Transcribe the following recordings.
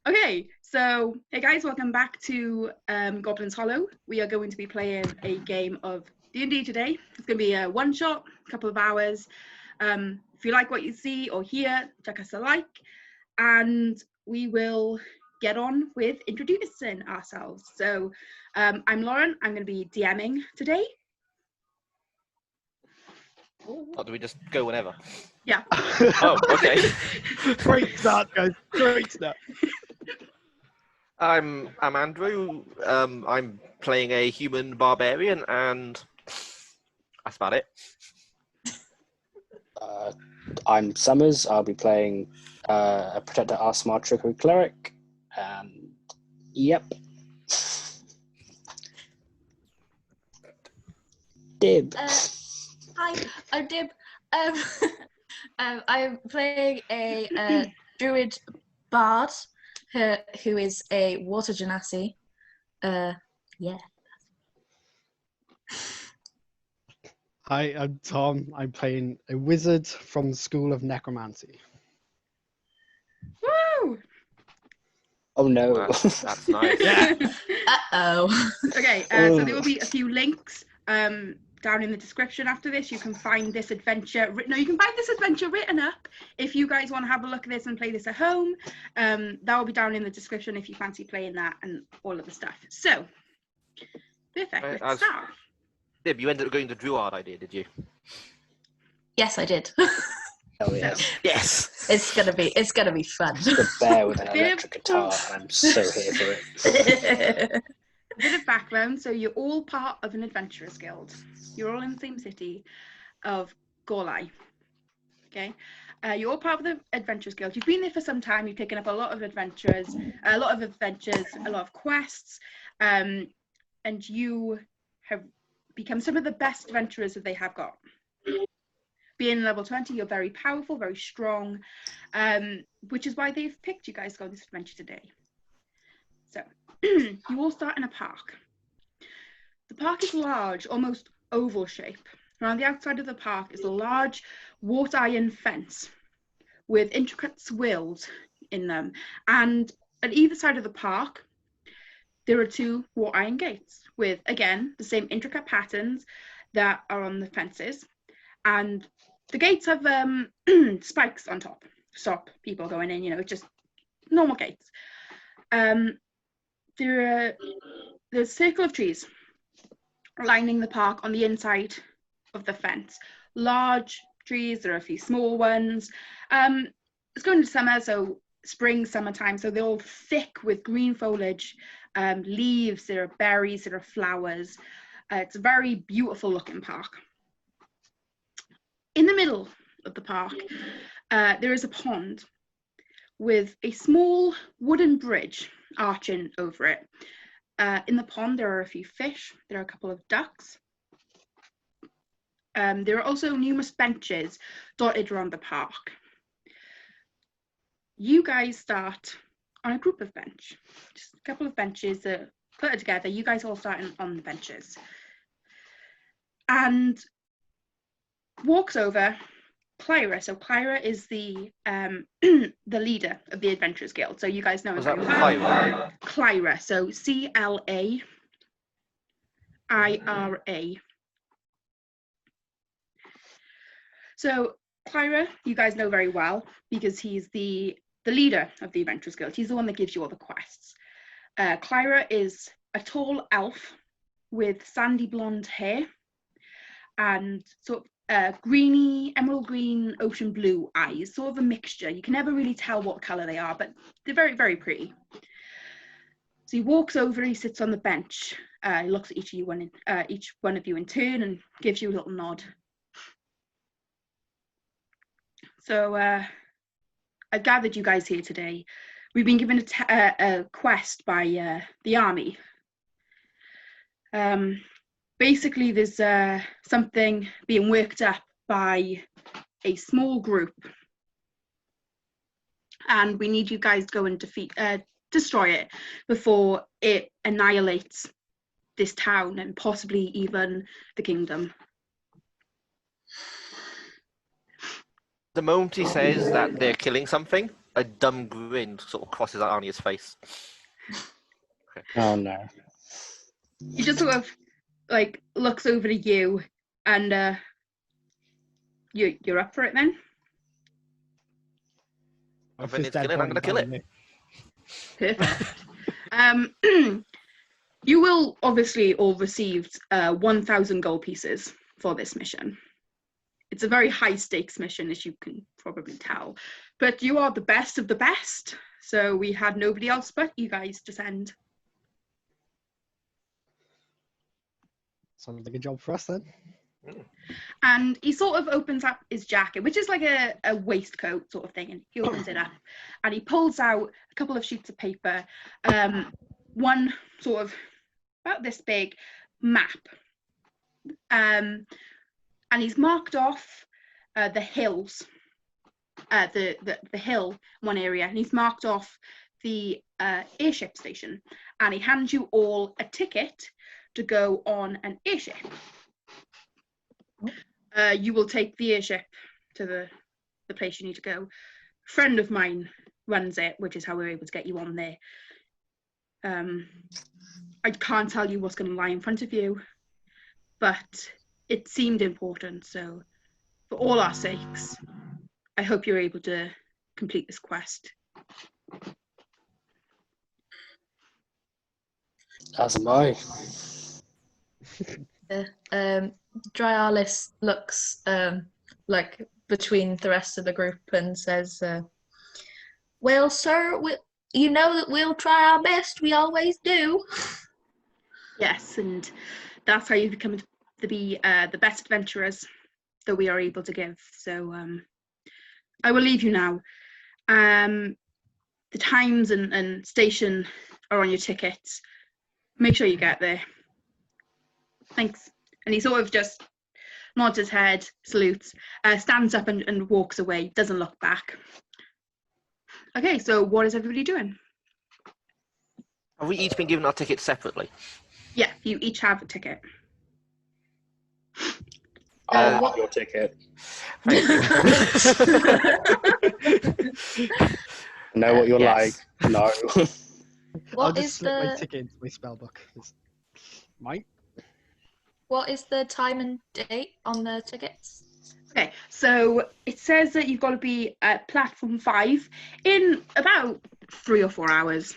Okay, so hey guys, welcome back to Goblin's Hollow. We are going to be playing a game of D&D today. It's going to be a one shot, a couple of hours. If you like what you see or hear, check us a like, and we will get on with introducing ourselves. So I'm Lauren. I'm going to be DMing today. Or do we just go whenever? Yeah. Oh, okay. Great start, guys. Great start. I'm Andrew. I'm playing a human barbarian, and that's about it. I'm Summers. I'll be playing a Protector Aasimar Trickery Cleric, and yep. Dib. Hi, I'm Dib. I'm playing a druid bard who is a water genasi. Yeah. Hi, I'm Tom. I'm playing a wizard from the School of Necromancy. Woo! Oh no. That's nice. Yeah. Uh-oh. Okay, so there will be a few links down in the description after this. You can find this adventure written up if you guys want to have a look at this and play this at home. That will be down in the description if you fancy playing that and all of the stuff. So, perfect. Let's start. Dib, you ended up going the Druid idea, did you? Yes, I did. Hell yes. So, Yes. It's gonna be fun. The bear with an electric guitar, and I'm so here for it. a bit of background. So you're all part of an adventurers guild. You're all in the same city of Gorlai. Okay, you're all part of the adventurers guild. You've been there for some time. You've taken up a lot of adventures, a lot of quests, and you have become some of the best adventurers that they have got. Being level 20, you're very powerful, very strong, which is why they've picked you guys to go on this adventure today. So, you all start in a park. The park is large, almost oval shape. Around the outside of the park is a large wrought iron fence with intricate swirls in them. And at either side of the park, there are two wrought iron gates with, again, the same intricate patterns that are on the fences. And the gates have spikes on top to stop people going in, just normal gates. There's a circle of trees lining the park on the inside of the fence. Large trees, there are a few small ones. It's going to summer, so spring, summertime, so they're all thick with green foliage, leaves, there are berries, there are flowers. It's a very beautiful looking park. In the middle of the park, there is a pond with a small wooden bridge arching over it. In the pond, there are a few fish. There are a couple of ducks. There are also numerous benches dotted around the park. You guys start on a group of bench, just a couple of benches that put it together. You guys all start on the benches. And walks over Clyra. So Clyra is the the leader of the Adventurers Guild. So you guys know her very well. Clyra. So CLAIRA. So Clyra, you guys know very well because he's the leader of the Adventurers Guild. He's the one that gives you all the quests. Clyra is a tall elf with sandy blonde hair and sort of greeny, emerald green, ocean blue eyes, sort of a mixture. You can never really tell what colour they are, but they're very, very pretty. So he walks over, he sits on the bench, he looks at each one of you in turn and gives you a little nod. So I've gathered you guys here today. We've been given a quest by the army. Basically, there's something being worked up by a small group, and we need you guys to go and destroy it before it annihilates this town and possibly even the kingdom. The moment he says that they're killing something, a dumb grin sort of crosses Arnia's face. Oh no. He just sort of like looks over to you, and you're up for it then. And when it's killing, I'm gonna kill it. Perfect. You will obviously all received 1,000 gold pieces for this mission. It's a very high stakes mission, as you can probably tell, but you are the best of the best, so we had nobody else but you guys to send. Sounds like a job for us then. And he sort of opens up his jacket, which is like a waistcoat sort of thing, and he opens it up and he pulls out a couple of sheets of paper, one sort of about this big map, and he's marked off the hills, the hill one area, and he's marked off the airship station, and he hands you all a ticket to go on an airship. You will take the airship to the place you need to go. A friend of mine runs it, which is how we're able to get you on there. I can't tell you what's going to lie in front of you, but it seemed important, so for all our sakes, I hope you're able to complete this quest. As am I. Dryalis looks like between the rest of the group and says, well, sir, you know that we'll try our best. We always do. Yes, and that's how you become to be the best adventurers that we are able to give. So I will leave you now. The times and station are on your tickets. Make sure you get there. Thanks. And he sort of just nods his head, salutes, stands up and walks away, doesn't look back. Okay, so what is everybody doing? Have we each been given our tickets separately? Yeah, you each have a ticket. I'll have your ticket. Thank you. Know what you're Yes. like. No. I'll What just is slip my the ticket into my spell book. Mike? what is the time and date on the tickets? Okay, so it says that you've got to be at platform 5 in about 3 or 4 hours.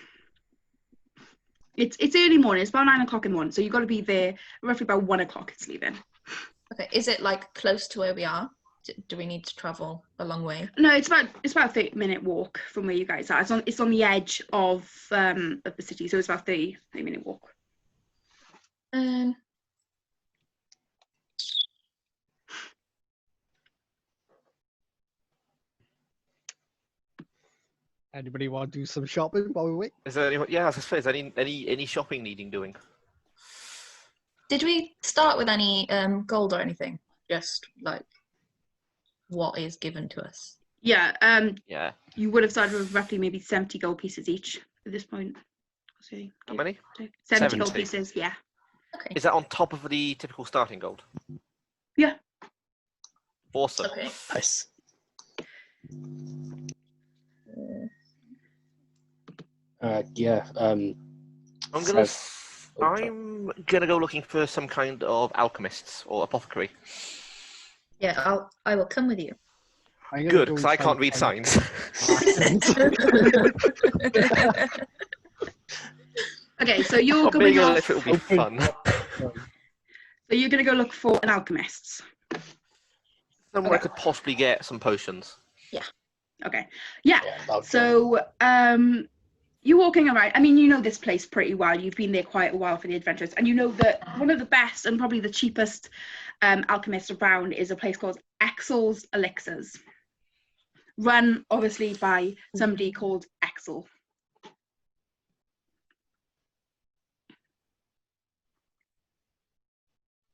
It's early morning. It's about 9 o'clock in the morning, so you've got to be there roughly about 1 o'clock. It's leaving. Okay, is it like close to where we are? Do we need to travel a long way? No, it's about a 30-minute walk from where you guys are. It's on the edge of the city, so it's about 30-minute walk. Anybody want to do some shopping while we wait? Is there any? Yeah, I was gonna say, any shopping needing doing? Did we start with any gold or anything? Just like what is given to us? Yeah, Yeah. you would have started with roughly maybe 70 gold pieces each at this point. So, How many? 70 gold 70. pieces, yeah. Okay. Is that on top of the typical starting gold? Yeah. Awesome. Okay. Nice. Yeah. I'm gonna go looking for some kind of alchemists or apothecary. Yeah, I will come with you. I'm gonna Good, go because I try can't and read find signs. Okay, so you're I'm going being off. if it'll be fun. So you're going to go look for an alchemist. Somewhere I could possibly get some potions. Okay. Yeah. I'll join. So you're walking around. I mean, you know this place pretty well. You've been there quite a while for the adventures, and you know that one of the best and probably the cheapest alchemists around is a place called Exel's Elixirs, run obviously by somebody called Exel.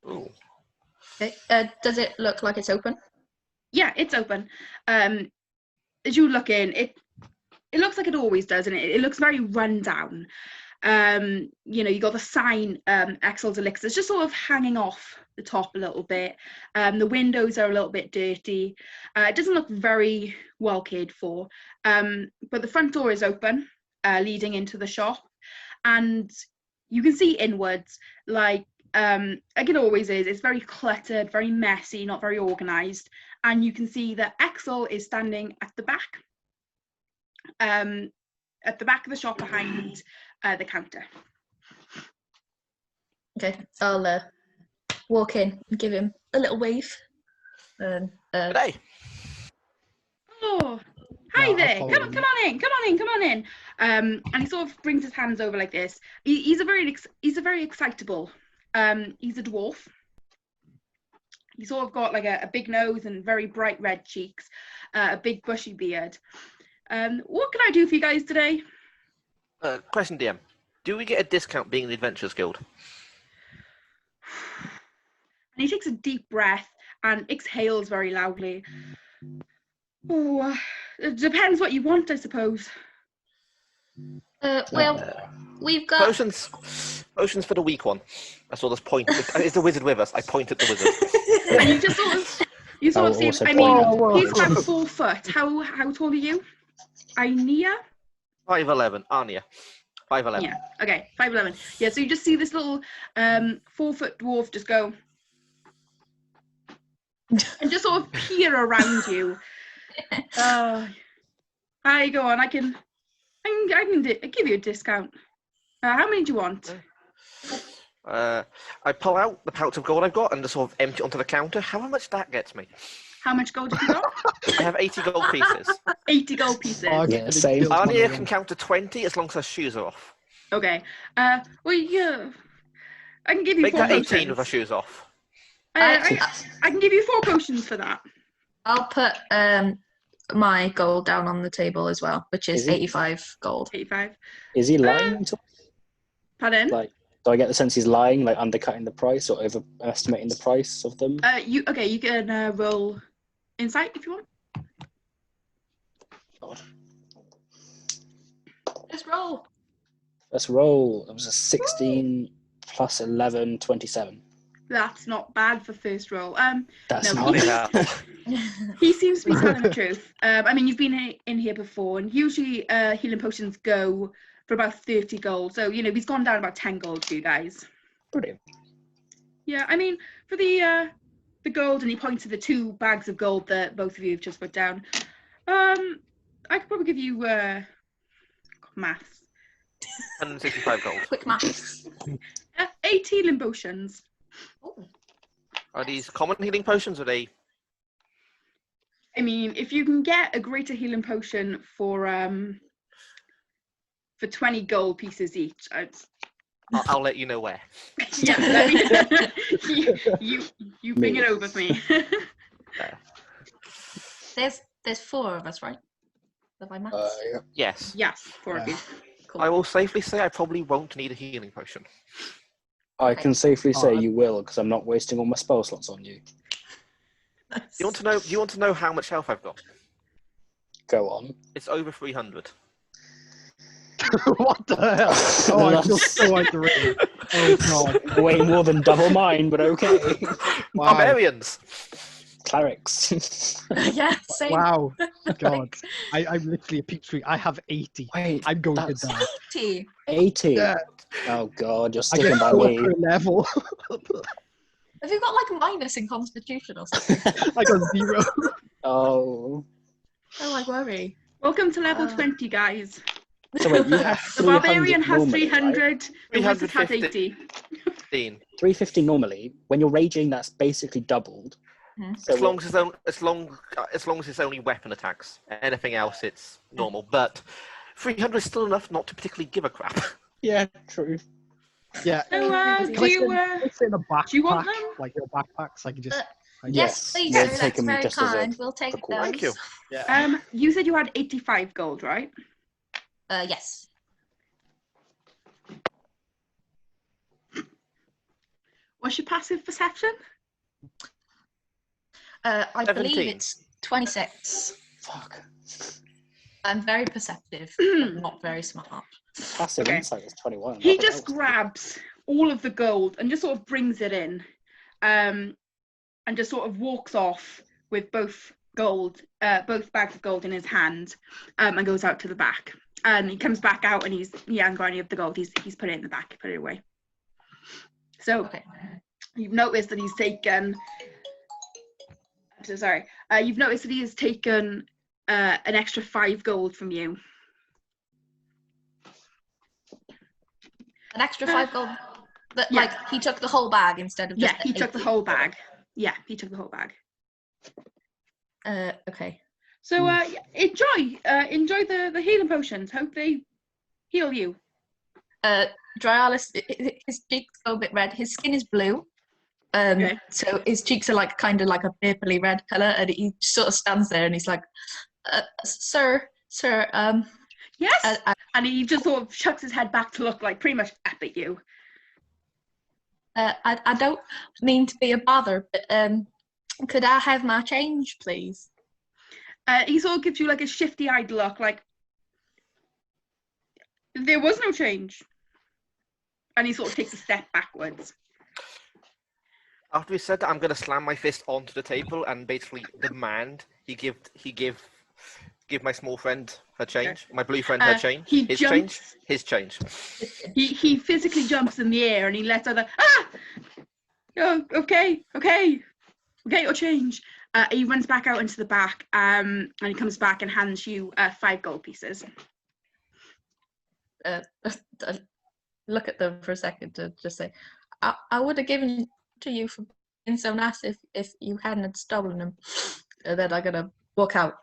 Ooh. Okay. Does it look like it's open? Yeah, it's open. As you look in, it looks like it always does, and it looks very run down. You know, you got the sign, Excel's Elixirs, just sort of hanging off the top a little bit. The windows are a little bit dirty. It doesn't look very well cared for, but the front door is open, leading into the shop, and you can see inwards, like it always is. It's very cluttered, very messy, not very organized, and you can see that Excel is standing at the back of the shop behind the counter. Okay, I'll walk in and give him a little wave. Good day. Oh, hi I'll there! follow Come him. on in! And he sort of brings his hands over like this. He's a very excitable. He's a dwarf. He's sort of got like a big nose and very bright red cheeks, a big bushy beard. What can I do for you guys today? Question, DM. Do we get a discount being an Adventurers Guild? And he takes a deep breath and exhales very loudly. Oh, it depends what you want, I suppose. Well, we've got. Potions for the weak one. I saw this point. Is the wizard with us? I point at the wizard. And you just sort of see. also I mean, point he's about 4 foot. How tall are you? Ania? 5'11", Anya. 5'11". Yeah. Okay. 5'11". Yeah. So you just see this little 4-foot dwarf just go and just sort of peer around you. Hi, go on. I can give you a discount. How many do you want? I pull out the pouch of gold I've got and just sort of empty it onto the counter. How much that gets me? How much gold have you got? I have 80 gold pieces. 80 gold pieces. Yeah, same. Anya can count to 20 as long as her shoes are off. Okay. Well, yeah. I can give you Make 4 that 18 potions. with her shoes off. I can give you 4 potions for that. I'll put my gold down on the table as well, which is Is it? 85 gold. 85. Is he lying to us? Pardon? Like, do I get the sense he's lying, like undercutting the price or overestimating the price of them? You can roll insight if you want. God. Let's roll. Let's roll. It was a 16 plus 11, 27. That's not bad for first roll. That's No, not Yeah. He seems to be telling the truth. I mean, you've been in here before, and usually healing potions go for about 30 gold. So, you know, he's gone down about 10 gold for you guys. brilliant. Yeah, I mean, for the gold, and he points to the 2 bags of gold that both of you have just put down. I could probably give you maths. 165 gold. Quick maths. 8 healing potions. Oh. Are these common healing potions or are they? I mean, if you can get a greater healing potion for 20 gold pieces each, I'll let you know where. yeah, let me, you bring it over to me. There's 4 of us, right? Have I maths? Yeah. Yes. Yes, 4 of you. Cool. I will safely say I probably won't need a healing potion. I can safely say Oh, you will, because I'm not wasting all my spell slots on you. Do you want to know how much health I've got? Go on. It's over 300. What the hell? Oh, I feel so underrated. Oh god. Way more than double mine, but okay. Wow. Barbarians! Clerics. Yeah, same. Wow. God. I'm literally a peak tree. I have 80. Wait, I'm going to that's die. 80. 80. Yeah. Oh god, you're I sticking get by 4 me. per level. Have you got like a minus in Constitution or something? I got 0. Oh. Oh, I worry. Welcome to level 20, guys. So wait, you have The 300 barbarian has normally, 300, right? the wizard has 350. 80. 350 normally. When you're raging, that's basically doubled. Mhm. So As long as it's only weapon attacks. Anything else, it's normal. But 300 is still enough not to particularly give a crap. yeah, true. Yeah. So, Can I do you sit in a backpack? do you want them? Like your backpacks? I can just. Yes, please. we'll That's take 'em very just as a kind. We'll take precaution. those. Thank you. Yeah. You said you had 85 gold, right? Yes. What's your passive perception? I believe 17. it's 26. Fuck. I'm very perceptive, but not very smart. Passive Okay. insight is 21. He I thought that just was- grabs all of the gold and just sort of brings it in, and just sort of walks off with both bags of gold in his hand, and goes out to the back. And he comes back out and he hasn't got any of the gold. He's put it in the back, put it away. So Okay. you've noticed that he's taken. So sorry. You've noticed that he has taken an extra 5 gold from you. An extra 5 gold. But Yeah. like he took the whole bag instead of just Yeah, he took the whole bag. Yeah, he took the whole bag. Okay. So enjoy the healing potions. Hope they heal you. Dryalis, his cheeks go a bit red. His skin is blue. Okay. So his cheeks are like kind of like a purpley red color, and he sort of stands there and he's like, sir, Yes. And he just sort of shucks his head back to look like pretty much up at you. I don't mean to be a bother, but could I have my change, please? He sort of gives you like a shifty-eyed look, like there was no change. And he sort of takes a step backwards. After he said that, I'm going to slam my fist onto the table and basically demand he give my small friend her change, my blue friend her change, his change. He physically jumps in the air and he lets out oh, okay, your change. He runs back out into the back, and he comes back and hands you 5 gold pieces. Look at them for a second to just say, I would have given to you for being so nice if you hadn't stolen them. And then I'm gonna walk out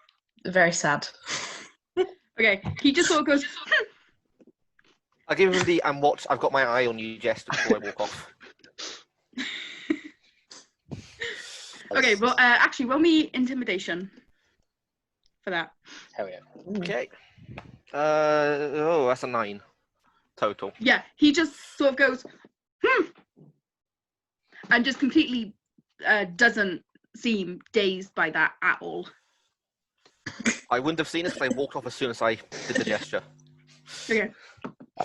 very sad. Okay, he just sort of goes, I give him the and watch. I've got my eye on you gesture before I walk off. Okay, well, actually, roll me intimidation for that. Hell yeah. Okay. That's a 9 total. Yeah, he just sort of goes, and just completely doesn't seem dazed by that at all. I wouldn't have seen it because I walked off as soon as I did the gesture. Okay.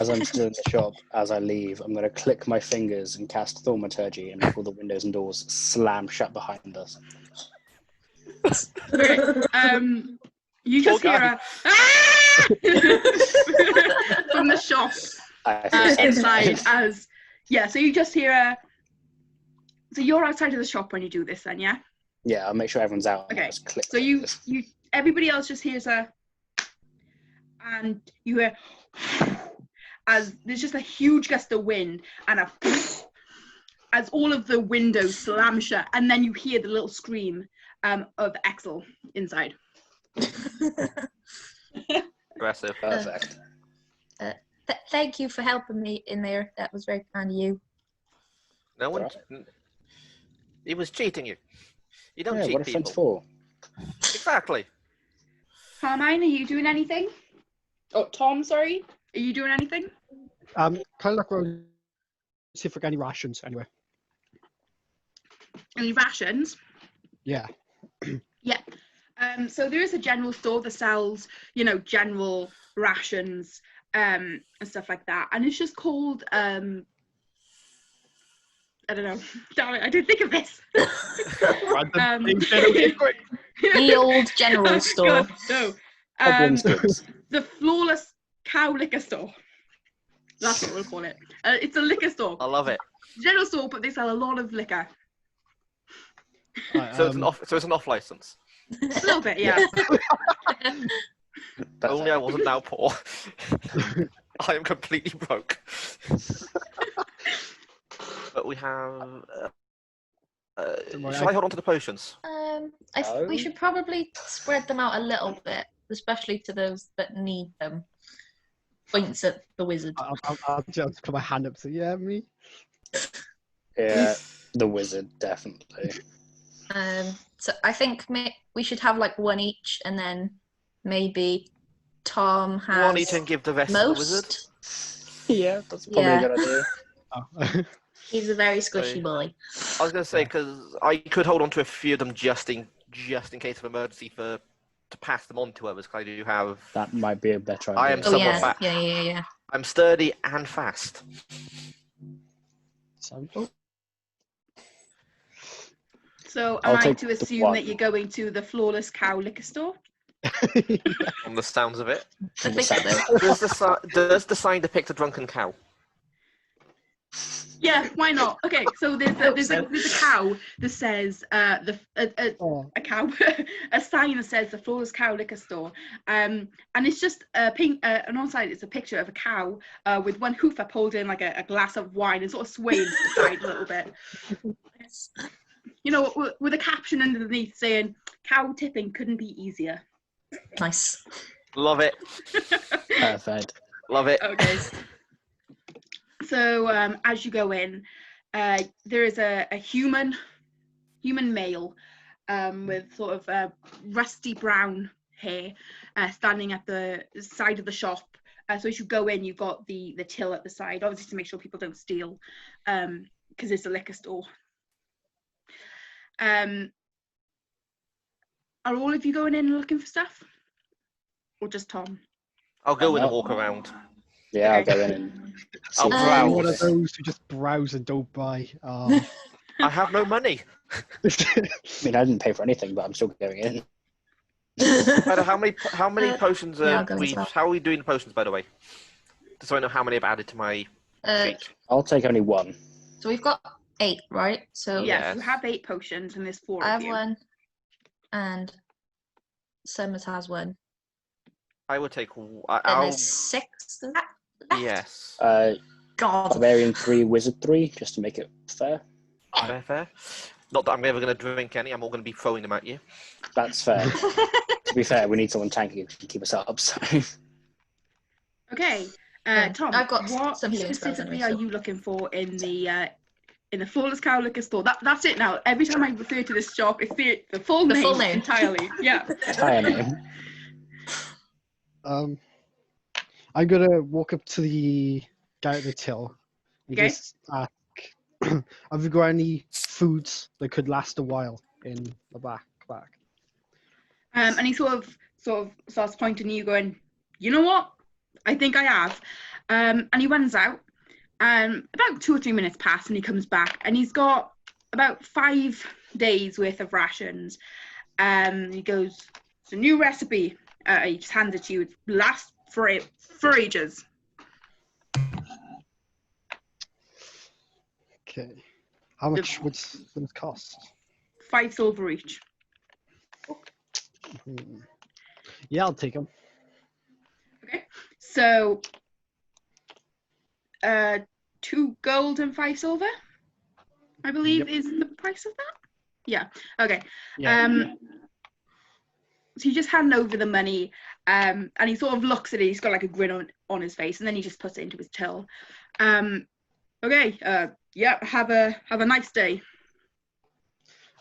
As I'm still in the shop, as I leave, I'm going to click my fingers and cast Thaumaturgy and make all the windows and doors slam shut behind us. Okay. You just Poor hear guy. a "Ah!" from the shop I feel sad. inside. So you just hear a. So you're outside of the shop when you do this, then, yeah. Yeah, I'll make sure everyone's out. And Okay. I'll just click. So everybody else just hears a, and you hear as there's just a huge gust of wind and as all of the windows slam shut, and then you hear the little scream of Axel inside. Aggressive. Perfect. Thank you for helping me in there. That was very kind of you. No one. He was cheating you. You don't Yeah, cheat what are people. friends for? Exactly. Carmine, are you doing anything? Oh, Tom, sorry. Are you doing anything? Kind of look around, see if I got any rations anyway. Any rations? Yeah. Yeah. So there is a general store that sells, general rations and stuff like that. And it's just called, I don't know. Damn it, I didn't think of this. The old general store. God, no. Problems goods. The Flawless Cow Liquor Store. That's what we'll call it. It's a liquor store. I love it. General store, but they sell a lot of liquor. Right, So it's an off license. A little bit, yeah. Only I wasn't now poor. I am completely broke. But we have. Shall I hold on to the potions? We should probably spread them out a little bit, especially to those that need them. Points at the wizard. I'll just put my hand up. So yeah, me. Yeah, the wizard definitely. So I think we should have like one each, and then maybe Tom has One each and give the rest to the wizard. Yeah, that's probably a good idea. Oh. He's a very squishy boy. I was going to say because I could hold on to a few of them just in case of emergency for to pass them on to others. Because I do have. That might be a better idea. I am somewhat fast. Yeah. I'm sturdy and fast. So am I to assume that you're going to the Flawless Cow liquor store? On the sounds of it. I think so. Does the sign depict a drunken cow? Yeah, why not? Okay, so there's a cow that says a cow, a sign that says the Flawless Cow liquor store, and it's just a pink. And on side it's a picture of a cow with one hoof up holding like a glass of wine and sort of swaying to the side a little bit. You know, with a caption underneath saying "Cow tipping couldn't be easier." Nice. Love it. Perfect. Love it. Okay. So as you go in, there is a human male with sort of rusty brown hair standing at the side of the shop. So as you go in, you've got the till at the side, obviously to make sure people don't steal, because it's a liquor store. Are all of you going in and looking for stuff, or just Tom? I'll go in and walk around. Yeah, I'll go in and I'll browse. One of those who just browse and don't buy. I have no money. I mean, I didn't pay for anything, but I'm still going in. How many potions yeah, how are we doing the potions, by the way? Just so I know how many I've added to my sheet. I'll take only one. So we've got 8, right? So yes, you have 8 potions, and there's 4 I of have you. 1, and Summers has 1. I would take. And I'll... there's 6 left. Yes. God. Barbarian 3, Wizard 3, just to make it fair. Fair. Not that I'm ever going to drink any. I'm all going to be throwing them at you. That's fair. To be fair, we need someone tanky to keep us up. So. Okay, Tom. I've got what some healing spells specifically anyway, are you looking for in the Flawless Cow liquor store? That's it now. Every time I refer to this shop, it's the full name entirely. Yeah. Entire name. I'm gonna walk up to the guy at the till and just ask, have you got any foods that could last a while in the backpack? And he sort of starts pointing at you, going, "You know what? I think I have." And he runs out. About 2 or 3 minutes pass, and he comes back, and he's got about 5 days worth of rations. He goes, "It's a new recipe." He just hands it to you. It lasts for ages. Okay. How much would it cost? 5 silver each. Yeah, I'll take them. Okay. So 2 gold and 5 silver, I believe, is the price of that. Yeah. Okay. Yeah. So you just hand over the money, and he sort of looks at it. He's got like a grin on his face, and then he just puts it into his till. Okay. Yeah. Have a nice day.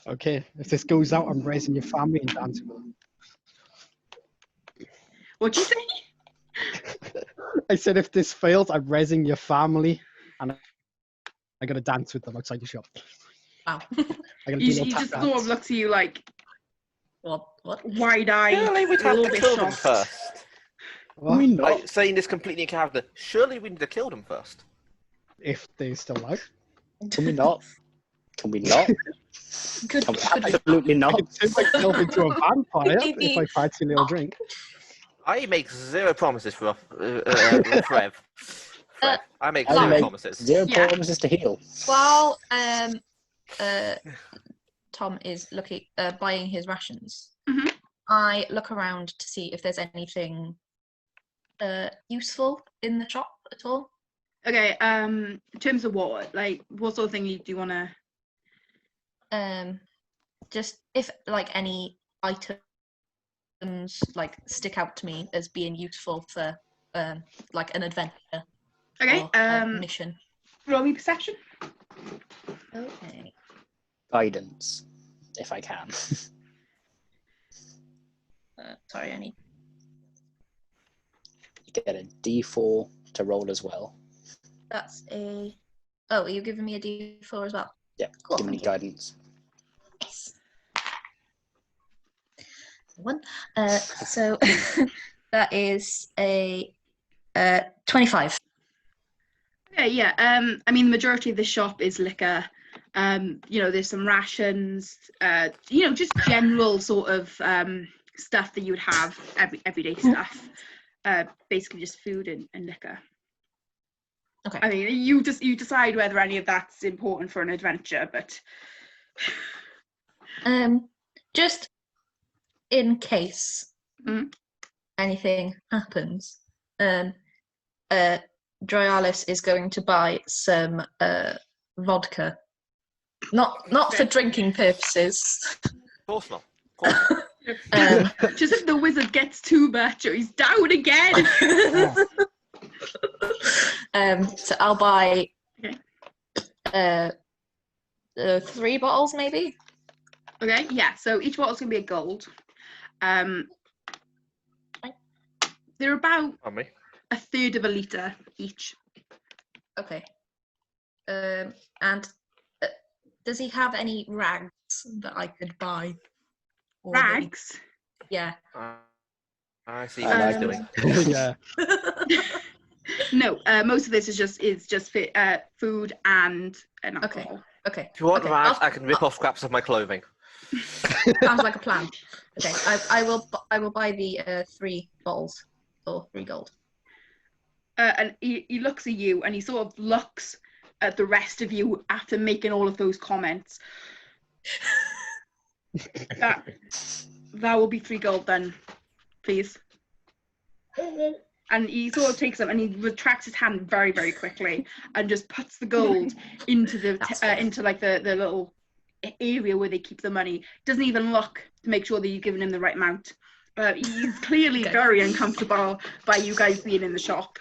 Okay. If this goes out, I'm raising your family and dancing with them. What'd you say? I said if this fails, I'm raising your family, and I gotta dance with them outside the shop. Wow. He just sort of looks at you like, What? wide-eyed. Surely we'd have to kill them first. What? Like, saying this completely in character. Surely we need to kill them first. If they're still alive. Can we not? Can we not? Absolutely not. I can turn myself into a vampire if I fancy a little drink. I make 0 promises for Frev. I make 0 promises. 0 promises to heal. While Tom is buying his rations, I look around to see if there's anything useful in the shop at all. Okay. In terms of what sort of thing do you want to? Just if like any items like stick out to me as being useful for like an adventure. Okay. Or a mission. Roll me perception. Okay. Guidance, if I can. Sorry, I need. You get a D4 to roll as well. That's a. Oh, are you giving me a D4 as well? Yeah, cool, give me guidance. one. So that is a 25. Okay, yeah. I mean, the majority of the shop is liquor. There's some rations. Just general sort of stuff that you would have everyday stuff. Basically, just food and liquor. Okay. I mean, you decide whether any of that's important for an adventure, but just in case anything happens, Dryalis is going to buy some vodka. Not for drinking purposes. Of course not. Of course not. Just if the wizard gets too much or he's down again. So I'll buy 3 bottles, maybe. Okay, yeah. So each bottle's gonna be a gold. They're about a third of a litre each. Okay. And does he have any rags that I could buy? Rags? Yeah. I see what he's doing. Yeah. No, most of this is just food and alcohol. Okay. If you want rags, I can rip off scraps of my clothing. Sounds like a plan. Okay, I will buy the 3 bottles for 3 gold. And he looks at you and he sort of looks at the rest of you after making all of those comments. that will be 3 gold then, please. And he sort of takes them and he retracts his hand very, very quickly and just puts the gold into into like the little area where they keep the money. Doesn't even look to make sure that you've given him the right amount. He's clearly very uncomfortable by you guys being in the shop.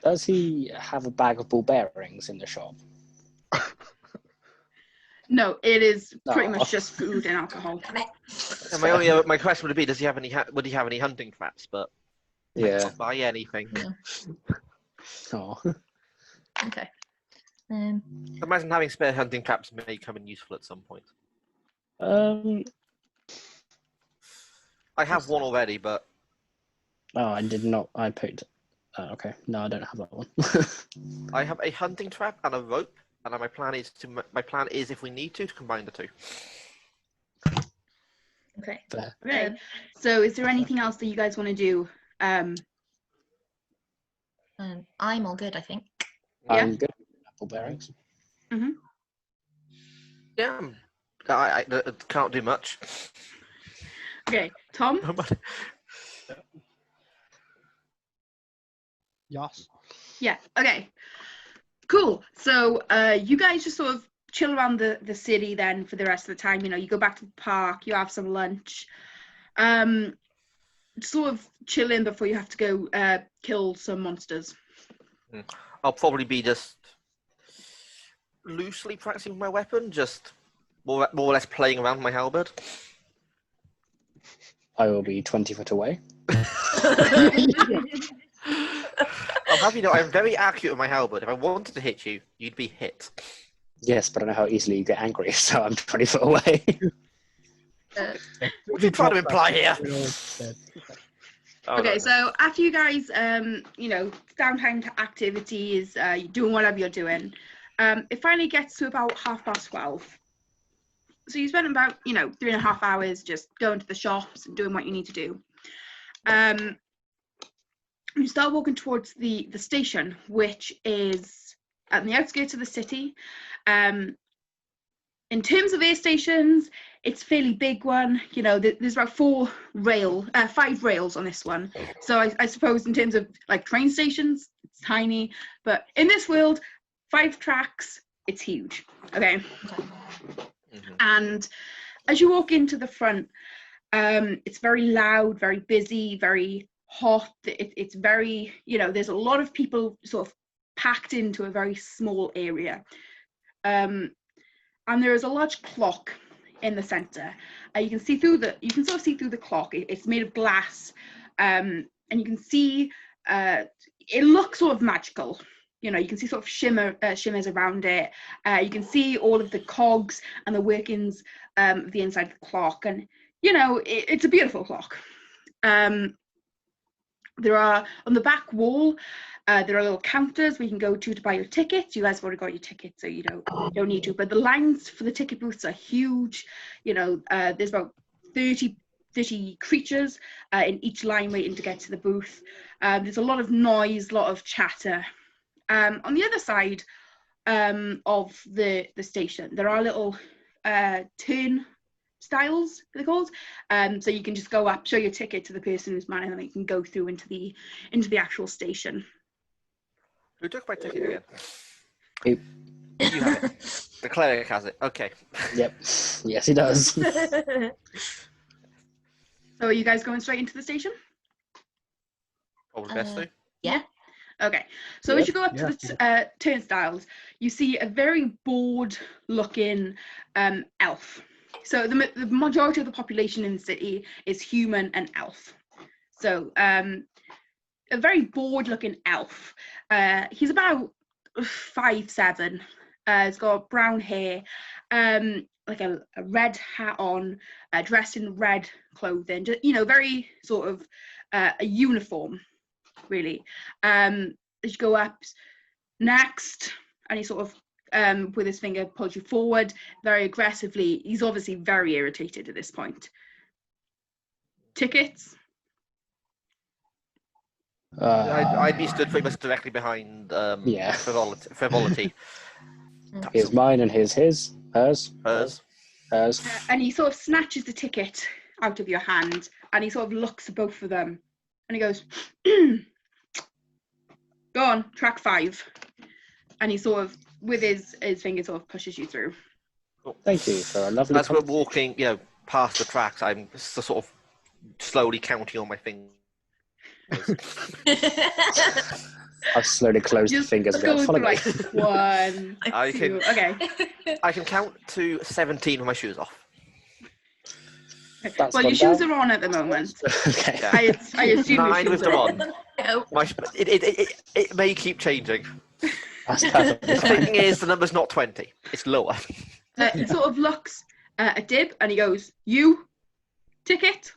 Does he have a bag of ball bearings in the shop? No, it is pretty much just food and alcohol. And my question would be: would he have any hunting traps? But yeah, not buy anything. Oh. Okay. Imagine having spare hunting traps may come in useful at some point. I have one already, but I did not. I picked. Okay, no, I don't have that one. I have a hunting trap and a rope, and my plan is if we need to combine the 2. Okay. Fair. Okay. So, is there anything else that you guys want to do? I'm all good, I think. I'm good. Ball bearings. Yeah, I can't do much. Okay, Tom. Yes. Yeah. Okay. Cool. So you guys just sort of chill around the city then for the rest of the time. You go back to the park, you have some lunch, sort of chilling before you have to go kill some monsters. I'll probably be just loosely practicing with my weapon, just more or less playing around with my halberd. I will be 20 foot away. I'll have you know, I'm very accurate with my halberd. If I wanted to hit you, you'd be hit. Yes, but I know how easily you get angry, so I'm 20 foot away. What are you trying to imply here? Okay, so after you guys, downtime activities, you're doing whatever you're doing, it finally gets to about 12:30. So you spend about, 3.5 hours just going to the shops and doing what you need to do. You start walking towards the station, which is at the outskirts of the city. In terms of air stations, it's a fairly big one. There's about 5 rails on this one. So I suppose in terms of like train stations, it's tiny. But in this world, 5 tracks, it's huge. Okay. And as you walk into the front, it's very loud, very busy, very hot. It's very, there's a lot of people sort of packed into a very small area. And there is a large clock in the center. You can sort of see through the clock. It's made of glass, and you can see it looks sort of magical. you know, you can see sort of shimmers around it. You can see all of the cogs and the workings of the inside of the clock, and you know, it's a beautiful clock. There are, on the back wall, there are little counters where you can go to buy your tickets. You guys have already got your tickets, so you don't need to. But the lines for the ticket booths are huge. You know, there's about 30 creatures in each line waiting to get to the booth. There's a lot of noise, a lot of chatter. On the other side of the station, there are little turnstiles, they're called. So you can just go up, show your ticket to the person who's manning, and then you can go through into the actual station. Who took my ticket again? You. You have it. The cleric has it. Okay. Yep. Yes, he does. So are you guys going straight into the station? Probably best to. Yeah. Okay, so as you go up to the turnstiles, you see a very bored-looking elf. So the majority of the population in the city is human and elf. So a very bored-looking elf. He's about 5'7". He's got brown hair, like a red hat on, dressed in red clothing. Just, you know, very sort of a uniform, really. As you go up next, and he sort of with his finger pulls you forward very aggressively. He's obviously very irritated at this point. Tickets? I'd be stood pretty much directly behind frivolity. Here's mine and here's hers. And he sort of snatches the ticket out of your hand, and he sort of looks at both of them, and he goes, "Go on, track 5." And he sort of, with his finger, sort of pushes you through. Thank you for a lovely. As we're walking, you know, past the tracks, I'm sort of slowly counting on my fingers. I've slowly closed the fingers and go, follow me. Like 1, 2, okay. I can count to 17 with my shoes off. Well, your shoes are on at the moment. Okay. I assume 9 with them on. No. It may keep changing. That's perfectly The fine. thing is, the number's not 20. It's lower. He sort of looks at Dib, and he goes, "You, ticket?"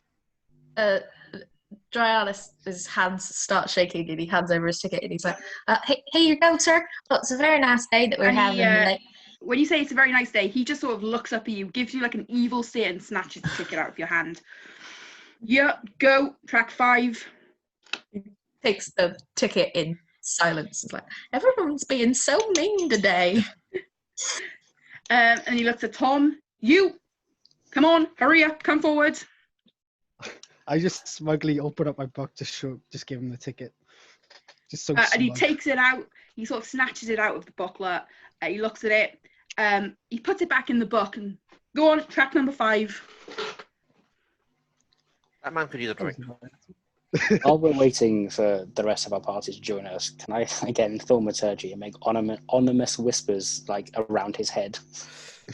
Dryalis' hands start shaking, and he hands over his ticket, and he's like, here you go, sir. Oh, it's a very nice day that we're having today. When you say it's a very nice day, he just sort of looks up at you, gives you like an evil stare, and snatches the ticket out of your hand. Yeah, go, track 5. He takes the ticket in silence. It's like, everyone's being so mean today. And he looks at Tom. You, come on, hurry up, come forward. I just smugly open up my book to just give him the ticket. Just so and he takes it out. He sort of snatches it out of the booklet. He looks at it. He puts it back in the book and go on, track number 5. That man could use a drink. While we're waiting for the rest of our party to join us, can I again thaumaturgy and make ominous whispers like around his head?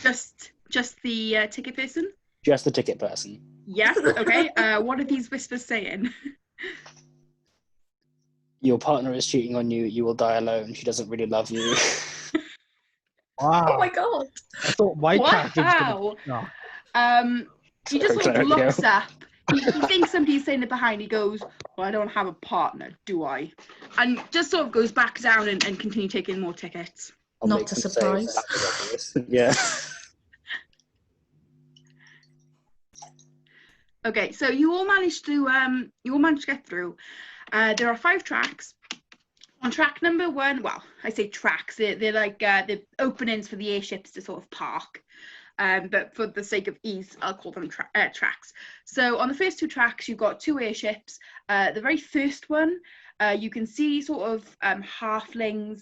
Just the ticket person? Just the ticket person. Yes. Okay. What are these whispers saying? Your partner is cheating on you. You will die alone. She doesn't really love you. Wow. Oh my god. I thought my character was gonna... No. He just sort of looks up. He thinks somebody's saying it behind. He goes, "Well, I don't have a partner, do I?" And just sort of goes back down and continue taking more tickets. Not a surprise. Yeah. Okay, so you all managed to get through. There are 5 tracks. On track number 1, well, I say tracks. They're like the openings for the airships to sort of park. But for the sake of ease, I'll call them tracks. So on the first 2 tracks, you've got 2 airships. The very first one, you can see sort of halflings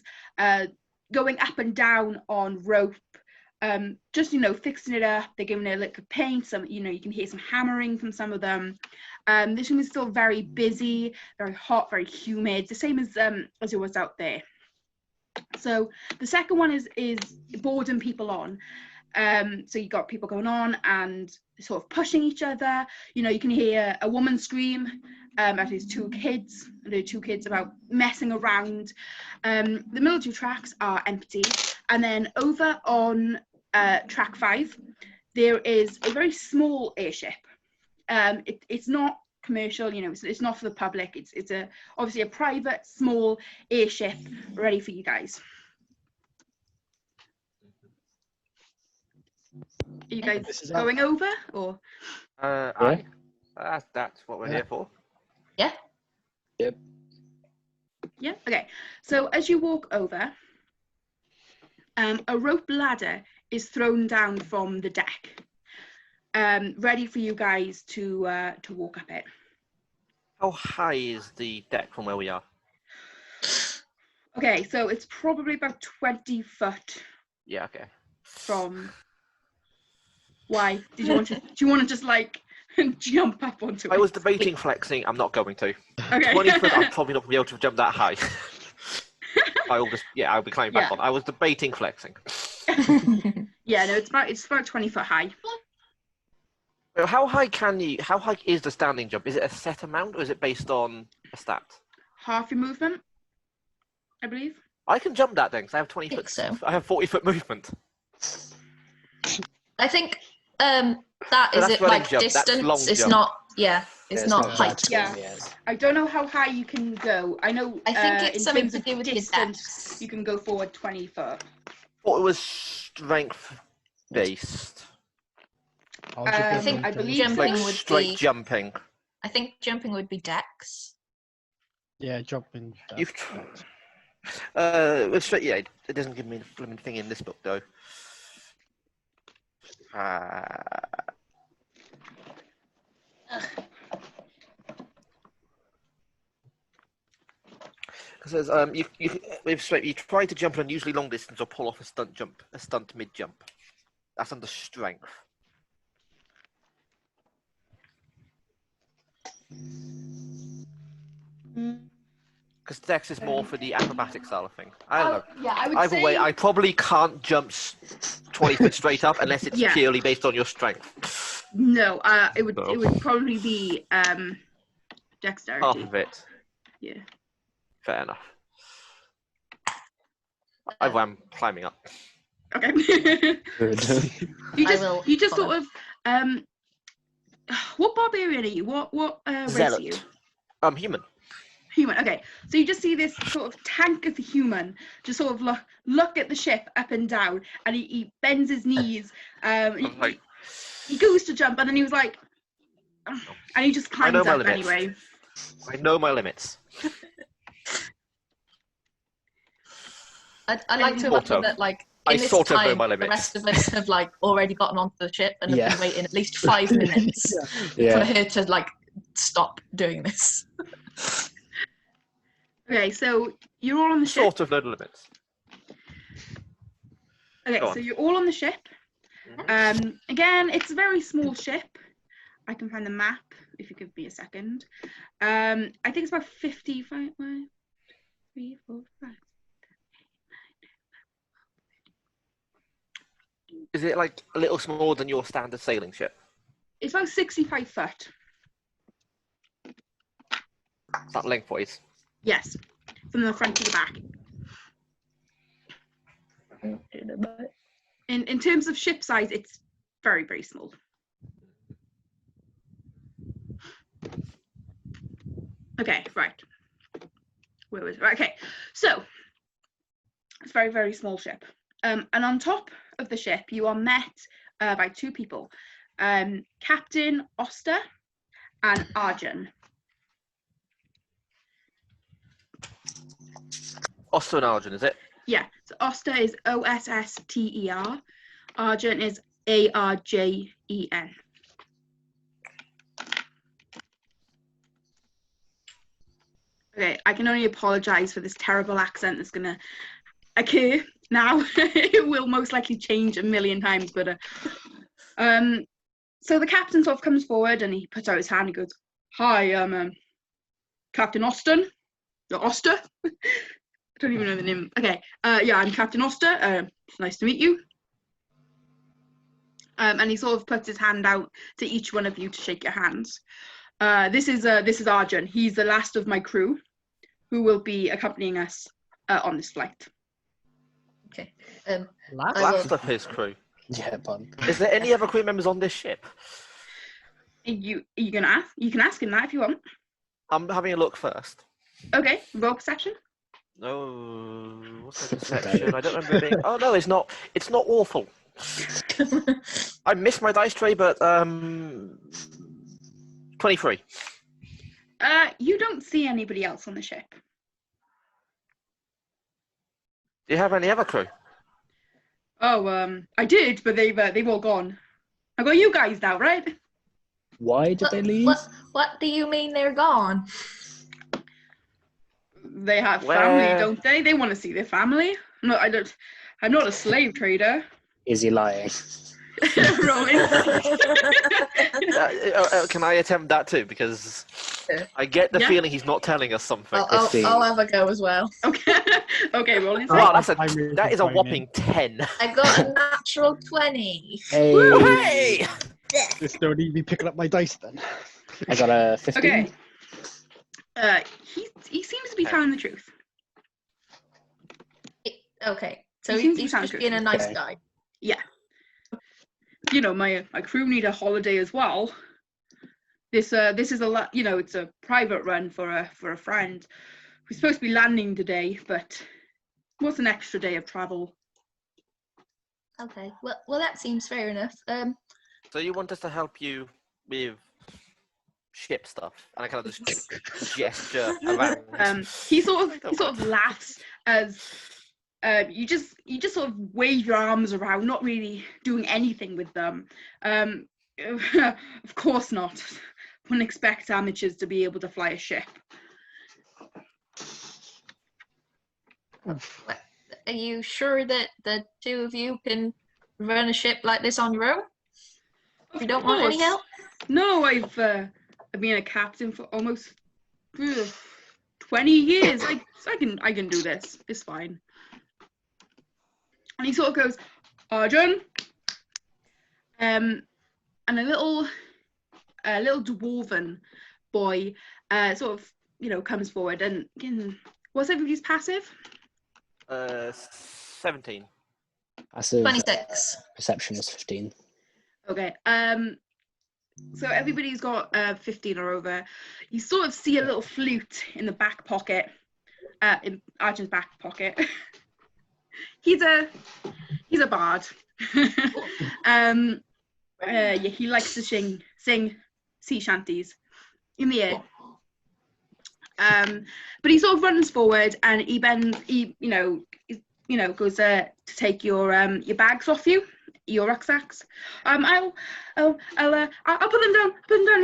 going up and down on rope, just, you know, fixing it up. They're giving it a lick of paint. Some, you know, you can hear some hammering from some of them. This one is still very busy, very hot, very humid, the same as it was out there. So the second one is boarding people on. So you got people going on, and sort of pushing each other. You know, you can hear a woman scream at his two kids, and the two kids about messing around. The middle two tracks are empty, and then over on track 5, there is a very small airship. It's not commercial, you know, it's not for the public. It's obviously a private small airship ready for you guys. Are you guys going over, or? That's what we're here for. Yeah. Yep. Yeah. Okay. So as you walk over, a rope ladder is thrown down from the deck, ready for you guys to walk up it. How high is the deck from where we are? Okay, so it's probably about 20 foot. Yeah. Okay. From. Why did you want to? Do you want to just like jump up onto it? I was debating flexing. I'm not going to. Okay. 20 foot. I'm probably not going to be able to jump that high. I'll be climbing back on. I was debating flexing. Yeah, no, it's about 20 foot high. How high is the standing jump? Is it a set amount, or is it based on a stat? Half your movement, I believe. I can jump that then, because I have 20 foot. So. I have 40 foot movement. I think that is it like jump. Distance. It's not. Yeah, it's not height. Yeah. I don't know how high you can go. I know. I think it's something to do with distance. You can go forward 20 foot. Thought it was strength based. I believe jumping would straight jumping. I think jumping would be dex. Yeah, jumping. You've straight. Yeah, it doesn't give me the flipping thing in this book though. Because you try to jump an unusually long distance or pull off a stunt mid jump. That's under strength. Because dex is more for the acrobatic style of thing. I don't know. Yeah, I would Either way, I probably can't jump 20 foot straight up unless it's purely based on your strength. No, it would probably be dexterity. Half of it. Yeah. Fair enough. Either way, I'm climbing up. Okay. Good. you just sort of what barbarian are you? What race are you? I'm human. Human. Okay, so you just see this sort of tank of a human just sort of look at the ship up and down, and he bends his knees. He goes to jump, and then he was like, and he just climbs up anyway. I know my limits. I'd like to imagine that, like, in this time, the rest of us have like already gotten onto the ship and have been waiting at least 5 minutes for her to like stop doing this. Okay, so you're all on the ship. Sort of know the limits. Okay, so you're all on the ship. Again, it's a very small ship. I can find the map if you give me a second. I think it's about 55. 1, 2, 3, 4, 5. Is it like a little smaller than your standard sailing ship? It's about 65 foot. Is that lengthwise? Yes, from the front to the back. In terms of ship size, it's very, very small. Okay, right. Where was it? Right, okay, so it's a very, very small ship. And on top of the ship, you are met by 2 people, Captain Oster and Arjun. Oster and Arjun, is it? Yeah, so Oster is Osster. Arjun is Arjen. Okay, I can only apologise for this terrible accent that's going to occur now. It will most likely change a million times, but so the captain sort of comes forward and he puts out his hand. He goes, "Hi, I'm Captain Oster. I don't even know the name. Okay, yeah, I'm Captain Oster. It's nice to meet you. and he sort of puts his hand out to each one of you to shake your hands. This is Arjun. He's the last of my crew, who will be accompanying us on this flight. Okay. Last of his crew. Yeah, pardon. Is there any other crew members on this ship? You can ask him that if you want. I'm having a look first. Okay, roll perception. No, what's my perception? I don't remember it being. Oh no, it's not. It's not awful. I missed my dice tray, but 23. You don't see anybody else on the ship. Do you have any other crew? Oh, I did, but they've all gone. I got you guys now, right? Why did they leave? What do you mean they're gone? They have family, don't they? They want to see their family. No, I don't. I'm not a slave trader. Is he lying? Rolling. Can I attempt that too? Because I get the feeling he's not telling us something. I'll have a go as well. Okay. Okay, rolling. Wow, that is a whopping 10. I got a natural 20. Hey. Hey! Just don't need me picking up my dice then. I got a 15. Okay. He seems to be telling the truth. Okay, so He seems he's to be just being a nice Okay. guy. Yeah. You know, my crew need a holiday as well. This is a lot. You know, it's a private run for a friend. We're supposed to be landing today, but what's an extra day of travel? Okay, well that seems fair enough. So you want us to help you with ship stuff, and I kind of just gesture around. He sort of laughs as you just sort of wave your arms around, not really doing anything with them. Of course not. Wouldn't expect amateurs to be able to fly a ship. Are you sure that the two of you can run a ship like this on your own? You don't want any help? No, I've been a captain for almost 20 years. I can do this. It's fine. And he sort of goes, Arjun, and a little dwarven boy sort of comes forward and what's everybody's passive? 17. Passive 26. perception is 15. Okay. So everybody's got 15 or over. You sort of see a little flute in the back pocket, in Arjun's back pocket. He's a bard. Yeah, he likes to sing sea shanties in the air. But he sort of runs forward and he goes to take your bags off you, your rucksacks. I'll put them down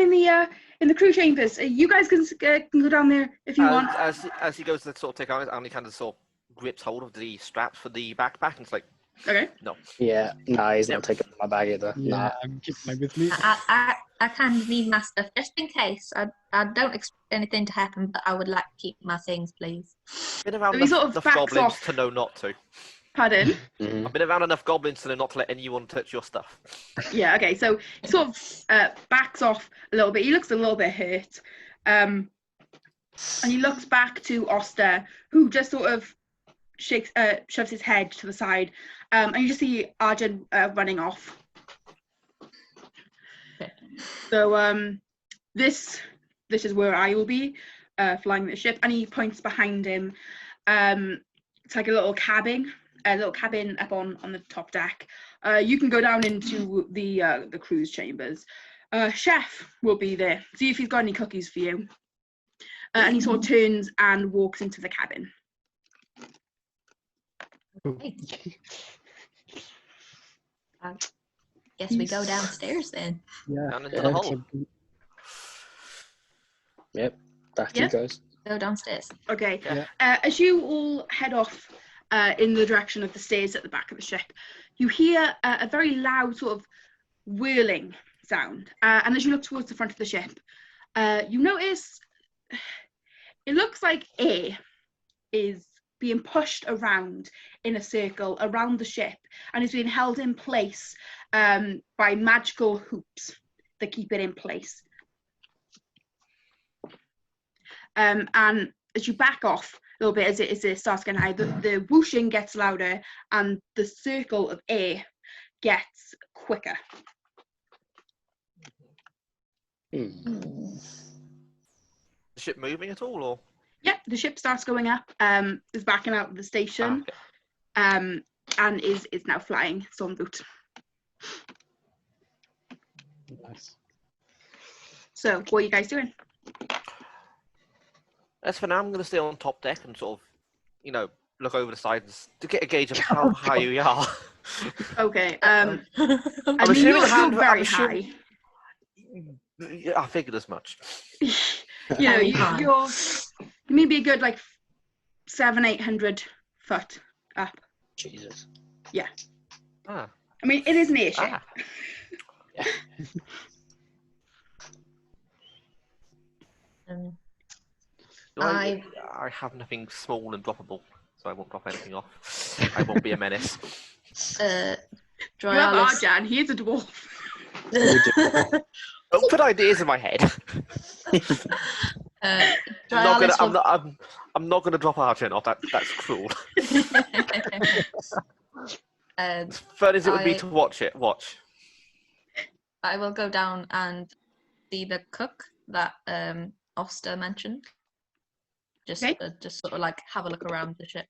in the crew chambers. You guys can go down there if you want. As he goes to sort of take on it, and he kind of sort of grips hold of the straps for the backpack, and it's like, okay. No. Yeah, nah, he's not taking my bag either. Yeah, Nah. I'm keeping mine with me. I kind of need my stuff just in case. I don't expect anything to happen, but I would like to keep my things, please. Been around So he sort of enough backs goblins off. to know not to. Pardon? Mhm. I've been around enough goblins to know not to let anyone touch your stuff. Yeah, okay, so he sort of backs off a little bit. He looks a little bit hurt. And he looks back to Oster, who just sort of shoves his head to the side. And you just see Arjun running off. So this is where I will be flying the ship. And he points behind him. It's like a little cabin up on the top deck. You can go down into the crew's chambers. Chef will be there. See if he's got any cookies for you. And he sort of turns and walks into the cabin. Guess we go downstairs then. Yeah. Down into the hole. Yep, back Yeah. he goes. Go downstairs. Okay. Yeah. As you all head off in the direction of the stairs at the back of the ship, you hear a very loud sort of whirling sound. And as you look towards the front of the ship, you notice it looks like air is being pushed around in a circle around the ship, and is being held in place by magical hoops that keep it in place. And as you back off a little bit, as it starts getting high, the whooshing gets louder and the circle of air gets quicker. The ship moving at all, or? Yeah, the ship starts going up, is backing out of the station, and is now flying en route. Nice. So, what are you guys doing? As for now, I'm going to stay on top deck and sort of, you know, look over the sides to get a gauge of how high we are. Okay. I'm I mean, you're very high. I figured as much. You know, you're maybe a good like 700-800 foot up. Jesus. Yeah. Ah. I mean, it is an airship. Ah. Yeah. I have nothing small and droppable, so I won't drop anything off. I won't be a menace. You have Arjan, he's a dwarf. Don't put ideas in my head. I'm not gonna drop Arjan off. That's cruel. As fun as it would be to watch it. I will go down and see the cook that Oster mentioned. Just sort of like have a look around the ship.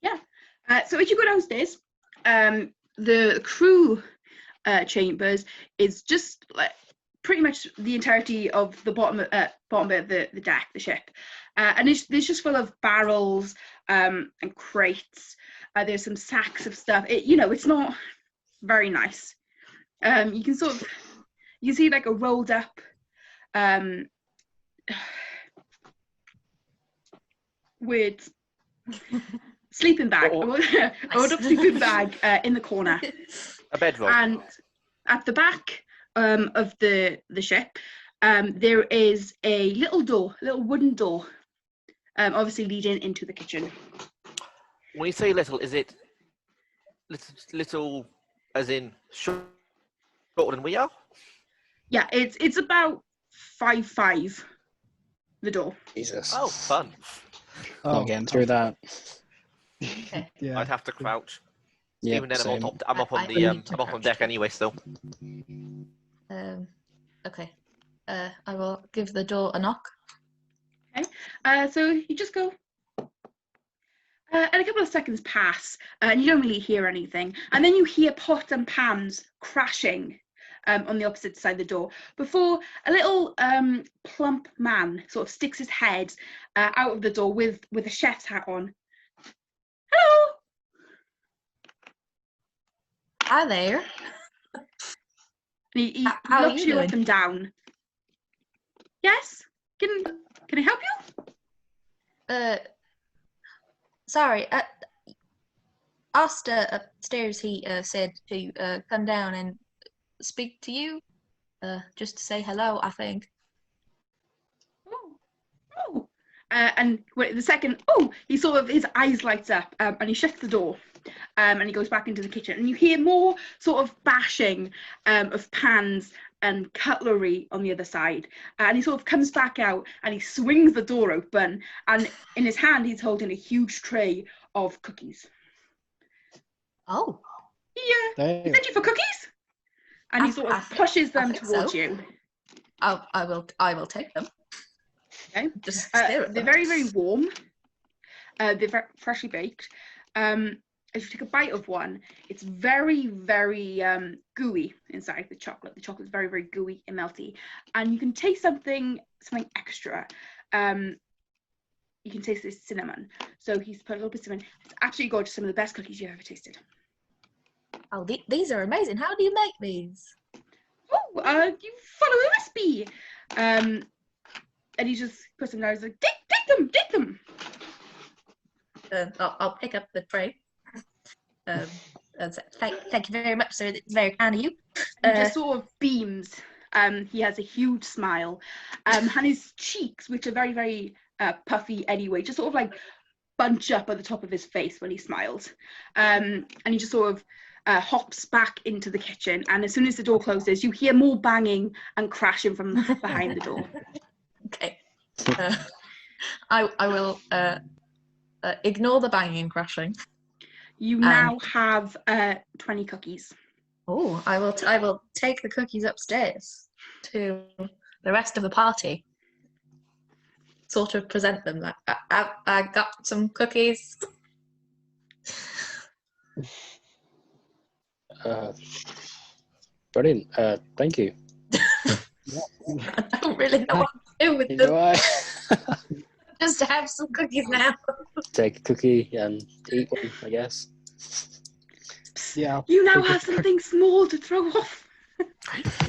Yeah. So if you go downstairs, the crew chambers is just like pretty much the entirety of the bottom of the deck, the ship, and it's just full of barrels and crates. There's some sacks of stuff. It's not very nice. You can see like a rolled up with sleeping bag. A rolled up sleeping bag in the corner. A bedroll. And at the back of the ship, there is a little wooden door, obviously leading into the kitchen. When you say little, is it little as in shorter than we are? Yeah, it's about 5'5", the door. Jesus. Oh, fun. Not getting through that. Yeah. I'd have to crouch. Yeah, even then, same. I'm up on deck anyway still. Okay. I will give the door a knock. Okay. So you just go. And a couple of seconds pass, and you don't really hear anything. And then you hear pots and pans crashing on the opposite side of the door, before a little plump man sort of sticks his head out of the door with a chef's hat on. Hello! Hi there. He How looks you up and down. Yes? Can I help you? Sorry. Oster upstairs, he said to come down and speak to you. Just to say hello, I think. Oh. And wait, the second, he sort of, his eyes lights up, and he shuts the door. And he goes back into the kitchen, and you hear more sort of bashing of pans and cutlery on the other side. And he sort of comes back out, and he swings the door open, and in his hand he's holding a huge tray of cookies. Oh. Yeah. He sent you for cookies? And he sort of pushes them towards you. I will take them. Okay. Just stare at them. They're very, very warm. They're very freshly baked. If you take a bite of one, it's very, very gooey inside the chocolate. The chocolate's very, very gooey and melty. And you can taste something extra. You can taste this cinnamon. So he's put a little bit of cinnamon. It's actually got some of the best cookies you've ever tasted. Oh, these are amazing. How do you make these? You follow the recipe. And he just puts them down. He's like, take them. I'll pick up the tray. Thank you very much, sir. It's very kind of you. He just sort of beams. He has a huge smile. And his cheeks, which are very, very puffy anyway, just sort of like bunch up at the top of his face when he smiled. And he just sort of hops back into the kitchen, and as soon as the door closes, you hear more banging and crashing from behind the door. Okay. I will ignore the banging and crashing. You now have 20 cookies. Oh, I will take the cookies upstairs to the rest of the party. Sort of present them like, I got some cookies. Brilliant. Thank you. I don't really know what to do with them. Just to have some cookies now. Take a cookie and eat one, I guess. Yeah. You now have something small to throw off.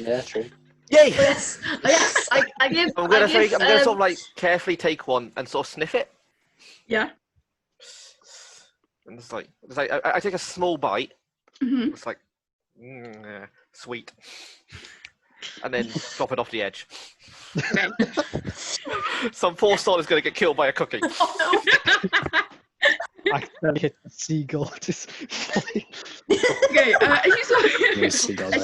Yeah, true. Yay! Yes, I give. I'm gonna sort of like carefully take one and sort of sniff it. Yeah. And it's like I take a small bite. Mm-hmm. It's like sweet, and then drop it off the edge. Okay. Some poor soul is gonna get killed by a cookie. Oh, no. I accidentally hit the seagull. Just Okay, as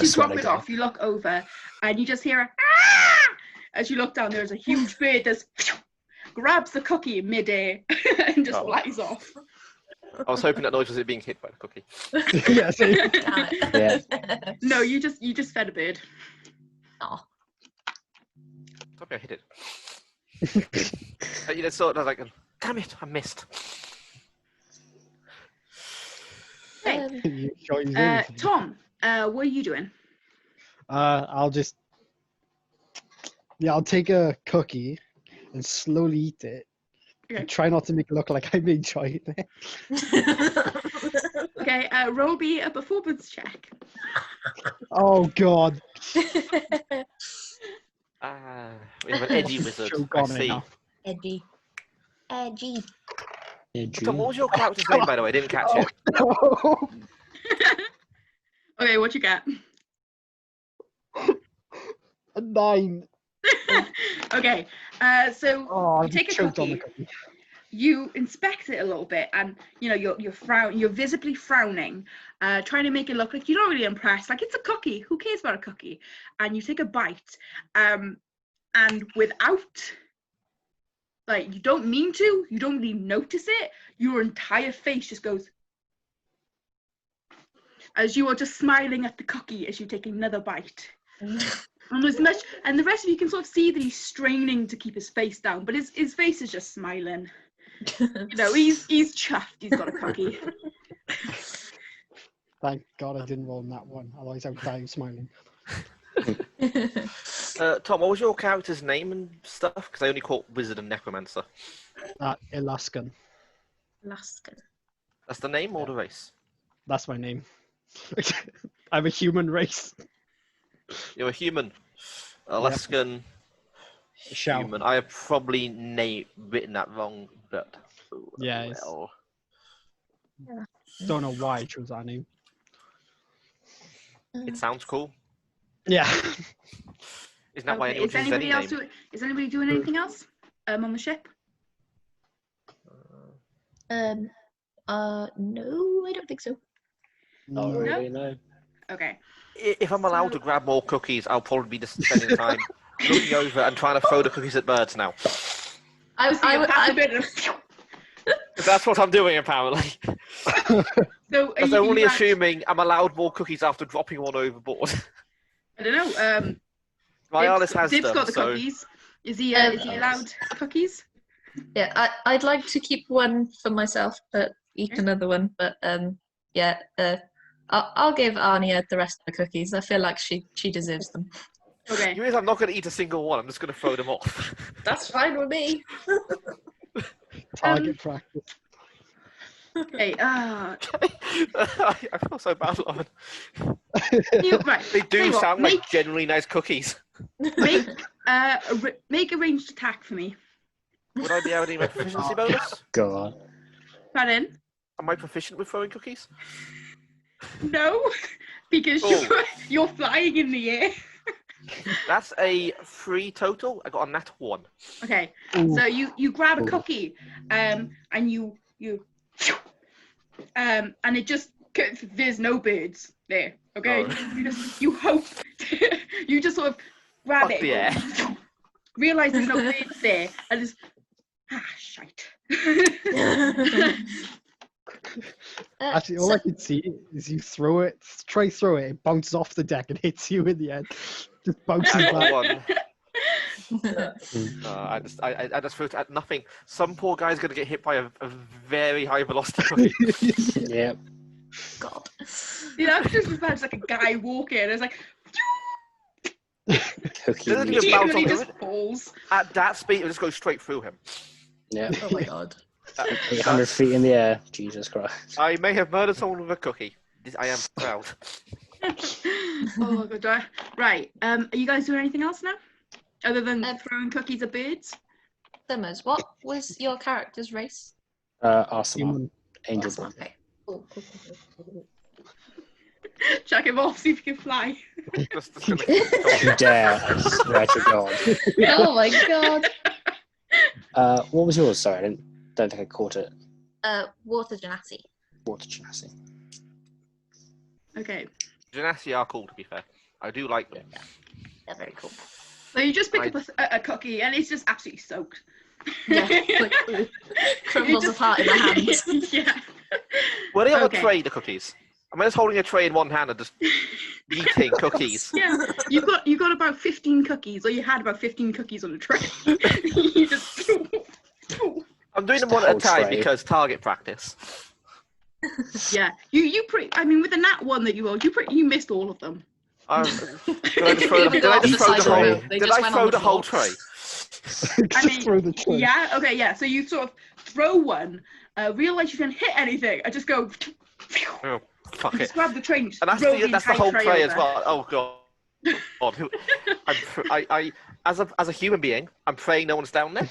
you drop it off, you look over and you just hear a ah! As you look down, there's a huge bird that grabs the cookie mid-air and just flies off. I was hoping that noise was it being hit by the cookie. yeah, Yeah. No, you just fed a bird. Oh. Probably I hit it. You know, sort of like, damn it, I missed. Okay. Tom, what are you doing? I'll take a cookie and slowly eat it. Okay. And try not to make it look like I'm enjoying it. Okay, roll me a performance check. Oh God. We have an edgy wizard. I see. Edgy. Tom, what was your character's name, by the way? I didn't catch it. No. Okay, what you got? A 9. Okay, so you take a cookie, you inspect it a little bit, and you know you're visibly frowning, trying to make it look like you're not really impressed. Like, it's a cookie. Who cares about a cookie? And you take a bite, and without, like, you don't mean to, you don't really notice it. Your entire face just goes as you are just smiling at the cookie as you take another bite. And the rest of you can sort of see that he's straining to keep his face down, but his face is just smiling. You know, he's chuffed. He's got a cookie. Thank God I didn't roll on that one. Otherwise, I would die smiling. Tom, what was your character's name and stuff? Because I only caught wizard and necromancer. Alaskan. Alaskan. That's the name or the race? That's my name. I'm a human race. You're a human. Alaskan. Yep. Human. I have probably written that wrong, but yeah. Well. Don't know why I chose that name. It sounds cool. Yeah. Isn't that why anyone chooses any name? Is anybody doing anything else on the ship? No, I don't think so. Not really, no. Okay. If I'm allowed to grab more cookies, I'll probably be just spending time looking over and trying to throw the cookies at birds now. That's what I'm doing, apparently. So I'm only assuming I'm allowed more cookies after dropping one overboard. I don't know. Ryalis has Dib's them, got the so... cookies. Is he allowed cookies? Yeah, I'd like to keep one for myself, but eat another one. But yeah, I'll give Anya the rest of the cookies. I feel like she deserves them. Okay. You mean I'm not going to eat a single one? I'm just going to throw them off. That's fine with me. Target practice. Okay. I feel so bad, Lauren. Right. They do sound like genuinely nice cookies. Make a ranged attack for me. Would I be able to get my proficiency bonus? Go on. Pardon? Am I proficient with throwing cookies? No, because you're flying in the air. That's a 3 total. I got a nat 1. Okay, so you grab a cookie, and you you, and it just, there's no birds there. Okay, you hope, you just sort of grab it, realize there's no birds there, and just shite. Actually, all I can see is you throw it, it bounces off the deck and hits you in the head. Just bounces back. I just threw it at nothing. Some poor guy's going to get hit by a very high velocity cookie. Yeah. God. You know, just as bad as like a guy walking. It's like, Cookie. He just falls. At that speed, it'll just go straight through him. Yeah. Oh my God. 800 feet in the air. Jesus Christ. I may have murdered someone with a cookie. I am proud. Oh God. Right. Are you guys doing anything else now? Other than throwing cookies at birds? Simmers, what was your character's race? Arsenal. Angel Born. Okay. Cool. Chuck him off, see if he can fly. You dare, I swear to God. Oh my God. What was yours? Sorry, I don't think I caught it. Water Genasi. Water Genasi. Okay. Genasi are cool, to be fair. I do like them. Yeah. They're very cool. So you just pick up a cookie and it's just absolutely soaked. Yeah, like crumbles apart in the hands. Yeah. Were they on a tray, the cookies? I'm just holding a tray in one hand and just eating cookies. Yeah, you got about 15 cookies, or you had about 15 cookies on a tray. You just. I'm doing them one at a time because target practice. Yeah, you pretty. I mean, with the nat one that you rolled, you missed all of them. Did I just throw the whole tray? I mean, throw the tray. Yeah. Okay. Yeah. So you sort of throw one, realize you didn't hit anything, and just go. Oh, fuck it. Just grab the tray. And that's the whole tray as well. Oh God. As a human being, I'm praying no one's down there.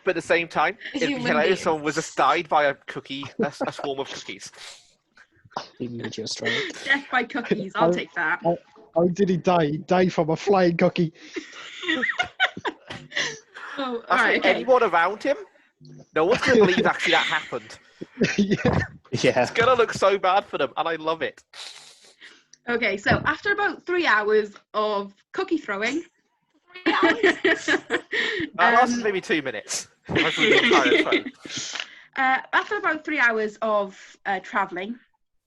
But at the same time, it'd be hilarious if someone was just died by a cookie, a swarm of cookies. Death by cookies. I'll take that. How did he die? He died from a flying cookie. Oh, all right. Okay. Anyone around him? No one's going to believe actually that happened. Yeah. It's going to look so bad for them, and I love it. Okay, so after about 3 hours of cookie throwing... lasted maybe 2 minutes. After about 3 hours of travelling,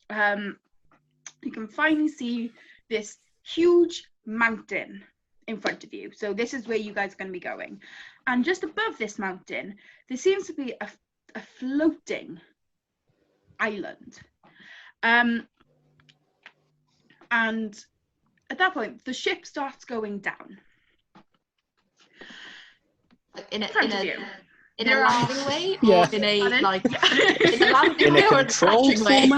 you can finally see this huge mountain in front of you. So this is where you guys are going to be going. And just above this mountain, there seems to be a floating island. And at that point, the ship starts going down. In a landing way, yeah. Or in a landing way, or a crashing way.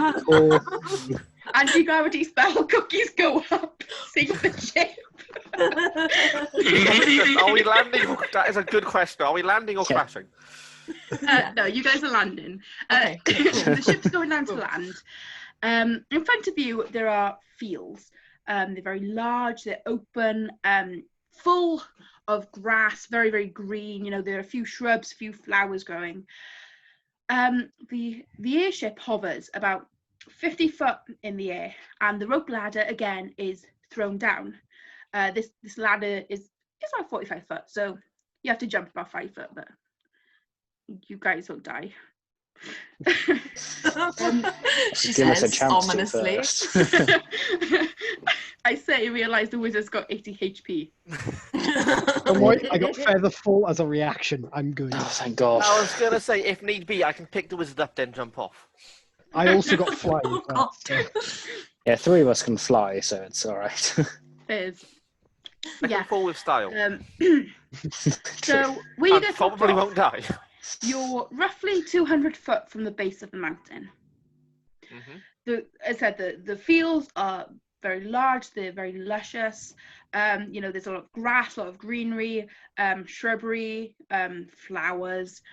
Anti-gravity spell, cookies go up, sink the ship. Are we landing? That is a good question. Are we landing or crashing? No, you guys are landing. Okay. The ship's going down to land. In front of you, there are fields. They're very large. They're open, full of grass, very, very green. You know, there are a few shrubs, a few flowers growing. The airship hovers about 50 foot in the air, and the rope ladder again is thrown down. This ladder is about 45 foot, so you have to jump about 5 foot, but you guys won't die. She Give us a says chance ominously. I say realise the wizard's got 80 HP. Don't worry, I got feather full as a reaction. I'm good. Oh, thank God. I was going to say, if need be, I can pick the wizard up then jump off. I also got flying. Oh, Yeah, 3 of us can fly, so it's all right. There's I can fall with style. So where you I get probably won't die. You're roughly 200 foot from the base of the mountain. Mm-hmm. As I said, the fields are very large, they're very luscious. You know, there's a lot of grass, a lot of greenery, shrubbery, flowers.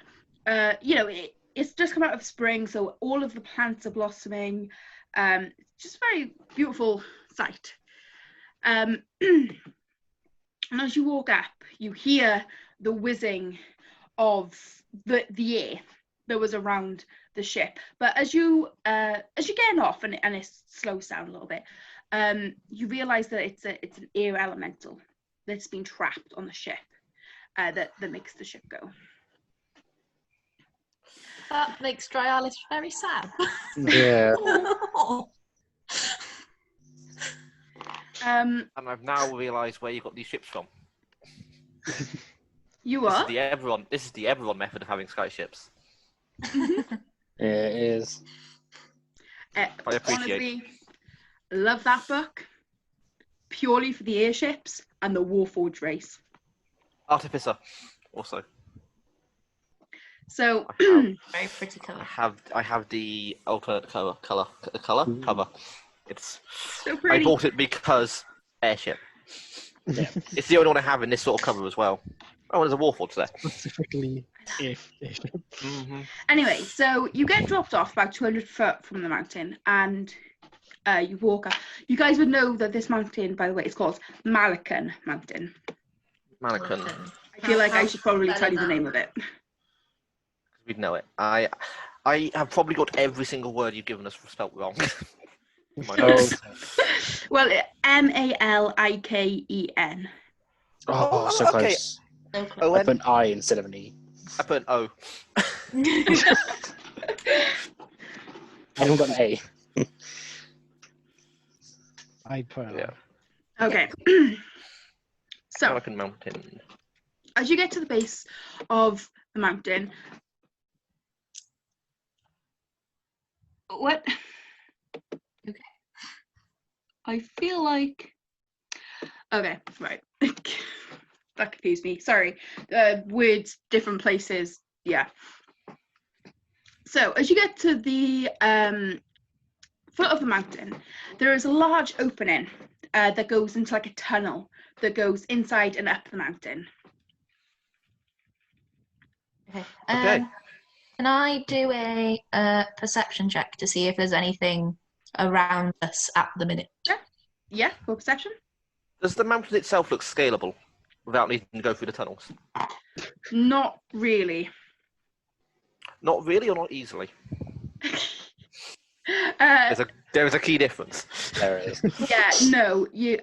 You know, it's just come out of spring, so all of the plants are blossoming. Just a very beautiful sight. And as you walk up, you hear the whizzing of the air, that was around the ship. But as you're getting off and it slows down a little bit, you realise that it's an air elemental that's been trapped on the ship that makes the ship go. That makes Dryalis very sad. Yeah. And I've now realised where you got these ships from. You are? This is the Eberron method of having sky ships. Yeah, it is. I appreciate. Honestly, love that book purely for the airships and the Warforged race. Artificer, also. So very pretty cover. I have the alternate cover. It's so pretty. I bought it because airship. Yeah. It's the only one I have in this sort of cover as well. Oh, there's a Warforged there. Specifically, if. Anyway, so you get dropped off about 200 foot from the mountain, and you walk up. You guys would know that this mountain, by the way, is called Malacan Mountain. Malacan. I feel like I should probably tell you the name of it. We'd know it. I have probably got every single word you've given us spelt wrong. Well, Maliken. Oh, so close. So close. I put an I instead of an E. I put an O. Anyone got an A? I put an Okay. So, Malacan Mountain. as you get to the base of the mountain, what? Okay. I feel like. Okay, right. That confused me. Sorry. Words, different places. Yeah. So as you get to the foot of the mountain, there is a large opening that goes into like a tunnel that goes inside and up the mountain. Okay. Okay. Can I do a perception check to see if there's anything around us at the minute? Yeah, for perception. Does the mountain itself look scalable without needing to go through the tunnels? Not really. Not really, or not easily. There is a key difference. There it is. Yeah, no, you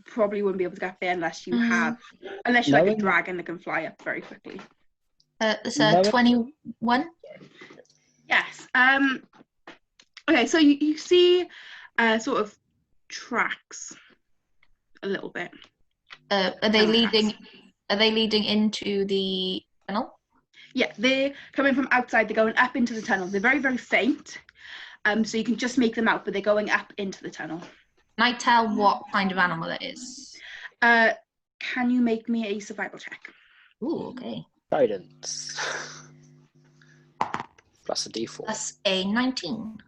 probably wouldn't be able to get there unless you have, unless you're like a dragon that can fly up very quickly. It's a 21. Yes. Okay, so you see sort of tracks a little bit. Are they leading into the tunnel? Yeah, they're coming from outside. They're going up into the tunnel. They're very, very faint. So you can just make them out, but they're going up into the tunnel. Can I tell what kind of animal it is? Can you make me a survival check? Ooh, okay. Guidance. Plus a D4. That's a 19.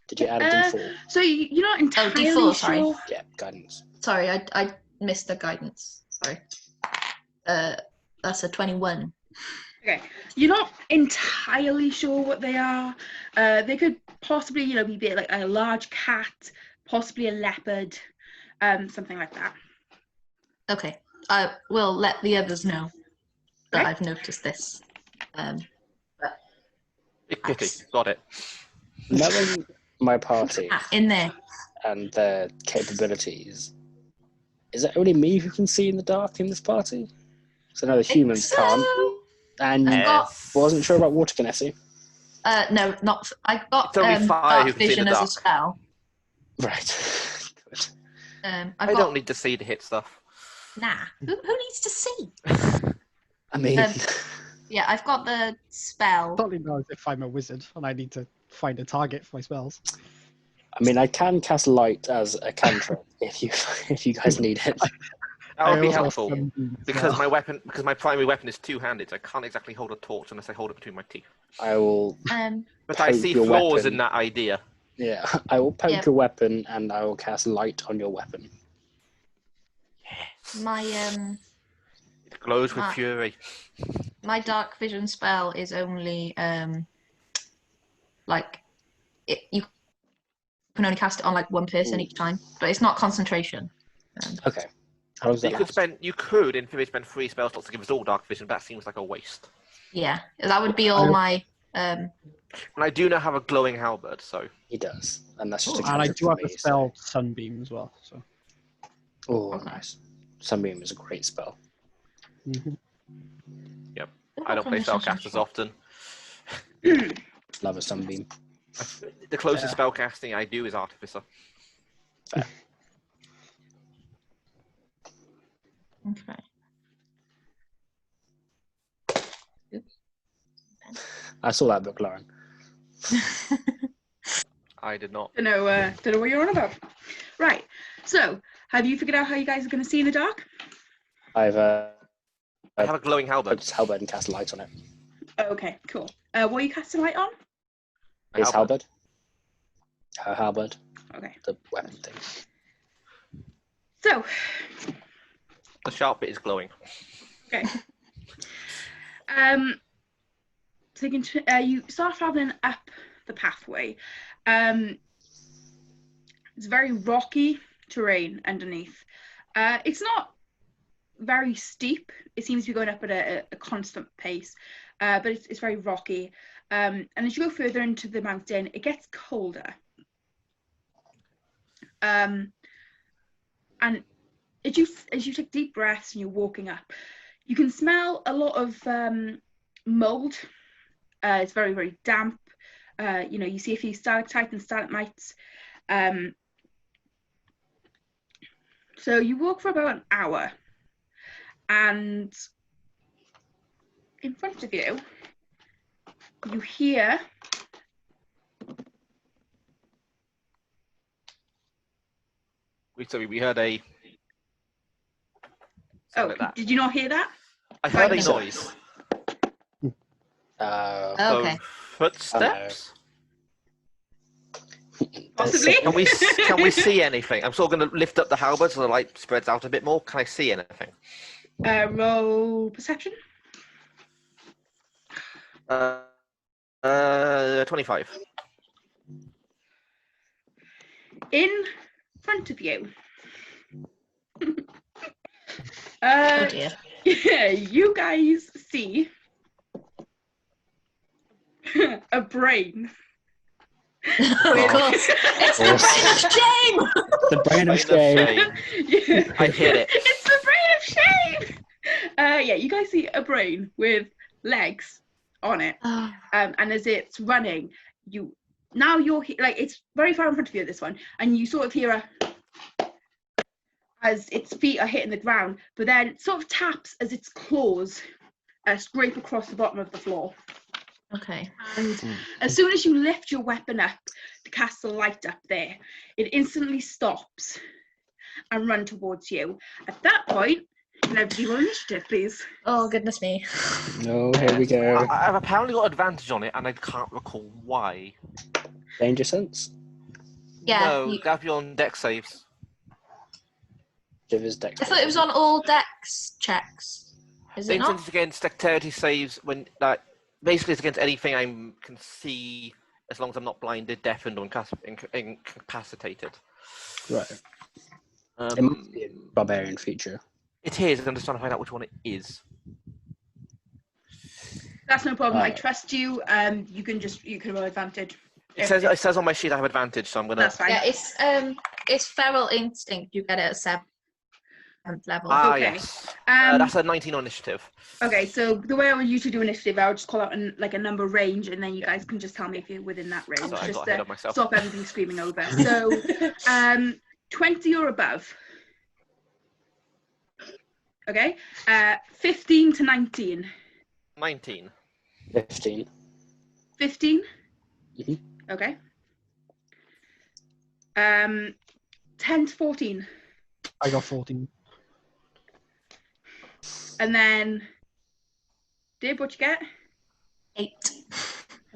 Did you add a D4? So you're not entirely D4, sure. sorry. Yeah, guidance. Sorry, I missed the guidance. Sorry. That's a 21. Okay, you're not entirely sure what they are. They could possibly, be like a large cat, possibly a leopard, something like that. Okay, I will let the others know that Okay. I've noticed this. Big pity. Got it. Knowing my party In there. and their capabilities, is it only me who can see in the dark in this party? So I know the humans can't. And wasn't sure about water kinesi. No, not. I've got It's only fire who dark can see in vision the as a dark. spell. Right. Good. I don't need to see to hit stuff. Nah. Who needs to see? I mean, Yeah, I've got the spell. Totally knows if I'm a wizard and I need to find a target for my spells. I can cast light as a cantrip if you guys need it. That would be also have helpful sunbeams as because well. my primary weapon is two-handed. So I can't exactly hold a torch unless I hold it between my teeth. I will. But I Poke see your flaws weapon. in that idea. Yeah, I will poke Yeah. your weapon and I will cast light on your weapon. My It glows with fury. my dark vision spell is only you can only cast it on like one person each time, but it's not concentration. Okay. How does that last? You could in theory spend 3 spell slots to give us all dark vision, but that seems like a waste. Yeah, that would be all my. And I do now have a glowing halberd, so. He does, and that's just a And I cantrip do for have me. a spell Sunbeam as well. So. Oh, Okay. nice. Sunbeam is a great spell. Mm-hmm. Yep. I don't play spellcasters often. Love a Sunbeam. The closest spellcasting I do is Artificer. Fair. Okay. I saw that book, Lauren. I did not. Don't know what you're on about. Right. So, have you figured out how you guys are going to see in the dark? I have a glowing halberd. Put his halberd and cast a light on it. Okay, cool. What are you casting light on? His halberd. Her halberd. Okay. The weapon thing. So. The sharp bit is glowing. Okay. So you start traveling up the pathway. It's very rocky terrain underneath. It's not very steep. It seems to be going up at a constant pace, but it's very rocky. And as you go further into the mountain, it gets colder. And as you take deep breaths and you're walking up, you can smell a lot of mold. It's very, very damp. You see a few stalactites and stalagmites. So you walk for about an hour, and in front of you, you hear we heard a. Like that. Did you not hear that? I heard a noise. Okay. Footsteps. Possibly. Can we see anything? I'm sort of going to lift up the halberd so the light spreads out a bit more. Can I see anything? Roll perception. 25. In front of you. Oh dear. Yeah, you guys see a brain. Of course. It's the brain of shame! The brain of shame. Yeah. I hit it. It's the brain of shame! Yeah, you guys see a brain with legs on it. And as it's running, you're it's very far in front of you, this one, and you sort of hear as its feet are hitting the ground, but then it sort of taps as its claws scrape across the bottom of the floor. Okay. And as soon as you lift your weapon up to cast the light up there, it instantly stops and run towards you. At that point, can everybody roll initiative, please? Oh, goodness me. No, here we go. I've apparently got advantage on it, and I can't recall why. Danger sense? Yeah. No, that'd be on dex saves. Give his dex. I thought it was on all dex checks. Is it Danger not? sense is against dexterity saves when, basically it's against anything I can see as long as I'm not blinded, deafened, or incapacitated. Right. It must be a barbarian feature. It is. I'm just trying to find out which one it is. That's no problem. I trust you. You can roll advantage. It says on my sheet I have advantage, so I'm gonna. That's fine. Yeah, it's feral instinct. You get it at 7th level. Okay. Yes. That's a 19 on initiative. Okay, so the way I would usually do initiative, I would just call out a number range, and then you guys can just tell me if you're within that range. Sorry, I just got ahead of myself. Stop everybody screaming over. So, 20 or above. Okay. 15 to 19. 19. 15. 15. Mhm. Okay. 10 to 14. I got 14. And then, Dib, what you get? 8.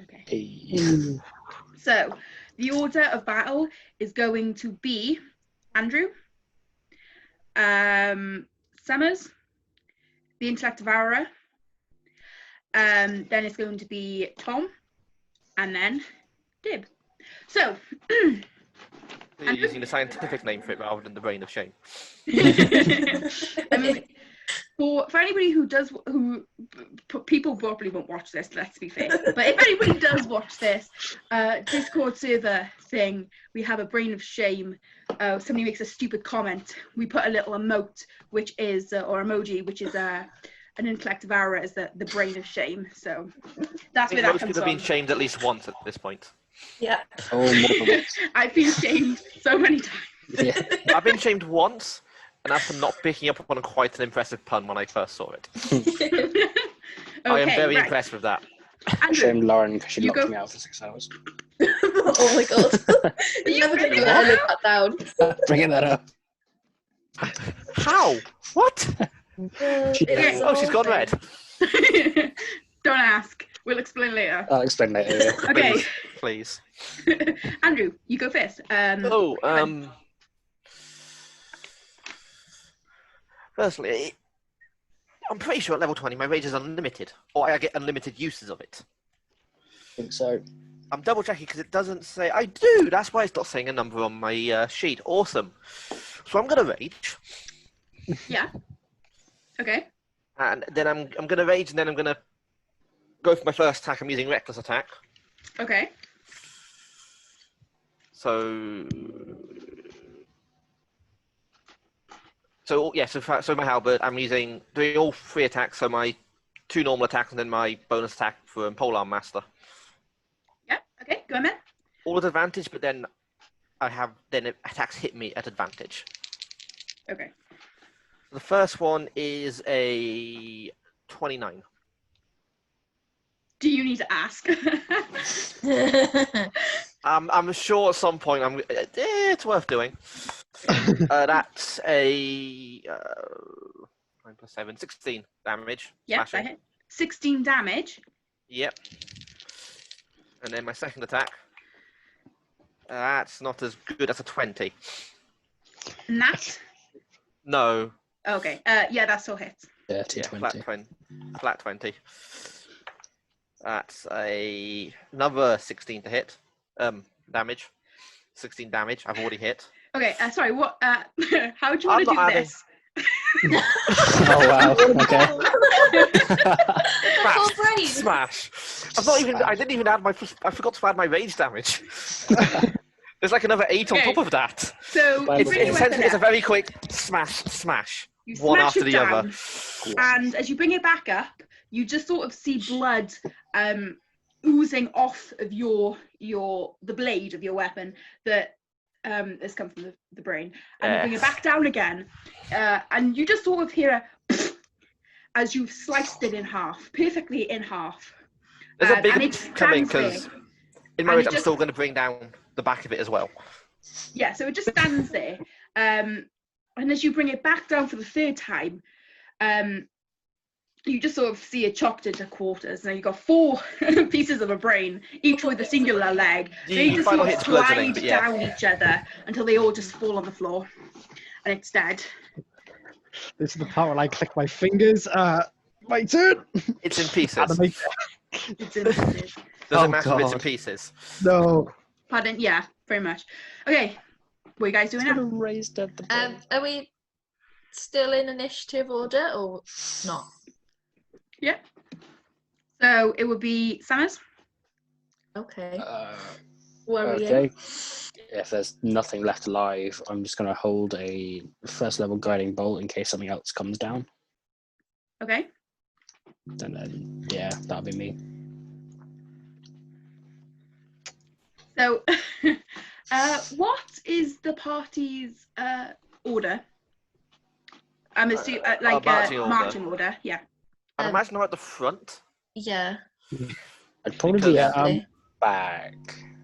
Okay. Hey. So, the order of battle is going to be Andrew, Summers, the Intellect Devourer, then it's going to be Tom, and then Dib. So, You're using the scientific name for it rather than the brain of shame. I mean, for anybody people probably won't watch this, let's be fair, but if anybody does watch this Discord server thing, we have a brain of shame. Somebody makes a stupid comment, we put a little emote, which is or emoji, which is an intellect of error, is the brain of shame. So that's where that comes from. Most people have been shamed at least once at this point. Yeah. Oh, more than once. I've been shamed so many times. Yeah. I've been shamed once, and that's for not picking up on quite an impressive pun when I first saw it. Okay, I am very impressed with that. I shamed Lauren because she locked me out for 6 hours. Oh my god. You're never going to live that down. Bringing that up. How? What? She's gone red. Don't ask. We'll explain later. I'll explain later. Yeah. Okay. Please. Andrew, you go first. Firstly, I'm pretty sure at level 20 my rage is unlimited, or I get unlimited uses of it. I think so. I'm double checking because it doesn't say. I do. That's why it's not saying a number on my sheet. Awesome. So I'm gonna rage. Yeah. Okay. And then I'm gonna rage, and then I'm gonna go for my first attack. I'm using reckless attack. Okay. So my halberd, I'm doing all 3 attacks. So my 2 normal attacks and then my bonus attack for Polearm Master. Yeah. Okay. Go on then. All at advantage, but then attacks hit me at advantage. Okay. The first one is a 29. Do you need to ask? I'm sure at some point it's worth doing. That's a 9 plus 7, 16 damage. Yep, that hit. 16 damage. Yep. And then my second attack. That's not as good as a 20. Nat? No. Okay. Yeah, that still hits. Dirty 20. Flat 20. That's another 16 to hit. Damage. 16 damage. I've already hit. Okay. Sorry. What? How do you want to do this? Oh wow. Okay. Smash. I didn't even add I forgot to add my rage damage. There's like another 8 on top of that. So it's a very quick smash. You one smash after it the down, other. And as you bring it back up, you just sort of see blood oozing off of the blade of your weapon that has come from the brain. And you bring it back down again, and you just sort of hear a as you've sliced it in half, perfectly in half. There's a big coming because in my rage I'm still going to bring down the back of it as well. Yeah, so it just stands there. And as you bring it back down for the 3rd time, you just sort of see it chopped into quarters. Now you've got 4 pieces of a brain, each with a singular leg. They just sort of slide down each other until they all just fall on the floor. And it's dead. This is the part where I click my fingers. My turn. It's in pieces. It's in pieces. Does it matter if it's in pieces? No. Pardon? Yeah, very much. Okay. What are you guys doing now? Raised at the are we still in initiative order or not? Yeah. So it would be Summers. Okay. Okay. If there's nothing left alive, I'm just going to hold a 1st level guiding bolt in case something else comes down. Okay. And then, yeah, that'll be me. So, what is the party's order? I'm assuming marching order. Yeah. I'd imagine I'm at the front. Yeah. I'd probably be back.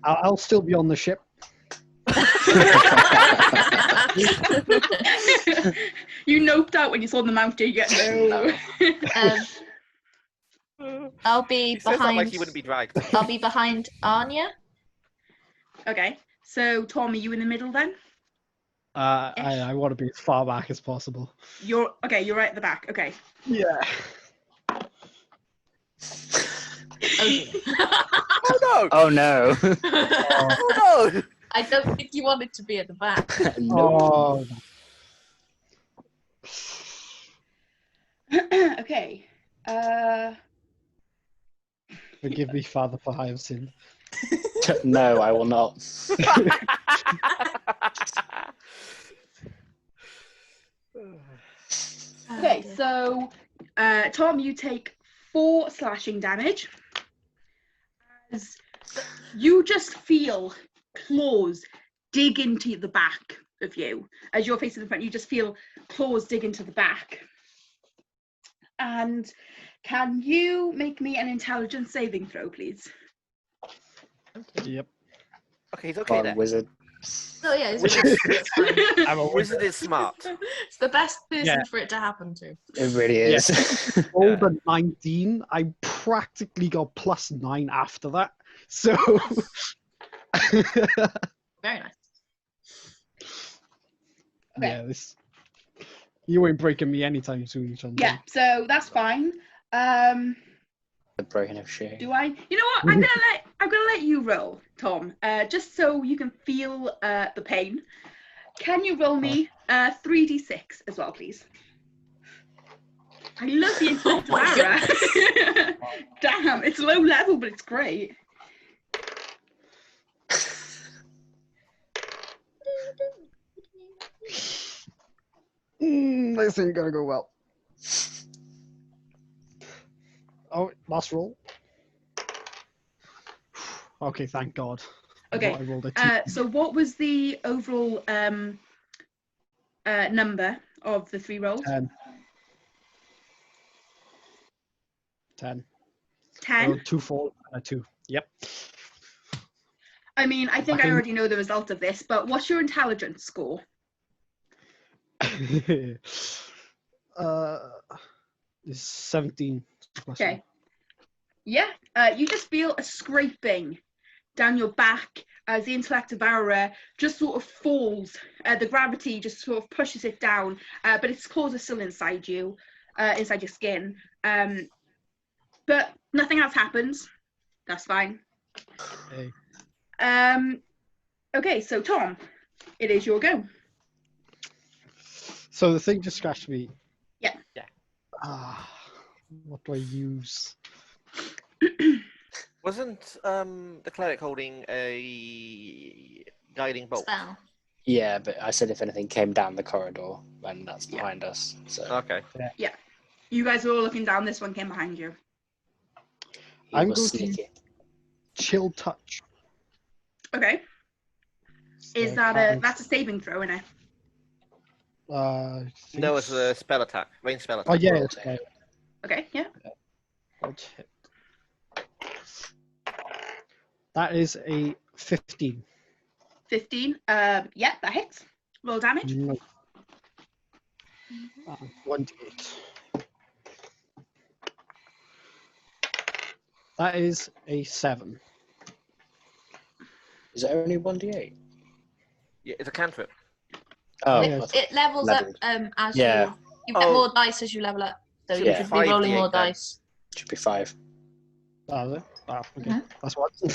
I'll still be on the ship. You noped out when you saw the mountain. No. I'll be behind. Like he wouldn't be dragged. I'll be behind Anya. Okay. So Tom, are you in the middle then? I want to be as far back as possible. You're right at the back. Okay. Yeah. Oh no! Oh no! Oh no! I don't think you want it to be at the back. No. Okay. Forgive me, Father, for I have sinned. No, I will not. Okay, so Tom, you take 4 slashing damage. As you just feel claws dig into the back of you. As you're facing the front, you just feel claws dig into the back. And can you make me an intelligence saving throw, please? Okay. Yep. Okay, he's okay then. Wizard. Oh yeah, it's fine. I'm a Wizard is smart. It's the best person Yeah. for it to happen to. It really is. Rolled a 19. I practically got +9 after that. So. Very nice. Okay. Yeah, this. You ain't breaking me anytime soon, John. Yeah, so that's fine. The breaking of shit. Do I? You know what? I'm gonna let you roll, Tom. Just so you can feel the pain. Can you roll me 3d6 as well, please? I love the intellect of Ara. Damn, it's low level, but it's great. This ain't gonna go well. Oh, last roll. Okay, thank God. Okay. I rolled a 2. So what was the overall number of the 3 rolls? 10. 10. Oh, 2 4 and a 2. Yep. I mean, I think I already know the result of this, but what's your intelligence score? It's 17. Okay. Yeah, you just feel a scraping down your back as the intellect of Aura just sort of falls. The gravity just sort of pushes it down, but its claws are still inside you, inside your skin. But nothing else happens. That's fine. Okay. Okay, so Tom, it is your go. So the thing just scratched me. Yeah. What do I use? Wasn't the cleric holding a guiding bolt? Spell. Yeah, but I said if anything came down the corridor, and that's behind us. So Okay. Yeah. You guys are all looking down. This one came behind you. I'm was going to sneaky. Chill touch. Okay. Is that that's a saving throw, isn't it? No, it's a spell attack. Range spell attack. Oh yeah. Okay. Okay, yeah. Okay. That is a 15. 15. Yeah, that hits. Roll damage. No. 1d8. That is a 7. Is it only 1d8? Yeah, it's a cantrip. Oh, It levels leveled. up as Yeah. you get more dice as you level up. So Should you be should be rolling 5d8 more then. dice. Should be 5. Oh, is it? Oh, okay. Mhm. That's what. So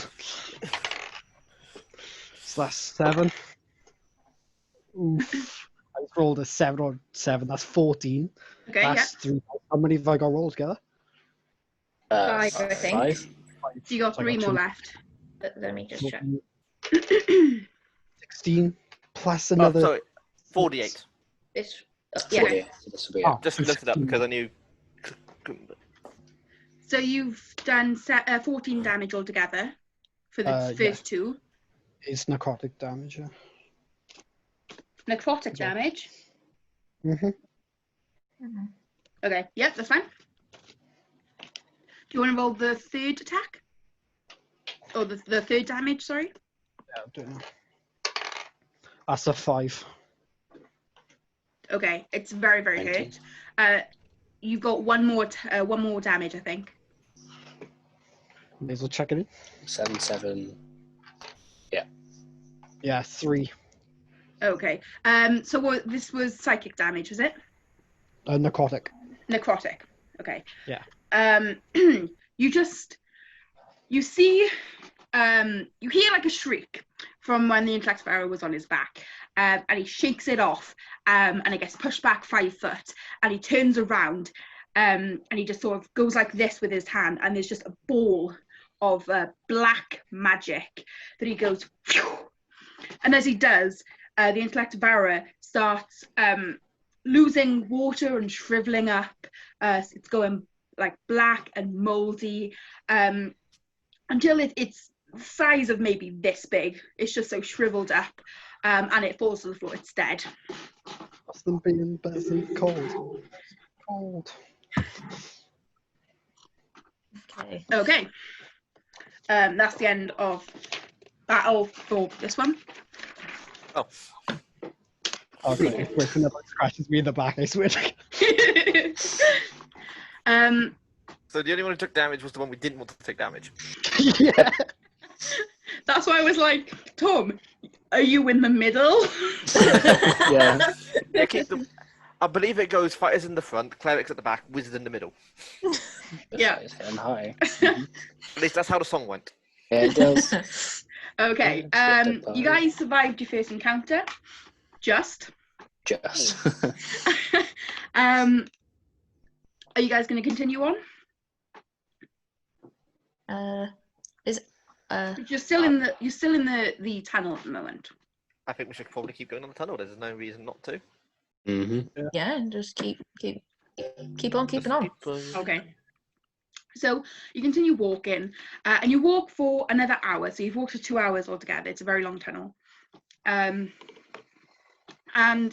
that's 7. Oof. I just rolled a 7 on 7. That's 14. Okay, That's 3. How many have I got rolled together? 5, I think. 5? So you got So I 3 got more 2. left. Let me just check. 16 plus Oh, another. sorry. 4d8. It's Yeah. 48. So this will be Oh, Just looked it up because I knew. So you've done 14 damage altogether for the first 2. It's necrotic damage. Yeah. Necrotic Okay. damage. Mm-hmm. Mhm. Okay, yep, that's fine. Do you want to roll the 3rd attack? Or the 3rd damage, sorry? Yeah, I'll do it now. That's a 5. Okay, it's very, very 19. hurt. You've got one more damage, I think. May as well check it in. 7, 7. Yeah, 3. Okay. So this was psychic damage, was it? Necrotic. Necrotic. Okay. Yeah. You see, you hear like a shriek from when the intellect arrow was on his back, and he shakes it off, and it gets pushed back 5 foot, and he turns around, and he just sort of goes like this with his hand, and there's just a ball of black magic that he goes, phew. And as he does, the intellect devourer starts losing water and shriveling up. It's going like black and moldy until it's the size of maybe this big. It's just so shriveled up, and it falls to the floor. It's dead. What's them being better cold? Cold. Okay. That's the end of battle for this one. Oh. Okay, if another scratches me in the back, I swear. So the only one who took damage was the one we didn't want to take damage. Yeah. That's why I was like, Tom, are you in the middle? Yeah. Yeah, keep them. I believe it goes fighters in the front, clerics at the back, wizards in the middle. Yeah. It's hitting high. At least that's how the song went. Yeah, it does. Okay. You guys survived your first encounter. Just. Are you guys going to continue on? You're still in the tunnel at the moment. I think we should probably keep going on the tunnel. There's no reason not to. Mm-hmm. Yeah, and just keep on keeping on. Okay. So you continue walking, and you walk for another hour. So you've walked for 2 hours altogether. It's a very long tunnel. And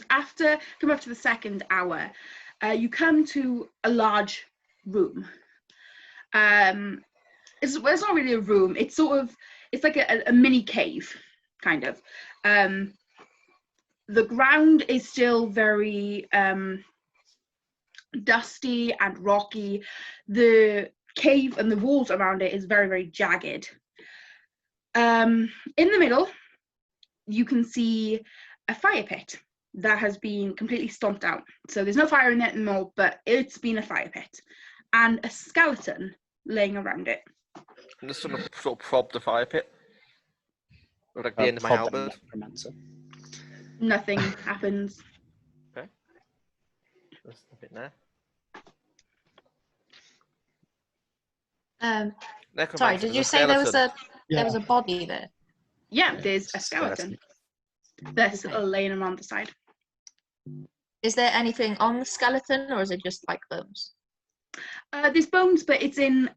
after coming up to the second hour, you come to a large room. It's not really a room. It's like a mini cave, kind of. The ground is still very dusty and rocky. The cave and the walls around it is very, very jagged. In the middle, you can see a fire pit that has been completely stomped out. So there's no fire in it anymore, but it's been a fire pit. And a skeleton laying around it. I'm just sort of prod the fire pit. Or like the end of my halberd. Nothing happens. Okay. There's a bit there. Sorry, did you say there was a body there? Yeah, there's a skeleton that's laying around the side. Is there anything on the skeleton, or is it just like bones? There's bones, but it's in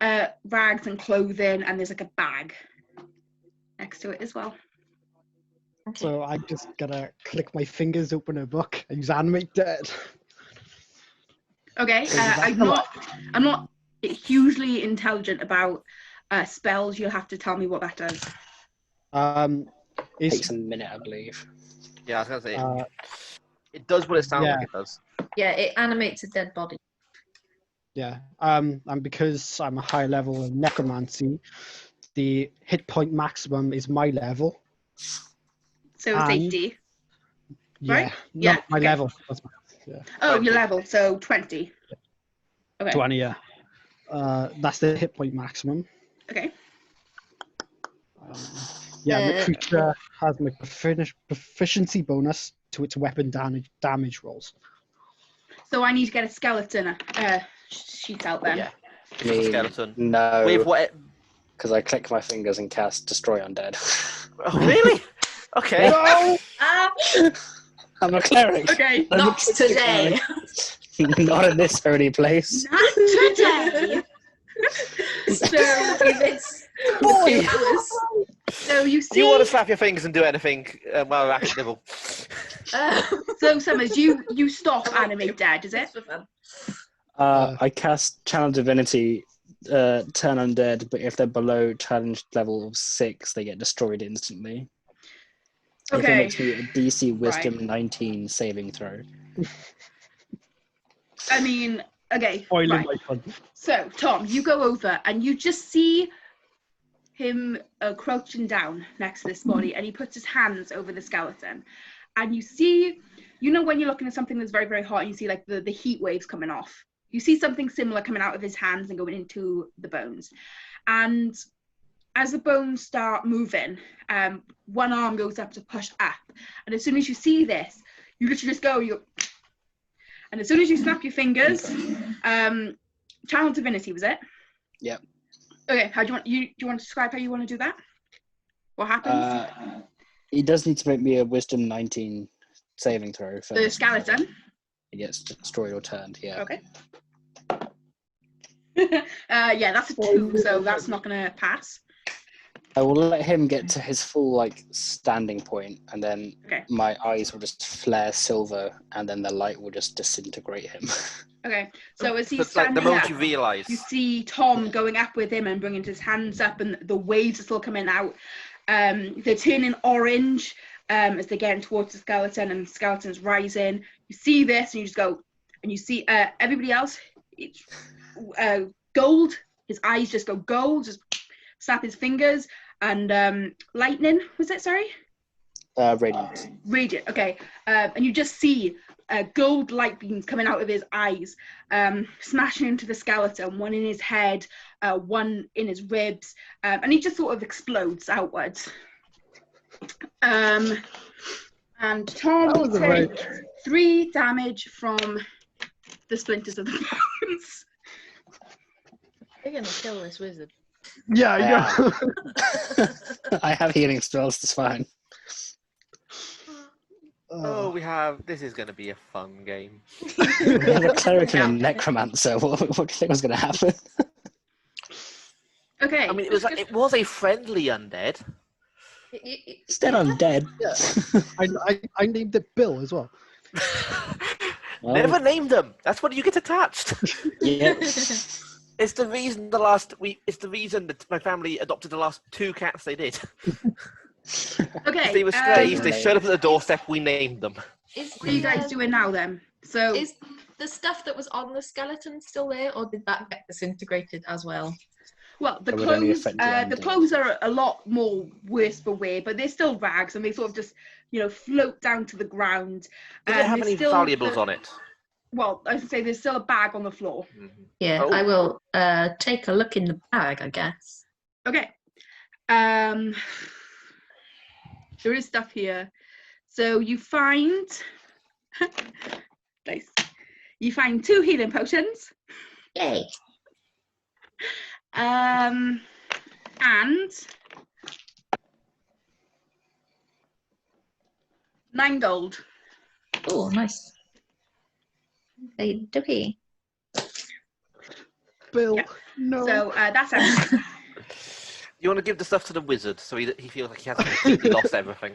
rags and clothing, and there's like a bag next to it as well. Okay. So I just gotta click my fingers, open a book, and use animate dead. Okay, I'm not hugely intelligent about spells. You'll have to tell me what that does. It takes a minute, I believe. Yeah, I was gonna say it does what it sounds like it does. Yeah, it animates a dead body. Yeah, and because I'm a high level in necromancy, the hit point maximum is my level. So it's 80. Yeah, right? Yeah, my okay. level. That's yeah. Oh, 20. Your level, so 20. Okay. 20, yeah. That's the hit point maximum. Okay. The creature has my proficiency bonus to its weapon damage rolls. So I need to get a skeleton sheet out then. Yeah. Skeleton. No. With what? Because I click my fingers and cast Destroy Undead. Oh, really? Okay. No! I'm a cleric. Okay. Not today. Not in this holy place. Not today. So it's boy. So you see. Do you want to slap your fingers and do anything while at nibble? So Summers, you stop animate dead, is it? I cast Channel Divinity, turn undead, but if they're below challenge level 6, they get destroyed instantly. Okay. If it makes me a DC Wisdom 19 saving throw. I mean, okay. Spoiling my fun. So, Tom, you go over and you just see him crouching down next to this body, and he puts his hands over the skeleton. And you see, when you're looking at something that's very, very hot, and you see like the heat waves coming off. You see something similar coming out of his hands and going into the bones. And as the bones start moving, one arm goes up to push up. And as soon as you see this, you literally just go, and And as soon as you snap your fingers, channel divinity, was it? Yep. Okay, how do you want to describe how you want to do that? What happens? He does need to make me a wisdom 19 saving throw first. The skeleton? It gets destroyed or turned, yeah. Okay. Yeah, that's a 2, so that's not going to pass. I will let him get to his full standing point, and then my eyes will just flare silver, and then the light will just disintegrate him. Okay, so as he's it's like the standing moment up, you realise. you see Tom going up with him and bringing his hands up, and the waves are still coming out. They're turning orange as they're getting towards the skeleton, and the skeleton's rising. You see this, and you just go, and you see everybody else. It's gold. His eyes just go gold. Just snap his fingers, and lightning. Was it? Sorry. Radiant. Radiant. Okay. And you just see gold light beams coming out of his eyes, smashing into the skeleton. One in his head, one in his ribs, and he just sort of explodes outwards. And Tom will take 3 damage from the splinters of the bones. We're gonna kill this wizard. Yeah, I know. I have healing spells, it's fine. This is going to be a fun game. We have a cleric and a necromancer. What do you think was going to happen? Okay. I mean, it was a friendly undead. It's dead undead. Yeah. I named it Bill as well. Never named them. That's what you get attached. Yeah. It's the reason that my family adopted the last 2 cats they did. Okay. They were strays. They showed up at the doorstep. We named them. What are you guys doing now then? So is the stuff that was on the skeleton still there, or did that get disintegrated as well? Well, the clothes are a lot more worse for wear, but they're still rags, and they sort of just float down to the ground. Did it have any valuables on it? Well, I should say there's still a bag on the floor. Mm-hmm. Yeah, I will take a look in the bag, I guess. Okay. There is stuff here. So you find nice. You find 2 healing potions. Yay. And 9 gold. Oh, nice. Okay. Bill, Yeah. no. So that's everything. You want to give the stuff to the wizard so he feels like he hasn't completely lost everything.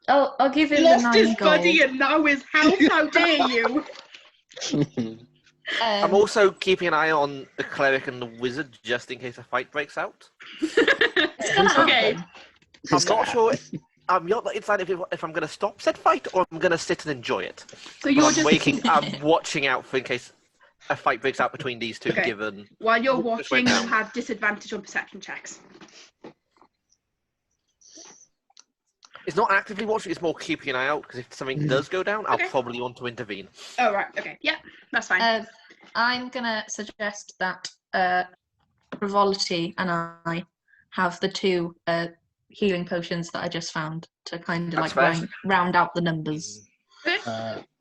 I'll give him Lost the 9 his gold. buddy and now his health. How dare you? I'm also keeping an eye on the cleric and the wizard just in case a fight breaks out. Okay. I'm not sure. I'm not decided if I'm going to stop said fight or I'm going to sit and enjoy it. So you're I'm watching out for in case a fight breaks out between these 2. Given while you're watching, you have disadvantage on perception checks. It's not actively watching; it's more keeping an eye out because if something does go down, I'll probably want to intervene. Oh right, okay, yeah, that's fine. I'm gonna suggest that Frivolity and I have the 2 healing potions that I just found to kind of round out the numbers.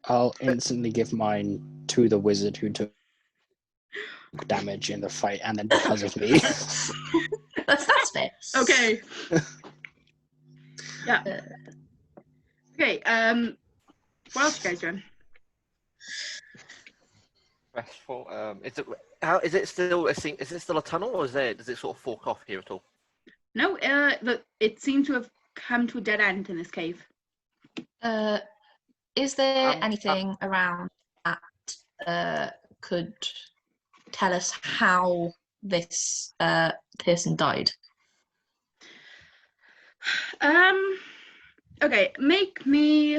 I'll instantly give mine to the wizard who took damage in the fight, and then because of me. That's fair. Okay. Yeah. Okay. What else are you guys doing? Restful. Is it still a tunnel, or does it sort of fork off here at all? No. It seemed to have come to a dead end in this cave. Is there anything around that could tell us how this person died? Okay, make me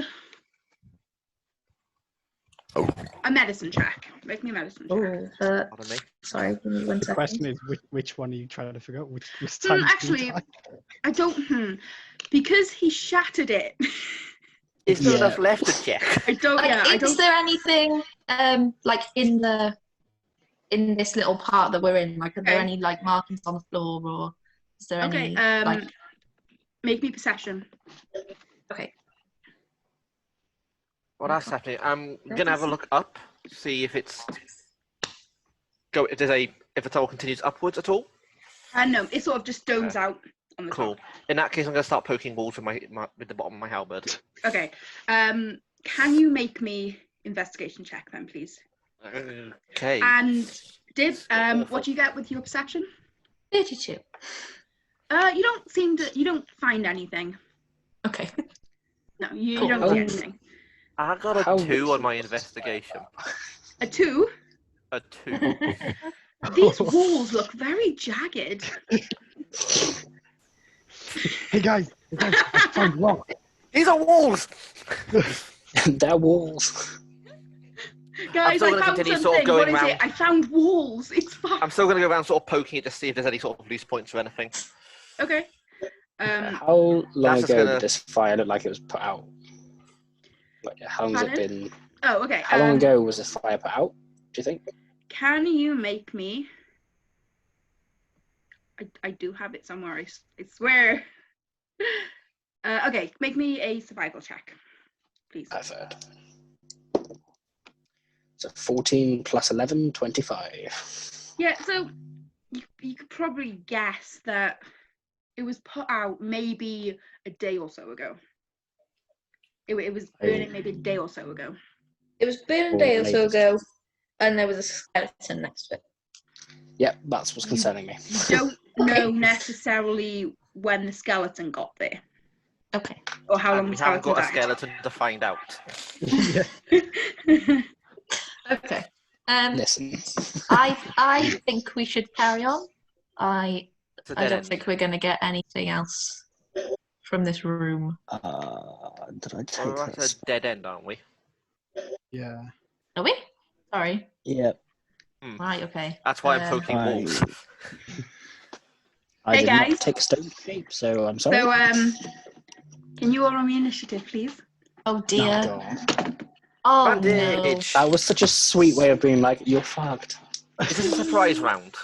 a medicine check. Make me a medicine check. Pardon me. Sorry, give me 1 second. The question is, which one are you trying to figure out? Which actually, I don't. Because he shattered it. Is there enough left to check? I don't. Is there anything in this little part that we're in? Like, are there any markings on the floor, or is there any? Make me perception. Okay. Well, that's happening. I'm gonna have a look up, see if it's if the tower continues upwards at all. No, it sort of just domes out on the Cool. top. In that case, I'm gonna start poking walls with with the bottom of my halberd. Okay. Can you make me investigation check then, please? Okay. And Dib, what do you get with your perception? 32. You don't find anything. Okay. No, you Cool. don't see anything. I got a 2 on my investigation. A 2? A 2. These walls look very jagged. Hey guys, I found rock. These are walls! They're walls. Guys, I found something. Sort of going what is it? I found walls. It's fine. I'm still going to go around sort of poking it to see if there's any sort of loose points or anything. Okay. How long ago did this fire look like it was put out? Like, how long has it been? Oh, okay. How long ago was this fire put out, do you think? Can you make me... I do have it somewhere, I swear. Okay, make me a survival check, please. I've heard. So 14 plus 11, 25. Yeah, so you could probably guess that it was put out maybe a day or so ago. It was burning maybe a day or so ago. It was burning a day or so ago, and there was a skeleton next to it. Yep, that's what's concerning me. You don't know necessarily when the skeleton got there. Okay. Or how long the skeleton got died. a skeleton to find out. Okay. Listen. I think we should carry on. I don't think we're going to get anything else from this room. Did I take We're at a dead end, aren't we? Yeah. Are we? Sorry. Yeah. Right, okay. That's why I'm poking walls. I Hey, did guys. not take stone shape, so I'm sorry. So, can you all roll me initiative, please? Oh, dear. God. Oh, no. Bandage. That was such a sweet way of being like, you're fucked. Is this a surprise round?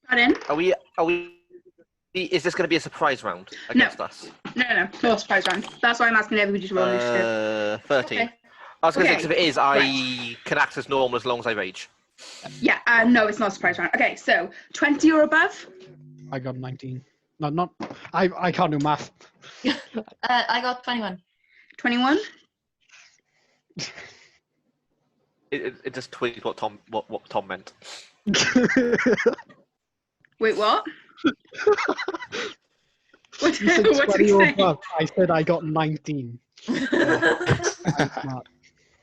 Pardon? Are we? Is this going to be a surprise round against us? No, not a surprise round. That's why I'm asking everybody to roll initiative. 13. Okay. I was going to Okay. say, if it is, I can act as normal as long as I rage. Yeah, no, it's not a surprise round. Okay, so 20 or above? I got 19. No, I can't do math. I got 21. 21? It just tweaked what Tom meant. Wait, what? What You said did 20 you or say? above. I said I got 19. Smart.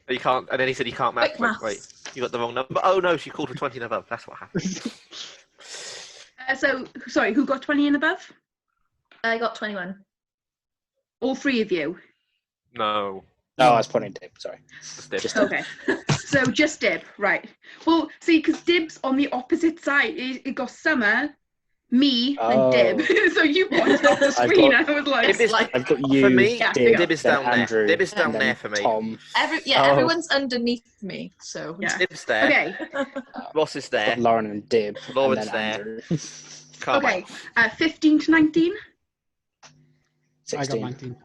You can't, and then he said he can't match. Quick maths. Wait, you got the wrong number. Oh no, she called for 20 and above. That's what happened. So, sorry, who got 20 and above? I got 21. All three of you? No. No, I was pointing Dib, sorry. Just Okay. So just Dib, right. Well, see, because Dib's on the opposite side. It got Summer, me, and Dib. So you pointed off the screen. I was like... I've got you, for me, Dib is down Andrew, there. Dib is down there for me. Tom. Everyone's underneath me, so... Yeah. Dib's there. Okay. Ross is there. Lauren and Dib. Lauren's and then there. Andrew. Okay. 15 to 19? 16. I got 19.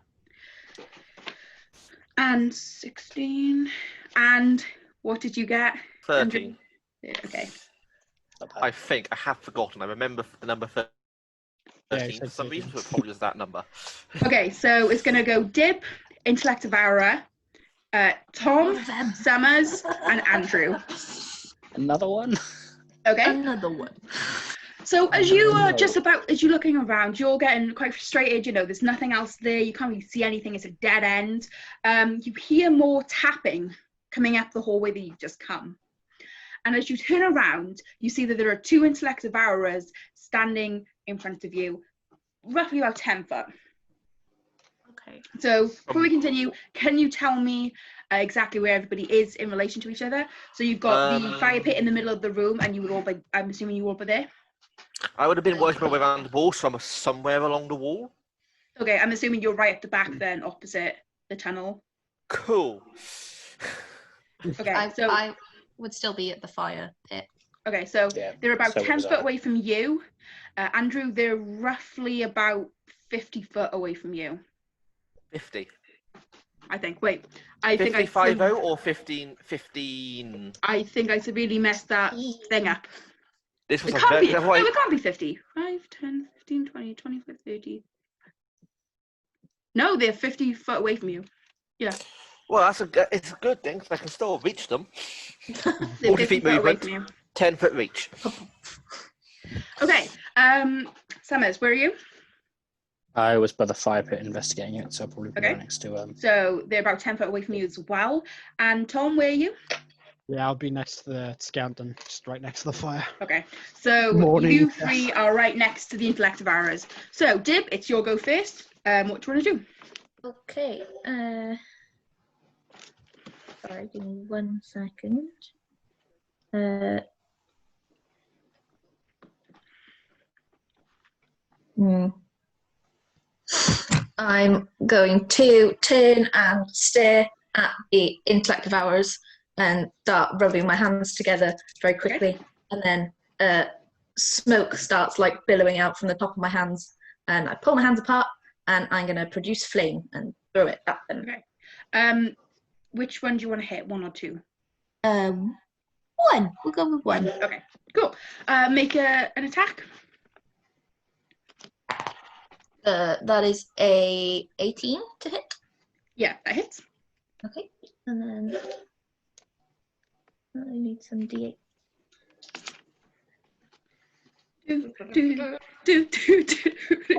And 16. And what did you get? 13. Yeah, okay. I think. I have forgotten. I remember the number 13. Yeah, For some reason, so it probably was that number. Okay, so it's going to go Dib, Intellect of Aura, Tom, Summers, and Andrew. Another one? Okay. Another one. So as you are as you're looking around, you're getting quite frustrated. You know, there's nothing else there. You can't really see anything. It's a dead end. You hear more tapping coming up the hallway that you've just come. And as you turn around, you see that there are two Intellect of Auras standing in front of you, roughly about 10 foot. Okay. So before we continue, can you tell me exactly where everybody is in relation to each other? So you've got the fire pit in the middle of the room, and you would all be, I'm assuming you all be there? I would have been working my way around the wall, so I'm somewhere along the wall. Okay, I'm assuming you're right at the back then, opposite the tunnel. Cool. Okay, I would still be at the fire pit. Okay, so they're about 10 foot I. away from you. Andrew, they're roughly about 50 foot away from you. 50. I think. Wait. I 50 or 15. I think I severely messed that thing up. This was it a can't very. be. No, it can't be 50. 5, 10, 15, 20, 25, 30. No, they're 50 foot away from you. Yeah. Well, it's a good thing because I can still reach them. 40 feet movement, 10 foot reach. Okay. Summers, where are you? I was by the fire pit investigating it, so I'll probably be right next to So they're about 10 foot away from you as well. And Tom, where are you? Yeah, I'll be next to the skeleton, just right next to the fire. Okay. So you three are right next to the intellect devourers. So Dib, it's your go first. What do you want to do? Okay. Sorry, give me 1 second. I'm going to turn and stare at the intellect devourers and start rubbing my hands together very quickly. And then smoke starts like billowing out from the top of my hands. And I pull my hands apart and I'm going to produce flame and throw it at them. Okay. Which one do you want to hit? 1 or 2? 1. We'll go with 1. Okay, cool. Make an attack. That is a 18 to hit. Yeah, that hits. Okay, and then I need some D8.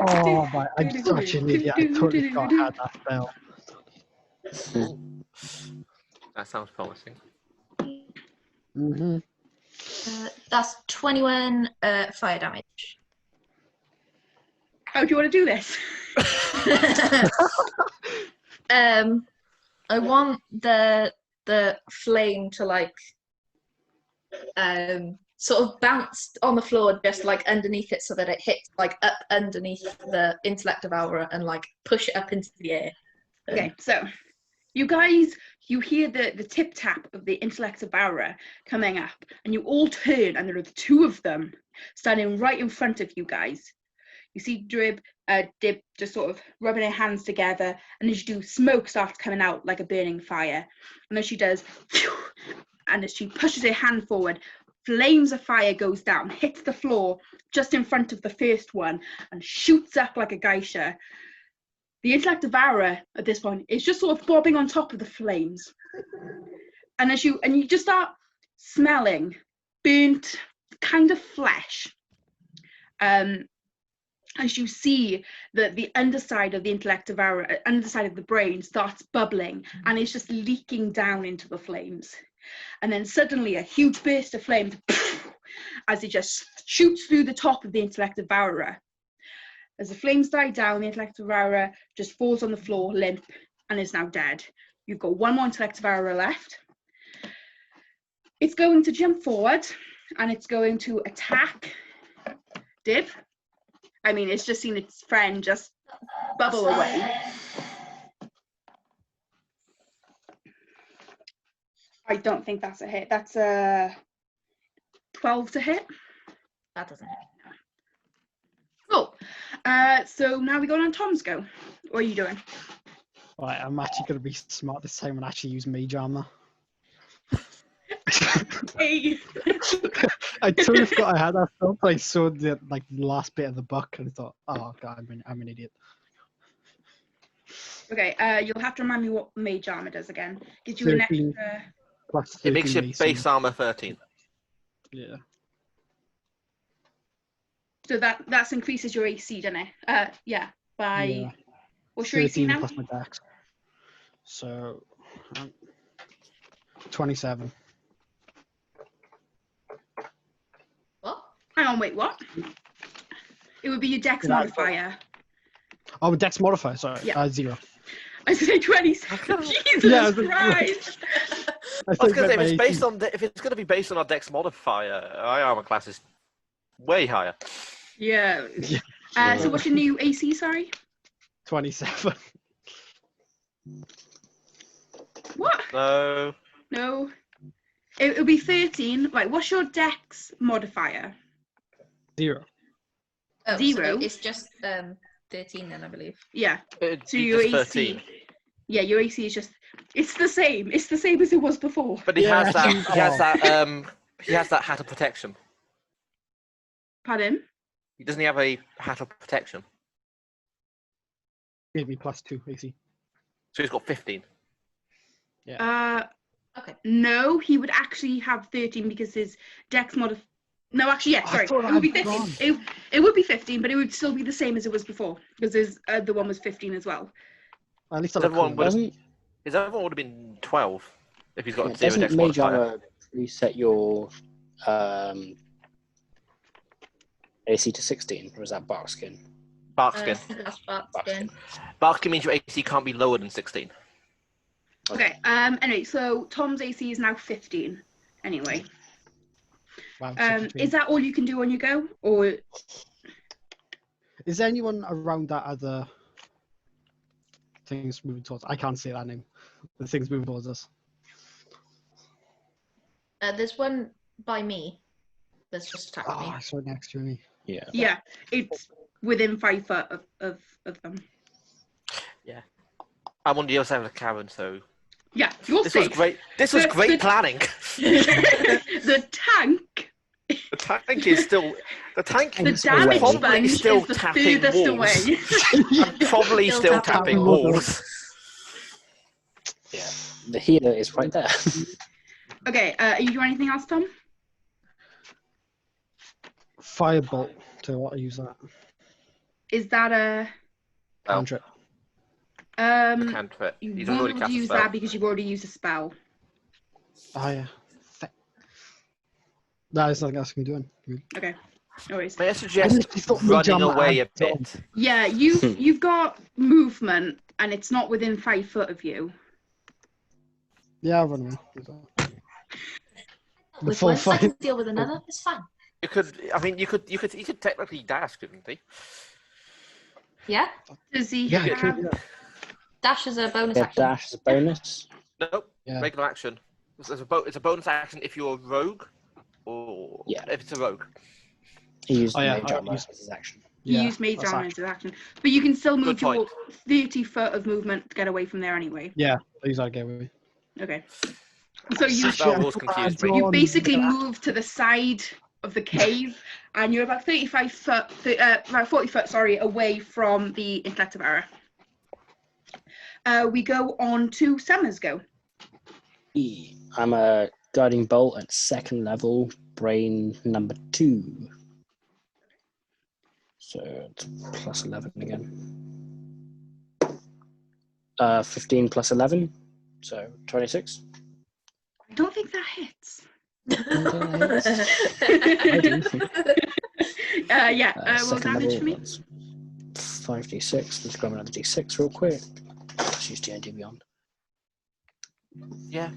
Oh my! I'm such an idiot. I totally forgot I had that spell. That sounds promising. Mm-hmm. That's 21 fire damage. How do you want to do this? I want the flame to like sort of bounce on the floor just like underneath it so that it hits like up underneath the intellect devourer and like push it up into the air. Okay, so you guys, you hear the tip tap of the intellect devourer coming up, and you all turn, and there are 2 of them standing right in front of you guys. You see Dib just sort of rubbing her hands together, and as you do, smoke starts coming out like a burning fire. And as she does, and as she pushes her hand forward, flames of fire goes down, hits the floor just in front of the first one, and shoots up like a geisha. The intellect devourer at this point is just sort of bobbing on top of the flames. And as you just start smelling burnt kind of flesh. As you see that the underside of the intellect devourer, underside of the brain starts bubbling and it's just leaking down into the flames. And then suddenly a huge burst of flames as it just shoots through the top of the intellect devourer. As the flames die down, the intellect devourer just falls on the floor limp and is now dead. You've got 1 more intellect devourer left. It's going to jump forward and it's going to attack Dib. I mean, it's just seen its friend just bubble away. I don't think that's a hit. That's a 12 to hit. That doesn't hit. Cool. So now we go on Tom's go. What are you doing? Right, I'm actually going to be smart this time and actually use mage armor. Hey. I totally forgot I had that spell, but I saw the last bit of the book and I thought, oh god, I'm an idiot. Okay, you'll have to remind me what mage armor does again. Gives you 13 an extra. Plus It makes your AC. base armor 13. Yeah. So that's increases your AC, doesn't it? Yeah. By Yeah. what's your AC now? Plus my dex. So 27. What? Hang on, wait, what? It would be your dex modifier. Oh, dex modifier, sorry. Yeah. 0. I was going to say 27. Jesus Yeah, Christ! I was going to say, if it's going to be based on our dex modifier, our armor class is way higher. Yeah. So what's your new AC, sorry? 27. What? No. No. It would be 13. Right, what's your dex modifier? 0. Oh, 0? So it's just 13 then, I believe. Yeah. It'd So be your just AC. 13. Yeah, your AC is just, it's the same. It's the same as it was before. But he has that. He has that. He has that hat of protection. Pardon? He doesn't have a hat of protection. Gave me +2 AC. So he's got 15. Yeah. Okay. No, he would actually have 13 because his dex mod. No, actually, yeah. Sorry, it would be 15. It would be 15, but it would still be the same as it was before because his the one was 15 as well. At least His other one would have been 12 if he's got 0 doesn't dex Mage modifier. Armor reset your AC to 16, or is that Barkskin? Barkskin. That's Barkskin. Barkskin means your AC can't be lower than 16. Okay. Anyway, so Tom's AC is now 15. Anyway. Wow, Is that all you can do on your go, or is there anyone around that other things moving towards? I can't say that name. The things moving towards us. There's one by me that's just attacked me. Oh, it's right next to me. Yeah. yeah, it's within 5 foot of them. Yeah. I'm on the other side of the cabin, so. Yeah, you're This safe. was great. This was great planning. The tank. The tank is still. The tank The is damage probably sponge still is the tapping furthest walls. away. I'm probably still tapping walls. Yeah. The healer is right there. Okay, are you doing anything else, Tom? Firebolt. To what I use that? Is that a Cantrip. I can't fit. you He's won't already be able cast to a use spell. that because you've already used a spell. Oh yeah. No, there's nothing else I can be doing. Okay, no worries. May I suggest literally thought running Jam away a had done. bit? Yeah, you've got movement and it's not within 5 foot of you. Yeah, I'll run away. The With full one, I can fight. deal with another. It's fine. You could. I mean, you could technically dash, couldn't he? Yeah. Does he Yeah, I have? could, yeah. Dash is a bonus Yeah, action. dash is a bonus. Nope. Yeah. Regular action. It's a bonus action if you're a rogue, or Yeah. if it's a rogue. He used Oh, yeah, Mage I Armor used- as his action. You Yeah, use Mage that's Armor as an action, but you can still move Good your point. 30 foot of movement to get away from there anyway. Yeah, please I get away. Okay. So you Spell rules confused me. you basically move to the side of the cave, and you're about 35 foot, about 40 foot, sorry, away from the intellect of error. We go on to Summer's go. I'm a Guiding Bolt at 2nd level, brain number 2. So it's plus 11 again. 15 plus 11, so 26. I don't think that hits. I do. Yeah, well, damage for me. 5d6. Let's grab another d6 real quick. Let's use D&D Beyond. Yeah.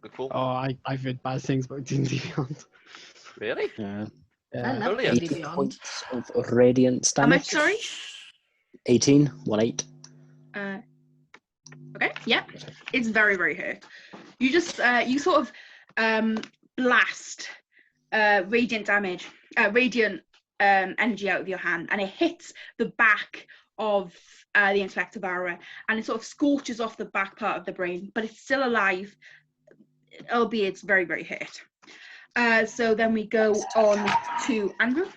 Good call. Oh, I've read bad things about D&D Beyond. Really? Yeah. I love Brilliant. D&D 80 Beyond. points of radiant How damage. much, sorry? 18, 1/8. Okay, yeah. It's very, very hurt. You just, you sort of blast radiant damage, radiant energy out of your hand, and it hits the back of the intellect of Aura, and it sort of scorches off the back part of the brain, but it's still alive, albeit it's very, very hurt. So then we go on to Andrew.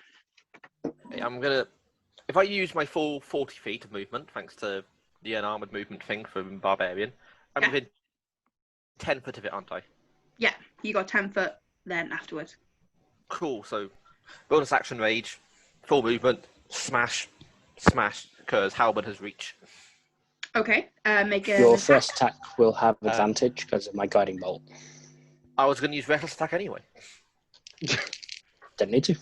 I'm gonna. If I use my full 40 feet of movement, thanks to the unarmored movement thing from Barbarian, I'm within 10 foot of it, aren't I? Yeah, you got 10 foot then afterwards. Cool. So bonus action rage, full movement, smash, because Halberd has reach. Okay, make a. Your first attack will have advantage because of my Guiding Bolt. I was going to use reckless attack anyway. Didn't need to.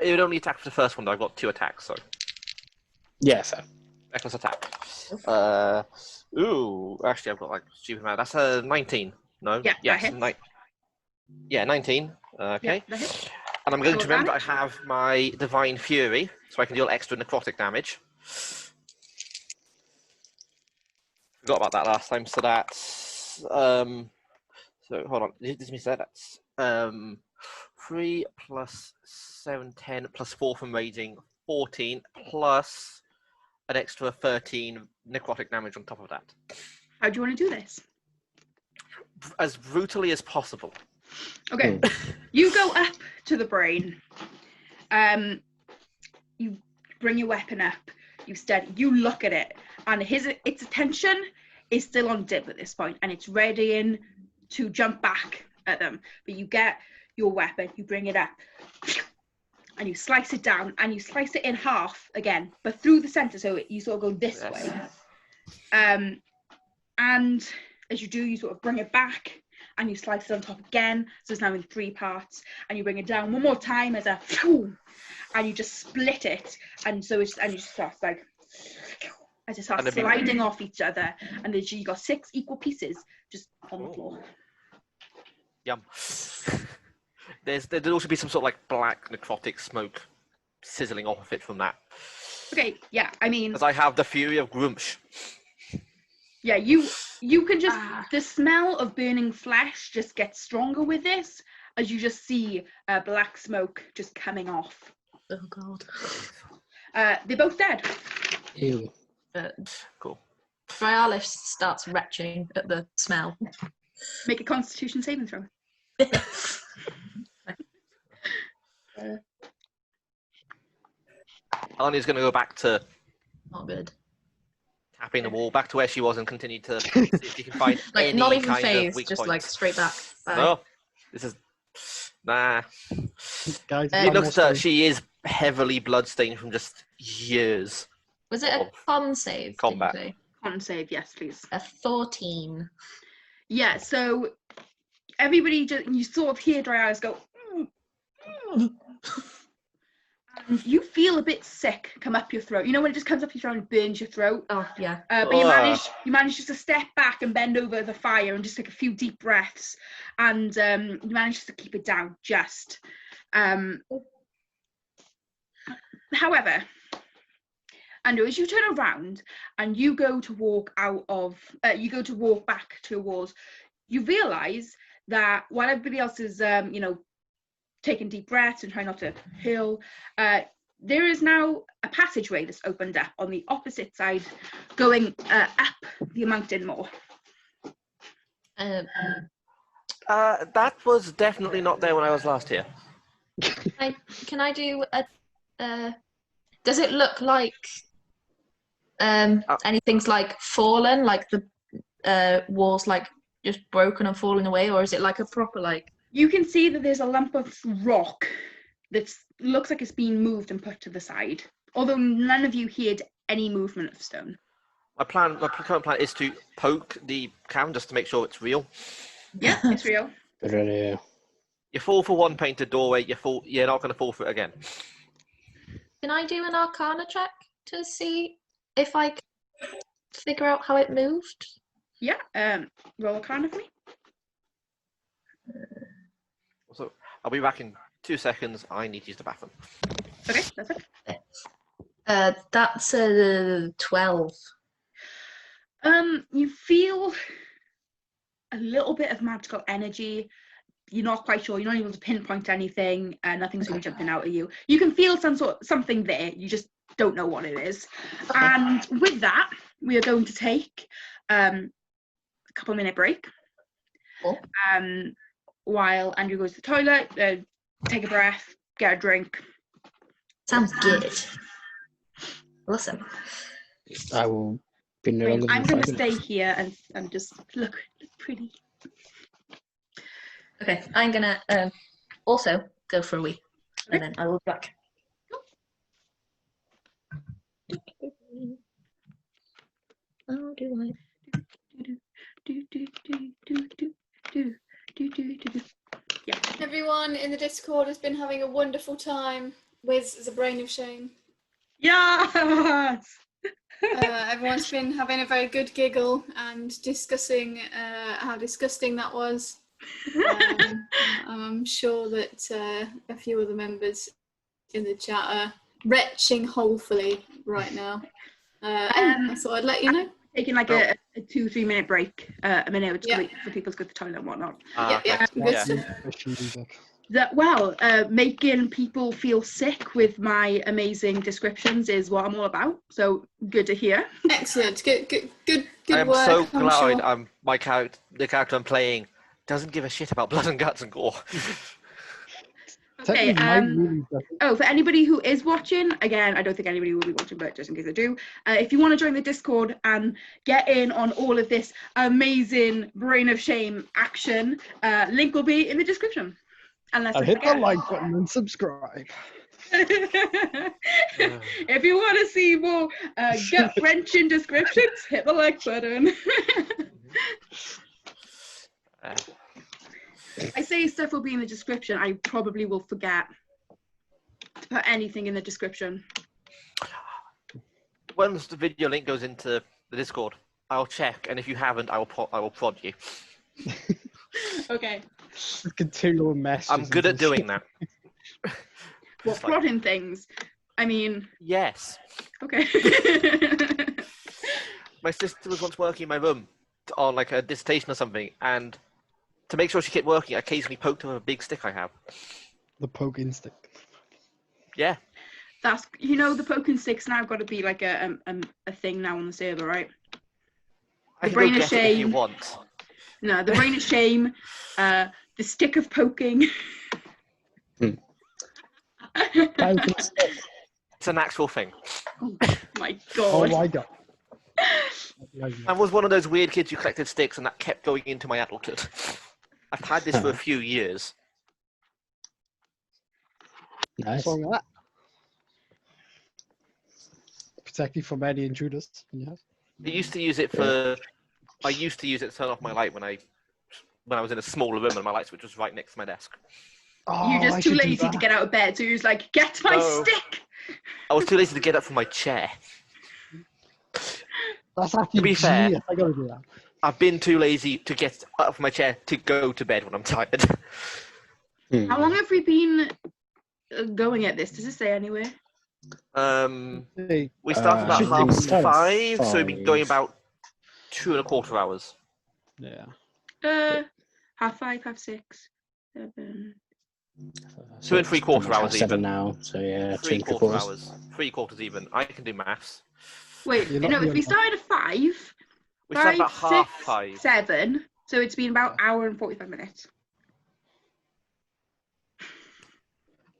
It would only attack for the first one, though. I've got 2 attacks, so. Yeah, fair. Reckless attack. Actually, I've got like stupid amount. That's a 19. No? Yeah, yes, that hits. Yeah, 19. Okay. Yeah, that hits. And I'm going Roll to remember damage. I have my Divine Fury, so I can deal extra necrotic damage. Forgot about that last time, so that's... so, hold on. This means that's 3 plus 7, 10, plus 4 from raging, 14, plus an extra 13 necrotic damage on top of that. How do you want to do this? As brutally as possible. Okay, you go up to the brain. You bring your weapon up. You steady. You look at it, and its attention is still on Dib at this point, and it's readying to jump back at them. But you get your weapon, you bring it up, and you slice it down, and you slice it in half again, but through the center, so you sort of go this way. And as you do, you sort of bring it back, and you slice it on top again, so it's now in 3 parts, and you bring it down one more time as a, and you just split it, and so it's, and you just start like, as it starts sliding off each other, and then you got 6 equal pieces just on the floor. Yum. There'd also be some sort of like black necrotic smoke sizzling off of it from that. Okay, yeah, I mean, as I have the fury of Grumsh. Yeah, you can just the smell of burning flesh just gets stronger with this, as you just see black smoke just coming off. Oh god. They're both dead. Ew. Cool. Ryalis starts retching at the smell. Make a Constitution saving throw. Arnie's going to go back to not good. Tapping the wall, back to where she was, and continue to see if she can find like any not even kind phased, of weak just points. like straight back. No, this is nah. Guys, It looks at her. She is heavily bloodstained from just years. Was it a con save? Combat. Did you say? Con save, yes, please. A 14. Yeah, so everybody just, you sort of hear dry eyes go, and you feel a bit sick come up your throat. You know when it just comes up your throat and burns your throat? Oh, yeah. But you manage just to step back and bend over the fire and just take a few deep breaths, and you manage to keep it down just. However, Andrew, as you turn around and you go to walk back to your walls, you realise that while everybody else is, taking deep breaths and trying not to hurl, there is now a passageway that's opened up on the opposite side, going up the mountain more. That was definitely not there when I was last here. Can I do a? Does it look like anything's like fallen, like the walls like just broken and falling away, or is it like a proper like? You can see that there's a lump of rock that looks like it's been moved and put to the side, although none of you heard any movement of stone. My current plan is to poke the cavern just to make sure it's real. Yeah, it's real. Good idea. You fall for one painted doorway, you're not going to fall for it again. Can I do an Arcana check to see if I can figure out how it moved? Yeah, roll Arcana for me. So I'll be back in 2 seconds. I need to use the bathroom. Okay, that's it. That's a 12. You feel a little bit of magical energy. You're not quite sure. You're not able to pinpoint anything. Nothing's really jumping out at you. You can feel something there. You just don't know what it is. Okay. And with that, we are going to take a couple-minute break. Cool. While Andrew goes to the toilet, take a breath, get a drink. Sounds good. Listen. I will be no longer. I'm going to stay here and just look pretty. Okay, I'm gonna also go for a wee, and then I will be back. Oh, do I? Yeah. Everyone in the Discord has been having a wonderful time with the Brain of Shame. Yes! Everyone's been having a very good giggle and discussing how disgusting that was. I'm sure that a few of the members in the chat are retching wholefully right now. I thought I'd let you know. Taking like a 2-3 minute break, a minute or two for people to go to the toilet and whatnot. Yeah. Good stuff. Making people feel sick with my amazing descriptions is what I'm all about. So good to hear. Excellent. Good I am work. so glad Sure. the character I'm playing doesn't give a shit about blood and guts and gore. Okay. For anybody who is watching, again, I don't think anybody will be watching, but just in case I do, if you want to join the Discord and get in on all of this amazing Brain of Shame action, link will be in the description. Unless I hit the like button and subscribe. If you want to see more gut-wrenching descriptions, hit the like button. I say stuff will be in the description. I probably will forget to put anything in the description. Once the video link goes into the Discord, I'll check, and if you haven't, I will prod you. Okay. Continual mess. I'm good at doing that. What, prodding things? I mean... Yes. Okay. My sister was once working in my room on like a dissertation or something, and to make sure she kept working, I occasionally poked her with a big stick I have. The poking stick. Yeah. That's, the poking stick's now got to be like a thing now on the server, right? The Brain of Shame. If you want. No, the Brain of Shame, the stick of poking. It's an actual thing. Oh my god. Oh my god. I was one of those weird kids who collected sticks and that kept going into my adulthood. I've had this for a few years. Nice. What's wrong with that? Protect you from any intruders. Yeah. I used to use it to turn off my light when I was in a smaller room and my light switch was right next to my desk. Oh, you're just too lazy to get out of bed, so you're just like, get my stick! I was too lazy to get up from my chair. That's actually to be fair, I gotta do that. I've been too lazy to get up from my chair to go to bed when I'm tired. How long have we been going at this? Does it say anywhere? We started about 5:30, so we've been going about 2.25 hours. Yeah. 5:30, 6:30, 7. 2 3/4 hours even. Now, so yeah, 3/4 hours. 3/4 even. I can do maths. Wait, if we started at 5, we started about 5:30. 7, so it's been about an hour and 45 minutes.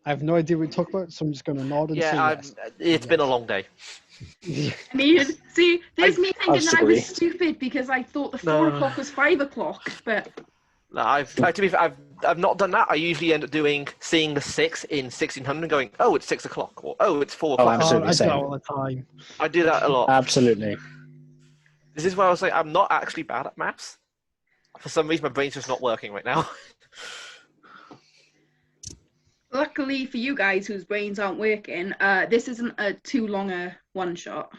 I have no idea what we talk about, so I'm just going to nod and say yes. It's been a long day. I mean, see, there's me thinking that I was stupid because I thought the 4 o'clock was 5 o'clock, but... No, to be fair, I've not done that. I usually end up seeing the 6 in 1600 and going, oh, it's 6 o'clock, or oh, it's 4 o'clock. Absolutely. I do that all the time. I do that a lot. Absolutely. This is why I was like, I'm not actually bad at maths. For some reason, my brain's just not working right now. Luckily for you guys whose brains aren't working, this isn't a too long a one-shot.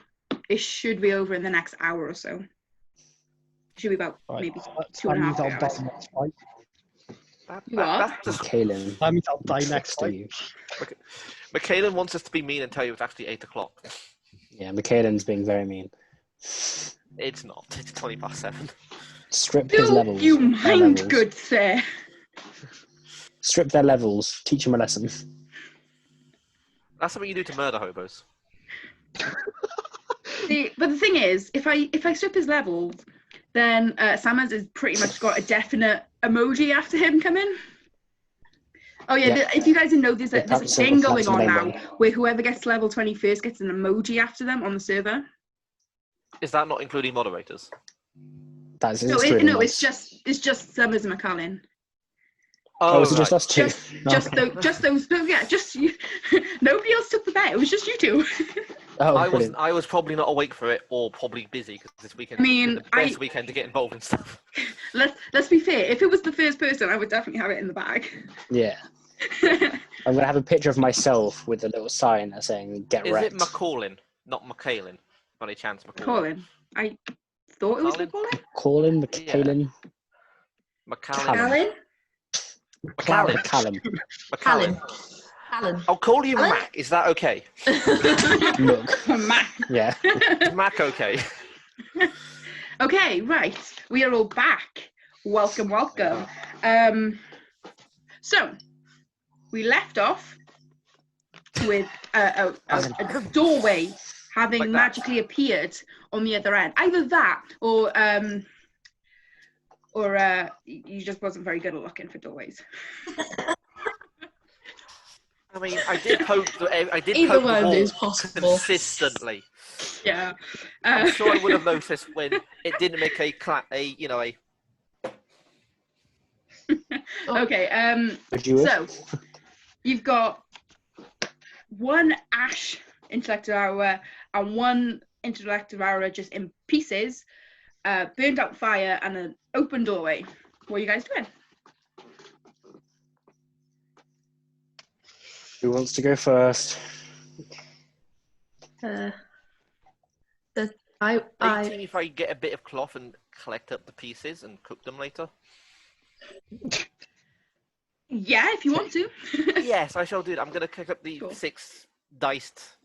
It should be over in the next hour or so. It should be about maybe 2.5 hours. That's just Kaelin. That means I'll die next time. Michaelan wants us to be mean and tell you it's actually 8 o'clock. Yeah, Michaelan's being very mean. It's not. It's 7:20. Strip his levels. You mind, good sir. Strip their levels. Teach them a lesson. That's something you do to murder hobos. See, but the thing is, if I strip his levels, then Sammers has pretty much got a definite emoji after him coming. Oh yeah, if you guys didn't know, there's a thing going on now where whoever gets to level 20 first gets an emoji after them on the server. Is that not including moderators? It's just Summers and McCallin. Oh, is it just us two? Just those. No, yeah, just you. Nobody else took the bet. It was just you two. Oh, I was probably not awake for it, or probably busy because this weekend. The best weekend to get involved in stuff. Let's be fair. If it was the first person, I would definitely have it in the bag. Yeah. I'm gonna have a picture of myself with a little sign saying "Get wrecked." Is it McCallin, not McCallin? By any chance, McCallin? I thought it was McCallin. McCallin, McCallin. McCallin. McCallin. I'll call you Mac. Is that okay? Look. Mac. Yeah. Is Mac okay? Okay, right. We are all back. Welcome. So, we left off with a doorway having Like magically appeared on the other end. Either that, or you just wasn't very good at looking for doorways. I mean, I did poke Either poke one the is wall possible. consistently. Yeah. I'm sure I would have noticed when it didn't make a. Okay. So you've got one ash intellective aura and one intellective aura just in pieces, burned out fire, and an open doorway. What are you guys doing? Who wants to go first? 18 if I get a bit of cloth and collect up the pieces and cook them later. Yeah, if you want to. Yes, I shall do it. I'm going to pick up the 6 diced,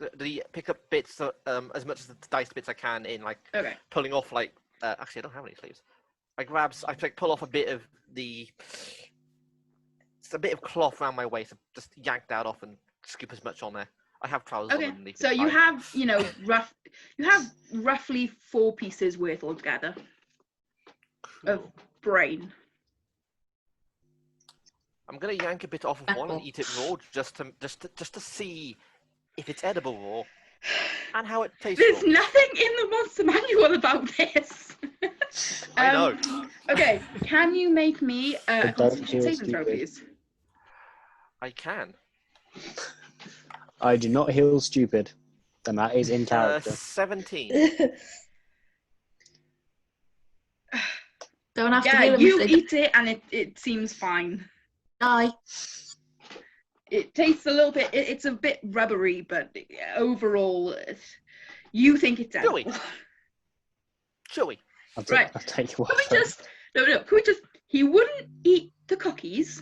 pick up bits, as much as the diced bits I can in, like, pulling off, like, actually I don't have any sleeves. I pull off a bit of it's a bit of cloth around my waist, just yank that off and scoop as much on there. I have trousers on underneath. So you have, roughly 4 pieces worth altogether of brain. I'm gonna yank a bit off of one and eat it raw, just to see if it's edible raw and how it tastes. There's nothing in the monster manual about this. I know. Okay, can you make me a Constitution saving throw, please? I can. I do not heal stupid, and that is in character. 17. Don't have to heal them. You eat it and it seems fine. Die. It tastes a little bit. It's a bit rubbery, but overall, you think it's edible. Chewy. Right. I'll take your Could we just? No. Could we just? He wouldn't eat the cookies.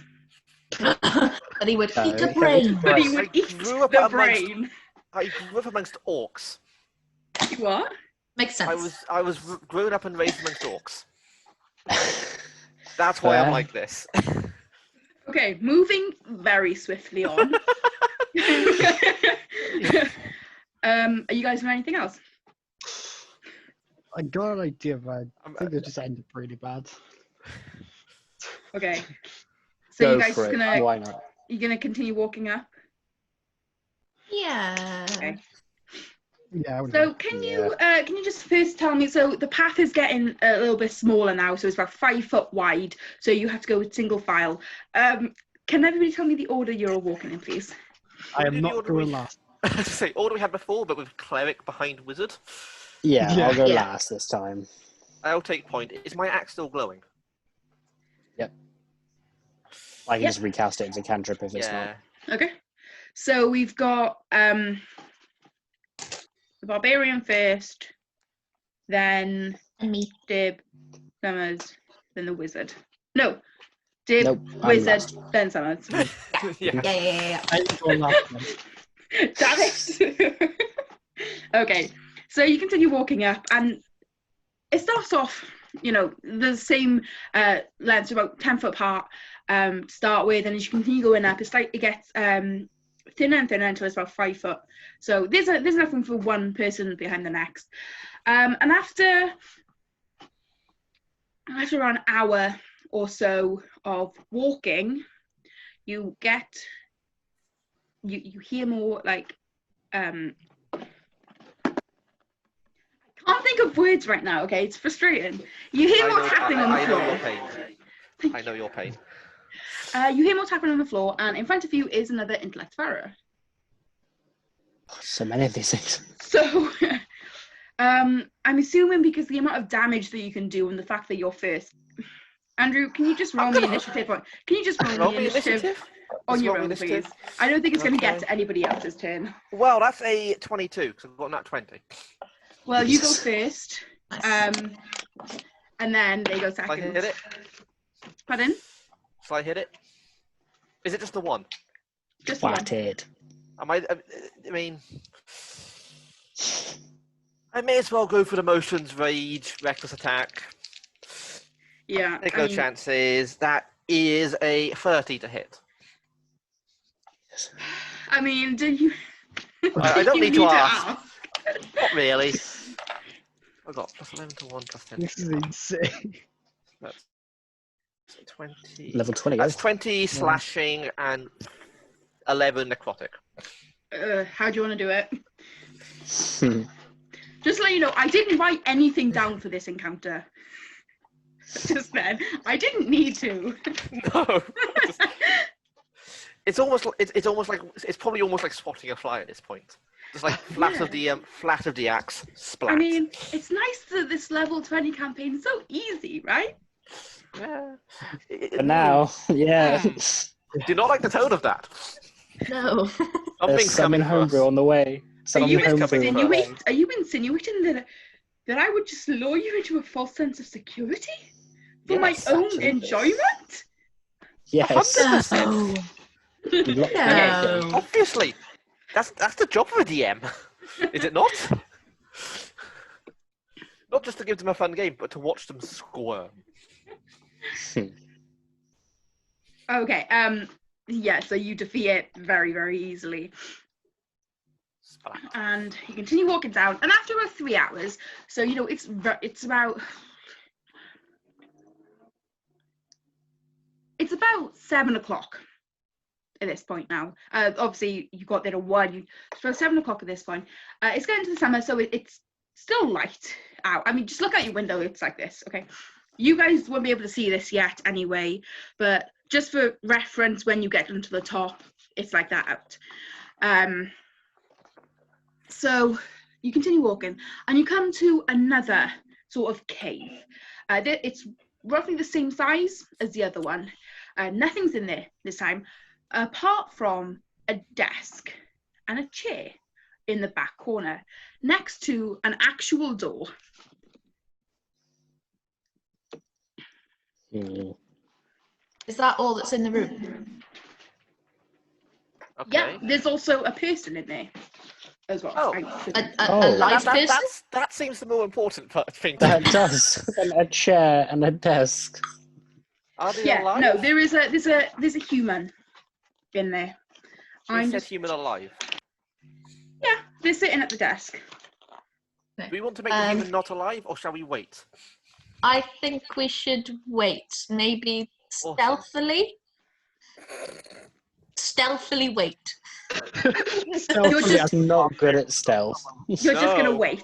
But he would eat the brain. But he would eat the brain. I grew up amongst orcs. What? Makes sense. I was grown up and raised amongst orcs. That's why I'm like this. Okay, moving very swiftly on. Are you guys doing anything else? I got an idea, but I think they just ended pretty bad. Okay. So you guys Why not? You're gonna continue walking up? Yeah. Okay. Yeah. So can you just first tell me? So the path is getting a little bit smaller now, so it's about 5 foot wide. So you have to go with single file. Can everybody tell me the order you're all walking in, please? I am not going last. Say order we had before, but with cleric behind wizard. Yeah, I'll go last this time. I'll take point. Is my axe still glowing? Yep. I can just recast it as a cantrip if it's not. Okay. So we've got the barbarian first, then me, Dib, Summers, then the wizard. No, Dib, Nope, wizard, then Summers. Yeah. I'm going last then. Damn it. Okay, so you continue walking up, and it starts off, the same length, about 10 foot apart to start with, and as you continue going up, it gets thinner and thinner until it's about 5 foot. So there's nothing for one person behind the next. And after around an hour or so of walking, you hear more like I can't think of words right now. Okay, it's frustrating. You hear more tapping on the floor. I know your pain. I know your pain. You hear more tapping on the floor, and in front of you is another intellect error. So many of these things. So, I'm assuming because the amount of damage that you can do and the fact that you're first. Andrew, can you just roll me initiative? Can you just roll me initiative on your own, please? I don't think it's going to get to anybody else's turn. Well, that's a 22 because I've got that 20. Well, you go first, and then they go second. I hit it. Pardon? So I hit it. Is it just the one? Just the one. Flatted. I may as well go for the motions, rage, reckless attack. Yeah. Take no chances. That is a 30 to hit. I mean, do you? I don't you need to ask. ask? Not really. I got plus 11 to 1 plus 10. This is insane. That's 20. Level 20. That's 20 slashing and 11 necrotic. How do you want to do it? Just to let you know, I didn't write anything down for this encounter. Just then, I didn't need to. No. It's probably almost like spotting a fly at this point. Just like flat of the axe, splat. I mean, it's nice that this level 20 campaign is so easy, right? Yeah. But now, yeah. Do not like the tone of that. No. There's some in homebrew on the way. Are you insinuating that I would just lure you into a false sense of security for my own enjoyment? Yes. 100%. No. Obviously, that's the job of a DM, is it not? Not just to give them a fun game, but to watch them squirm. Okay. Yeah. So you defeat it very, very easily. And you continue walking down, and after about 3 hours, so you know it's about 7 o'clock at this point now. Obviously you got there at 1. It's about 7 o'clock at this point. It's getting to the summer, so it's still light out. I mean, just look out your window. It's like this. Okay, you guys won't be able to see this yet anyway, but just for reference, when you get onto the top, it's like that out. So you continue walking, and you come to another sort of cave. It's roughly the same size as the other one. Nothing's in there this time, apart from a desk and a chair in the back corner, next to an actual door. Is that all that's in the room? Okay. Yeah, there's also a person in there as well. Oh. A live person? That seems the more important thing. That does. A chair and a desk. Are they alive? No, there's a human in there. You said human alive. Yeah, they're sitting at the desk. Do we want to make the human not alive, or shall we wait? I think we should wait. Maybe stealthily. Stealthily wait. You're just not good at stealth. You're just gonna wait.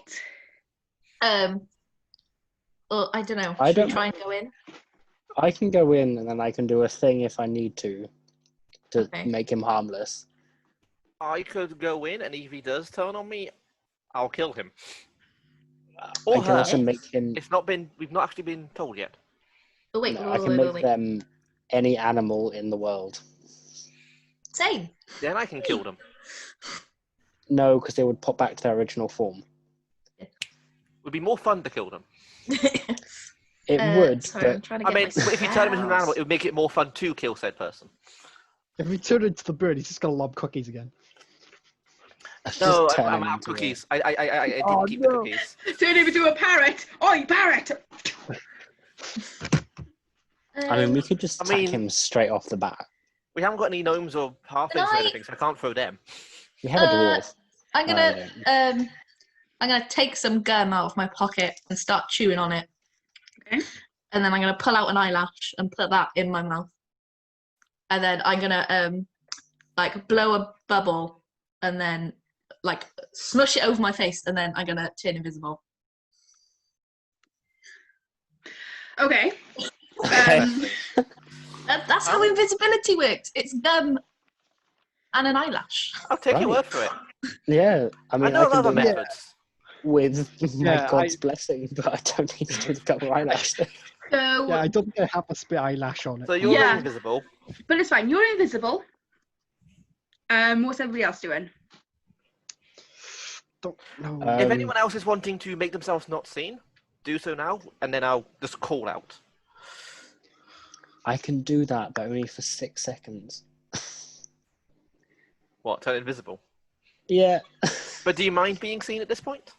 Well, I don't know. I don't try and go in. I can go in, and then I can do a thing if I need to make him harmless. I could go in, and if he does turn on me, I'll kill him. I can also make him. We've not actually been told yet. Oh, wait, I can make them any animal in the world. Same. Then I can kill them. No, because they would pop back to their original form. It would be more fun to kill them. It would, sorry, but if you turn him into an animal, it would make it more fun to kill said person. If we turn into the bird, he's just gonna lob cookies again. No, I'm out of cookies. I didn't keep the cookies. Turn him into a parrot. Oi, parrot! I mean, we could just attack him straight off the bat. We haven't got any gnomes or halflings or anything, so I can't throw them. We have a dwarf. I'm gonna take some gum out of my pocket and start chewing on it. Okay. And then I'm gonna pull out an eyelash and put that in my mouth. And then I'm gonna blow a bubble and then smush it over my face, and then I'm gonna turn invisible. Okay. That's how invisibility works. It's gum and an eyelash. I'll take your word for it. Yeah, I mean, I know can other do methods. With my God's blessing, but I don't need to do the double eyelash thing. So, I don't think I have a spit eyelash on it. So you're invisible. But it's fine. You're invisible. What's everybody else doing? Don't know. If anyone else is wanting to make themselves not seen, do so now, and then I'll just call out. I can do that, but only for 6 seconds. What, turn invisible? Yeah. But do you mind being seen at this point?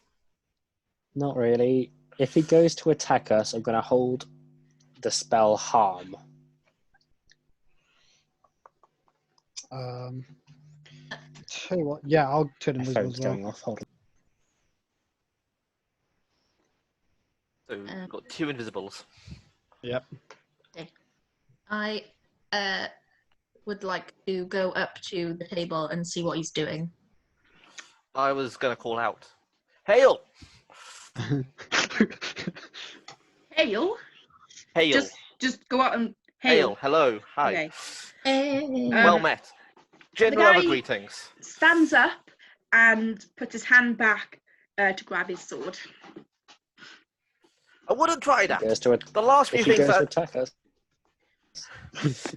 Not really. If he goes to attack us, I'm going to hold the spell harm. tell you what, yeah, I'll turn My invisible phone's as well. going off. Hold on. So we've got 2 invisibles. Yep. Okay. I would like to go up to the table and see what he's doing. I was going to call out, Hail! Hail? Hail! Just go out and Hail! Hello! Hi! Okay. Well met. General the other guy greetings. Stands up and puts his hand back to grab his sword. I wouldn't try that. The last few if he things goes to that attack us.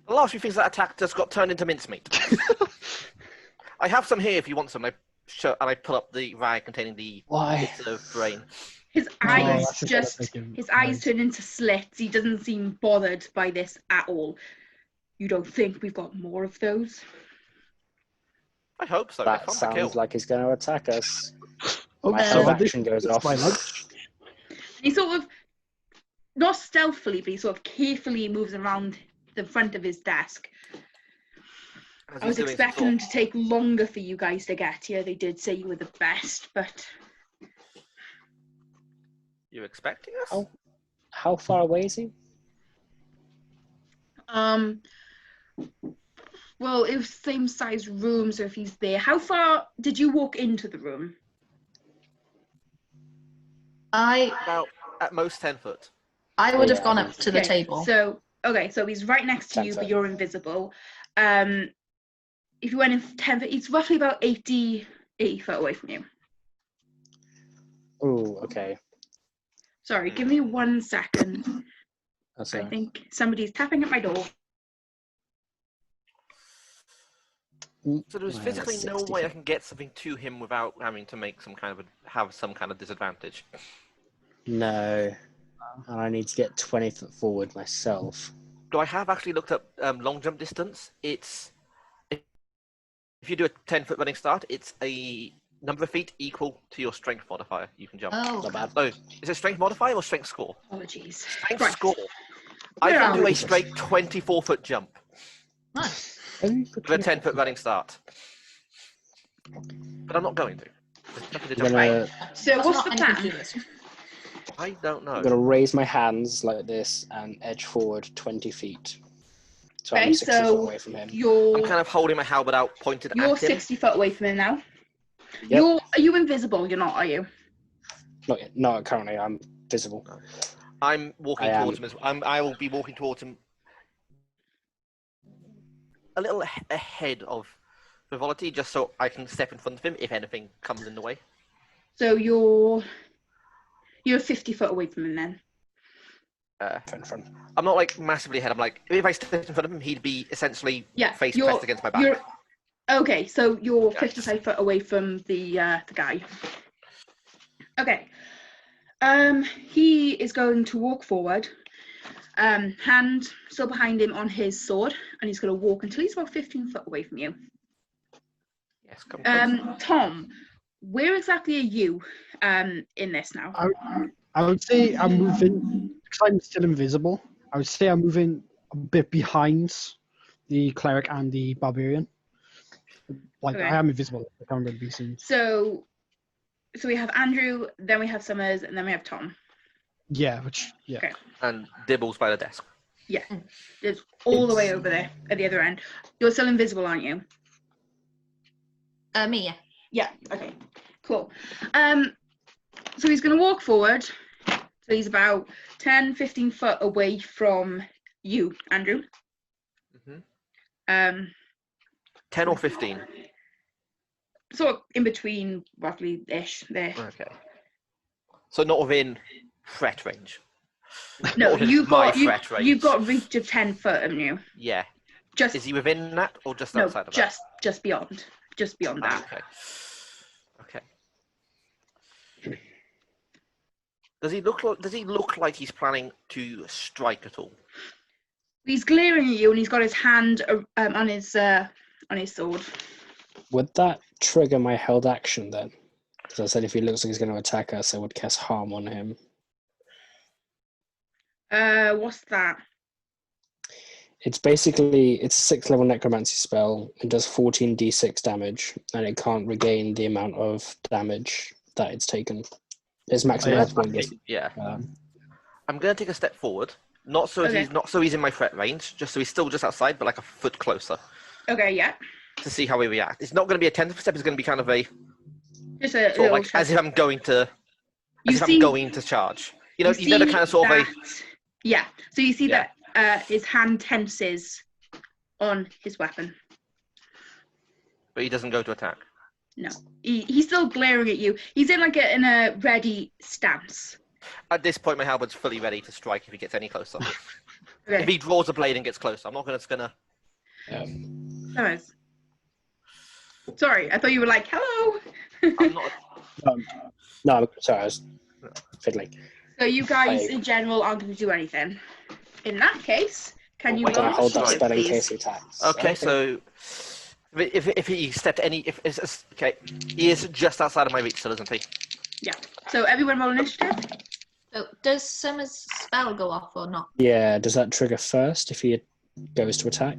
the last few things that attacked us got turned into mincemeat. I have some here if you want some. And I pull up the rag containing the bits of brain. His eyes his eyes turn into slits. He doesn't seem bothered by this at all. You don't think we've got more of those? I hope so. That sounds like he's going to attack us. My so action goes off. He sort of, not stealthily, but he sort of carefully moves around the front of his desk. I was expecting them to take longer for you guys to get here. They did say you were the best, but... You expecting us? How far away is he? Well, it was same size room, so if he's there. How far did you walk into the room? About, at most, 10 foot. I would have gone up to the table. So he's right next to you, but you're invisible. If you went in 10 foot, it's roughly about 80 foot away from you. Oh, okay. Sorry, give me 1 second. I think somebody's tapping at my door. So there's physically no way I can get something to him without having to make some kind of disadvantage. No. And I need to get 20 foot forward myself. So I have actually looked up long jump distance. It's if you do a 10-foot running start, it's a number of feet equal to your strength modifier. You can jump. Oh, not bad. Oh, is it strength modifier or strength score? Apologies. Strength score. I can do a straight 24-foot jump. Nice. With a 10-foot running start. But I'm not going to. So what's the plan? I don't know. I'm going to raise my hands like this and edge forward 20 feet. So I'm 60 foot away from him. I'm kind of holding my halberd out, pointed at him. You're 60 foot away from him now. Yep. Are you invisible? You're not, are you? Not yet. No, currently I'm visible. I'm walking towards him. I will be walking towards him a little ahead of frivolity, just so I can step in front of him if anything comes in the way. So you're 50 foot away from him then? Front. I'm not like massively ahead. I'm like, if I stepped in front of him, he'd be essentially face pressed against my back. Okay, so you're 55 foot away from the guy. Okay. He is going to walk forward, hand still behind him on his sword, and he's going to walk until he's about 15 foot away from you. Yes, come close. Tom, where exactly are you in this now? I would say I'm moving, because I'm still invisible, I would say I'm moving a bit behind the cleric and the barbarian. Like, I am invisible. I can't really be seen. So we have Andrew, then we have Summers, and then we have Tom. Yeah, Okay. And Dibbles by the desk. Yeah, it's all the way over there at the other end. You're still invisible, aren't you? Me, yeah. Yeah, okay, cool. So he's going to walk forward. So he's about 10, 15 foot away from you, Andrew. Mm-hmm. 10 or 15? Sort of in between, roughly-ish there. Okay. So not within threat range? No, you've got reach of 10 foot, haven't you? Yeah. Is he within that or just outside of that? Just beyond. Just beyond that. Okay. Does he look like he's planning to strike at all? He's glaring at you, and he's got his hand on his sword. Would that trigger my held action then? Because I said if he looks like he's going to attack us, I would cast harm on him. What's that? It's basically a 6th level necromancy spell. It does 14d6 damage, and it can't regain the amount of damage that it's taken. Its maximum health point gets. Yeah. I'm gonna take a step forward, not so he's in my threat range, just so he's still just outside, but like a foot closer. Okay, yeah. To see how we react. It's not going to be a 10th step. It's going to be kind of a just a sort of like as if I'm going to charge. You know the kind of sort of a. Yeah. So you see that his hand tenses on his weapon. But he doesn't go to attack. No, he's still glaring at you. He's in like in a ready stance. At this point, my halberd's fully ready to strike if he gets any closer. Okay. If he draws a blade and gets closer, I'm not gonna. Nice. Sorry, I thought you were like, hello. I'm not. No, sorry, I was fiddling. So you guys in general aren't going to do anything. In that case, can you roll hold that spell in case he attacks? Okay, so if he stepped he is just outside of my reach, still, isn't he? Yeah. So everyone roll initiative. So does Summer's spell go off or not? Yeah. Does that trigger first if he goes to attack?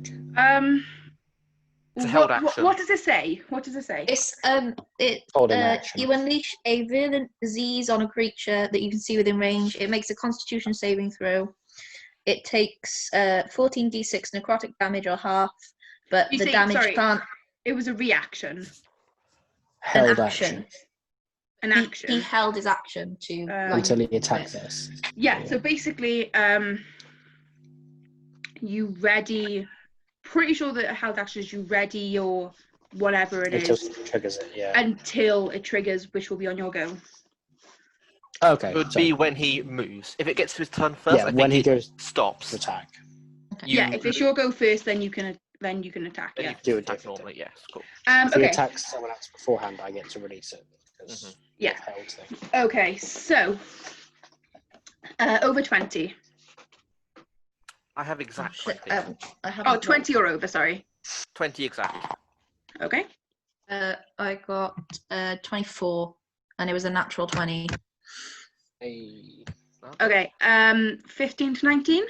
It's a held action. What does it say? It's you unleash a virulent disease on a creature that you can see within range. It makes a Constitution saving throw. It takes 14d6 necrotic damage or half, but the damage can't. It was a reaction. Held action. An action. He held his action to until he attacks us. Yeah. So basically, you ready. Pretty sure that held action is you ready your whatever it is. Until it triggers it, yeah. Until it triggers, which will be on your go. Okay. It would be when he moves. If it gets to his turn first, I think when he goes stops. To attack. Okay. If it's your go first, then you can attack. Yeah. You do attack normally. Yes, cool. If he attacks someone else beforehand, I get to release it. Yeah. Okay. So over 20. I have exact 20. I have 20 or over, sorry. 20 exact. Okay. I got 24, and it was a natural 20. Hey. Okay. 15 to 19.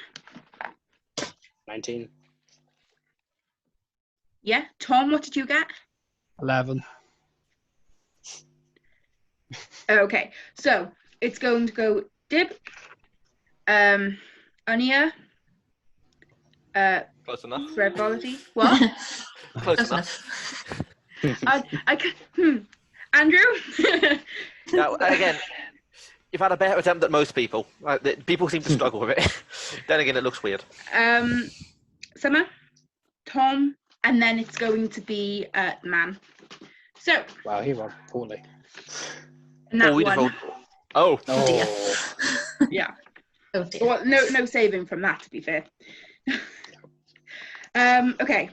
19. Yeah. Tom, what did you get? 11. Okay. So it's going to go Dib, Ania. Close enough. Red quality. What? Close enough. Andrew. Now, again, you've had a better attempt than most people. People seem to struggle with it. Then again, it looks weird. Summer, Tom, and then it's going to be Man. So. Wow, he rolled poorly. Oh dear. Yeah. Oh dear. Well, no saving from that, to be fair. Okay.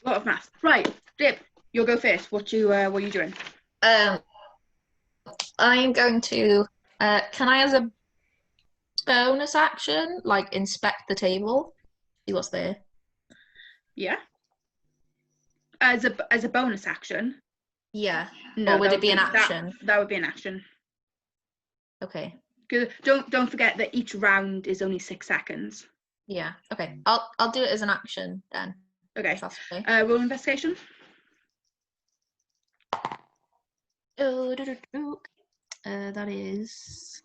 A lot of math. Right, Dib, you'll go first. What are you doing? I'm going to. Can I, as a bonus action, like inspect the table, see what's there? Yeah. As a bonus action. Yeah. No. Or would it be an action? That would be an action. Okay. Because don't forget that each round is only 6 seconds. Yeah. Okay. I'll do it as an action then. Okay. Okay. Roll investigation. That is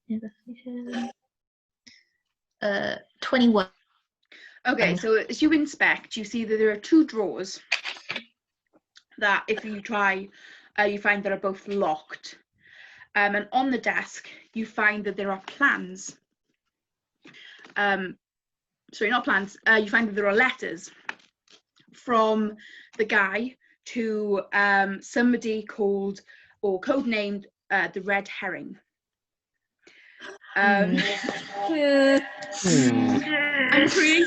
investigation. 21. Okay, so as you inspect, you see that there are 2 drawers that, if you try, you find that are both locked. And on the desk, you find that there are plans. Sorry, not plans. You find that there are letters from the guy to somebody called, or codenamed, the Red Herring. I'm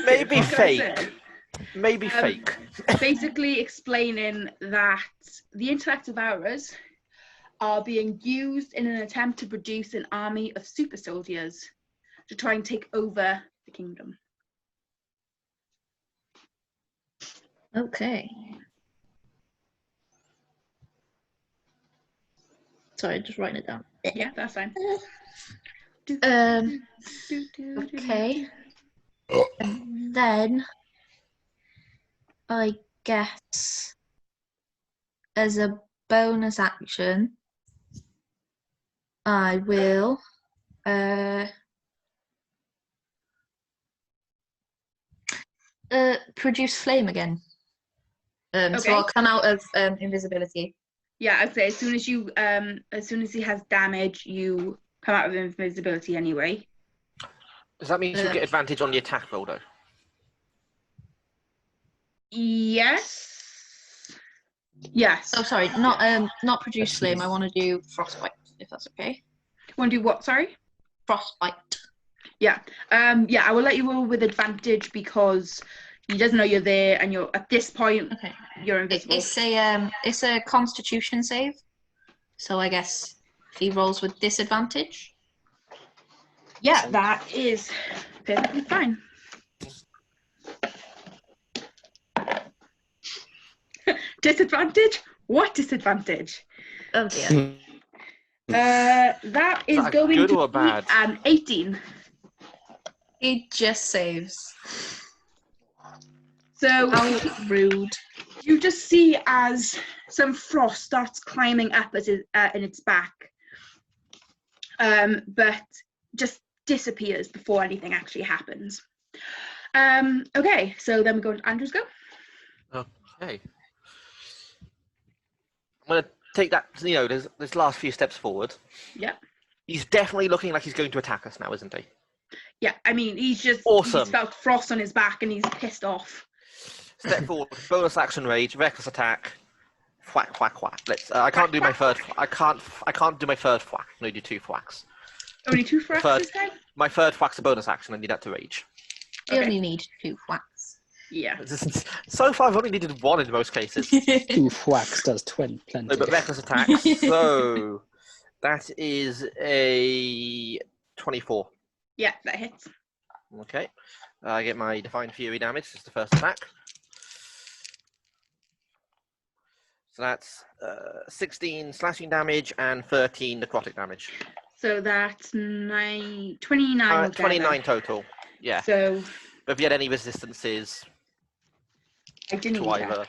maybe fake. Maybe fake. Basically explaining that the intellect of ours are being used in an attempt to produce an army of super soldiers to try and take over the kingdom. Okay. Sorry, just writing it down. Yeah, that's fine. Okay. And then I guess as a bonus action, I will produce flame again. Okay. So I'll come out of invisibility. Yeah, I'd say as soon as he has damage, you come out of invisibility anyway. Does that mean you get advantage on the attack roll, though? Yes. Yes. Oh, sorry, not produce flame. I want to do frostbite, if that's okay. Want to do what? Sorry. Frostbite. Yeah. Yeah, I will let you roll with advantage because he doesn't know you're there, and you're at this point. Okay. You're invisible. It's a Constitution save, so I guess he rolls with disadvantage. Yeah, that is perfectly fine. Disadvantage? What disadvantage? Oh dear. That is going good to or be bad? an 18. It just saves. So How rude. you just see as some frost starts climbing up in its back, but just disappears before anything actually happens. Okay, so then we go to Andrew's go. Okay. I'm going to take that, there's last few steps forward. Yeah. He's definitely looking like he's going to attack us now, isn't he? Yeah, I mean, he's awesome. He's felt frost on his back and he's pissed off. Step forward, bonus action rage, reckless attack, whack, whack, whack. I can't do my third. I can't do my third whack. I only do 2 whacks. Only 2 whacks this time? My third whack's a bonus action. I need that to rage. You only need 2 whacks. Yeah. So far, I've only needed 1 in most cases. 2 whacks does plenty. No, but reckless attack. So that is a 24. Yeah, that hits. Okay. I get my Divine Fury damage. This is the first attack. So that's 16 slashing damage and 13 necrotic damage. So that's 29. 29 total. Yeah. So. But if you had any resistances, I didn't either.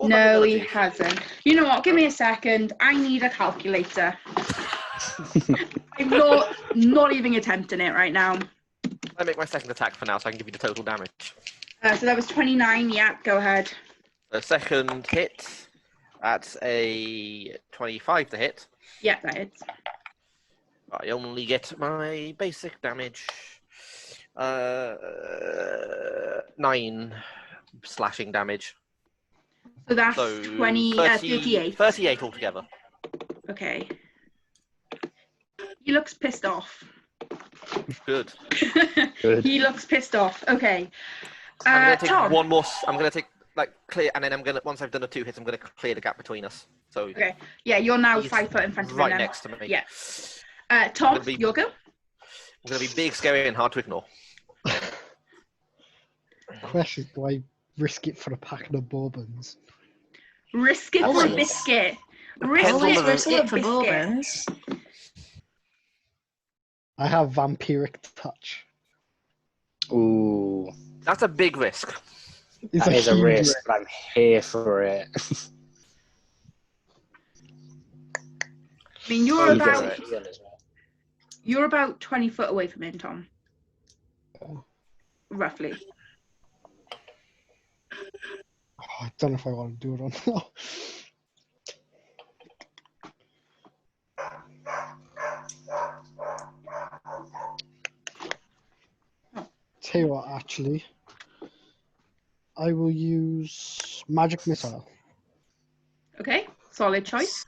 No, he hasn't. You know what? Give me a second. I need a calculator. I'm not even attempting it right now. I make my second attack for now, so I can give you the total damage. So that was 29. Yeah, go ahead. The second hit, that's a 25 to hit. Yeah, that hits. I only get my basic damage. 9 slashing damage. So that's 38. 38 altogether. Okay. He looks pissed off. Good. Good. He looks pissed off. Okay. I'm gonna take Tom. one more. I'm gonna take clear, and then once I've done the 2 hits, I'm gonna clear the gap between us. So okay. Yeah, you're now 5 foot in front of me. Right next to me. Yeah. Tom, your go. I'm gonna be big, scary, and hard to ignore. Question: do I risk it for a packet of bourbons? Risk it for a biscuit. Risk it for bourbons. I have vampiric touch. Ooh. That's a big risk. That is a risk, but I'm here for it. I mean, you're about 20 foot away from him, Tom. Roughly. Oh, I don't know if I want to do it or not. Tell you what, actually, I will use magic missile. Okay, solid choice.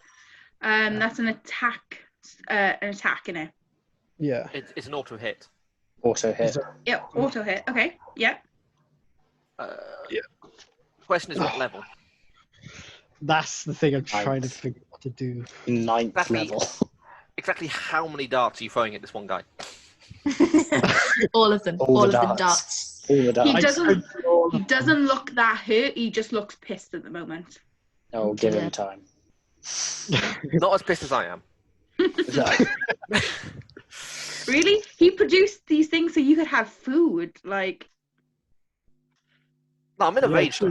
That's an attack. In it. Yeah. It's an auto hit. Auto hit. Yeah, auto hit. Okay. Yeah. Yeah. Question is what level? That's the thing I'm trying to figure out what to do. 9th level. Exactly how many darts are you throwing at this one guy? All of them. All of them darts. All the darts. He doesn't look that hurt. He just looks pissed at the moment. Oh, give him time. Not as pissed as I am. Really? He produced these things so you could have food, like. No, I'm in a rage.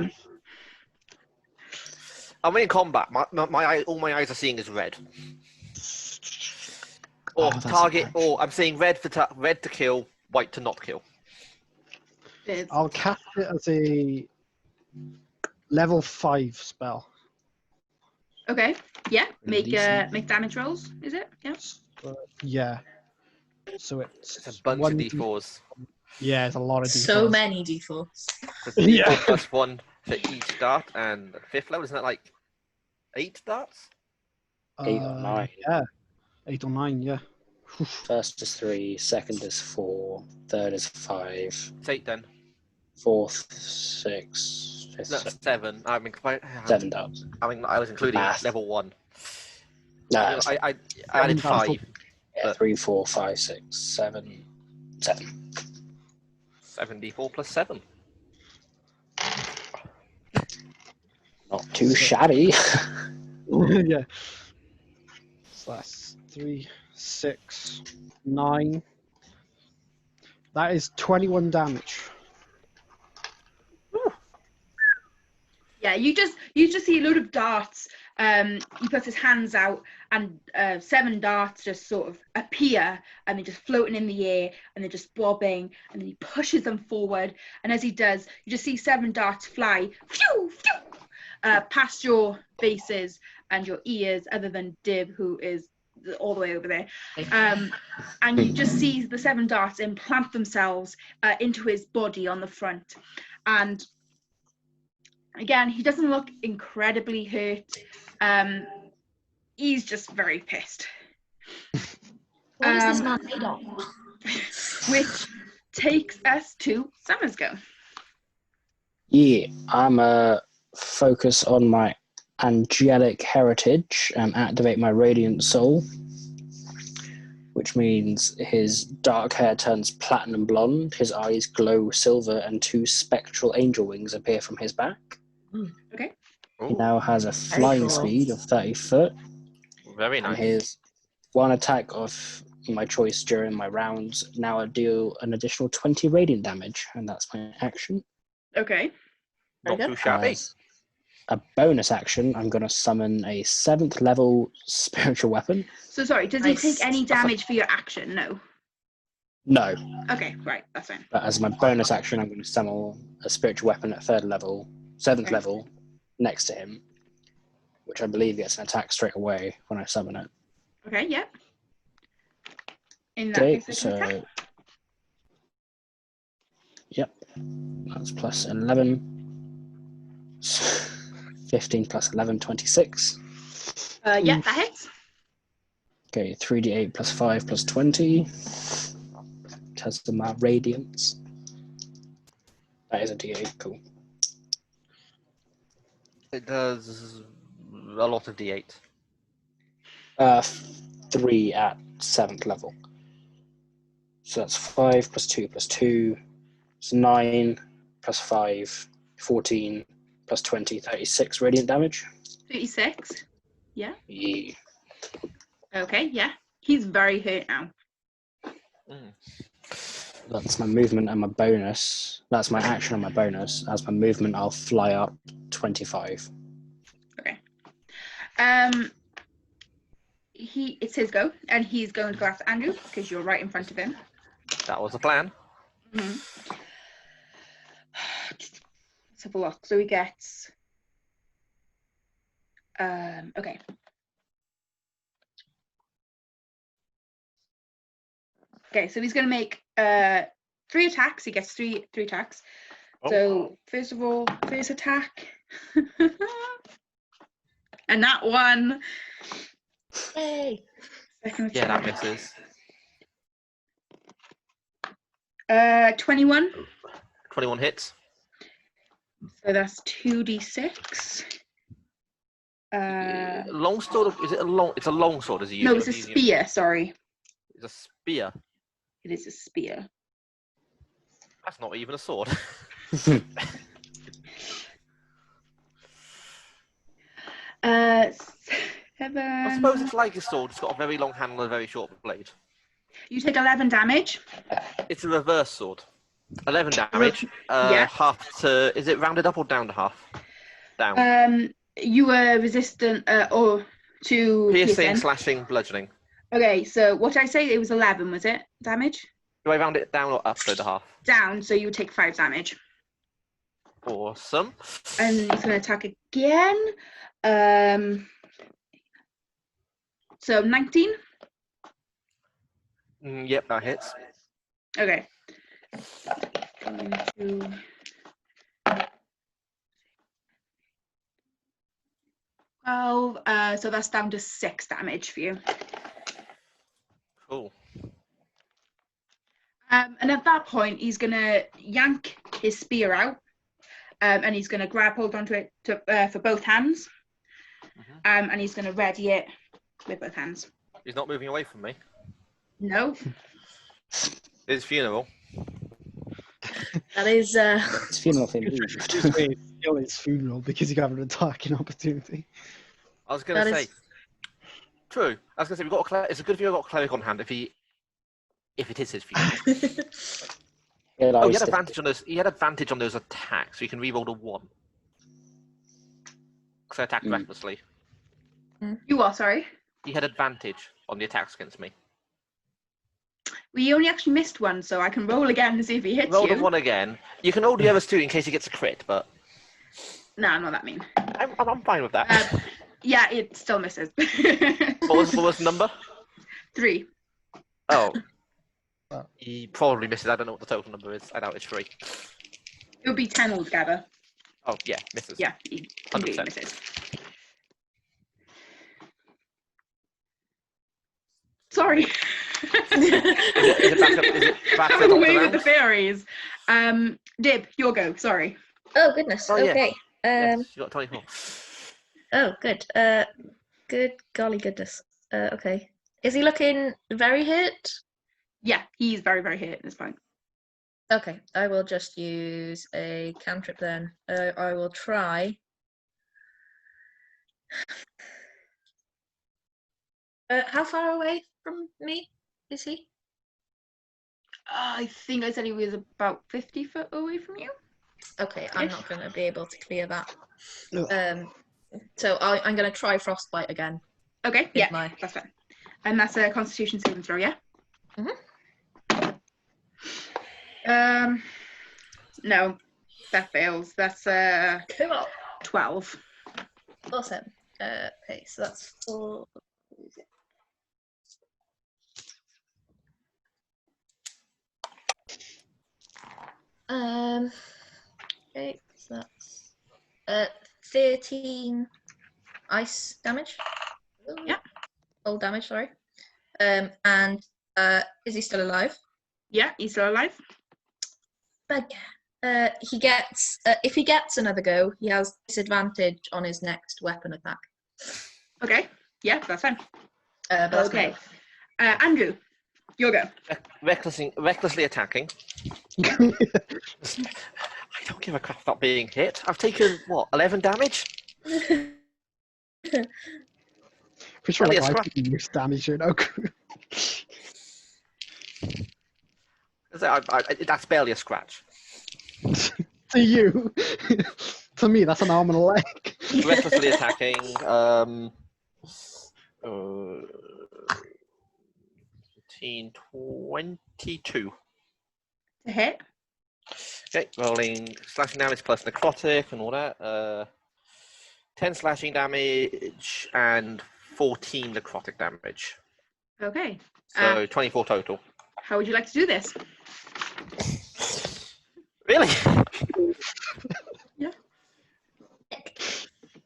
I'm in combat. All my eyes are seeing is red. Or target. Or I'm seeing red red to kill, white to not kill. I'll cast it as a level 5 spell. Okay. Yeah. Make damage rolls. Is it? Yeah. Yeah. So it's a bunch of D4s. Yeah, it's a lot of D4s. So many D4s. So D4 plus 1 for each dart, and 5th level, isn't that like 8 darts? 8 or 9. Yeah. 8 or 9, yeah. First is 3, second is 4, third is 5. It's 8 then. Fourth, 6, fifth, No, 7. I mean, 7 darts. I mean, I was including level 1. No, I added 5. Yeah, 3, 4, 5, 6, 7. 7d4 plus 7. Not too shabby. Yeah. So that's 3, 6, 9. That is 21 damage. Yeah, you just see a load of darts. He puts his hands out, and 7 darts just sort of appear, and they're just floating in the air, and they're just bobbing, and then he pushes them forward. And as he does, you just see 7 darts fly, phew, phew, past your faces and your ears, other than Dib, who is all the way over there. And you just see the 7 darts implant themselves into his body on the front. And again, he doesn't look incredibly hurt. He's just very pissed. What is this man made of? Which takes us to Summer's go. Yeah, I'm a focus on my angelic heritage and activate my radiant soul, which means his dark hair turns platinum blonde, his eyes glow silver, and 2 spectral angel wings appear from his back. Okay. He now has a flying speed of 30 foot. Very nice. And his 1 attack of my choice during my rounds now deal an additional 20 radiant damage, and that's my action. Okay. Not too shabby. As a bonus action, I'm going to summon a 7th level spiritual weapon. So sorry, does he take any damage for your action? No. No. Okay, right, that's fine. But as my bonus action, I'm going to summon a spiritual weapon at 3rd level, 7th level, next to him, which I believe gets an attack straight away when I summon it. Okay, yeah. In that case, so yep, that's plus 11. 15 plus 11, 26. Yeah, that hits. Okay, 3d8 plus 5 plus 20. Test the my radiance. That is a d8, cool. It does a lot of d8. 3 at 7th level. So that's 5 plus 2 plus 2. It's 9 plus 5, 14 plus 20, 36 radiant damage. 36? Yeah. Yeah. Okay, yeah. He's very hurt now. That's my movement and my bonus. That's my action and my bonus. As my movement, I'll fly up 25. Okay. It's his go, and he's going to go after Andrew because you're right in front of him. That was the plan. Mm-hmm. Let's have a look. So he gets. Okay. Okay, so he's going to make 3 attacks. He gets three attacks. Oh. So first of all, first attack, and that one. Hey. Second attack. Yeah, that misses. 21. 21 hits. So that's 2d6. Long sword? Is it a long? It's a long sword. Is it? No, it's a spear. Sorry. It's a spear. It is a spear. That's not even a sword. 7. suppose it's like a sword. It's got a very long handle and a very short blade. You take 11 damage. It's a reverse sword. 11 damage. Yeah. Half to. Is it rounded up or down to half? Down. You were resistant or to piercing, slashing, bludgeoning. Okay, so what did I say? It was 11, was it? Damage? Do I round it down or up to the half? Down, so you take 5 damage. Awesome. And he's going to attack again. So 19? Yep, that hits. Okay. 12, so that's down to 6 damage for you. Cool. And at that point, he's going to yank his spear out, and he's going to grab hold onto it for both hands, and he's going to ready it with both hands. He's not moving away from me? No. His funeral. That is It's funeral thing. It's funeral because you got an attacking opportunity. I was going to say. True. I was going to say it's a good thing we've got a cleric on hand if it is his funeral. He had advantage on those. He had advantage on those attacks, so you can reroll a 1. Because I attacked recklessly. You are, sorry? He had advantage on the attacks against me. We only actually missed one, so I can roll again to see if he hits you. Roll the 1 again. You can roll the others too in case he gets a crit, but... No, I'm not that mean. I'm fine with that. Yeah, it still misses. What was the number? 3. Oh. He probably misses. I don't know what the total number is. I doubt it's 3. It would be 10 altogether. Oh, yeah, misses. Yeah, he completely 100%. misses. Sorry. Is it back Coming away with the fairies. Dib, your go. Sorry. Oh goodness. Okay. Yes, you got 24. Oh, good. Good golly goodness. Okay. Is he looking very hit? Yeah, he's very, very hit at this point. Okay, I will just use a cantrip then. I will try. How far away from me is he? I think I said he was about 50 foot away from you. Okay, I'm not going to be able to clear that. So I'm going to try frostbite again. Okay, yeah, that's fine. And that's a Constitution saving throw, yeah? No, that fails. That's 12. Awesome. Okay, so that's 4. Okay, so that's 13 ice damage. Yeah. Cold damage, sorry. And is he still alive? Yeah, he's still alive. But he gets if he gets another go, he has disadvantage on his next weapon attack. Okay. Yeah, that's fine. Okay. Andrew, your go. Recklessly attacking. I don't give a crap about being hit. I've taken, 11 damage? For sure, like, I taking this damage here now. That's barely a scratch. To you. To me, that's an arm and a leg. Recklessly attacking. 22. To hit. Okay, rolling slashing damage plus necrotic and all that. 10 slashing damage and 14 necrotic damage. Okay. So 24 total. How would you like to do this? Really? Yeah.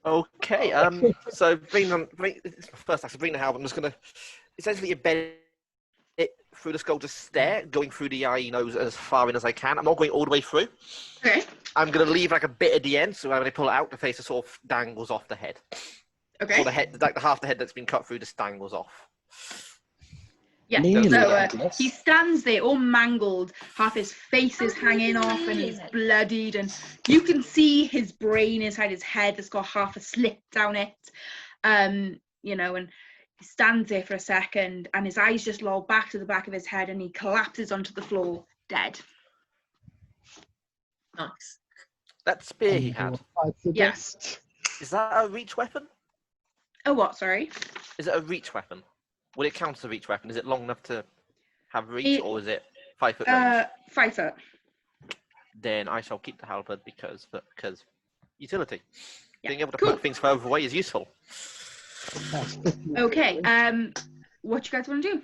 Okay. So first I have to bring the helm. I'm just gonna essentially embed it through the skull, just stare, going through the eye nose as far in as I can. I'm not going all the way through. Okay. I'm gonna leave like a bit at the end, so when I pull it out, the face sort of dangles off the head. Okay. So the head, like the half the head that's been cut through, just dangles off. Yeah. So he stands there all mangled, half his face is hanging off and he's bloodied, and you can see his brain inside his head has got half a slit down it. And He stands there for a second and his eyes just loll back to the back of his head and he collapses onto the floor, dead. Nice. That spear he had. Yes. Is that a reach weapon? Oh, what? Sorry. Is it a reach weapon? Would it count as a reach weapon? Is it long enough to have reach, or is it 5 foot range? 5 foot. Then I shall keep the halberd because utility. Yeah. Being able to put things further away is useful. Okay. What you guys want to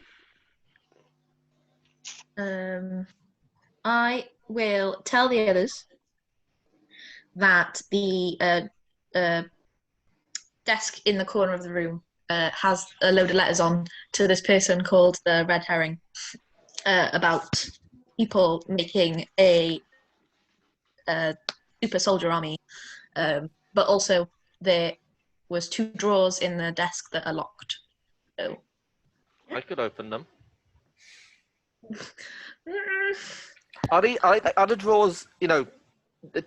do? I will tell the others that the desk in the corner of the room has a load of letters on to this person called the Red Herring about people making a super soldier army, but also there was 2 drawers in the desk that are locked. So I could open them. Are the drawers,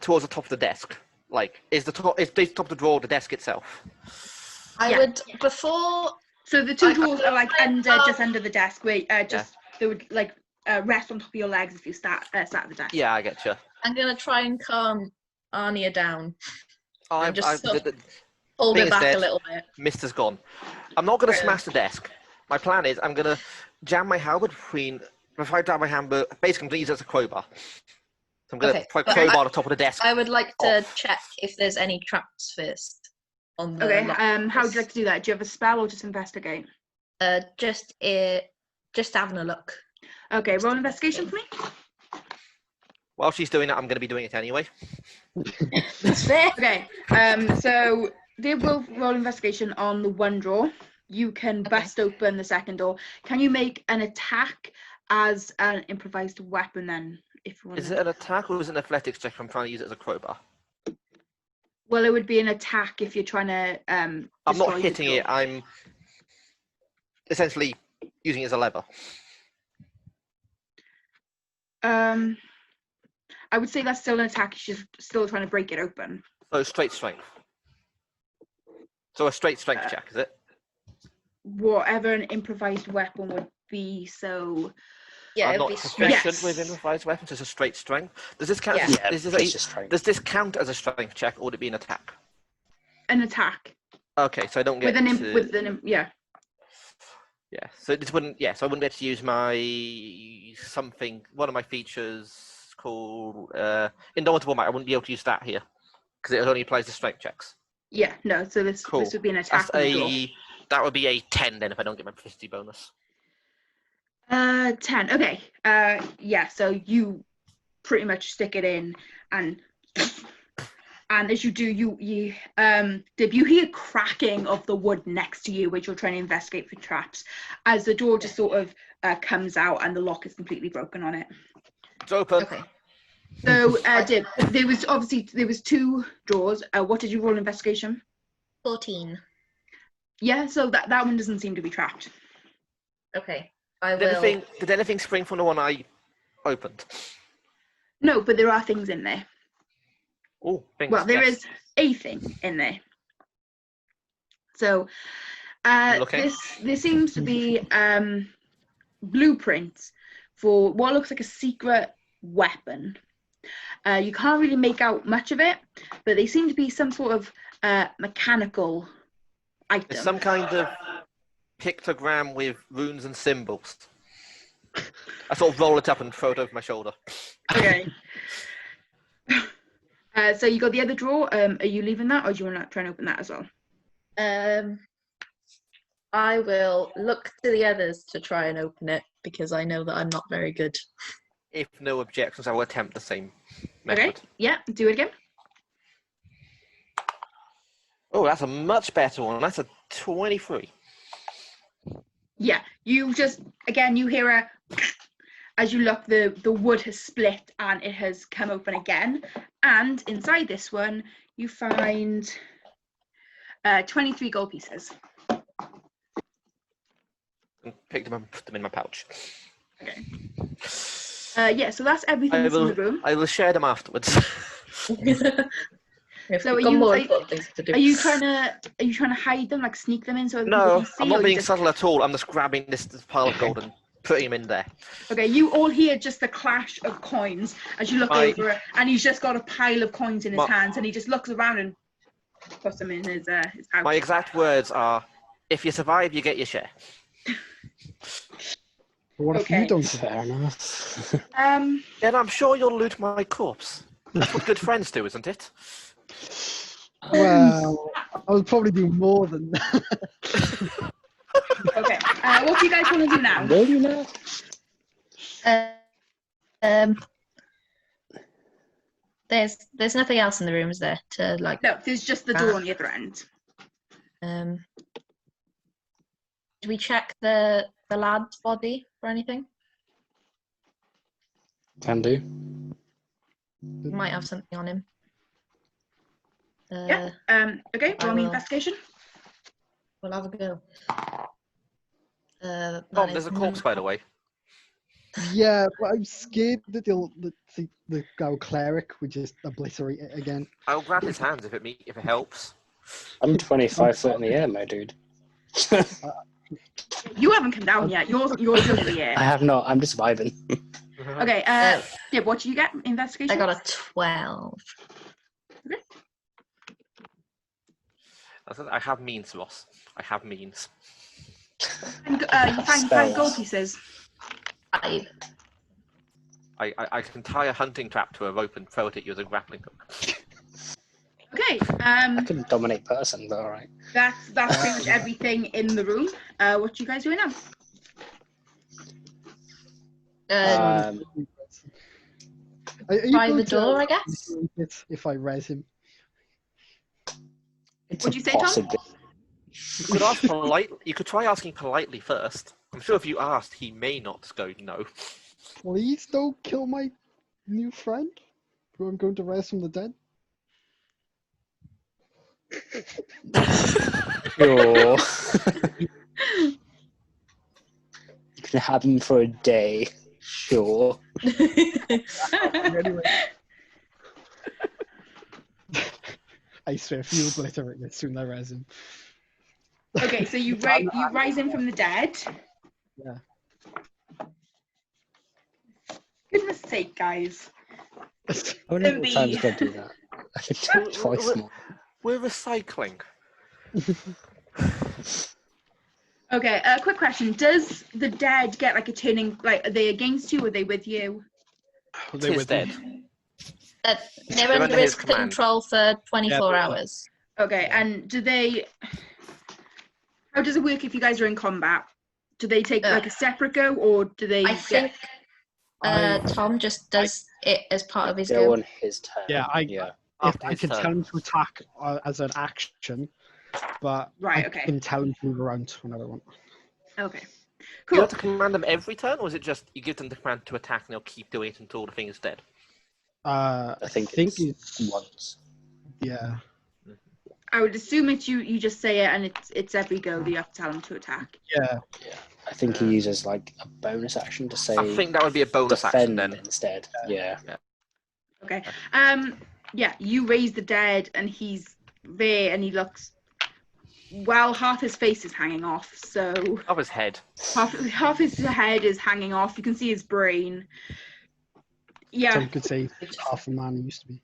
towards the top of the desk? Like, is the top of the drawer the desk itself? I would before. So the 2 drawers are like just under the desk, where they would like rest on top of your legs if you sat at the desk. Yeah, I get you. I'm gonna try and calm Arnia down. Hold it back a little bit. Mister's gone. I'm not gonna smash the desk. My plan is I'm gonna jam my halberd between. If I jam my halberd, basically I'm gonna use it as a crowbar. So I'm gonna crowbar the top of the desk. I would like to check if there's any traps first. On the how would you like to do that? Do you have a spell or just investigate? Just having a look. Okay, roll investigation for me. While she's doing that, I'm going to be doing it anyway. That's fair. Okay, so they will roll investigation on the 1 drawer. You can bust open the 2nd door. Can you make an attack as an improvised weapon then? If you want. Is it an attack or is it an athletics check? I'm trying to use it as a crowbar. Well, it would be an attack if you're trying to. I'm not hitting it. I'm essentially using it as a lever. I would say that's still an attack. You're still trying to break it open. So straight strength. So a straight strength check, is it? Whatever an improvised weapon would be. So. Yeah, I'm not proficient with improvised weapons. It's a straight strength. Does this count? Yeah, does this count as a strength check, or would it be an attack? An attack. Okay, so I don't get yeah. Yeah, so this wouldn't. Yeah, so I wouldn't be able to use my one of my features called Indomitable Might. I wouldn't be able to use that here because it only applies to strength checks. Yeah, no. So this would be an attack. That would be a 10 then if I don't get my proficiency bonus. 10. Okay. Yeah. So you pretty much stick it in, and as you do, you hear cracking of the wood next to you, which you're trying to investigate for traps, as the door just sort of comes out and the lock is completely broken on it. It's open. Okay. So, there was 2 drawers. What did you roll investigation? 14. Yeah. So that one doesn't seem to be trapped. Okay. Did anything spring from the one I opened? No, but there are things in there. Oh, things. Well, there is a thing in there. So, there seems to be blueprints for what looks like a secret weapon. You can't really make out much of it, but they seem to be some sort of mechanical item. It's some kind of pictogram with runes and symbols. I sort of roll it up and throw it over my shoulder. Okay. So you got the other drawer. Are you leaving that, or do you want to try and open that as well? I will look to the others to try and open it because I know that I'm not very good. If no objections, I will attempt the same method. Okay. Yeah. Do it again. Oh, that's a much better one. That's a 23. Yeah, you just, again, you hear as you look, the wood has split and it has come open again. And inside this one, you find 23 gold pieces. And pick them up and put them in my pouch. Okay. Yeah, so that's everything that's in the room. I will share them afterwards. So We've got more important things to do. Are you trying to hide them, like sneak them in so other people No, can see? I'm not being subtle at all. I'm just grabbing this pile of gold and putting him in there. Okay, you all hear just the clash of coins as you look over it, and he's just got a pile of coins in his hands, and he just looks around and puts them in his pouch. My exact words are, if you survive, you get your share. What if you don't? Fair enough. Then I'm sure you'll loot my corpse. That's what good friends do, isn't it? Well, I'll probably do more than that. Okay, what do you guys want to do now? Will you now? There's nothing else in the room, is there? To like. No, there's just the door on the other end. Do we check the lad's body for anything? Can do. We might have something on him. Yeah. Okay. Roll me investigation. We'll have a go. Tom, there's a corpse, by the way. Yeah, but I'm scared that the cleric would just obliterate it again. I'll grab his hands if it helps. I'm 25 foot in the air, my dude. You haven't come down yet. You're still in the air. I have not. I'm just vibing. Okay. Yeah. What do you get? Investigation. I got a 12. Okay. I have means, Ross. I have means. And, you find 5 gold pieces. 5. I can tie a hunting trap to a rope and throw it at you as a grappling hook. Okay. I couldn't dominate person, but all right. That's pretty much everything in the room. What are you guys doing now? Try the door, I guess. If I res him. What'd you say, Tom? You could ask politely. You could try asking politely first. I'm sure if you asked, he may not go no. Please don't kill my new friend, who I'm going to rise from the dead. Sure. You can have him for a day. Sure. Anyway. I swear, if you obliterate it soon, I res him. Okay, so you rise him from the dead. Yeah. Goodness sake, guys. How many more times did I do that? I can do it twice more. We're recycling. Okay, quick question. Does the dead get like a turning, like, are they against you or are they with you? They're with dead. They're under his control for 24 hours. Okay, and do they... How does it work if you guys are in combat? Do they take like a separate go, or do they... I think Tom just does it as part of his go. go. On his turn. Yeah, I can tell him to attack as an action, but I can tell him to move around whenever I want. Okay, Do cool. you have to command them every turn, or is it just you give them the command to attack and they'll keep doing it until the thing is dead? I think it's once. Yeah. I would assume it's you just say it and it's every go that you have to tell them to attack. Yeah. I think he uses like a bonus action to say. I think that would be a bonus action then. Instead. Yeah. Okay. Yeah, you raise the dead and he's there and he looks, well, half his face is hanging off, so Half his head. half his head is hanging off. You can see his brain. Yeah. Some could say half a man he used to be.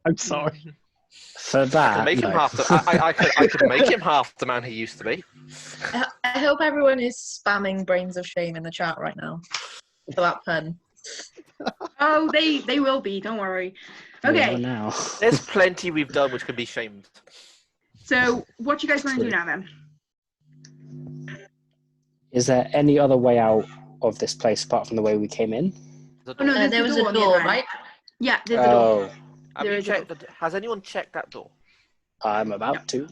I'm sorry. For that, I could make him half the man he used to be. I hope everyone is spamming brains of shame in the chat right now for that pun. Oh, they will be. Don't worry. Okay. Now. There's plenty we've done which could be shamed. So, what do you guys want to do now then? Is there any other way out of this place apart from the way we came in? Oh no, there was a door, right? Yeah, there's a door. Has anyone checked that door? I'm about to.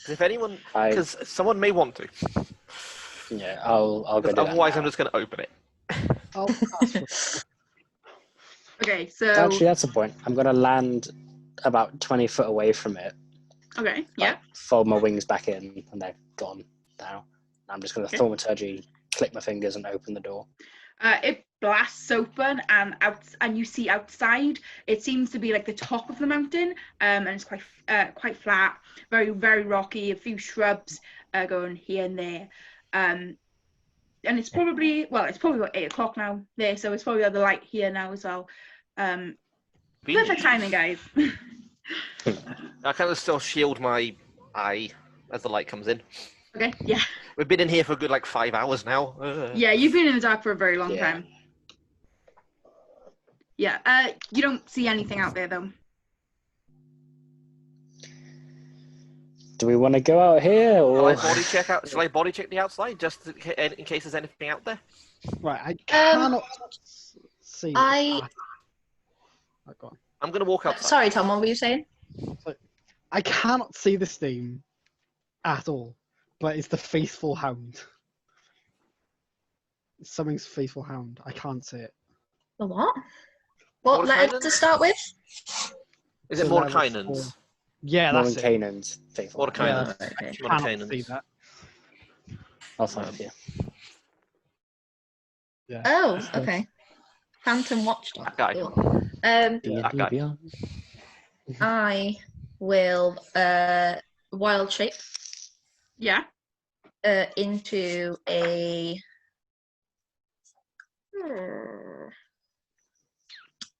If anyone, because someone may want to. Yeah, I'll go do that. Otherwise, I'm just going to open it. Okay, so actually, that's a point. I'm going to land about 20 foot away from it. Okay, yeah. Fold my wings back in, and they're gone now. I'm just going to thaumaturgy, click my fingers, and open the door. It blasts open, and you see outside. It seems to be like the top of the mountain, and it's quite flat, very very rocky. A few shrubs going here and there, and it's probably about 8 o'clock now there, so it's probably the light here now as well. Perfect timing, guys. I kind of still shield my eye as the light comes in. Okay, yeah. We've been in here for a good 5 hours now. Yeah, you've been in the dark for a very long time. Yeah, you don't see anything out there though. Do we want to go out here, or Shall I body check the outside just in case there's anything out there? Right, I cannot see. I. Oh, go on. I'm going to walk outside. Sorry, Tom. What were you saying? So, I cannot see this thing at all, but it's the faithful hound. It's something's faithful hound. I can't see it. The what? What letter to start with? Is it Mordekainen's? Yeah, that's it. Mordekainen's faithful. Mordekainen's. I cannot see that. I'll find it. Yeah. Oh, okay. Phantom Watchdog. That guy. Cool. That guy. I will wild shape. Yeah. Into a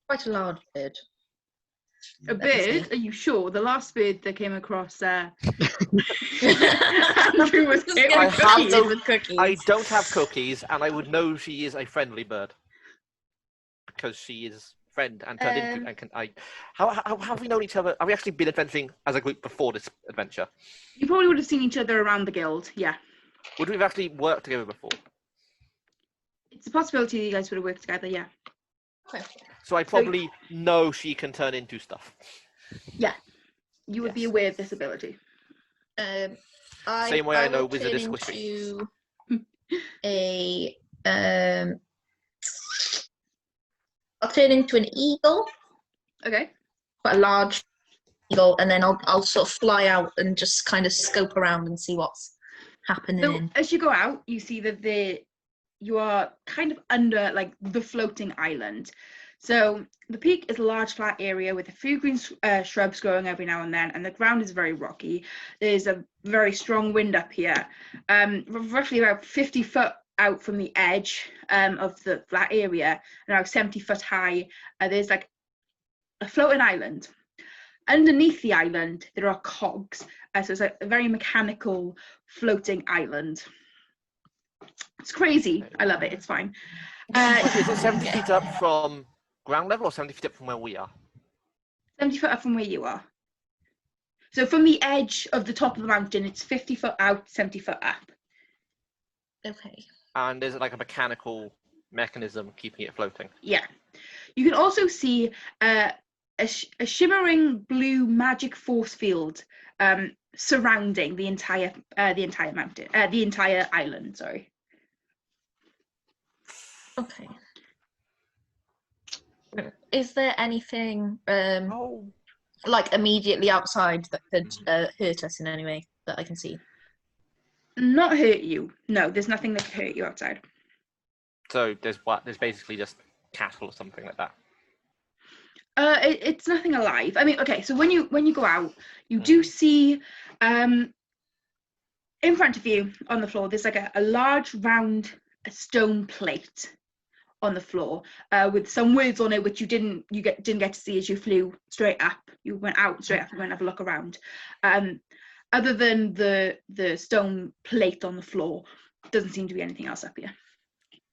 quite a large bird. A bird? Are you sure? The last bird that came across Andrew was cookies. I don't have cookies, and I would know she is a friendly bird because she is friend and turned into. And how have we known each other? Have we actually been adventuring as a group before this adventure? You probably would have seen each other around the guild. Yeah. Would we have actually worked together before? It's a possibility you guys would have worked together. Yeah. Okay. So I probably know she can turn into stuff. Yeah, you would be aware of this ability. Same way I know Wizard is squishy. I'll turn into an eagle. Okay. Quite a large eagle, and then I'll sort of fly out and just kind of scope around and see what's happening. So as you go out, you see that you are kind of under the floating island. So the peak is a large flat area with a few green shrubs growing every now and then, and the ground is very rocky. There's a very strong wind up here, roughly about 50 foot out from the edge of the flat area, and about 70 foot high. There's a floating island. Underneath the island, there are cogs, so it's a very mechanical floating island. It's crazy. I love it. It's fine. Is it 70 feet up from ground level or 70 feet up from where we are? 70 foot up from where you are. So from the edge of the top of the mountain, it's 50 foot out, 70 foot up. Okay. And is it like a mechanical mechanism keeping it floating? Yeah. You can also see a shimmering blue magic force field surrounding the entire mountain, the entire island. Sorry. Okay. Is there anything immediately outside that could hurt us in any way that I can see? Not hurt you. No, there's nothing that could hurt you outside. So there's basically just cattle or something like that. It's nothing alive. I mean, okay. So when you go out, you do see in front of you on the floor. There's a large round stone plate on the floor with some words on it which you didn't get to see as you flew straight up. You went out straight up and went and have a look around. Other than the stone plate on the floor, doesn't seem to be anything else up here.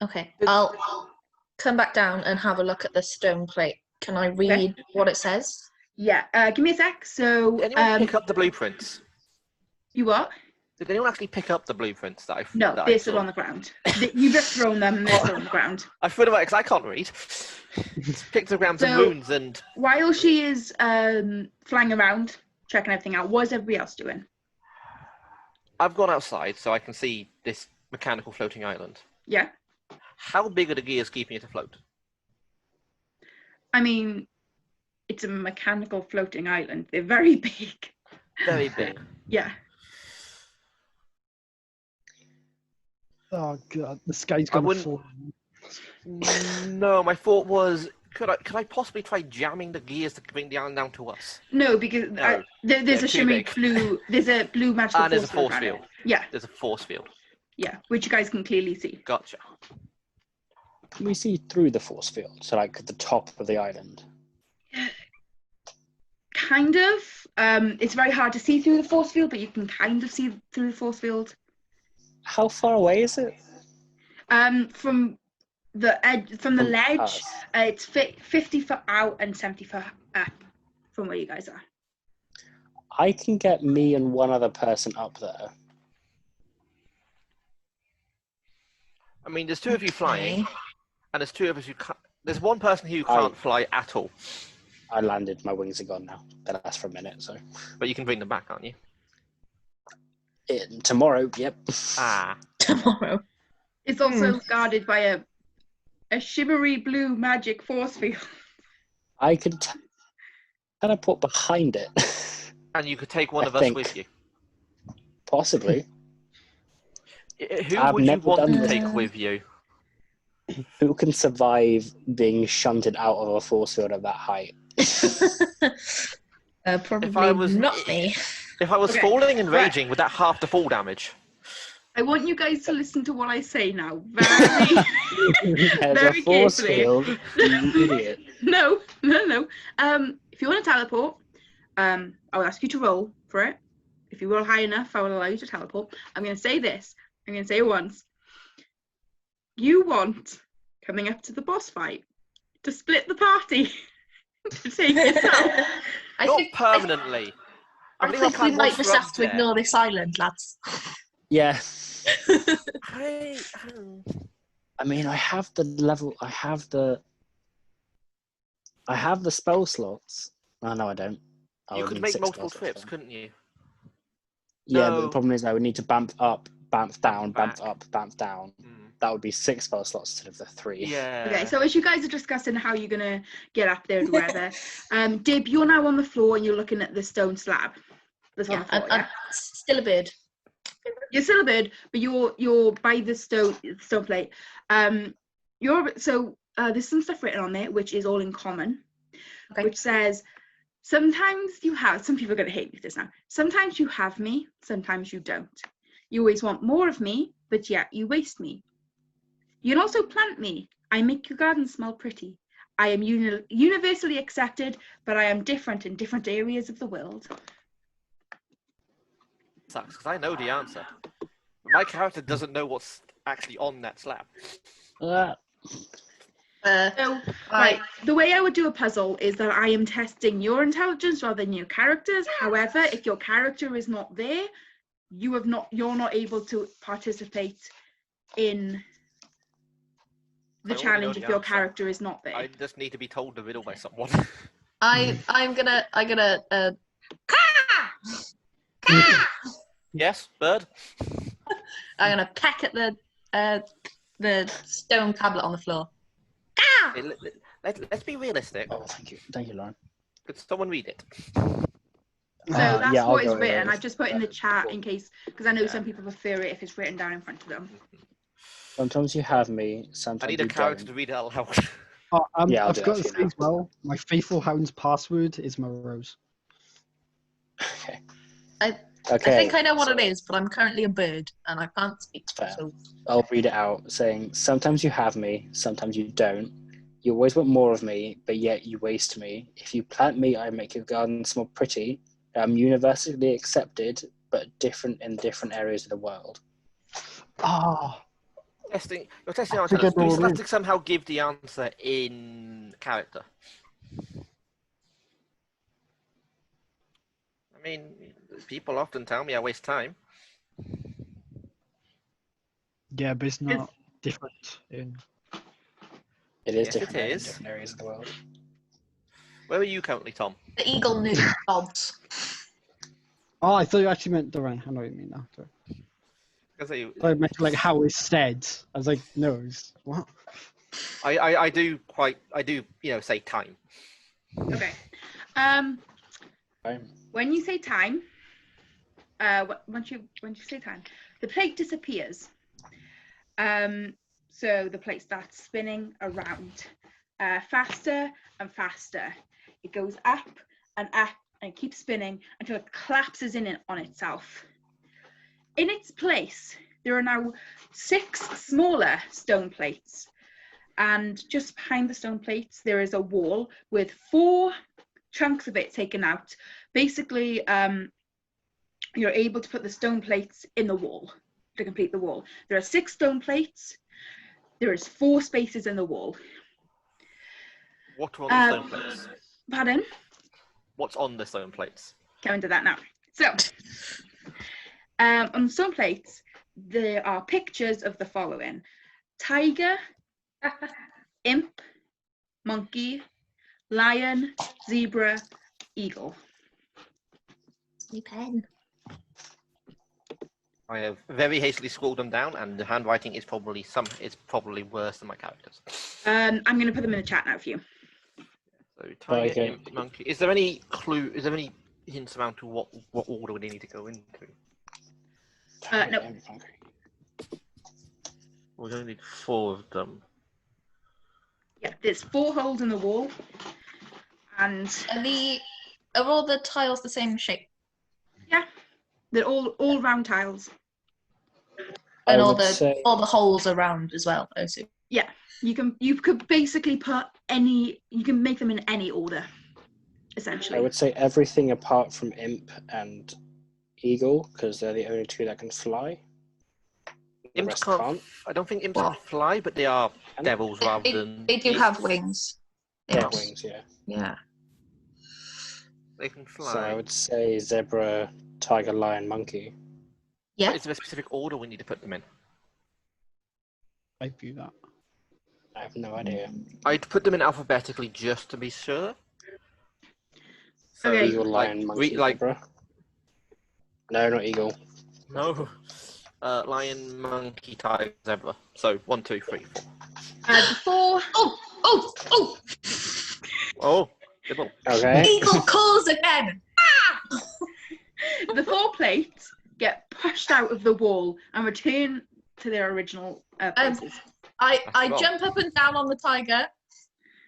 Okay, I'll come back down and have a look at the stone plate. Can I read what it says? Yeah, give me a sec. So did anyone pick up the blueprints? You what? Did anyone actually pick up the blueprints that I No, they're still on the ground. You've just thrown them and they're still on the ground. I threw them away because I can't read. Pictograms and runes and... While she is flying around, checking everything out, what is everybody else doing? I've gone outside so I can see this mechanical floating island. Yeah. How big are the gears keeping it afloat? I mean, it's a mechanical floating island. They're very big. Very big. Yeah. Oh god, the sky's gonna fall. No, my thought was, could I possibly try jamming the gears to bring the island down to us? No, because No, there's a shimmery blue. There's a blue magical and there's a force force field. field. Yeah. There's a force field. Yeah, which you guys can clearly see. Gotcha. Can we see through the force field? So, like, at the top of the island? Kind of. It's very hard to see through the force field, but you can kind of see through the force field. How far away is it? From the edge, from the ledge, us. it's 50 foot out and 70 foot up from where you guys are. I can get me and one other person up there. I mean, there's 2 of you flying, and there's 2 of us who can't. There's one person who can't fly at all. I landed. My wings are gone now. That lasts for a minute, so. But you can bring them back, can't you? Tomorrow, yep. Ah. Tomorrow. It's also guarded by a shimmery blue magic force field. I could teleport behind it. And you could take one of us with you. Possibly. Who would you want to take with you? Who can survive being shunted out of a force field at that height? Probably not me. If I was falling and raging, would that half the fall damage? I want you guys to listen to what I say now. Very, very a force carefully. field, you idiot. No. If you want to teleport, I will ask you to roll for it. If you roll high enough, I will allow you to teleport. I'm going to say this. I'm going to say it once. You want, coming up to the boss fight, to split the party. To take yourself. Not permanently. I think we might just have to ignore this island, lads. Yeah. I mean, I have the level. I have the spell slots. Oh, no, I don't. You could make multiple trips, couldn't you? Yeah, No. but the problem is I would need to bamf up, bamf down, bamf up, bamf down. That would be 6 spell slots instead of the 3. Yeah. Okay, so as you guys are discussing how you're gonna get up there or whatever, Dib, you're now on the floor and you're looking at the stone slab. That's on the floor. I'm still a bird. You're still a bird, but you're by the stone plate. There's some stuff written on there which is all in common, which says sometimes you have. Some people are gonna hate me for this now. Sometimes you have me, sometimes you don't. You always want more of me, but yet you waste me. You can also plant me. I make your garden smell pretty. I am universally accepted, but I am different in different areas of the world. Sucks, because I know the answer. My character doesn't know what's actually on that slab. The way I would do a puzzle is that I am testing your intelligence rather than your character's. However, if your character is not there, you're not able to participate in the challenge if your character is not there. I just need to be told the riddle by someone. I'm gonna Yes, bird. I'm gonna peck at the stone tablet on the floor. Let's be realistic. Oh, thank you, Lauren. Could someone read it? So that's yeah, what is written. I've just put in the chat in case, because I know some people prefer it if it's written down in front of them. Sometimes you have me, sometimes I need you a character don't. to read it out loud. Yeah, I've got to that say as well, my Faithful Hound's password is Morose. Okay. I think I know what it is, but I'm currently a bird and I can't speak. So. I'll read it out, saying, sometimes you have me, sometimes you don't. You always want more of me, but yet you waste me. If you plant me, I make your garden smell pretty. I'm universally accepted, but different in different areas of the world. Ah. You're testing answers. Do you still have to somehow give the answer in character? I mean, people often tell me I waste time. Yeah, but it's not different in... It is Yes, different it in is. different areas of the world. Where are you currently, Tom? The eagle knew odds. Oh, I thought you actually meant Doran. I know what you mean now. Sorry. I meant like how it's said. I was like, no, what? I do, say time. Okay. When you say time, once you say time, the plate disappears. So the plate starts spinning around faster and faster. It goes up and up and it keeps spinning until it collapses in on itself. In its place, there are now 6 smaller stone plates. And just behind the stone plates, there is a wall with 4 chunks of it taken out. Basically, you're able to put the stone plates in the wall to complete the wall. There are 6 stone plates. There is 4 spaces in the wall. What are on the stone plates? Pardon? What's on the stone plates? Coming to that now. So, on the stone plates, there are pictures of the following: tiger, imp, monkey, lion, zebra, eagle. New pen. I have very hastily scrolled them down, and the handwriting is probably worse than my characters. I'm going to put them in the chat now for you. So tiger, imp, monkey. Is there any clue? Is there any hints around to what order we need to go into? No. We're going to need 4 of them. Yeah, there's 4 holes in the wall, and are all the tiles the same shape? yeah, they're all round tiles. And all the holes around as well, I assume. Yeah, you could basically put you can make them in any order, essentially. I would say everything apart from imp and eagle, because they're the only 2 that can fly. Imps can't. I don't think imps can fly, but they are devils rather than. They do have wings. Yeah, wings. Yeah. Yeah. They can fly. So I would say zebra, tiger, lion, monkey. Yeah. But is there a specific order we need to put them in? I view that. I have no idea. I'd put them in alphabetically just to be sure. So, Okay. Eagle, lion, monkey, like zebra. No, not eagle. No. Lion, monkey, tiger, zebra. So 1, 2, 3, 4. The 4. Oh, dibble. Okay. Eagle calls again. The 4 plates get pushed out of the wall and return to their original places. I jump up and down on the tiger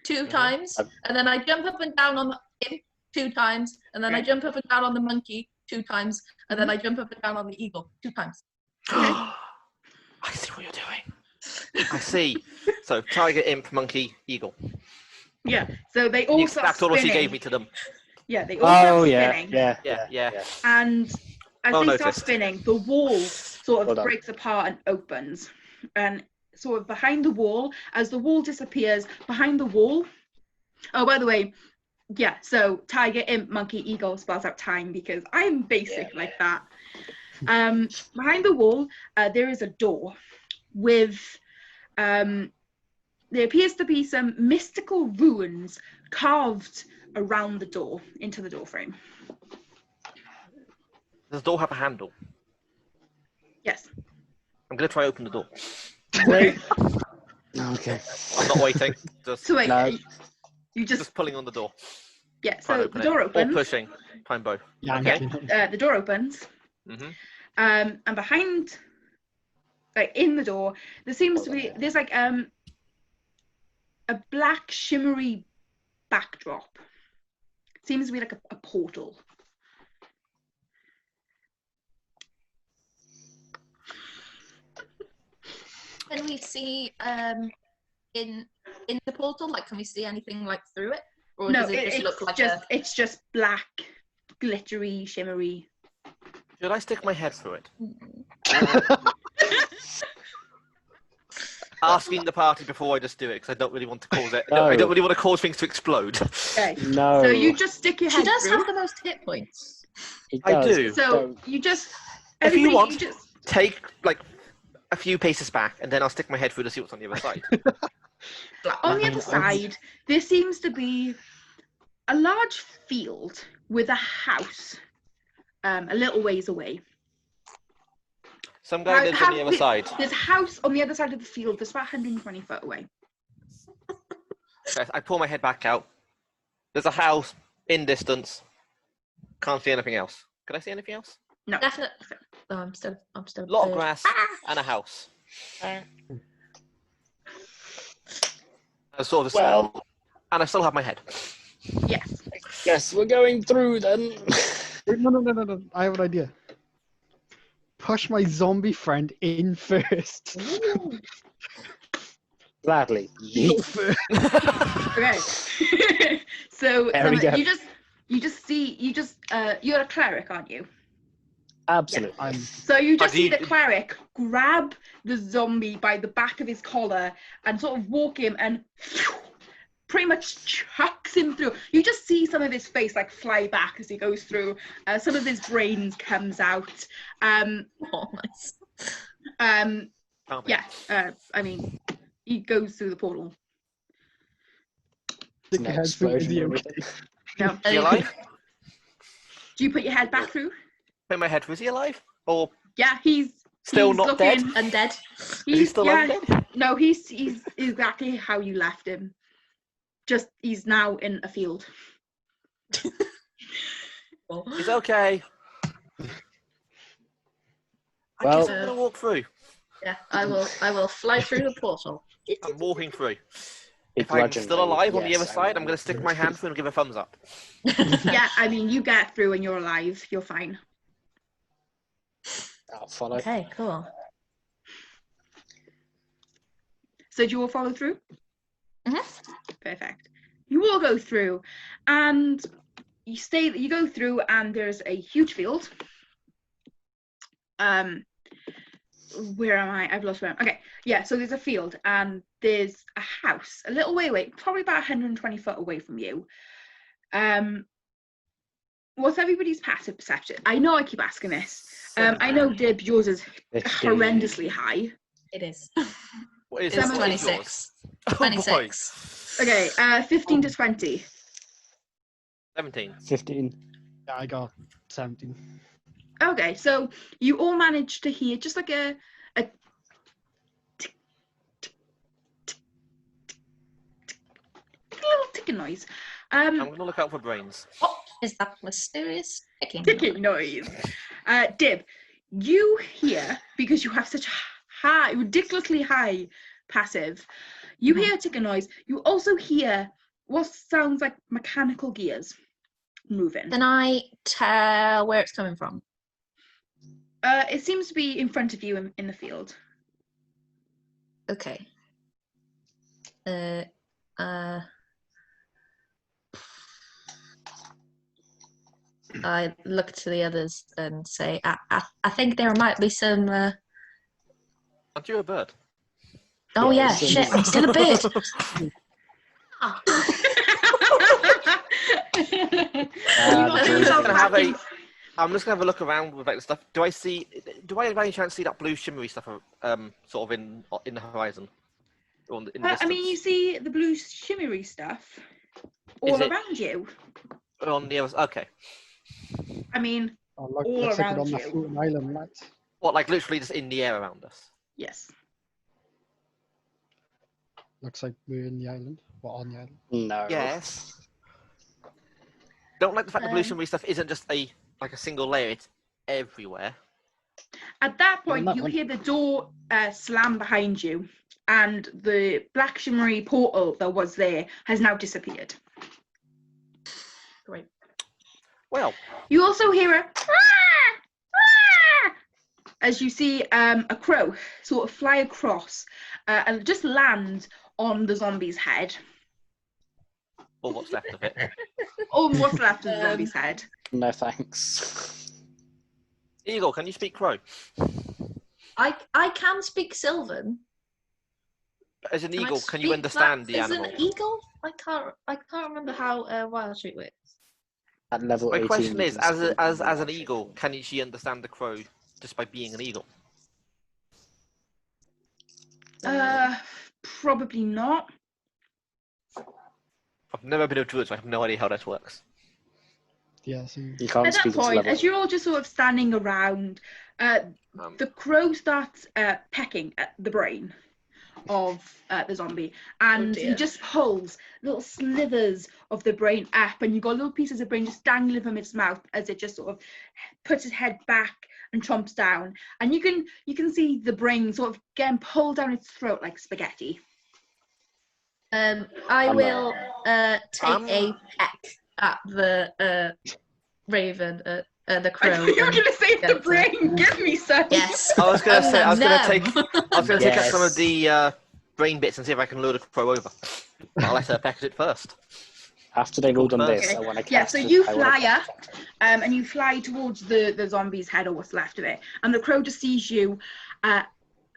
2 times, and then I jump up and down on the imp 2 times, and then I jump up and down on the monkey 2 times, and then I jump up and down on the eagle 2 times. I see what you're doing. I see. So tiger, imp, monkey, eagle. Yeah. So they all start That's spinning. all she gave me to them. Yeah, they all start spinning. Yeah. And as they start noticed. spinning, the wall sort of breaks apart and opens. And sort of behind the wall, as the wall disappears, behind the wall. Oh, by the way, yeah, so tiger, imp, monkey, eagle spells out time because I'm basic like that. Behind the wall, there is a door with, there appears to be some mystical runes carved around the door, into the door frame. Does the door have a handle? Yes. I'm going to try open the door. Wait. Okay. I'm not waiting. Just, So wait, No. you just pulling on the door. yeah. So the door opens. Or pushing. Try both. Yeah, Okay. The door opens. Mm-hmm. And behind, like in the door, there's like a black shimmery backdrop. Seems to be like a portal. Can we see in the portal? Like, can we see anything like through it, or No, does it just look like it's just black, glittery, shimmery. Should I stick my head through it? Asking the party before I just do it because I don't really want to cause it. No. I don't really want to cause things to explode. Okay. No. So you just stick your head She does through. have the most hit points. I do. So you just. If you want, you just take like a few paces back, and then I'll stick my head through to see what's on the other side. on the other side, there seems to be a large field with a house a little ways away. Some guy lives on the other side. There's a house on the other side of the field that's about 120 foot away. Okay, I pull my head back out. There's a house in distance. Can't see anything else. Can I see anything else? No. Definitely. Oh, I'm still. A lot of grass and a house. And I still have my head. Yes. Yes, we're going through then. Wait, no. I have an idea. Push my zombie friend in first. Gladly. Go first. Okay. So There we go. you're a cleric, aren't you? Absolutely. I'm So you just see the cleric grab the zombie by the back of his collar and sort of walk him and pretty much chucks him through. You just see some of his face like fly back as he goes through. Some of his brains comes out. Nice. I mean, he goes through the portal. stick your head through Explosion the and ocean. everything. No. Is he alive? Do you put your head back through? Put my head. Was he alive? Or Yeah, he's still not dead? Undead. Is he still undead? No, he's exactly how you left him. Just he's now in a field. He's okay. I guess I'm gonna walk through. Yeah, I will fly through the portal. I'm walking through. If I'm still alive on the other side, I'm going to stick my hand through and give a thumbs up. Yeah, I mean, you get through and you're alive. You're fine. I'll follow. Okay, cool. So do you all follow through? Mm-hmm. Perfect. You all go through and you go through and there's a huge field. Where am I? I've lost where. Okay, yeah, so there's a field and there's a house a little way away, probably about 120 foot away from you. What's everybody's passive perception? I know I keep asking this. I know, Dib, yours is horrendously high. It is. What is It's it? 26. Oh, 26. Okay, 15 to 20. 17. 15. Yeah, I got 17. Okay, so you all managed to hear just like a tick, tick, tick, tick, tick, little ticking noise. I'm going to look out for brains. What is that mysterious Ticking noise. Dib, you hear, because you have such high, ridiculously high passive, you hear a ticking noise. You also hear what sounds like mechanical gears moving. Can I tell where it's coming from? It seems to be in front of you in the field. Okay. I look to the others and say, I think there might be some... Aren't you a bird? Oh yeah, shit, I'm still a bird. I'm just gonna have a look around with like the stuff. Do I by any chance see that blue shimmery stuff sort of in the horizon? In the I mean, you see the blue shimmery stuff all around you. On the other, okay. I mean, Oh, look, all looks like around we're on you. the floating island, lads. What, like literally just in the air around us? Yes. Looks like we're in the island. We're on the island. No. Yes. Don't like the fact the blue shimmery stuff isn't just a single layer; it's everywhere. At that point, you hear the door slam behind you, and the black shimmery portal that was there has now disappeared. Great. Well, you also hear a as you see a crow sort of fly across and just land on the zombie's head. Or what's left of it. Or what's left of the zombie's head. No thanks. Eagle, can you speak crow? I can speak Sylvan. As an eagle, can you understand the animal? As an eagle? I can't remember how Wild Street works. At level My 18, question is, as an eagle, can she understand the crow just by being an eagle? Probably not. I've never been able to do it, so I have no idea how that works. Yeah, so you can't at that point, as you're all just sort of standing around, the crow starts pecking at the brain of the zombie, and he just pulls little slivers of the brain up, and you've got little pieces of brain just dangling from its mouth as it just sort of puts its head back and chomps down, and you can see the brain sort of getting pulled down its throat like spaghetti. I will take a peck at the raven, the crow. I thought you were going to say the brain. Give me some. Yes. I was going to say, I was going to take Yes. out some of the brain bits and see if I can lure the crow over. But I'll let her peck at it first. After they've all done this, Okay. I want to Yeah, cast. so you fly up, and you fly towards the zombie's head or what's left of it, and the crow just sees you,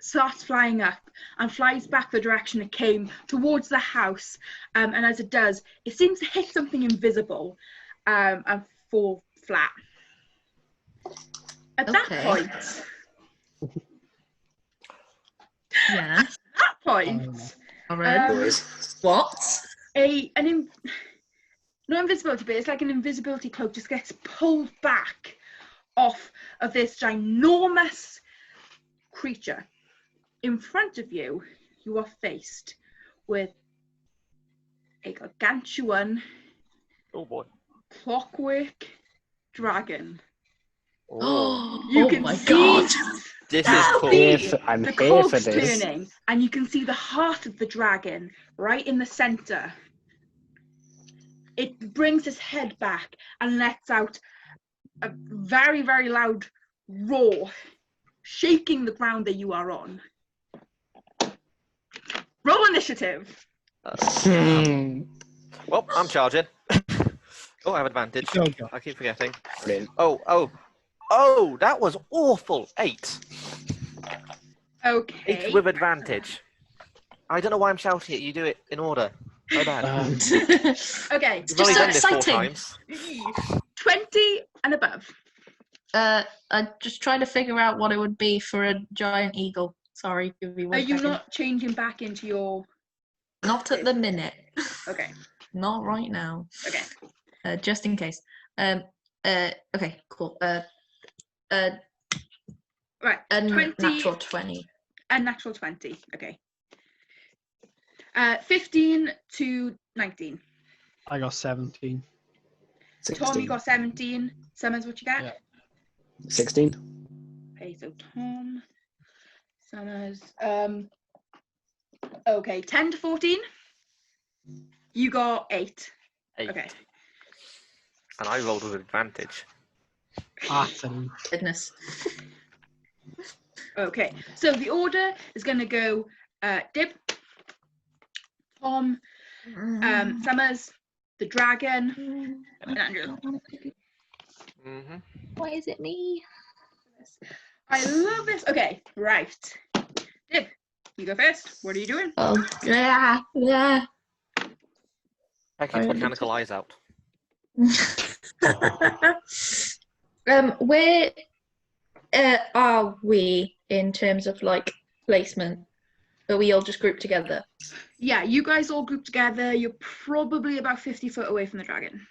starts flying up, and flies back the direction it came towards the house. And as it does, it seems to hit something invisible, and fall flat. At that point, Yeah. at that point, What? Not invisibility, but it's like an invisibility cloak just gets pulled back off of this ginormous creature. In front of you, you are faced with a gargantuan clockwork dragon. Oh, You can my see God. This is cool. I'm the here for cogs this. turning, and you can see the heart of the dragon right in the center. It brings his head back and lets out a very, very loud roar, shaking the ground that you are on. Roll initiative. Well, I'm charging. Oh, I have advantage. Go, go. I keep forgetting. Brilliant. Oh, that was awful. 8. Okay. 8 with advantage. I don't know why I'm shouting it. You do it in order. My bad. Okay. You've only done this 4 exciting. times. 20 and above. I'm just trying to figure out what it would be for a giant eagle. Sorry, give me 1 Are you second. not changing back into your... Not at the minute. Okay. Not right now. Okay. Just in case. Okay, cool. Right. A 20 natural 20. A natural 20. Okay. 15 to 19. I got 17. 16. Tom, you got 17. Summers, what you got? Yeah. 16. Okay, so Tom, Summers. Okay, 10 to 14. You got 8. 8. Okay. And I rolled with advantage. Awesome. Goodness. Okay, so the order is going to go Dib, Tom, Summers, the dragon, and Andrew. Why is it me? I love this. Okay, right. Dib, you go first. What are you doing? Oh, yeah. Take his mechanical eyes out. Where are we in terms of like placement? Are we all just grouped together? Yeah, you guys all grouped together. You're probably about 50 foot away from the dragon.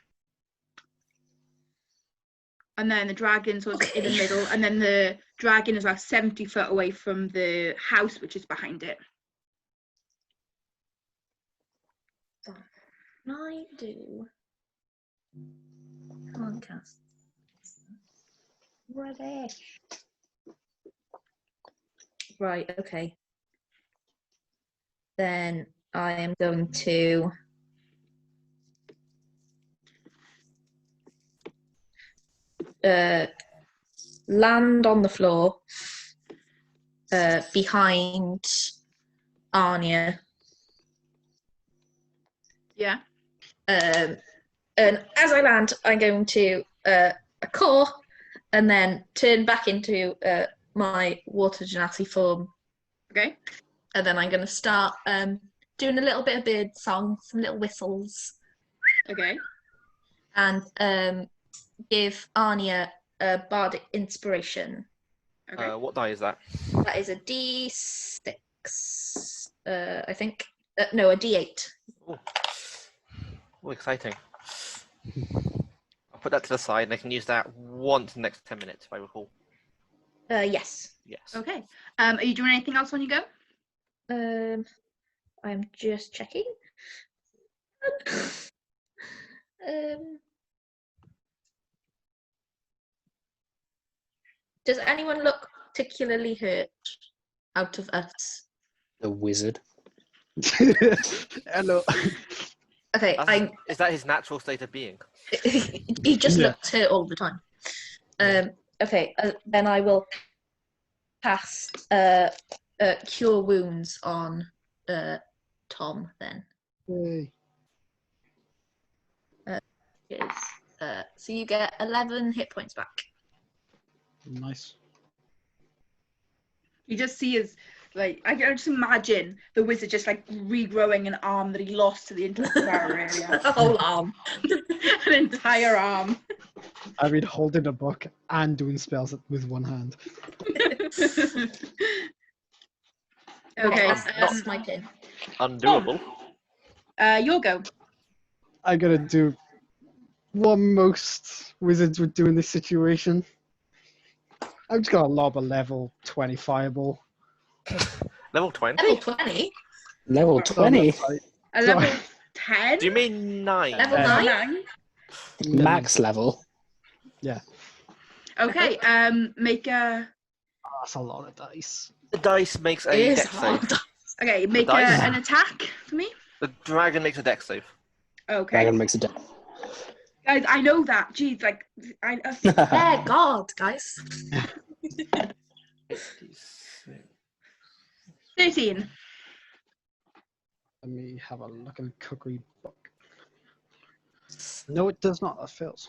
And then the dragon sort of in the middle, and then the dragon is about 70 foot away from the house, which is behind it. I do. Come on, cast. Ready. Right, okay. Then I am going to land on the floor behind Anya. Yeah. And as I land, I'm going to a core and then turn back into my water genasi form. Okay. And then I'm going to start doing a little bit of bird song, some little whistles. Okay. And give Anya a bardic inspiration. Okay. What die is that? That is a D6, I think. No, a D8. Oh, exciting. I'll put that to the side and I can use that once in the next 10 minutes, if I recall. Yes. Yes. Okay. Are you doing anything else when you go? I'm just checking. Does anyone look particularly hurt out of us? The wizard. Hello. Okay, Is that his natural state of being? he just Yeah. looks hurt all the time. Okay, then I will cast Cure Wounds on Tom then. Yay. So you get 11 hit points back. Nice. You just see his, like, I can just imagine the wizard just like regrowing an arm that he lost to the interstellar area. A whole arm. An entire arm. I mean, holding a book and doing spells with one hand. Okay, that's my turn. Undoable. Your go. I gotta do what most wizards would do in this situation. I'm just gonna lob a level 20 fireball. Level 20? Level 20? Level 20? A level 10? Do you mean 9? Level 9? Max level. Yeah. Okay, make a... Oh, that's a lot of dice. The dice makes a It is dex save. hard. Okay, make dice? an attack for me. The dragon makes a dex save. Okay. Dragon makes a dex. Guys, I know that. Jeez, like... There, God, guys. 13. Let me have a look at the cookery book. No, it does not. That fails.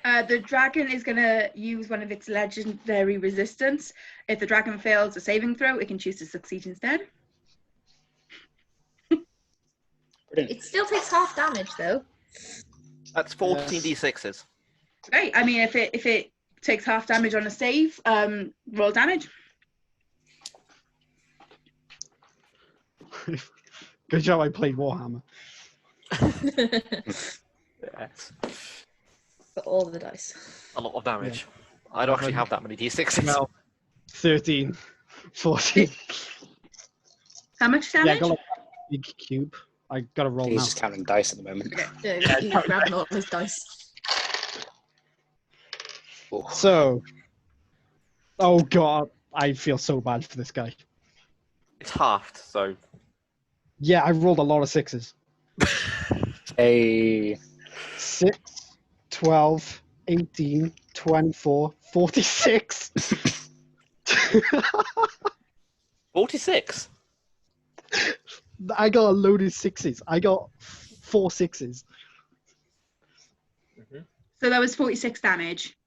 The dragon is going to use one of its legendary resistance. If the dragon fails a saving throw, it can choose to succeed instead. It still takes half damage, though. That's 14 d6s. Okay, I mean, if it takes half damage on a save, roll damage. Good job I played Warhammer. Yes. For all the dice. A lot of damage. I don't actually have that many d6s. Well, 13, 14. How much Yeah, I damage? got like a big cube. I gotta roll He's now. just counting dice at the moment. Yeah, he's grabbing all his dice. Oh. So, oh god, I feel so bad for this guy. It's halved, so... Yeah, I rolled a lot of sixes. A 6, 12, 18, 24, 46. 46? I got a load of sixes. I got 4 sixes. So that was 46 damage.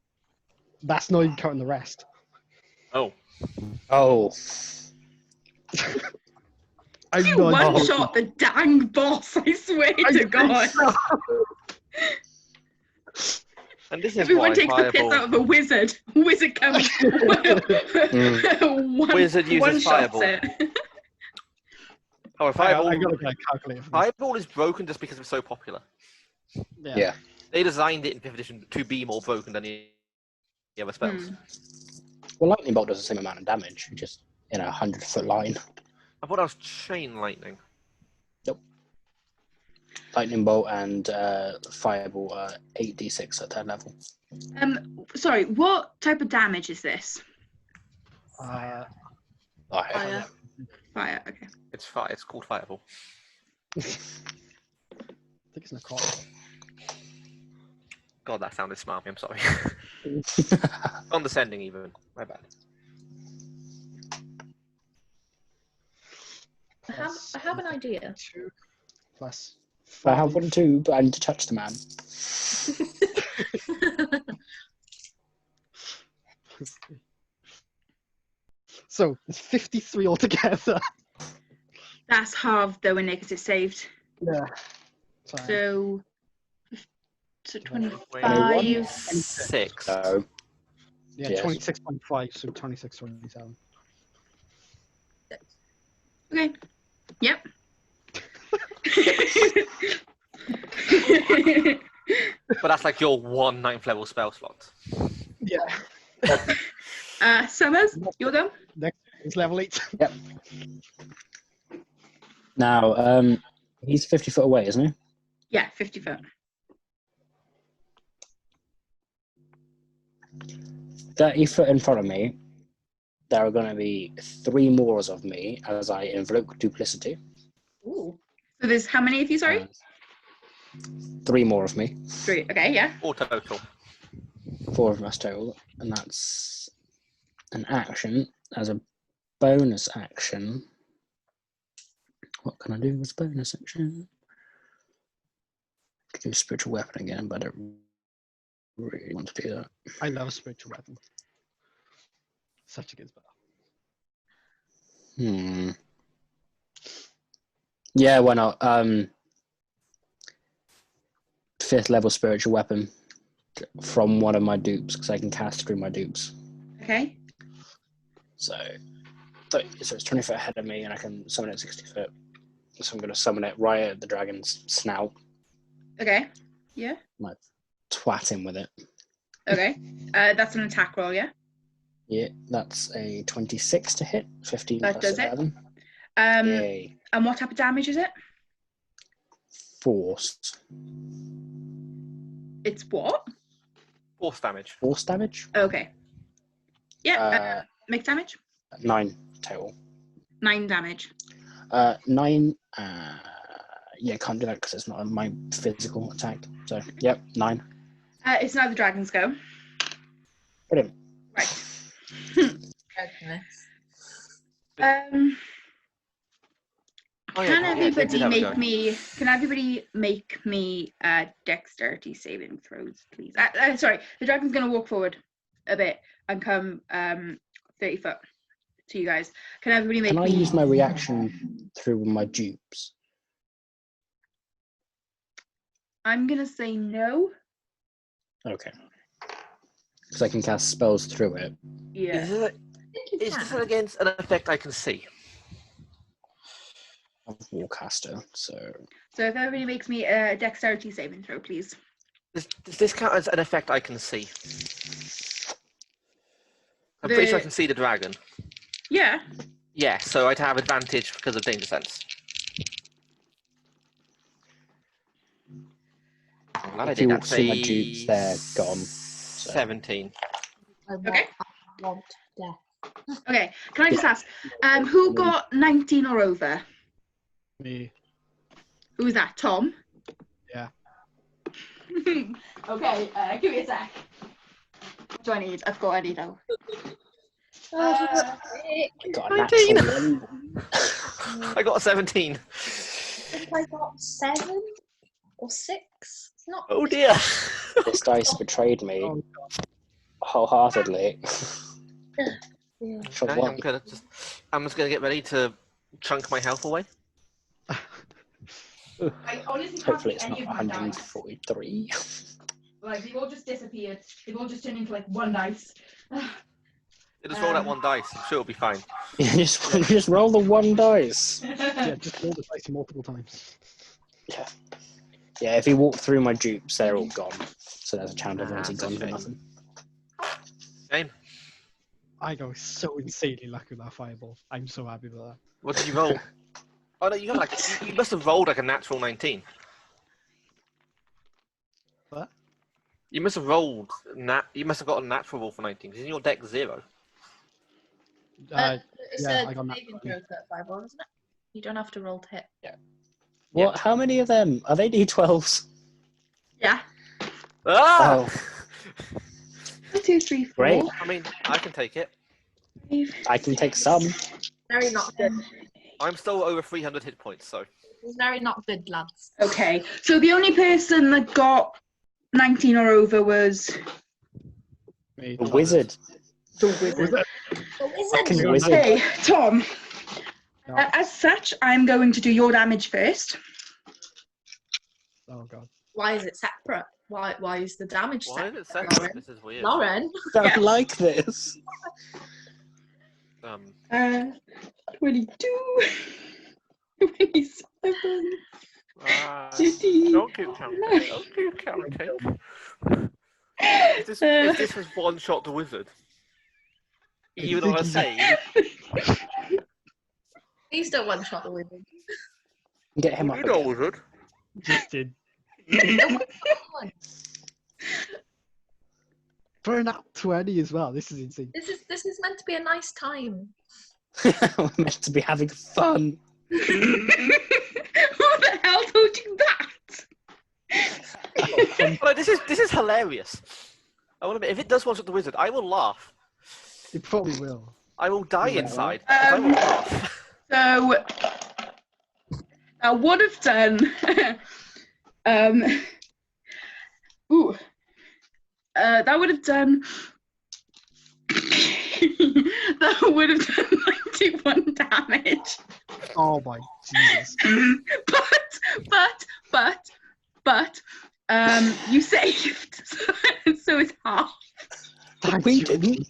That's not even counting the rest. Oh. Oh. You one-shot the dang boss, I swear to God. And this is Everyone why takes the piss out of a wizard. Wizard comes. Wizard uses fireball. It. Oh, fireball. I gotta get a calculator for this. Fireball is broken just because it's so popular. Yeah. They designed it in 5th edition to be more broken than the other spells. Well, lightning bolt does the same amount of damage, just in a 100-foot line. I thought that was chain lightning. Nope. Lightning bolt and fireball are 8d6 at that level. Sorry, what type of damage is this? Fire. Fire, okay. It's fire. It's called fireball. I think it's Nicole. God, that sounded smarmy. I'm sorry. Condescending, even. My bad. I have an idea. 2 plus I 5. have one too, but I need to touch the man. So it's 53 altogether. That's halved though in negative saved. Yeah. So 25. 26. No. Yeah, Yes. 26.5, so 26, 27. Okay. Yep. But that's like your 1 9th level spell slot. Yeah. Summers, your go. Next is level 8. Yep. Now, he's 50 foot away, isn't he? Yeah, 50 foot. 30 foot in front of me, there are going to be 3 more of me as I invoke duplicity. Ooh. So there's how many of you, sorry? 3 more of me. 3, okay, yeah. 4 total. 4 of us total, and that's an action. As a bonus action, what can I do as a bonus action? I could do spiritual weapon again, but I don't really want to do that. I love spiritual weapon. Such a good spell. Yeah, why not? 5th level spiritual weapon from one of my dupes, because I can cast through my dupes. Okay. So it's 20 foot ahead of me, and I can summon it 60 foot. So I'm going to summon it right at the dragon's snout. Okay. Yeah. Like twat him with it. Okay. That's an attack roll, yeah? Yeah, that's a 26 to hit, 15 That plus does it. 11. Yay. And what type of damage is it? Force. It's what? Force damage. Force damage? Okay. Yeah, make damage. 9 total. 9 damage. 9, yeah, can't do that because it's not my physical attack. So, yep, 9. It's now the dragon's go. Brilliant. Right. Goodness. Can everybody make me dexterity saving throws, please? Sorry, the dragon's going to walk forward a bit and come 30 foot to you guys. Can everybody make Can I use my reaction through my dupes? I'm going to say no. Okay. Because I can cast spells through it. Yeah. Is this against an effect I can see? I'm a warcaster, so if everybody makes me a dexterity saving throw, please. Does this count as an effect I can see? I'm pretty sure I can see the dragon. Yeah. Yeah, so I'd have advantage because of danger sense. I'm glad I if did you that. walk through my dupes, they're gone. So. 17. Okay. I want death. Okay, can I just ask, who got 19 or over? Me. Who was that, Tom? Yeah. Okay, give me a sec. What do I need? I've got any though. I got a 19. natural one. I got a 17. I think I got 7 or 6. It's not. Oh dear. This dice betrayed me wholeheartedly. Yeah. For Okay, what? I'm just gonna get ready to chunk my health away. I honestly can't Hopefully see it's not any of my dice. 143. Like, they've all just disappeared. They've all just turned into like one dice. It just roll that one dice. I'm sure it'll be fine. Yeah, just roll the one dice. Yeah, just roll the dice multiple times. Yeah. Yeah, if you walk through my dupes, they're all gone. So there's a chance of That's already a gone for shame. nothing. Shame. I go so insanely lucky with that fireball. I'm so happy with that. What did you roll? Oh no, you must have rolled like a natural 19. What? You must have rolled you must have got a natural roll for 19 because in your deck 0. It's yeah, a I got saving throw for that fireball, isn't it? You don't have to roll to hit. What? Yeah. How many of them? Are they D12s? Yeah. Ah! Oh, 1, 2, 3, 4. great. I mean, I can take it. 5, I can take some. Very not good. I'm still over 300 hit points, so. It's very not good, lads. Okay, so the only person that got 19 or over was Me. The wizard. the wizard. Fucking wizard. Okay, Tom. Yeah. As such, I'm going to do your damage first. Oh god. Why is it separate? Why is the damage Why separate? is it separate? Lauren? This is weird. Lauren? I don't Yeah. like this. 22, 27, 50. Don't keep counting. Don't keep counting. Is this was one shot the wizard? Even on a save? Please don't one shot the wizard. Get him up You know, again. wizard. Just did. For an up 20 as well. This is insane. This is meant to be a nice time. We're meant to be having fun. Who the hell told you that? Well, this is hilarious. I want to. If it does one with the wizard, I will laugh. It probably will. I will die inside. But I will laugh. So I would have done. That would have done. That would have done 91 damage. Oh my Jesus. but you saved, so it's half. We didn't.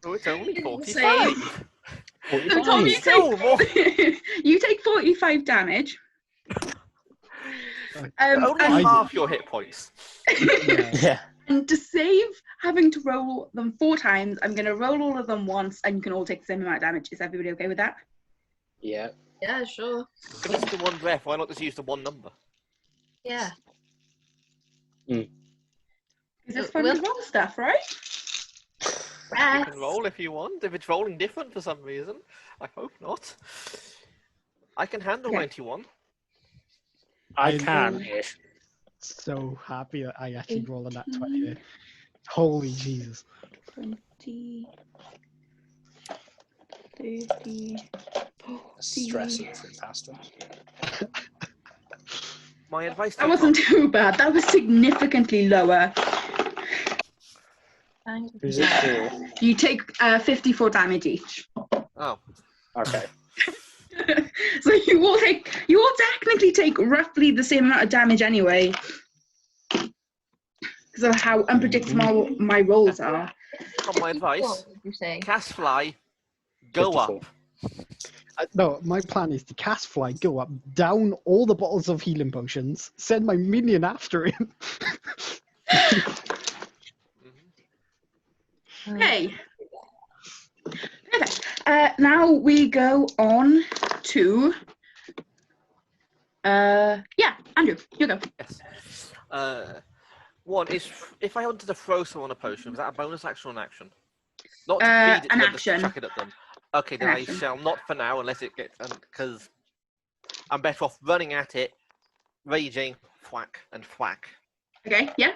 Oh, it's only 45. So Tom, you take 45 damage. Only half your hit points. Yeah. And to save having to roll them 4 times, I'm going to roll all of them once, and you can all take the same amount of damage. Is everybody okay with that? Yeah. Yeah, sure. If it's the one breath, why not just use the one number? Yeah. Because it's fun to roll stuff, right? You can roll if you want. If it's rolling different for some reason, I hope not. I can handle 91. I can. So happy that I actually rolled on that 20 there. Holy Jesus. 20, 30, 40. Stressing for faster. My advice to That wasn't too bad. That was significantly lower. Is it cool? You take 54 damage each. Oh. Okay. So you all technically take roughly the same amount of damage anyway. Because of how unpredictable my rolls are. On my advice, cast fly, go 54. up. No, my plan is to cast fly, go up, down all the bottles of healing potions, send my minion after him. Okay. Perfect. Now we go on to Andrew, you go. Yes. One is if I wanted to throw someone a potion, was that a bonus action or an action? Not to feed it to an them, action. just chuck it at them. Okay, then I shall not for now, unless it gets because I'm better off running at it, raging, thwack and thwack. Okay. Yeah.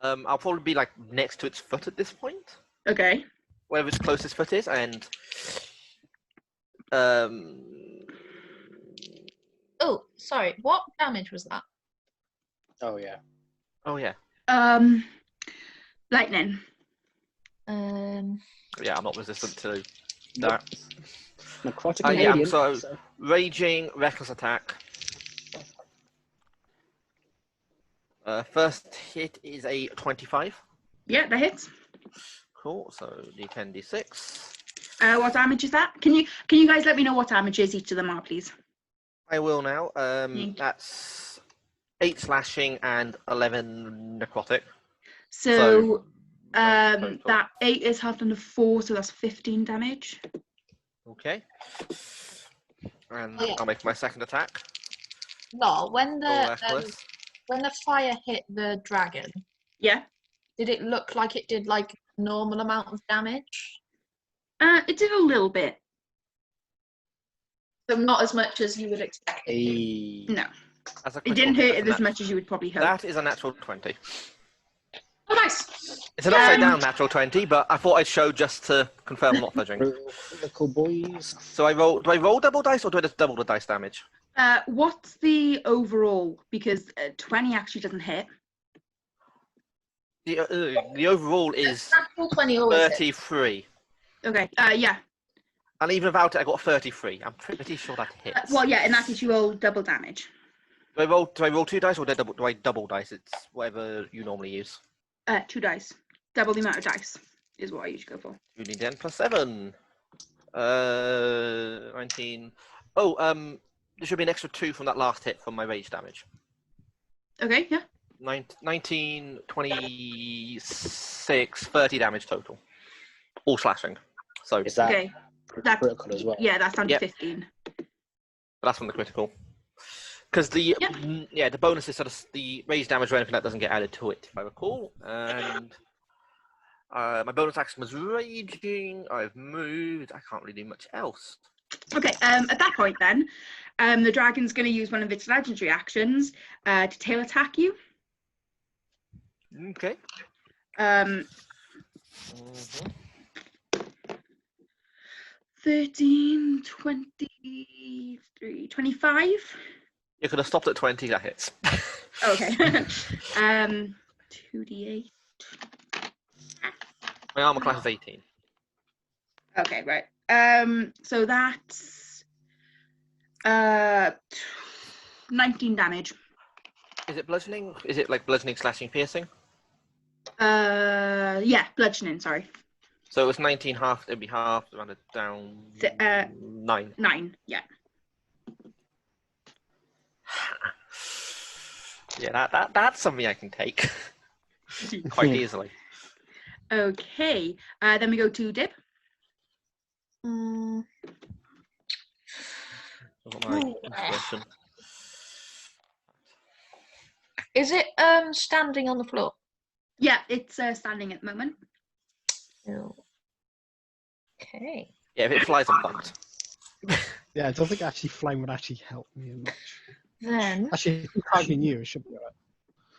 I'll probably be like next to its foot at this point. Okay. Wherever its closest foot is, and Oh, sorry. What damage was that? Oh yeah. oh yeah. Lightning. Yeah, I'm not resistant to that. Necrotic Yeah, Canadian, so raging, reckless attack. First hit is a 25. Yeah, that hits. Cool. So D10, D6. What damage is that? Can you guys let me know what damages each of them are, please? I will now. That's 8 slashing and 11 necrotic. So that 8 is half under 4, so that's 15 damage. Okay. And I'll make my second attack. No, when the fire hit the dragon, Yeah. did it look like it did like normal amount of damage? It did a little bit. So not as much as you would expect. No. As a It didn't critical, hurt it as much as you would probably hope. That is a natural 20. Oh, nice. It's an upside down natural 20, but I thought I'd show just to confirm I'm not fudging. Critical boys. So do I roll double dice or do I just double the dice damage? What's the overall? Because 20 actually doesn't hit. The overall is Natural 20 always hits. 33. Okay. Yeah. And even without it, I got 33. I'm pretty sure that hits. Well, yeah. In that case, you roll double damage. Do I roll 2 dice or do I double dice? It's whatever you normally use. 2 dice. Double the amount of dice is what I usually go for. 2d10 plus 7. 19. Oh, there should be an extra 2 from that last hit from my rage damage. Okay. Yeah. 19, 26, 30 damage total. All slashing. So Is that Okay. critical as well? Yeah, that's down to Yep. 15. that's from the critical. Because the the bonus is sort of the rage damage or anything that doesn't get added to it, if I recall. And my bonus action was raging. I've moved. I can't really do much else. Okay, at that point then, the dragon's going to use one of its legendary actions to tail attack you. Okay. 13, 23, 25. You could have stopped at 20, that hits. Okay. 2d8. My armor class is 18. Okay, right. So that's 19 damage. Is it bludgeoning? Is it like bludgeoning, slashing, piercing? Yeah, bludgeoning, sorry. So it was 19 half, it'd be half, rounded down. 9. 9, yeah. Yeah, that's something I can take quite easily. Okay, then we go to Dib. Is it standing on the floor? Yeah, it's standing at the moment. Okay. Yeah, if it flies, I'm fucked. Yeah, I don't think actually flying would actually help me much. Then Actually, if I'm tagging you, it should be alright.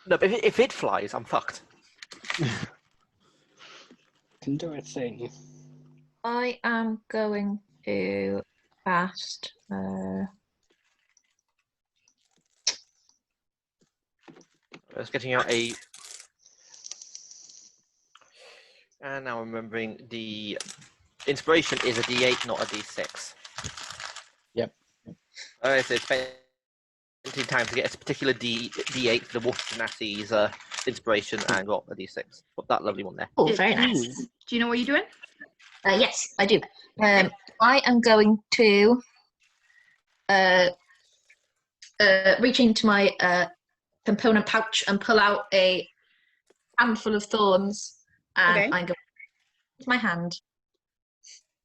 No, but if it flies, I'm fucked. Can do a thing. I am going to cast. I was getting out a. And now I'm remembering the inspiration is a D8, not a D6. Yep. So it's 20 times to get a particular D8 for the Water Genassi's inspiration and got a D6. Put that lovely one there. Oh, very nice. Do you know what you're doing? Yes, I do. I am going to reach into my component pouch and pull out a handful of thorns, and I'm going to use my hand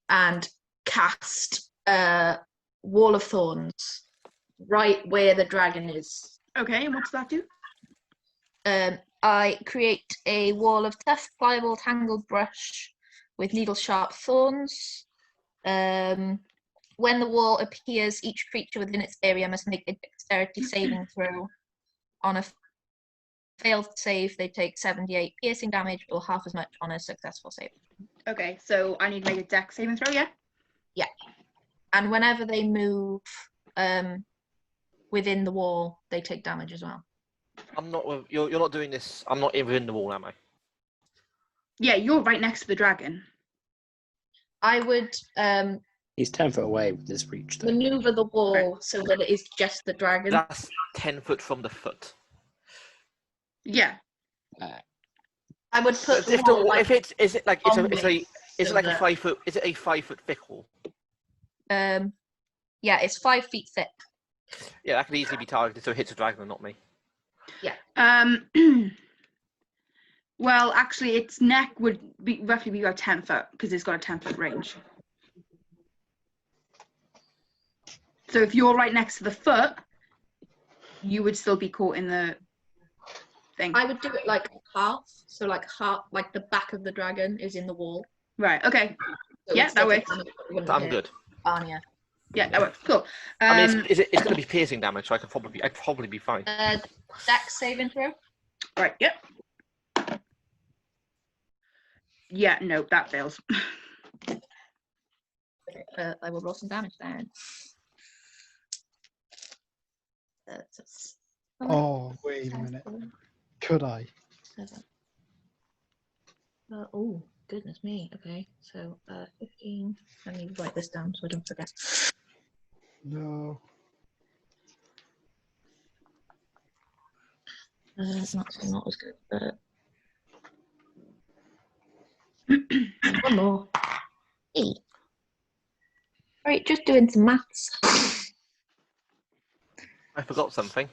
and cast Wall of Thorns right where the dragon is. Okay, and what does that do? I create a wall of tough, pliable, tangled brush with needle-sharp thorns. When the wall appears, each creature within its area must make a dexterity saving throw. On a failed save, they take 78 piercing damage or half as much on a successful save. Okay, so I need to make a dex saving throw, yeah? Yeah. And whenever they move within the wall, they take damage as well. I'm not. You're not doing this. I'm not within the wall, am I? Yeah, you're right next to the dragon. I would He's 10 foot away with this reach, though. maneuver the wall so that it is just the dragon. That's 10 foot from the foot. Yeah. I would put If the wall, if it's is it like it's on a is it like a 5 foot? Is it a 5 foot thick wall? yeah, it's 5 feet thick. Yeah, that could easily be targeted, so it hits a dragon and not me. Yeah. Well, actually, its neck would be roughly be about 10 foot because it's got a 10-foot range. So if you're right next to the foot, you would still be caught in the thing. I would do it like half, so like the back of the dragon is in the wall. Right. Okay. So yeah, that works. I'm good. Anya. Yeah, that works. Cool. I mean, it's going to be piercing damage, so I'd probably be fine. Dex saving throw. Right. Yep. Yeah. No, that fails. I will roll some damage then. Oh, wait a minute. Could I? 7. Oh, goodness me. Okay, so 15. Let me write this down so I don't forget. No. That's not as good. One more. 8. Right, just doing some maths. I forgot something.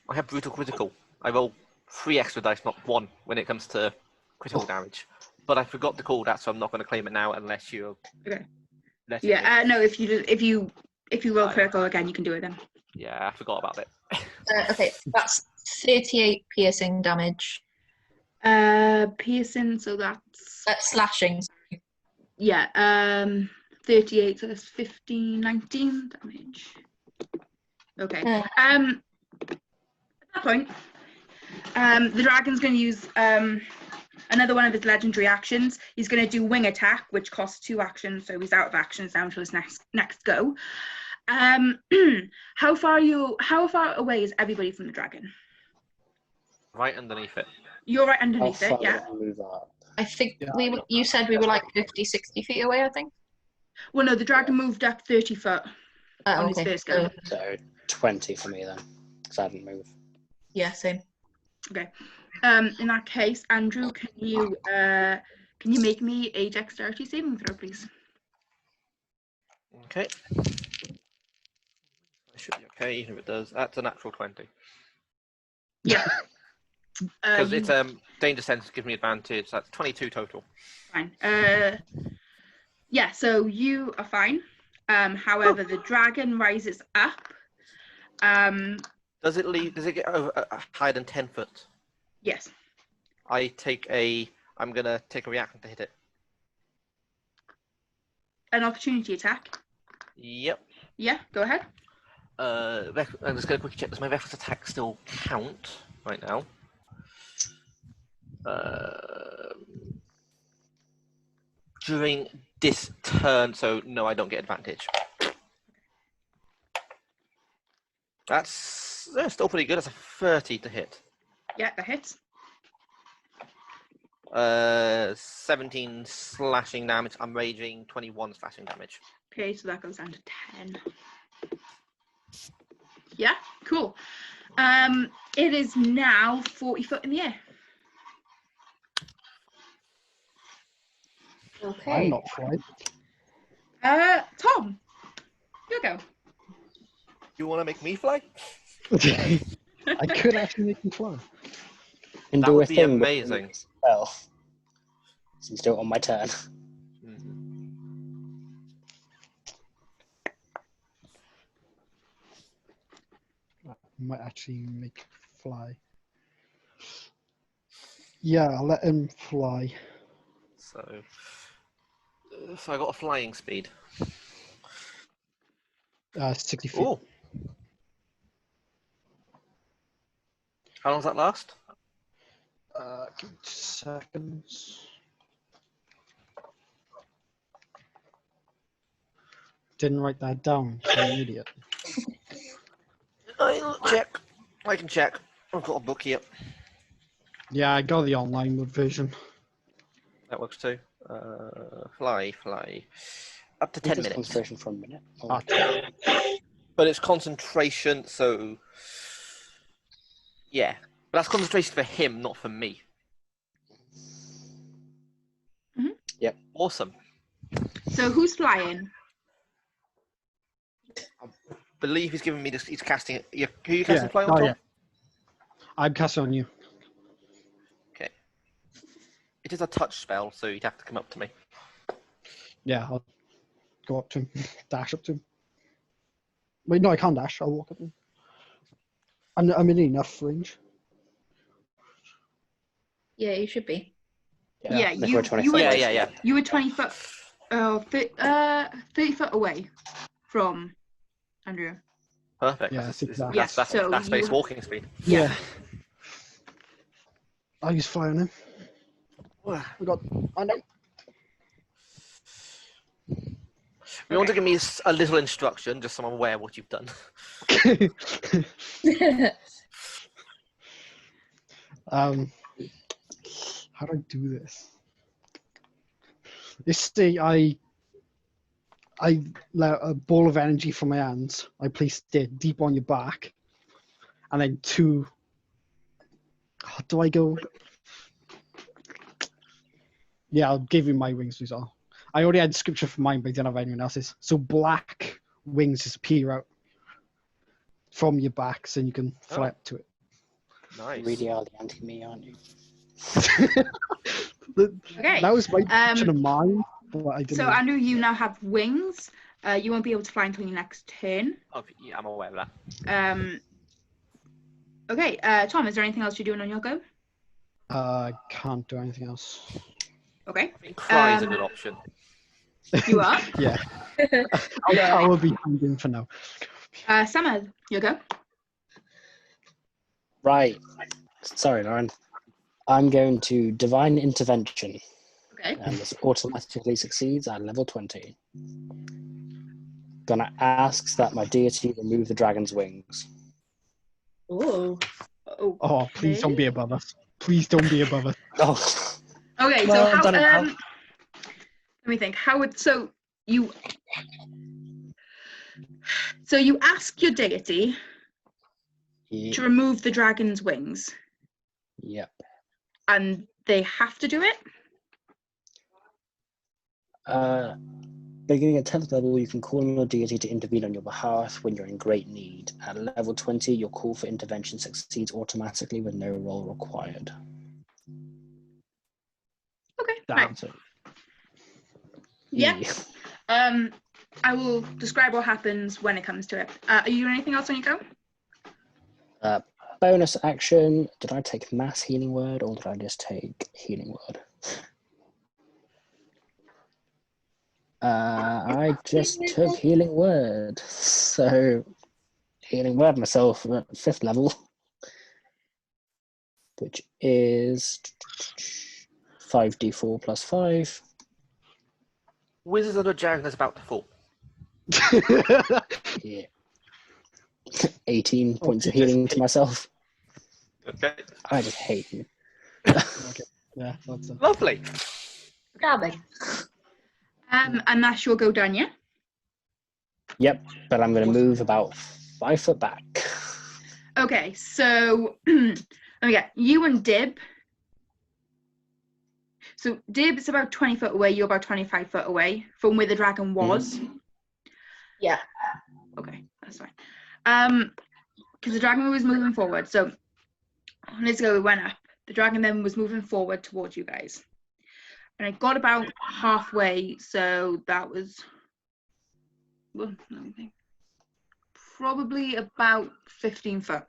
I have brutal critical. I roll 3 extra dice, not 1, when it comes to critical damage. But I forgot to call that, so I'm not going to claim it now unless you. Okay. Yeah. No. If you roll critical again, you can do it then. Yeah, I forgot about it. Okay, that's 38 piercing damage. Piercing. So that's Slashing. yeah. 38, so that's 15, 19 damage. Okay. At that point, the dragon's going to use another one of his legendary actions. He's going to do wing attack, which costs 2 actions, so he's out of actions down to his next go. How far away is everybody from the dragon? Right underneath it. You're right underneath it, yeah. Move up? I think you said we were like 50, 60 feet away, I think. Well, no, the dragon moved up 30 foot on his first go. So 20 for me then, because I didn't move. Yeah, same. Okay. In that case, Andrew, can you make me a dexterity saving throw, please? Okay. I should be okay, even if it does. That's a natural 20. Yeah. Because it's danger sense gives me advantage. So that's 22 total. Fine. Yeah. So you are fine. However, the dragon rises up. Does it get higher than 10 foot? Yes. I'm gonna take a reaction to hit it. An opportunity attack. Yep. Yeah. Go ahead. I'm just gonna quickly check. Does my reckless attack still count right now? During this turn, so no, I don't get advantage. That's still pretty good. That's a 30 to hit. Yeah, that hits. 17 slashing damage. I'm raging 21 slashing damage. Okay, so that goes down to 10. Yeah, cool. It is now 40 foot in the air. Okay. I'm not flying. Tom, you go. You want to make me fly? I could actually make him fly. And That do would a be thing amazing. Well, since do it on my turn. I might actually make him fly. Yeah, I'll let him fly. So I got a flying speed. 60 feet. Ooh. How long does that last? Give me 2 seconds. Didn't write that down, so I'm an idiot. I'll check. I can check. I've got a book here. Yeah, I got the online version. That works too. Fly. Up to 10 minutes. Concentration for a minute. Ah, But it's concentration, so yeah. But that's concentration for him, not for me. Mm-hmm. Yep. Awesome. So who's flying? I believe he's giving me this. He's casting it. Who are you casting fly on top? Yeah. I'm casting on you. Okay. It is a touch spell, so you'd have to come up to me. Yeah, I'll go up to him, dash up to him. Wait, no, I can't dash. I'll walk up to him. I'm in enough range. Yeah, you should be. Yeah, you were 20 foot, 30 foot away from Andrew. Perfect. Yeah, That's base walking speed. Yeah. I'll use fly on him. I know. You want to give me a little instruction, just so I'm aware of what you've done. How do I do this? This day, I let a ball of energy from my hands. I placed it deep on your back, and then how do I go? Yeah, I'll give you my wings as well. I already had description for mine, but I didn't have anyone else's. So black wings disappear out from your back, so you can fly up to it. Nice. Really are the anti-me, aren't you? Okay. That was my description of mine, but I didn't. So Andrew, you now have wings. You won't be able to fly until your next turn. Oh, yeah, I'm aware of that. Okay, Tom, is there anything else you're doing on your go? Can't do anything else. Okay. I think cry is a good option. You are? Yeah. I will be hanging for now. Summer, you go. Right. Sorry, Lauren. I'm going to Divine Intervention. Okay. And this automatically succeeds at level 20. Gonna ask that my deity remove the dragon's wings. Oh. Oh, please don't be above us. Please don't be above us. Oh. Okay, Well, so how done it now. let me think. How would so you ask your deity to remove the dragon's wings. Yep. And they have to do it? Beginning at 10th level, you can call on your deity to intervene on your behalf when you're in great need. At level 20, your call for intervention succeeds automatically with no roll required. Okay, Damn. right. Yeah. I will describe what happens when it comes to it. Are you doing anything else on your go? Bonus action. Did I take mass healing word or did I just take healing word? I just took healing word. So healing word myself at 5th level, which is 5d4 plus 5. Wizards of the Dragon is about to fall. Yeah. 18 points of healing to myself. Okay. I just hate you. Okay. Yeah, that's it. Lovely. Grabbing. And that's your go done, yeah? Yep, but I'm going to move about 5 foot back. Okay, so you and Dib. So Dib is about 20 foot away, you're about 25 foot away from where the dragon was. Yeah. Okay, that's fine. Because the dragon was moving forward. So let's go, it went up. The dragon then was moving forward towards you guys. And I got about halfway, so that was, well, let me think, probably about 15 foot.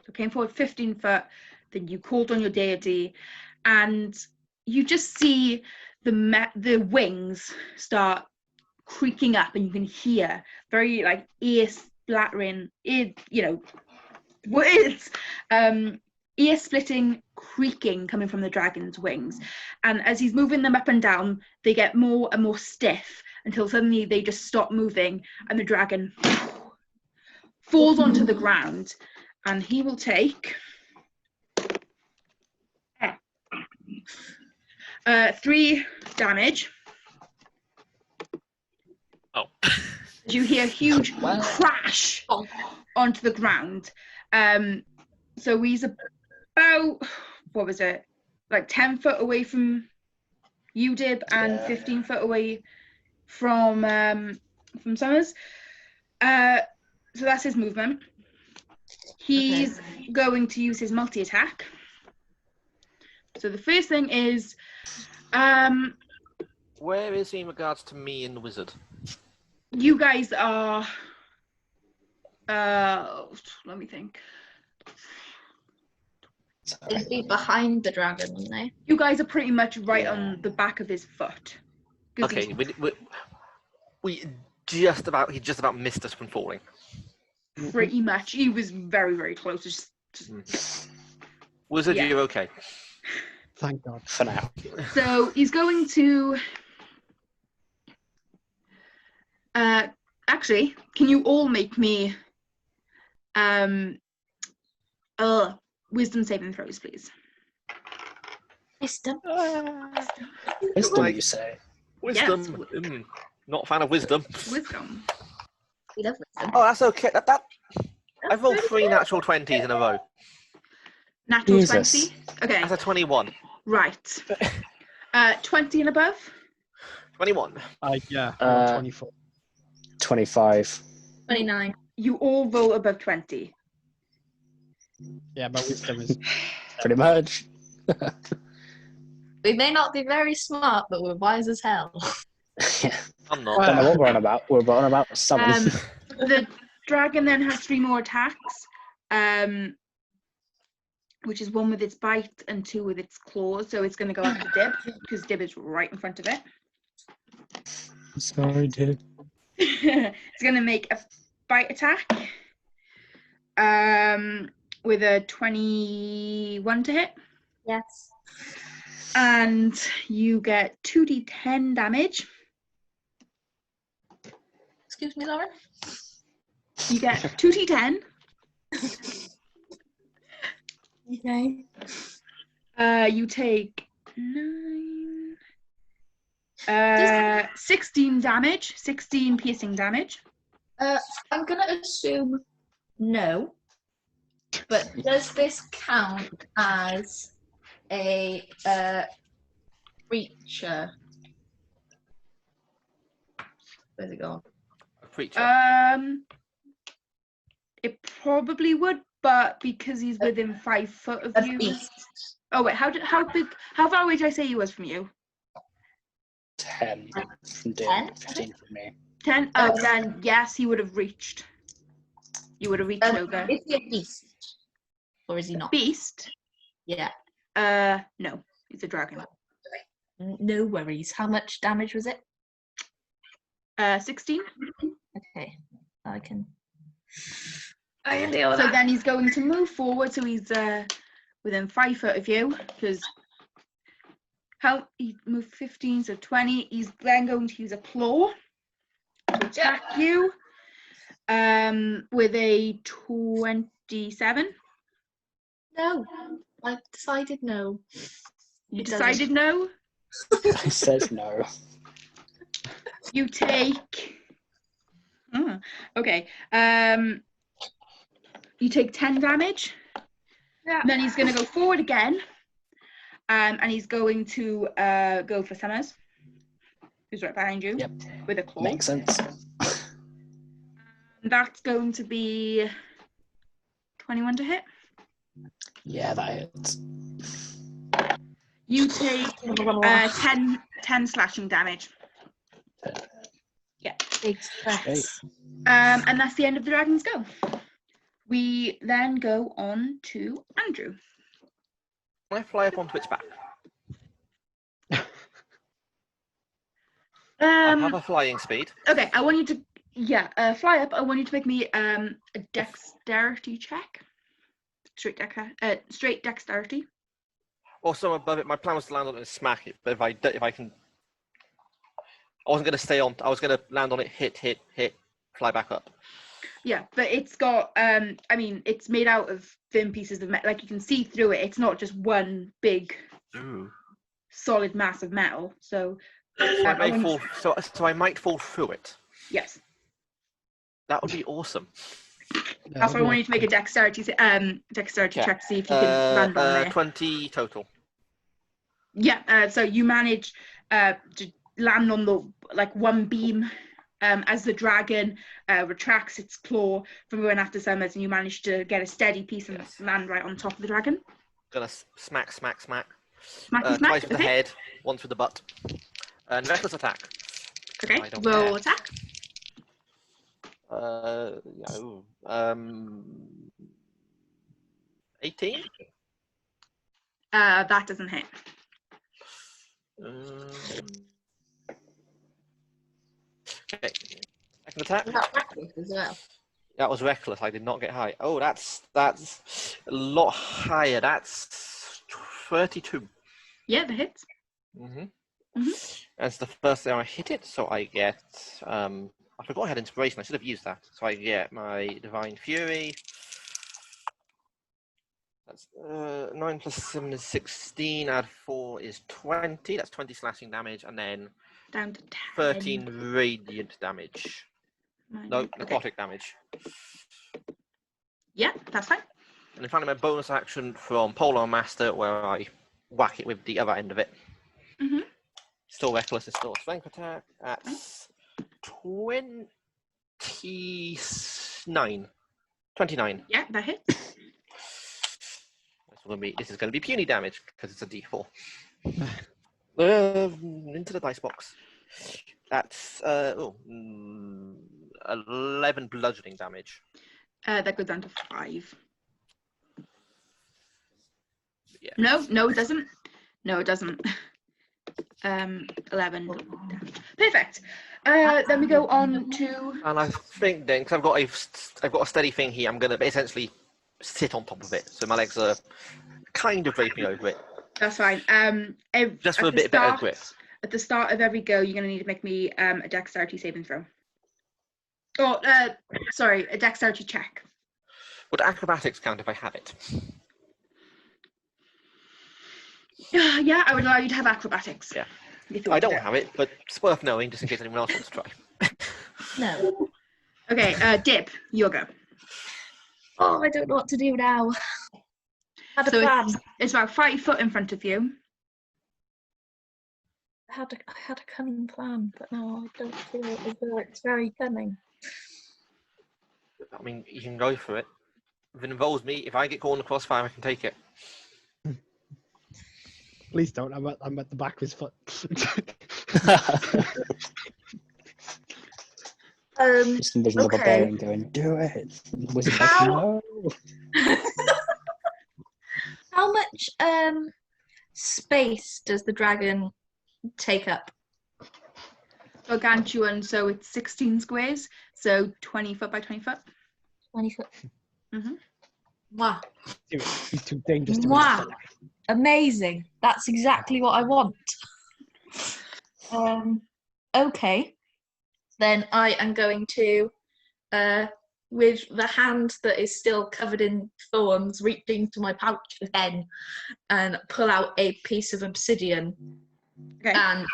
So came forward 15 foot, then you called on your deity, and you just see the wings start creaking up, and you can hear very like ear splattering, words, ear splitting creaking coming from the dragon's wings. And as he's moving them up and down, they get more and more stiff until suddenly they just stop moving and the dragon falls onto the ground, and he will take 3 damage. Oh. You hear a huge crash onto the ground. So he's about, what was it, like 10 foot away from you, Dib, and 15 foot away from Summers. So that's his movement. He's going to use his multi-attack. So the first thing is, where is he in regards to me and the wizard? You guys are, let me think. They'd be behind the dragon, wouldn't they? You guys are pretty much right on the back of his foot. Okay, he just about missed us from falling. Pretty much. He was very, very close. Wizard, you're okay. Thank God. For now. So he's going to... actually, can you all make me wisdom saving throws, please? Wisdom. Wisdom, you say? Wisdom. Yes. Not a fan of wisdom. Wisdom. We love wisdom. Oh, that's okay. I've rolled 3 natural 20s in a row. Natural Jesus. 20? Okay. That's a 21. Right. 20 and above? 21. Yeah, I got 24. 25. 29. You all roll above 20. Yeah, but wisdom is... Pretty much. We may not be very smart, but we're wise as hell. Yeah. I'm not. I don't know what we're on about. We're on about something. The dragon then has 3 more attacks, which is 1 with its bite and 2 with its claws. So it's going to go after Dib, because Dib is right in front of it. Sorry, dude. It's going to make a bite attack with a 21 to hit. Yes. And you get 2d10 damage. Excuse me, Lauren? You get 2d10. Okay. You take 16 damage, 16 piercing damage. I'm going to assume no. But does this count as a creature? Where's it gone? A creature. It probably would, but because he's within 5 foot of you. Beast. Oh wait, how far away did I say he was from you? 10 from Dim, 10? 15 from me. 10? Oh, then yes, he would have reached. You would have reached over. Is he a beast? Or is he not? Beast? Yeah. No, he's a dragon. No worries. How much damage was it? 16. Okay. I can deal with So that. then he's going to move forward, so he's within 5 foot of you, because how he moved 15, so 20. He's then going to use a claw to attack you with a 27. No. I decided no. You decided no? I said no. You take okay. You take 10 damage. Yeah. And then he's going to go forward again, and he's going to go for Summers, who's right behind you. Yep. With a claw. Makes sense. And that's going to be 21 to hit. Yeah, that hits. You take 10 slashing damage. Yeah. Big stress. And that's the end of the dragon's go. We then go on to Andrew. Can I fly up onto its back? I have a flying speed. Okay, I want you to fly up. I want you to make me a dexterity check. Straight dexterity. Also above it, my plan was to land on it and smack it, but if I can, I wasn't going to stay on. I was going to land on it, hit, fly back up. Yeah, but it's got I mean, it's made out of thin pieces of metal. Like, you can see through it. It's not just one big solid mass of metal. So so I might fall through it. Yes. That would be awesome. That's why I want you to make a dexterity check to see if you can land on there. 20 total. Yeah, so you manage to land on the one beam as the dragon retracts its claw from going after Summers, and you manage to get a steady piece and land right on top of the dragon. Gonna smack. Smacky smack. Twice with the head, once with the butt. And reckless attack. Okay, roll attack. 18? That doesn't hit. Okay. Second attack. As well. That was reckless. I did not get high. Oh, that's a lot higher. That's 32. Yeah, that hits. That's the first time I hit it, so I get I forgot I had inspiration. I should have used that. So I get my Divine Fury. That's 9 plus 7 is 16. Add 4 is 20. That's 20 slashing damage, and then down to 10. 13 radiant damage. No, necrotic damage. Yeah, that's fine. And then finally, my bonus action from Polar Master, where I whack it with the other end of it. Still reckless. It's still a strength attack. That's 29. 29. Yeah, that hits. This is going to be puny damage because it's a D4. Into the dice box. That's 11 bludgeoning damage. That goes down to 5. Yeah. No, it doesn't. No, it doesn't. 11 damage. Perfect. Then we go on to. And I think then, because I've got a steady thing here, I'm going to essentially sit on top of it, so my legs are kind of draping over it. That's fine. Just for a bit better grip. At the start of every go, you're going to need to make me a dexterity saving throw. Oh, sorry, a dexterity check. Would acrobatics count if I have it? Yeah, I would allow you to have acrobatics. Yeah. I don't have it, but it's worth knowing just in case anyone else wants to try. No. Okay, Dib, your go. Oh, I don't know what to do now. Had a plan. It's about 5 foot in front of you. I had a cunning plan, but now I don't feel as though it's very cunning. I mean, you can go for it. If it involves me, if I get caught in the crossfire, I can take it. Please don't. I'm at the back of his foot. Just envision the barbarian going, "Do it." Wizard like, no. How much space does the dragon take up? Gargantuan, so it's 16 squares, so 20 foot by 20 foot. 20 foot. Mm-hmm. Wow. He's too dangerous to Wow. Amazing. That's exactly what I want. Okay. Then I am going to, with the hand that is still covered in thorns, reach into my pouch again and pull out a piece of obsidian and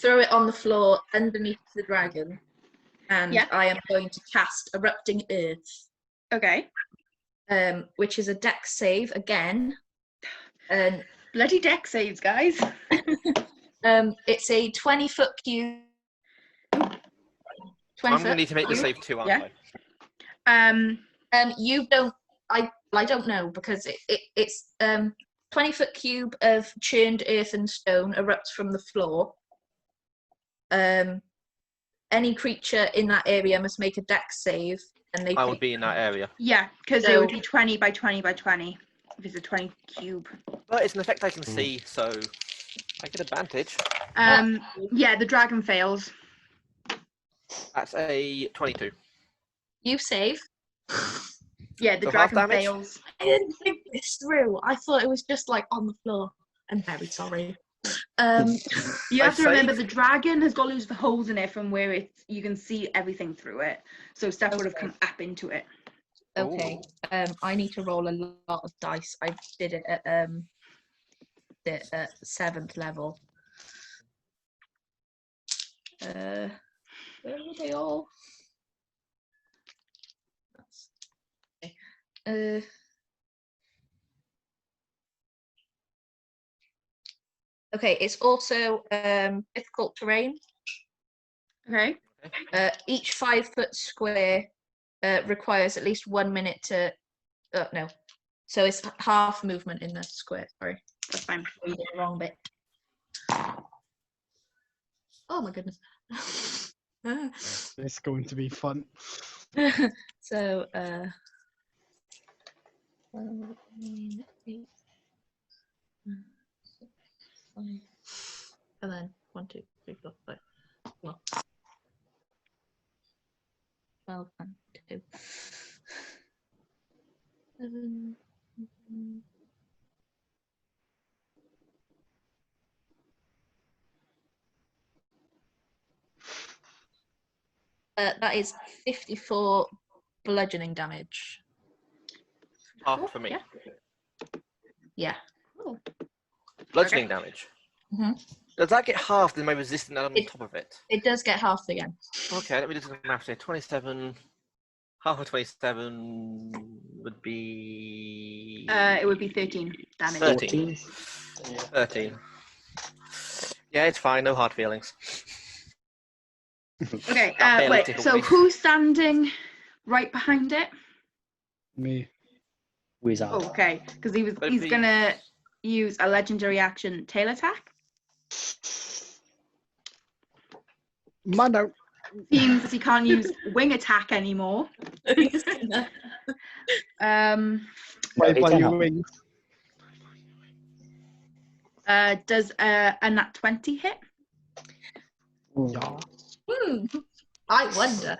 throw it on the floor underneath the dragon. And I am going to cast Erupting Earth. Okay. Which is a dex save again. Bloody dex saves, guys. It's a 20-foot cube. 20 I'm going to need to make the save too, aren't I? You don't. I don't know because it's 20-foot cube of churned earth and stone erupts from the floor. Any creature in that area must make a dex save, and they. I would be in that area. Yeah, because it would be 20 by 20 by 20. If it's a 20 cube. But it's an effect I can see, so I get advantage. Yeah, the dragon fails. That's a 22. You save. Yeah, the dragon fails. I didn't think this through. I thought it was just like on the floor. I'm very sorry. You have to remember the dragon has got loads of holes in it from where you can see everything through it. So Steph would have come up into it. Okay. I need to roll a lot of dice. I did it at the 7th level. Where were they all? Okay. Okay, it's also difficult terrain. Okay. Each 5-foot square requires at least 1 minute to. No, so it's half movement in the square. Sorry, that's fine. You did the wrong bit. Oh my goodness. It's going to be fun. So, and then 1, 2, 3, 4, 5. Well, 12 and 2. 7. That is 54 bludgeoning damage. Half for me. Yeah. Cool. Bludgeoning damage. Mm-hmm. Does that get halved in my resistance on top of it? It does get halved again. Okay, let me do some math here. 27. Half of 27 would be. It would be 13 damage. 13. 13. Yeah, it's fine. No hard feelings. Okay, wait, so who's standing right behind it? Me. Wizard. Oh, okay, because he's going to use a legendary action, tail attack. Man out. Seems he can't use wing attack anymore. Wings. Does a nat 20 hit? Yeah. I wonder.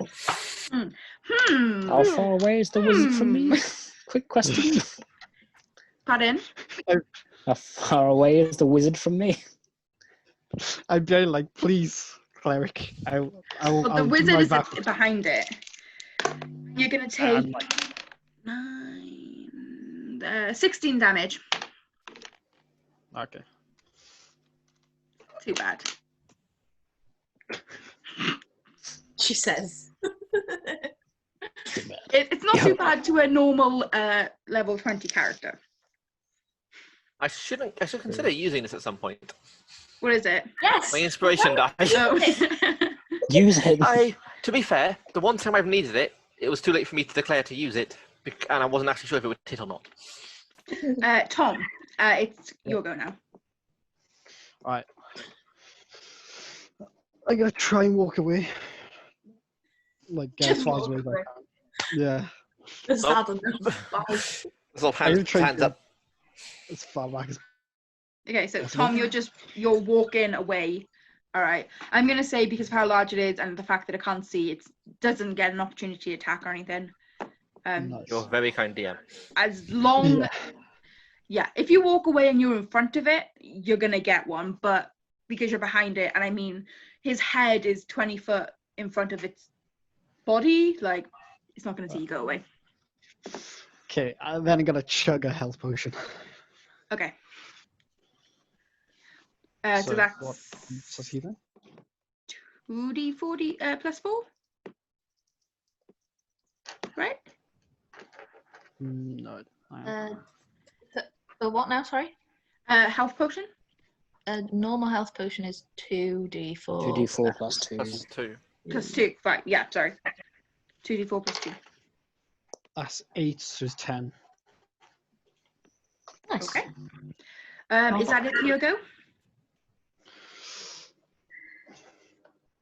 How far away is the wizard from me? Quick question. Pardon? How far away is the wizard from me? I'd be like, please, cleric. Well, the I'll do wizard my is best. behind it. You're going to take I'm 16 damage. Okay. Too bad. She says. It's not too bad to a normal level 20 character. I should consider using this at some point. What is it? Yes. My inspiration die. Oh. Use it. To be fair, the one time I've needed it, it was too late for me to declare to use it, and I wasn't actually sure if it would hit or not. Tom, it's your go now. Alright. I'm gonna try and walk away. Like, get as far away as I can. Yeah. It's Nope. Bye. Hands up. As far back as Okay, so Tom, you're walking away. All right. I'm gonna say because of how large it is and the fact that it can't see, it doesn't get an opportunity to attack or anything. nice. You're very kind, DM. As long, if you walk away and you're in front of it, you're gonna get one. But because you're behind it, and I mean, his head is 20 foot in front of its body, like it's not gonna see you go away. Okay, then I'm gonna chug a health potion. Okay. So that's what's he then? 2d40 plus 4, right? No. The what now? Sorry. Health potion. A normal health potion is 2d4. 2d4 plus 2. Plus 2. Plus 2. Right. Yeah. Sorry. 2d4 plus 2. That's 8, so it's 10. Nice. Okay. Is that it for your go?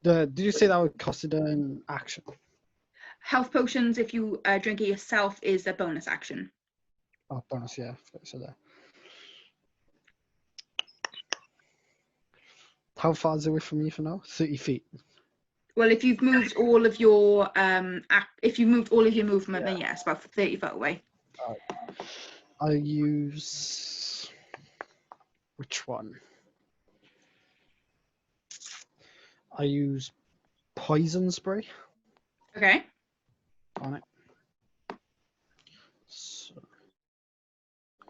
Did you say that would cost it an action? Health potions, if you drink it yourself, is a bonus action. Oh, bonus, yeah. So there. How far is it away from me for now? 30 feet. Well, if you've moved all of your movement, then yes, about 30 foot away. I use which one? I use poison spray. Okay. On it. So,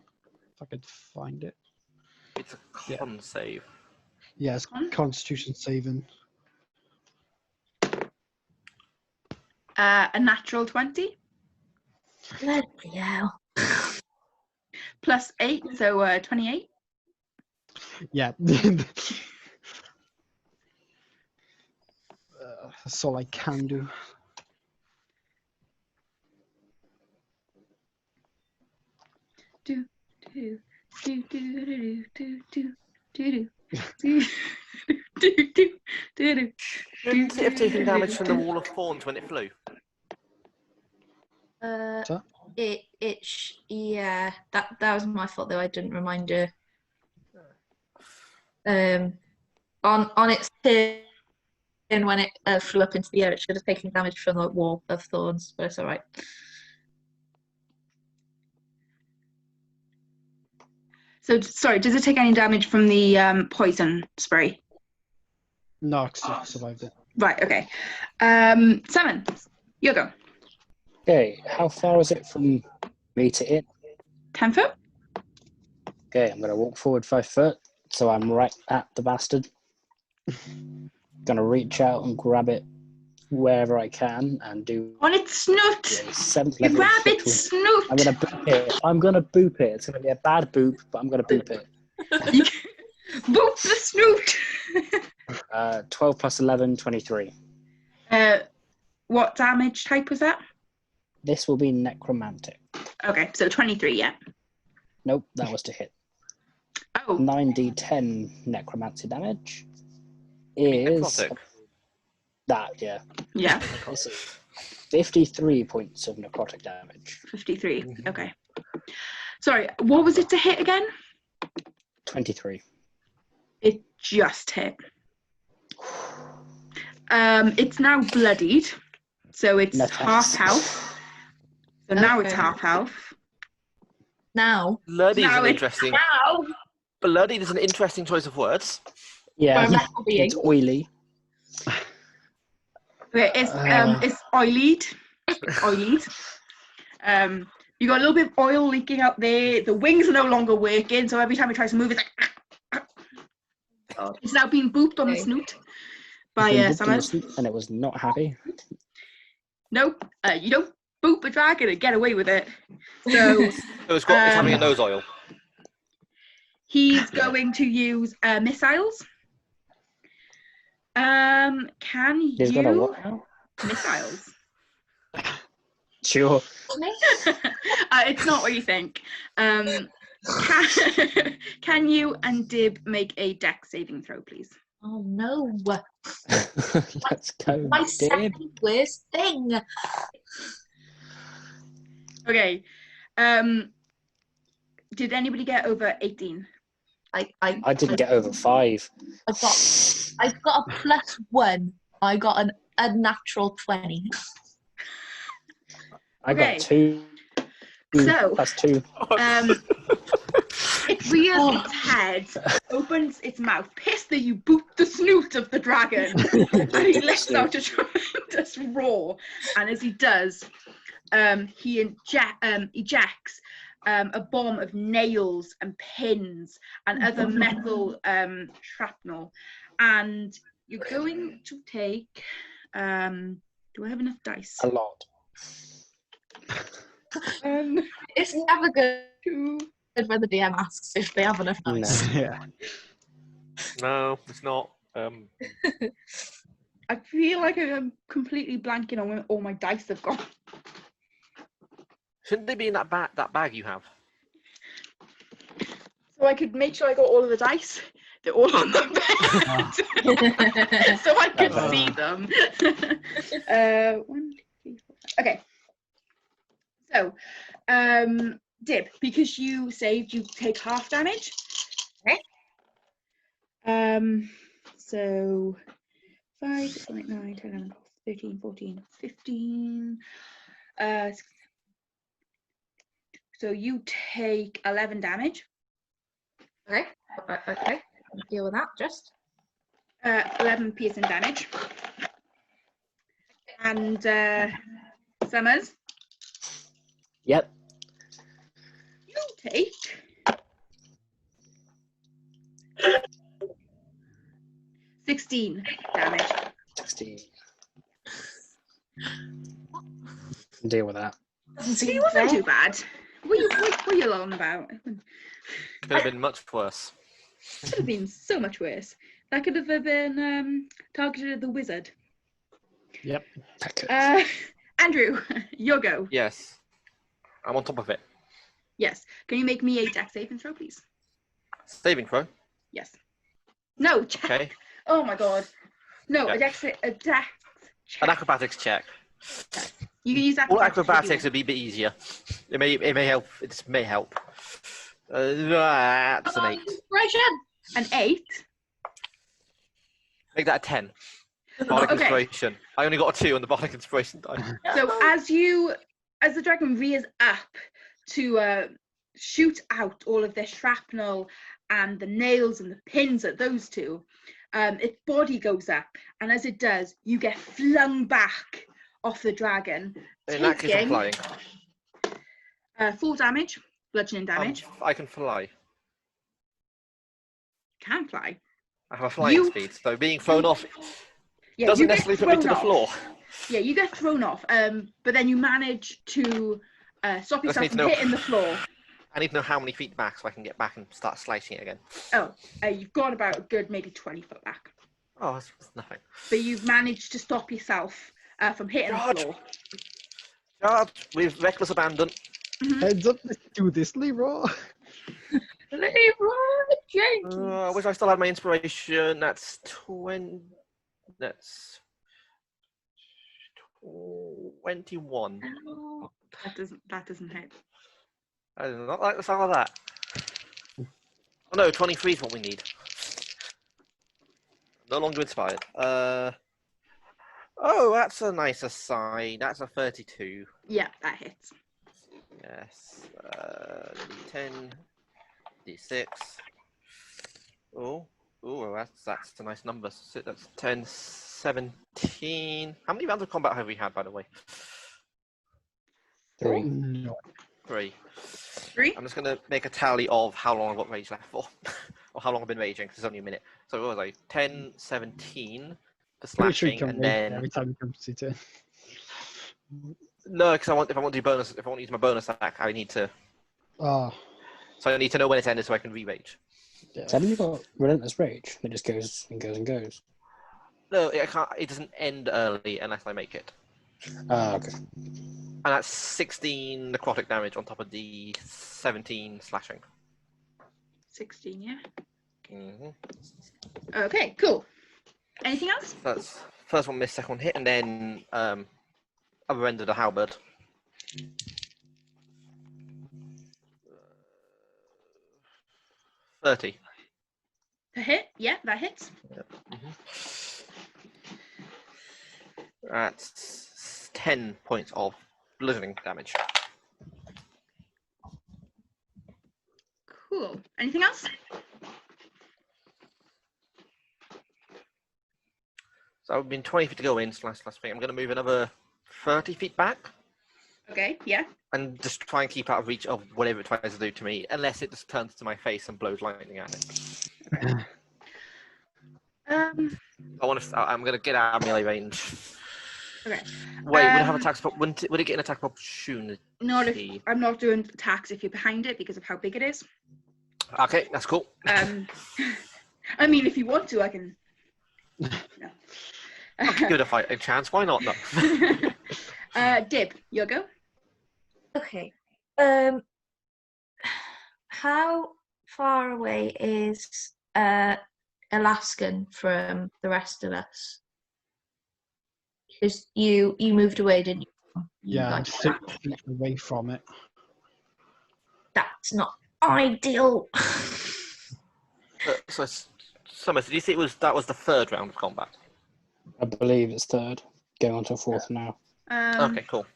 if I could find it. It's a con save. Yeah, it's Constitution saving. A natural 20. Bloody hell. Plus 8, so 28. Yeah. That's all I can do. Do do do do do do do do do do do. Didn't it have taken damage from the wall of thorns when it flew? Yeah, that was my fault though. I didn't remind you. On its turn when it flew up into the air, it should have taken damage from the wall of thorns, but it's all right. So sorry, does it take any damage from the poison spray? No, I survived it. Right. Okay. Simon, your go. Okay, how far is it from me to it? 10 foot. Okay, I'm going to walk forward 5 foot, so I'm right at the bastard. Going to reach out and grab it wherever I can and do... On its snoot! 7th You level grab hit its snoot! I'm going to boop it. I'm going to boop it. It's going to be a bad boop, but I'm going to boop it. Boop the snoot! 12 plus 11, 23. What damage type was that? This will be necromantic. Okay, so 23, yeah. Nope, that was to hit. Oh. 9d10 necromancy damage is Necrotic. that, yeah. Yeah. 53 points of necrotic damage. 53, okay. Sorry, what was it to hit again? 23. It just hit. It's now bloodied, so it's No half thanks. health. So now it's Okay. half health. Now. Bloody is Now an it's- interesting. Now. Bloodied is an interesting choice of words. Yeah, My well-being. it's oily. Okay, it's oilied. Oilied. You got a little bit of oil leaking out there. The wings are no longer working, so every time it tries to move, it's like. It's now being booped on the snoot by Been booped on the Summers. snoot and it was not happy. Nope, you don't boop a dragon and get away with it. So So it's having a nose oil. he's going to use missiles. Can He's got a you what now? missiles? Sure. It's not what you think. Can you and Dib make a dex saving throw, please? Oh no. Let's go, My Dib. second worst thing. Okay. Did anybody get over 18? I didn't get over 5. I got a +1. I got a natural 20. I Okay. got 2. So, +2. it rears its head, opens its mouth, pissed that you boot the snoot of the dragon, and he lets out a tremendous roar. And as he does, he ejects a bomb of nails and pins and other metal shrapnel. And you're going to take... do I have enough dice? A lot. It's never good when the DM asks if they have enough dice. No. Yeah. No, it's not. I feel like I'm completely blanking on where all my dice have gone. Shouldn't they be in that bag you have? So I could make sure I got all of the dice. They're all on the bed. So I could see them. 1, 2, 3, 4, 5. Okay. So, Dib, because you saved, you take half damage. Okay. So 5, 6, 7, 8, 9, 10, 11, 12, 13, 14, 15. So you take 11 damage. Okay. Okay. Deal with that. Just 11 piercing damage. And Summers, Yep. you take 16 damage. 16. Deal with that. It wasn't too bad. What are you on about? Could have been much worse. Could have been so much worse. That could have been targeted at the wizard. Yep. Andrew, your go. Yes. I'm on top of it. Yes. Can you make me a dex saving throw, please? Saving throw. Yes. No, check. Okay. Oh my god. No, Yeah. a dex check. An acrobatics check. You can use All acrobatics. acrobatics would be a bit easier. It may help. It may help. That's an 8. Inspiration. An 8. Make that a 10. Bardic Okay. inspiration. I only got a 2 on the bardic inspiration die. So as the dragon rears up to shoot out all of their shrapnel and the nails and the pins at those two, its body goes up, and as it does, you get flung back off the dragon. In that case, I'm flying. 4 damage, bludgeoning damage. I can fly. Can fly. I have a flying speed, so being thrown off Yeah, doesn't you get necessarily put me to the thrown floor. off. Yeah, you get thrown off, but then you manage to stop yourself need to from know- hitting the floor. I need to know how many feet back so I can get back and start slicing it again. Oh, you've got about a good maybe 20 foot back. Oh, that's nothing. But you've managed to stop yourself from hitting the Charge. floor. Charge with reckless abandon. Heads up, let's do this, Leroy. I wish I still had my inspiration. That's 20. That's 21. That doesn't hit. I do not like the sound of that. Oh no, 23 is what we need. No longer inspired. Oh, that's a nicer sign. That's a 32. Yeah, that hits. Yes. 10, D6. Oh, that's a nice number. So that's 10, 17. How many rounds of combat have we had, by the way? 3. No. 3. 3? I'm just going to make a tally of how long I've got rage left for. Or how long I've been raging, because it's only a minute. So what was I? 10, 17 for Pretty sure you slashing, can and rage then... every time you come to turn. No, because if I want to do bonus, if I want to use my bonus attack, I need to... Oh. So I need to know when it's ended so I can re-rage. Yeah. Haven't you got Relentless Rage? It just goes and goes and goes. No, I can't. It doesn't end early unless I make it. Okay. And that's 16 necrotic damage on top of the 17 slashing. 16, yeah. Mm-hmm. Okay, cool. Anything else? That's first one miss, second one hit, and then other end of the halberd. 30. To hit? Yeah, that hits. Yep. Mm-hmm. That's 10 points of bludgeoning damage. Cool. Anything else? So I've been 20 feet to go in, slash thing. I'm going to move another 30 feet back. Okay, yeah. And just try and keep out of reach of whatever it tries to do to me, unless it just turns to my face and blows lightning at it. Okay. I'm going to get out of melee range. Okay. Wait, would it have attacks? Would it get an attack opportunity? Not if I'm not doing attacks if you're behind it because of how big it is. Okay, that's cool. I mean, if you want to, I can. No. I'll give it a fight, a chance. Why not? No. Dib, your go. Okay. How far away is Alaskan from the rest of us? Because you moved away, didn't you? Yeah, I'm 6 feet away from it. That's not ideal. So, Summer, did you say that was the third round of combat? I believe it's third. Going on to fourth now. Okay, cool. What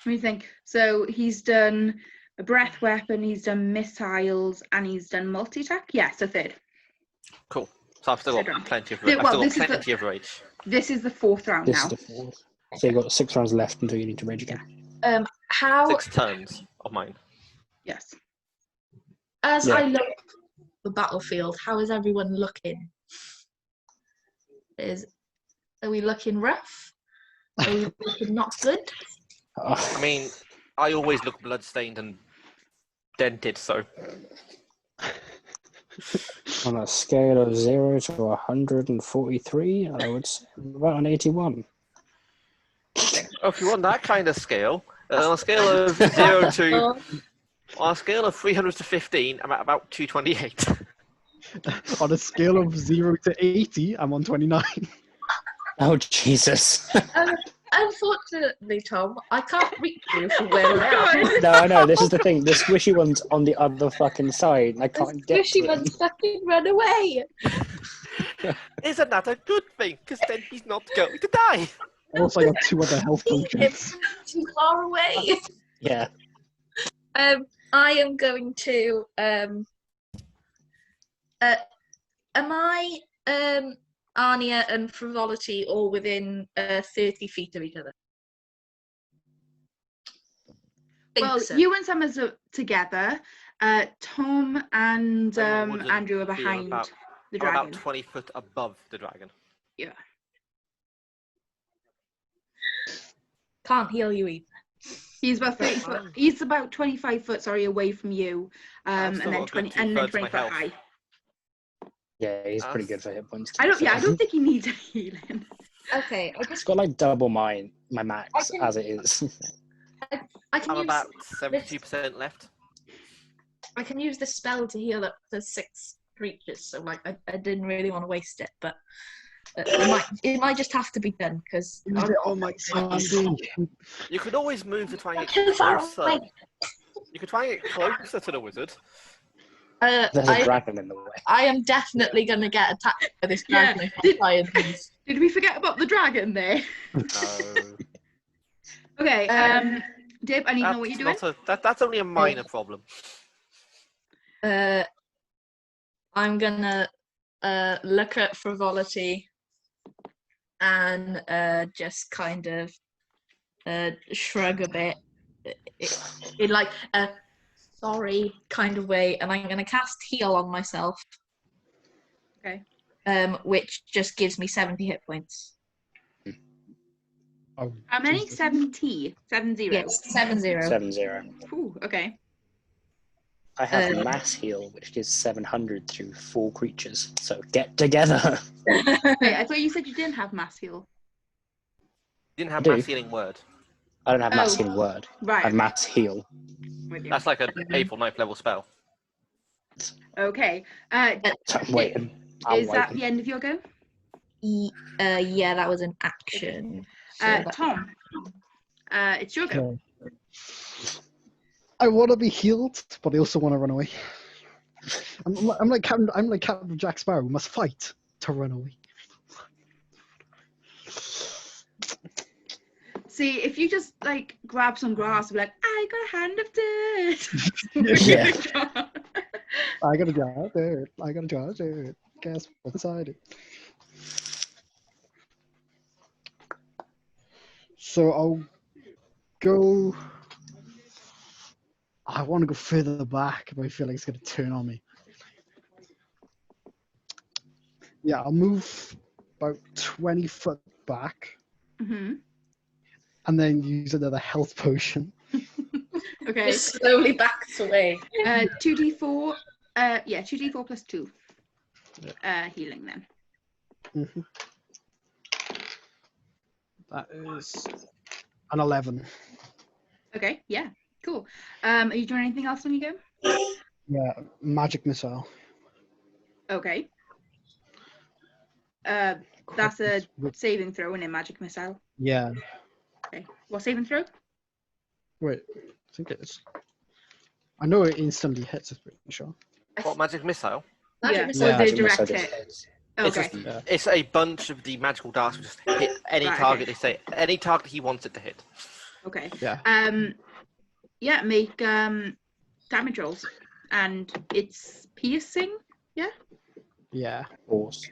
do you think? So he's done a breath weapon, he's done missiles, and he's done multi-attack? Yeah, so third. Cool. So I've still got plenty of rage. Of rage. This is the fourth round now. This is the fourth. So you've got 6 rounds left until you need to rage again. How 6 turns of mine. Yes. As I look at the battlefield, how is everyone looking? Are we looking rough? Are we looking not good? I mean, I always look bloodstained and dented, so. On a scale of 0 to 143, I would say about an 81. Oh, if you want that kind of scale, on a scale of 0 to... On a scale of 300 to 15, I'm at about 228. On a scale of 0 to 80, I'm on 29. Oh, Jesus. Unfortunately, Tom, I can't reach you from where I am. No, I know. This is the thing. The squishy one's on the other fucking side. I can't get to squishy one's fucking run away. Isn't that a good thing? Because then he's not going to die. Also, I got 2 other health potions. Too far away. Yeah. I am going to. Am I Arnia and Frivolity all within 30 feet of each other? Well, so. you and Summers are together. Tom and Andrew are behind the dragon. About 20 foot above the dragon. Yeah. Can't heal you either. He's about 30 foot. He's about 25 foot, away from you, and then 20 foot high. Yeah, he's pretty good for hit points. I don't think he needs a healing. Okay, It's got like double my max as it is. I'm about 72% left. I can use this spell to heal up to 6 creatures, so like I didn't really want to waste it, but it might just have to be done because. Oh my God! You could always move to try and get closer. You could try and get closer to the wizard. There's a dragon in the way. I am definitely going to get attacked by this dragon if I try and move. Did we forget about the dragon there? No. Okay, Dib, I need to know what you're doing. That's only a minor problem. I'm gonna look at frivolity and just kind of shrug a bit in like a sorry kind of way, and I'm gonna cast heal on myself. Okay. Which just gives me 70 hit points. Oh, How many? Jesus. 70? 70? Yes, 70. 70. Ooh, okay. I have mass heal, which gives 700 to 4 creatures. So get together. Wait, I thought you said you didn't have mass heal. You didn't have I do. mass healing word. I don't have mass healing word. Right. I have mass heal. With you. That's like an 8th or 9th level spell. Okay. I'm waiting. Is that the end of your go? Yeah, that was an action. So Tom, it's your go. Okay. I want to be healed, but I also want to run away. I'm like Captain Jack Sparrow. Must fight to run away. See, if you just like grab some grass and be like, I got a hand of dirt. Yeah. I gotta draw dirt. I gotta draw dirt. Guess what's inside it? So I'll go. I want to go further back, but I feel like it's gonna turn on me. Yeah, I'll move about 20 foot back, Mm-hmm. and then use another health potion. Okay. just slowly backs away. 2d4. 2d4 plus 2. Healing then. Mm-hmm. That is an 11. Okay. Yeah. Cool. Are you doing anything else when you go? Yeah, magic missile. Okay. That's a saving throw in a magic missile. Yeah. Okay. What saving throw? Wait, I think it's. I know it instantly hits. I'm pretty sure. What, magic missile? Magic Yeah. missile. So the Magic direct missile hit. hits. Okay. It's a bunch of the magical darts which just hit any Right, target okay. they say, any target he wants it to hit. Okay. Yeah. Yeah. Make damage rolls, and it's piercing. Yeah. Yeah. Of course.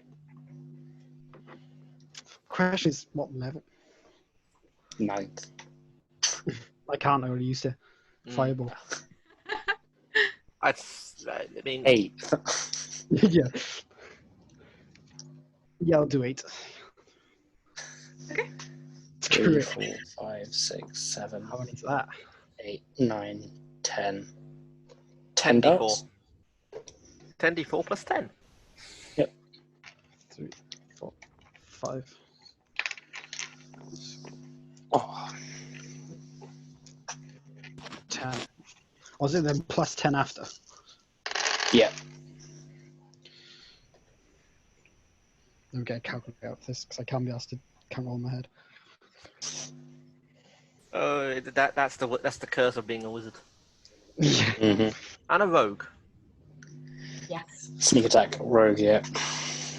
Question is what level? 9th. I can't already use it. Fireball. I mean, 8th. Yeah. Yeah, I'll do 8. Okay. 3, 4, 5, 6, 7, How many is that? 8, 9, 10. 10d4. darts? 10d4 plus 10. 3, 4, 5. Oh, 10. Was it then plus 10 after? yeah. Let me get a calculator out this because I can't be asked to count all in my head. Oh, that's the curse of being a wizard Mm-hmm. and a rogue. Yes. Sneak attack, rogue, yeah.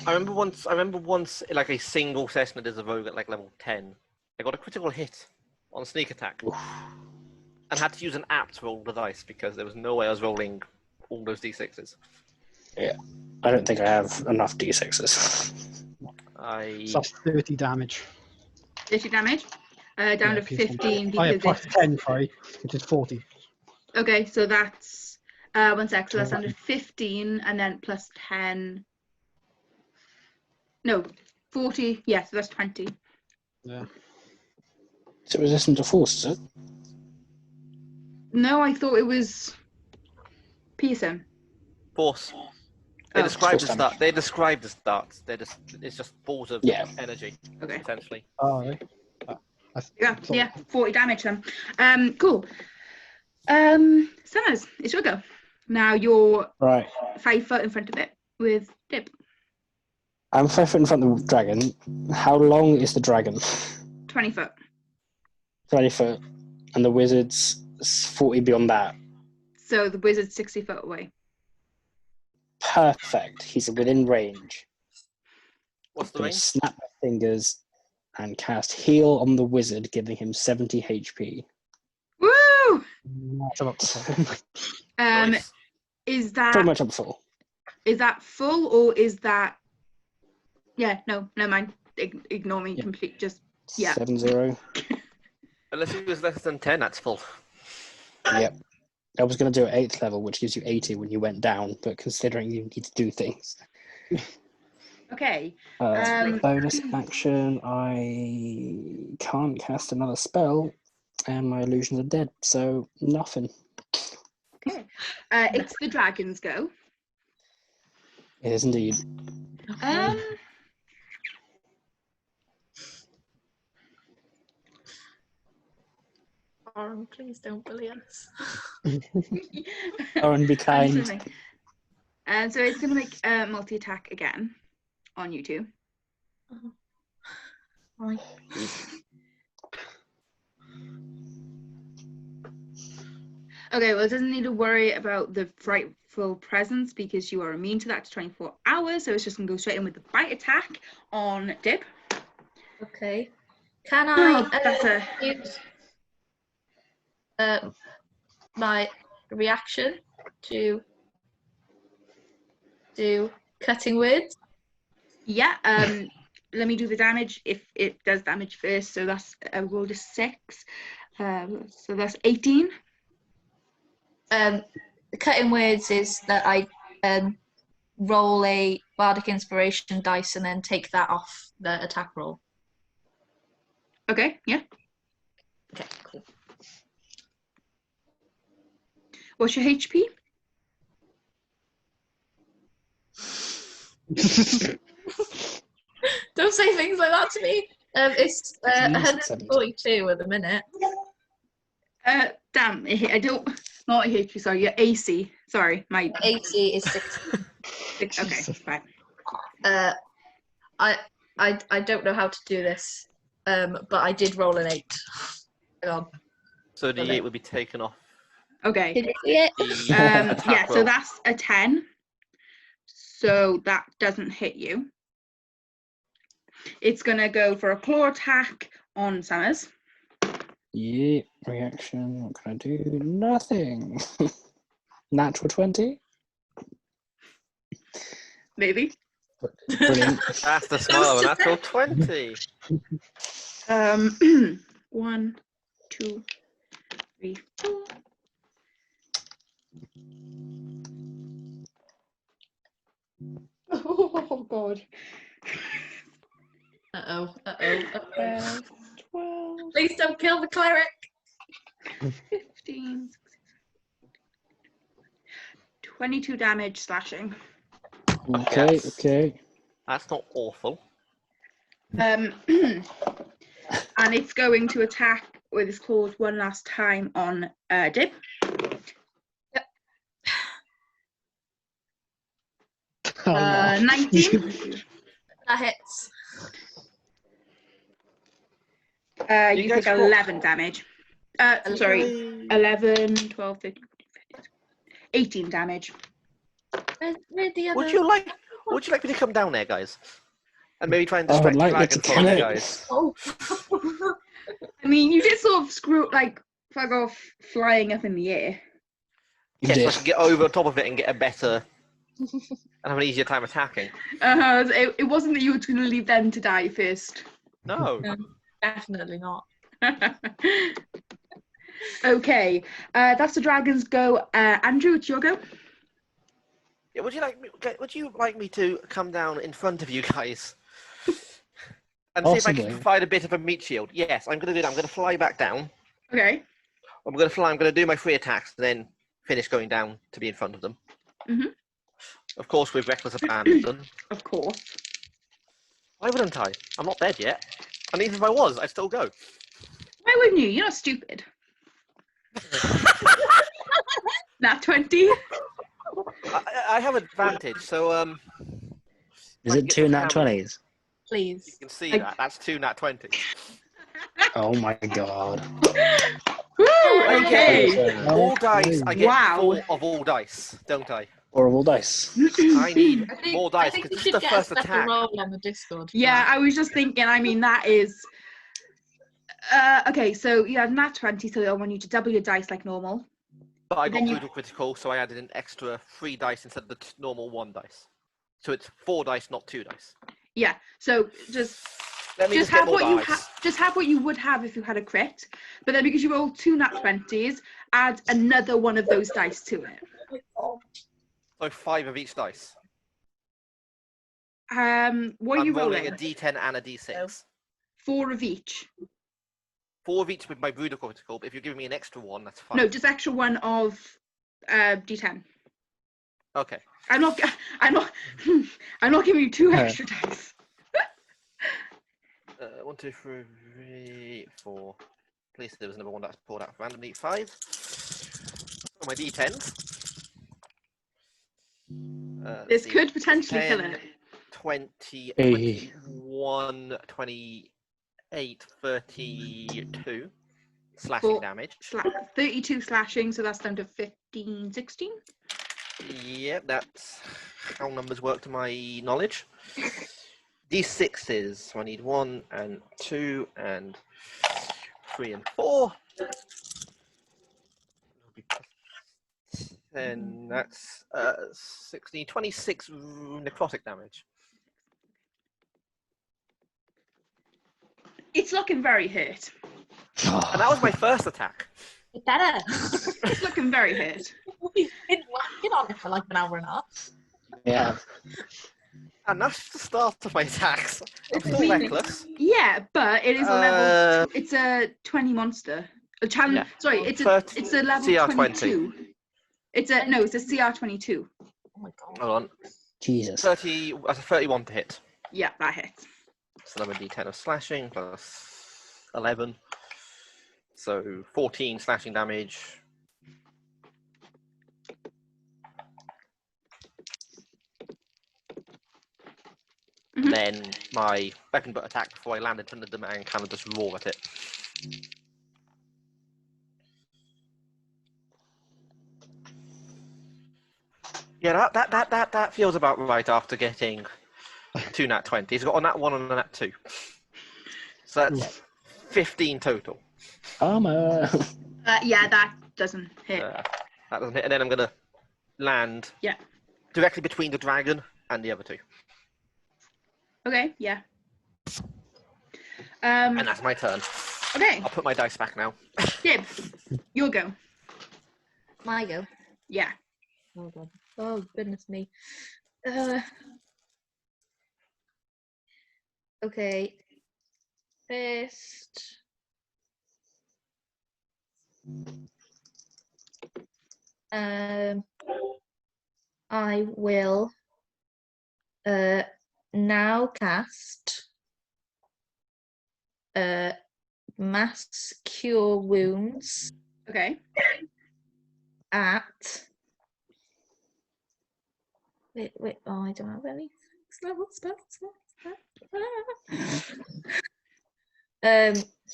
I remember once, like a single session as a rogue at like level 10, I got a critical hit on sneak attack, and had to use an app to roll the dice because there was no way I was rolling all those d6s. Yeah. I don't think I have enough d6s. So that's 30 damage. 30 damage. Down to 15 Oh yeah, because plus it's 10, sorry, which is 40. okay. So that's 1 sec. So that's under 15, and then plus 10. No, 40. Yeah, so that's 20. Yeah. Is it resistant to force, is it? No, I thought it was piercing. Force. They Oh. described Force the start. They described the darts. It's just balls of energy, Okay. essentially. Oh, right. Yeah, 40 damage then. Cool. Summers, it's your go. Now you're Right. 5 foot in front of it with Dib. I'm 5 foot in front of the dragon. How long is the dragon? 20 foot. 20 foot. And the wizard's 40 beyond that. So the wizard's 60 foot away. Perfect. He's within range. What's the I'm going range? to snap my fingers and cast Heal on the wizard, giving him 70 HP. Woo! That's about full. Nice. Is Pretty that much up full. full or is that? Yeah, no, never mind. Ignore me. Yeah. Complete. Just yeah. 7-0. Unless it was less than 10, that's full. Yep. I was going to do it 8th level, which gives you 80 when you went down, but considering you need to do things. Okay. Bonus action, I can't cast another spell, and my illusions are dead, so nothing. Okay. It's the dragon's go. It is indeed. Aaron, please don't bully us. Aaron, be kind. So it's going to make a multi-attack again on you two. Right. Okay, well, it doesn't need to worry about the frightful presence because you are immune to that to 24 hours. So it's just going to go straight in with the bite attack on Dib. Okay. Can I That's use my reaction to do cutting words? Yeah. Let me do the damage if it does damage first. So that's a roll to 6. So that's 18. Cutting words is that I roll a bardic inspiration dice and then take that off the attack roll. Okay. Yeah. Okay, cool. What's your HP? Don't say things like that to me. It's 142 at the minute. Damn, I don't. Not HP. Sorry, your AC. Sorry, my AC is 60. Okay, fine. I don't know how to do this, but I did roll an 8. Hang on. So the 8 would be taken off. Okay. Did you see it? Yeah, so that's a 10. So that doesn't hit you. It's gonna go for a claw attack on Summers. Yeah, reaction. What can I do? Nothing. Natural 20? Maybe. Brilliant. That's the smile of a natural 20. 1, 2, 3, 4. Oh God. Uh-oh. 12. Please don't kill the cleric. 15. 22 damage slashing. Okay. That's not awful. And it's going to attack with its claws one last time on Dib. Yep. 19. That hits. You take 11 damage. Sorry, 11, 12, 13, 18 damage. Where'd the other... Would you like me to come down there, guys? And maybe try and I would distract like the you to dragon from you come guys? Oh. I mean, you did sort of fuck off flying up in the air. Yes, I can get over the top of it and get a better... and have an easier time attacking. It wasn't that you were going to leave them to die first. No. Definitely not. Okay, that's the dragon's go. Andrew, it's your go. Yeah, would you like me to come down in front of you guys and see if I can provide a bit of a meat shield? Yes, I'm going to do that. I'm going to fly back down. Okay. I'm going to do my 3 attacks and then finish going down to be in front of them. Mm-hmm. Of course, with reckless abandon. Of course. Why wouldn't I? I'm not dead yet. And even if I was, I'd still go. Why wouldn't you? You're not stupid. Nat 20. I have advantage, so Is it 2 nat 20s? Please. You can see that. That's 2 nat 20s. Oh my god. Woo! Okay. All dice. I get 4 of all dice, don't I? Horrible dice. I need more I dice think because we this is should the get a first special attack. roll on the Discord. for Yeah, that. I was just thinking, I mean, that is... okay, so you had nat 20, so I want you to double your dice like normal. But I But got then you- brutal critical, so I added an extra 3 dice instead of the normal 1 dice. So it's 4 dice, not 2 dice. Yeah, so just Let me just just get have more what dice. just have what you would have if you had a crit, but then because you rolled 2 nat 20s, add another one of those dice to it. So 5 of each dice. What are you I'm rolling rolling? a D10 and a D6. 4 of each. 4 of each with my brutal critical, but if you're giving me an extra one, that's fine. No, just extra one of D10. Okay. I'm not I'm not giving you 2 extra dice. 1, 2, 3, 4. Please, there was another one that's pulled out randomly. 5. Oh, my D10s. This could potentially 10, kill it. 20, Hey. 21, 28, 32 slashing damage. 32 slashing, so that's down to 15, 16. Yep, that's how numbers work to my knowledge. D6s, so I need 1 and 2 and 3 and 4. And that's 16, 26 necrotic damage. It's looking very hurt. And that was my first attack. It better. It's looking very hurt. We've been working on it for like an hour and a half. Yeah. And that's the start of my attacks. I'm It's still weird. reckless. Yeah, but it is a level. It's a 20 monster. A challenge. Yeah. Sorry, it's a 30 it's a level CR20. 22. It's a CR 22. Oh my god. Hold on. Jesus. 30. That's a 31 to hit. Yeah, that hits. So another D10 of slashing plus 11. So 14 slashing damage. Mhm. Then my second butt attack before I landed under them and kind of just roar at it. Yeah, that feels about right after getting 2 nat 20s. He's got a nat 1 and a nat 2. So that's 15 total. Armor. Yeah, that doesn't hit. That doesn't hit. And then I'm going to land Yeah. directly between the dragon and the other 2. Okay. Yeah. And that's my turn. Okay. I'll put my dice back now. Dib, your go. My go. Yeah. Oh god. Oh goodness me. Okay. First. I will now cast mass cure wounds Okay. at wait, oh I don't have any level spells.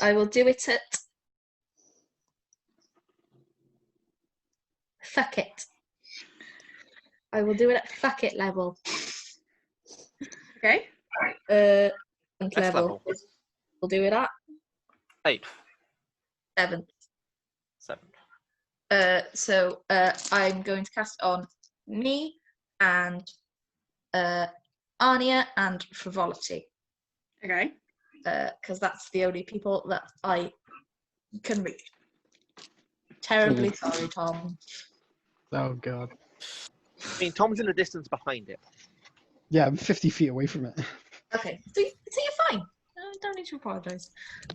I will do it at fuck it. I will do it at fuck it level. Okay. Next level. We'll do it at 8. 7th. 7. So I'm going to cast on me and Anya and Frivolity. Okay. Because that's the only people that I can reach. Terribly sorry, Tom. Oh god. I mean, Tom's in the distance behind it. Yeah, I'm 50 feet away from it. Okay, so you're fine. Don't need to apologise.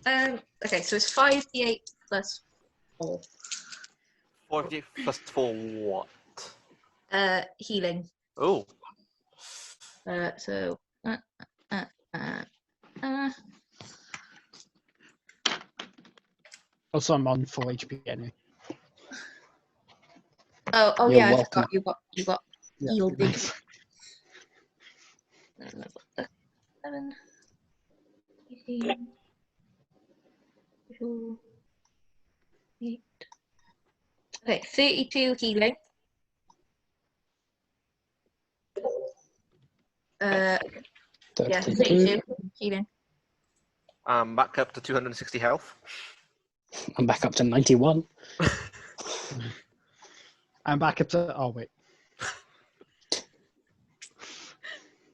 Okay, so it's 5d8 plus 4. 4 plus 4 what? Healing. Oh. So. Also, I'm on full HP anyway. Oh You're yeah, I welcome. forgot you got Yeah, healed. thanks. 7, 18, 2, 8. Okay, 32 healing. Yeah, 32 healing. I'm back up to 260 health. I'm back up to 91. I'm back up to. Oh wait.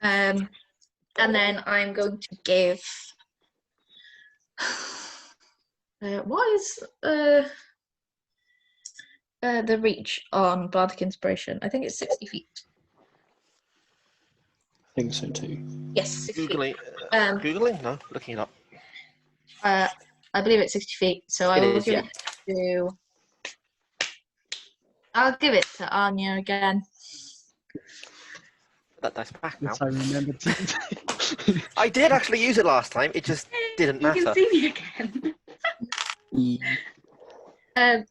And then I'm going to give. What is the reach on Bardic Inspiration? I think it's 60 feet. I think so too. Yes, 60 Googling. feet. Googling? No, looking it up. I believe it's 60 feet, so I will give it to. I'll give it to Anya again. That dice back now. Yes, I remember. I did actually use it last time. It just didn't matter. You can see me again.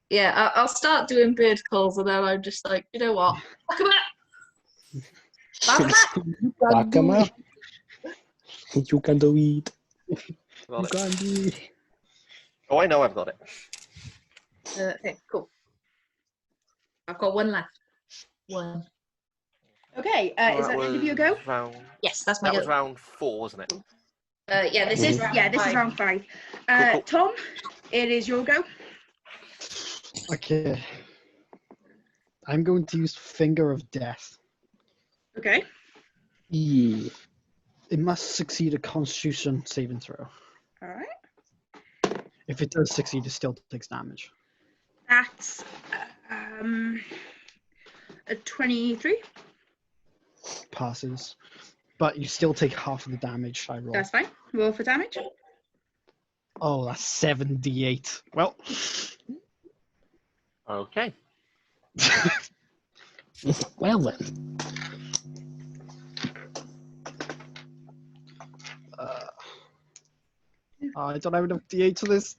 Yeah, I'll start doing bird calls, and then I'm just like, you know what? Back 'em up. Back 'em up. You can do it. Got it. Gandhi. Oh, I know I've got it. Okay, cool. I've got one left. One. Okay, is that the end of your go? Yes, that's my go. That was round 4, wasn't it? Yeah, this is round 5. Cool. Tom, it is your go. Okay. I'm going to use Finger of Death. Okay. Yeah. It must succeed a Constitution saving throw. All right. If it does succeed, it still takes damage. That's a 23. Passes. But you still take half of the damage I roll. That's fine. Roll for damage. Oh, that's 7d8. Well. Okay. Well then. I don't have enough d8 for this.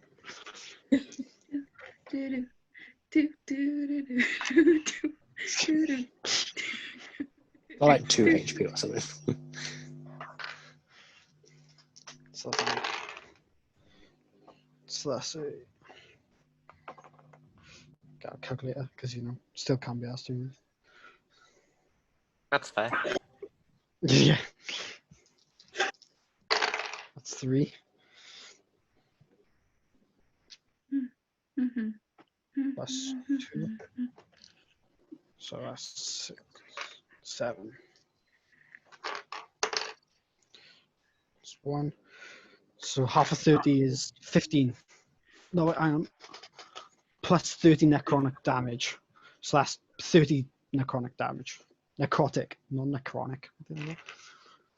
I like 2 HP or something. So that's it. Got a calculator, because, still can't be asked to. That's fair. Yeah. That's 3. Plus 2. So that's 6, 7. That's 1. So half of 30 is 15. No, hang on. Plus 30 necrotic damage. So that's 30 necrotic damage. Necrotic, not necronic.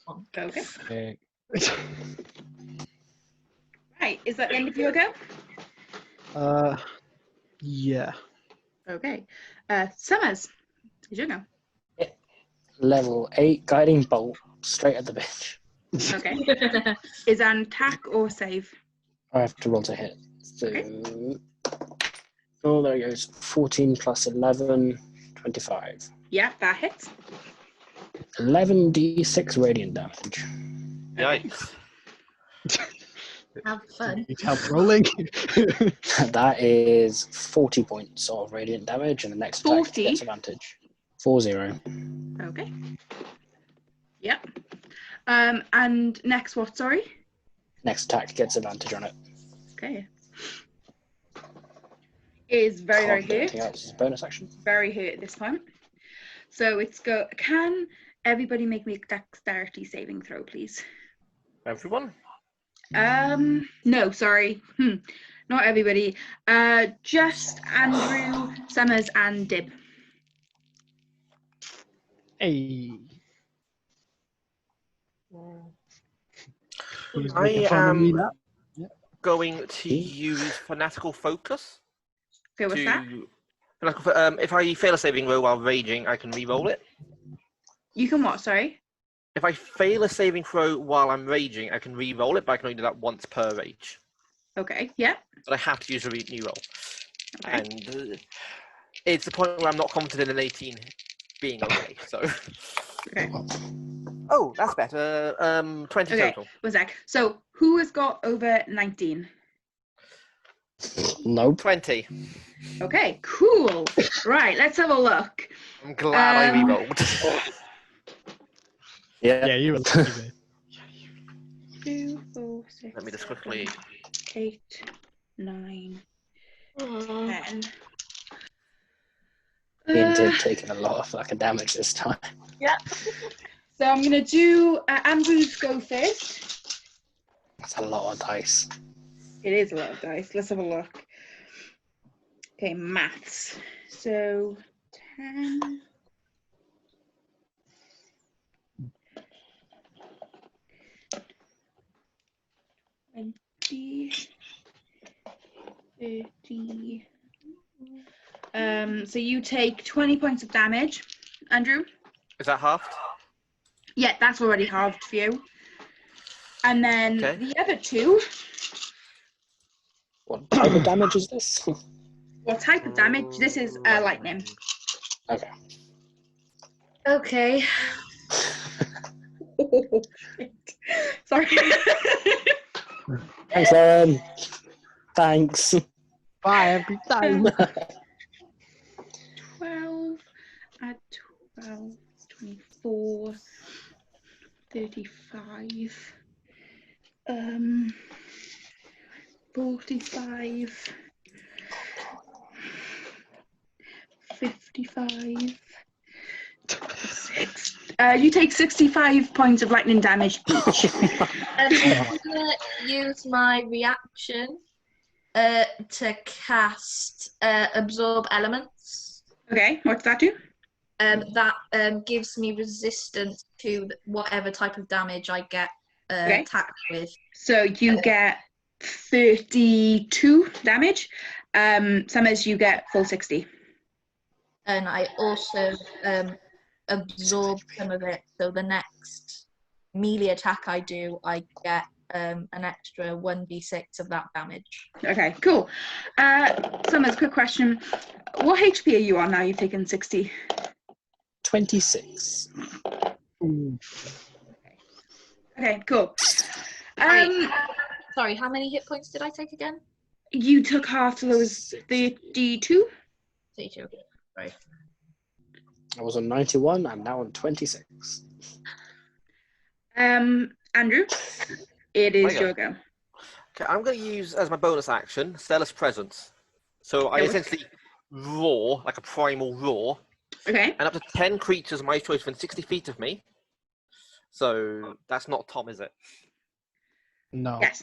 Okay. Right, is that the end of your go? Yeah. Okay. Summers, is your go. Level 8 guiding bolt straight at the bitch. Okay. Is an attack or save? I have to roll to hit. So, oh, there it goes. 14 plus 11, 25. Yeah, that hits. 11d6 radiant damage. Yikes. Have fun. Need help rolling? That is 40 points of radiant damage, and the next attack 40? gets advantage. 40. Okay. Yep. And next what, sorry? Next attack gets advantage on it. Okay. Is very Can't do hurt. anything else as a bonus action. Very hurt at this point. So it's go. Can everybody make me a dexterity saving throw, please? Everyone? No, sorry. Not everybody. Just Andrew, Summers, and Dib. Hey. I am going to use Fanatical Focus. Okay, what's that? If I fail a saving throw while raging, I can re-roll it. You can what, sorry? If I fail a saving throw while I'm raging, I can re-roll it, but I can only do that once per rage. Okay, yeah. But I have to use a new roll. Okay. And it's the point where I'm not confident in an 18 being okay, so... Okay. Oh, that's better. 20 okay, total. one sec. So, who has got over 19? Nope. 20. Okay, cool. Right, let's have a look. I'm glad I re-rolled. Yeah. Yeah, you were lucky, mate. 2, 4, 6. Let me just quickly. 8, 9, 10. Ian did taking a lot of fucking damage this time. Yeah. So I'm gonna do Andrew's go first. That's a lot of dice. It is a lot of dice. Let's have a look. Okay, maths. So 10. 20, 30. So you take 20 points of damage, Andrew. Is that halved? Yeah, that's already halved for you. And then Okay. the other 2. What type of damage is this? What type of damage? This is lightning. Okay. Okay. Oh, shit. Sorry. Thanks, Lauren. Thanks. Bye every time. 12 at 12, 24, 35, 45, 55, 6. You take 65 points of lightning damage each. I'm gonna use my reaction to cast absorb elements. Okay, what does that do? That gives me resistance to whatever type of damage I get attacked with. So you get 32 damage. Summers, you get full 60. And I also absorb some of it. So the next melee attack I do, I get an extra 1d6 of that damage. Okay, cool. Summers, quick question. What HP are you on now? You've taken 60. 26. Okay, cool. Sorry, how many hit points did I take again? You took half, so there was 32. 32. Right. I was on 91. I'm now on 26. Andrew, it is My your go. go. Okay, I'm going to use as my bonus action Stellar's Presence. So I essentially roar, like a primal roar, Okay. and up to 10 creatures of my choice within 60 feet of me. So that's not Tom, is it? No. Yes.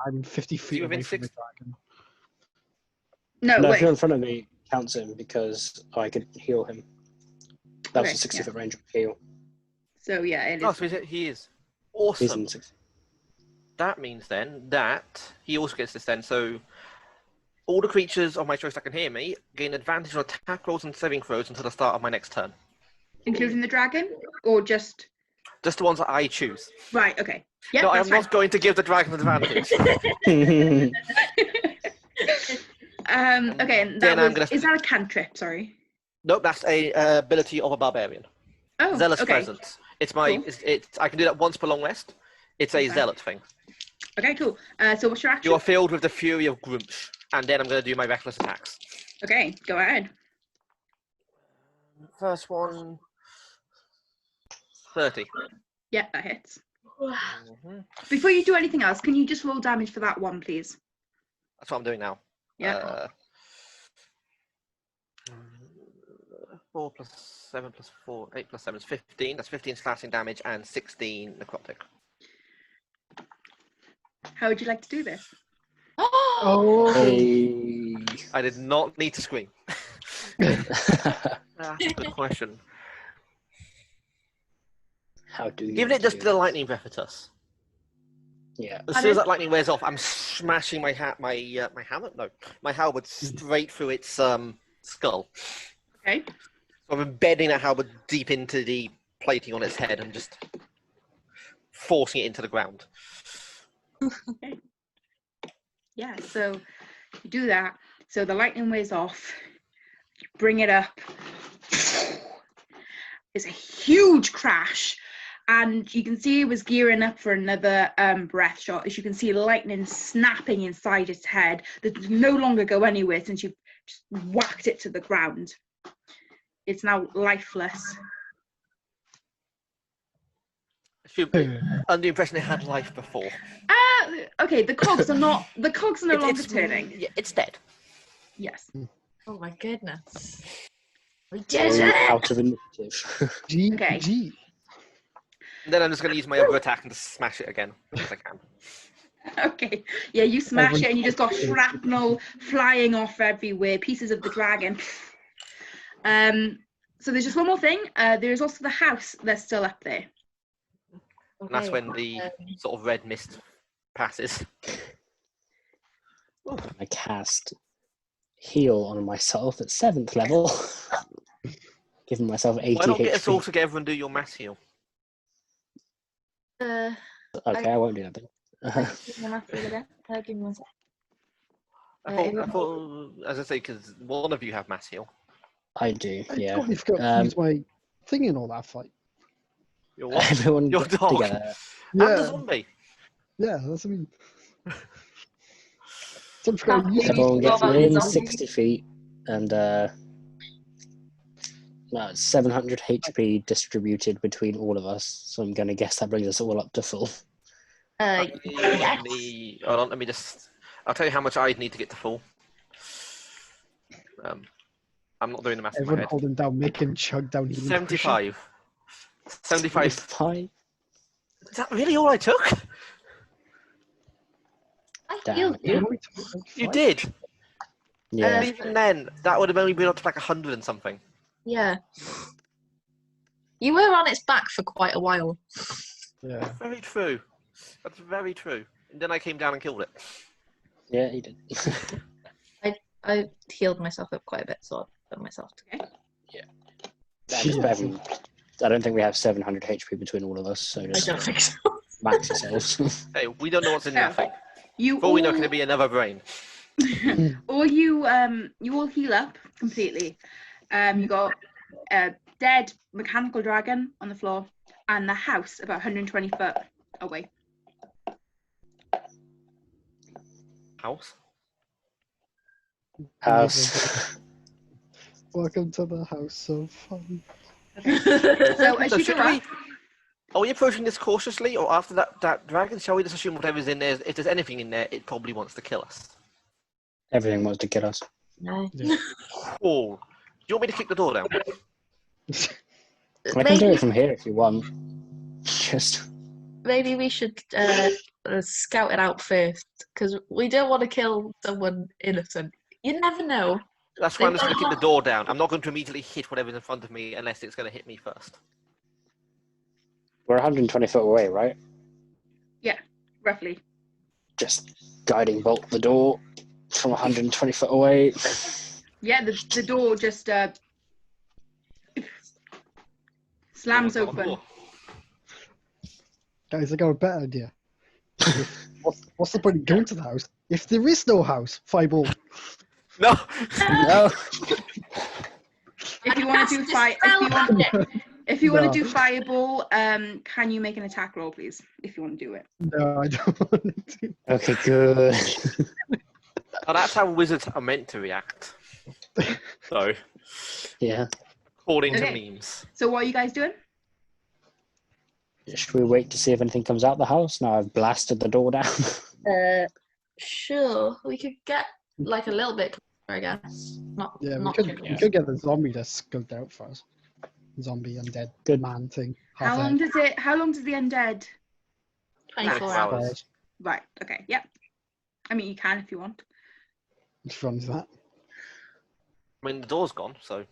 I'm 50 feet within away from the 6? dragon. No, No, if wait. you're in front of me, counts him because I could heal him. That was Okay, a 60 yeah. foot range of heal. So yeah, it is. Oh, so he is. He's Awesome. in 60. That means then that he also gets this then. So all the creatures of my choice that can hear me gain advantage on attack rolls and saving throws until the start of my next turn. Including the dragon, or just Just the ones that I choose. right? Okay. Yeah, No, that's I'm not going to give the dragon advantage. fine. Okay, and that Then was, is that a cantrip? Sorry. Nope, that's a ability of a barbarian. Oh, Zealous okay. Presence. It's my. Cool. It's. I can do that once per long rest. It's a Okay. zealot thing. Okay, cool. So what's your action? You are filled with the fury of Grumsh, and then I'm going to do my reckless attacks. Okay, go ahead. First one. 30. Yeah, that hits. Before you do anything else, can you just roll damage for that one, please? That's what I'm doing now. Yeah. 4 plus 7 plus 4, 8 plus 7 is 15. That's 15 slashing damage and 16 necrotic. How would you like to do this? Oh. Hey. I did not need to scream. That's a good question. How do you Given it just do the this? lightning breath at us. Yeah. As soon as that lightning wears off, I'm smashing my my hammer? No, my halberd straight through its skull. Okay. So I'm embedding that halberd deep into the plating on its head and just forcing it into the ground. Okay. Yeah, so you do that. So the lightning wears off. You bring it up. It's a huge crash. And you can see it was gearing up for another breath shot. As you can see, lightning snapping inside its head that does no longer go anywhere since you've just whacked it to the ground. It's now lifeless. Should be under the impression it had life before. Okay, the cogs are not. The cogs are no longer turning. Yeah, it's dead. Yes. Oh my goodness. We So did it! out of initiative. Okay. G. Then I'm just going to use my other attack and just smash it again if I can. Okay. Yeah, you smash it and you just got shrapnel flying off everywhere. Pieces of the dragon. So there's just one more thing. There's also the house that's still up there. And that's when the sort of red mist passes. I cast heal on myself at 7th level, giving myself 80 Why not get HP. us all together and do your mass heal? Okay, I won't do that then. Give me one sec. I thought, as I say, because one of you have mass heal. I do, I yeah. totally forgot to use my thing in all that fight. Your what? Everyone Your get dog. together. And the zombie. Yeah, that's what I mean. So I forgot to use Everyone it. gets Zombie. within 60 feet, and no, it's 700 HP distributed between all of us. So I'm going to guess that brings us all up to full. Yes. Hold on, let me just. I'll tell you how much I'd need to get to full. I'm not doing the math in my Everyone head. hold him down, make him chug down. 75. 75. 75. Is that really all I took? I Damn. healed you. You did. Yeah. Even then, that would have only been up to like 100 and something. Yeah. You were on its back for quite a while. Yeah. Very true. That's very true. And then I came down and killed it. Yeah, he did. I healed myself up quite a bit, so I put myself together. That is better. I don't think we have 700 HP between all of us, so I just don't think so. max yourselves. Hey, we don't know what's in that thing. You For all we know, all- could it be another brain? or you all heal up completely. You got a dead mechanical dragon on the floor and the house about 120 foot away. House? House. Welcome to the house of fun. So as So you should go we? up, Are we approaching this cautiously, or after that dragon? Shall we just assume whatever's in there? If there's anything in there, it probably wants to kill us. Everything wants to kill us. No. Oh, do you want me to kick the door down? I can do it from here if you want. Just Maybe we should scout it out first, because we don't want to kill someone innocent. You never know. That's why I'm just going to kick the door down. I'm not going to immediately hit whatever's in front of me unless it's going to hit me first. we're 120 foot away, right? roughly. Just guiding bolt the door from 120 foot away. Yeah, the door just slams Oh, open. Guys, I got a better idea. What's the point of going to the house if there is no house? Fireball. No! No. If you want to do if you want to do fireball, can you make an attack roll, please? If you want to do it. No, I don't want to. Okay, good. Oh, that's how wizards are meant to react. So, Yeah. according to Okay. memes. So what are you guys doing? Should we wait to see if anything comes out the house? Now I've blasted the door down. Sure. We could get like a little bit closer, I guess. Not. Yeah, not we too could get the zombie to scout out for us. Zombie undead Good. man thing. How long does the undead? 24 Last hours. hours. Right. Okay. Yep. I mean, you can if you want. Which one's that? I mean, the door's gone, so.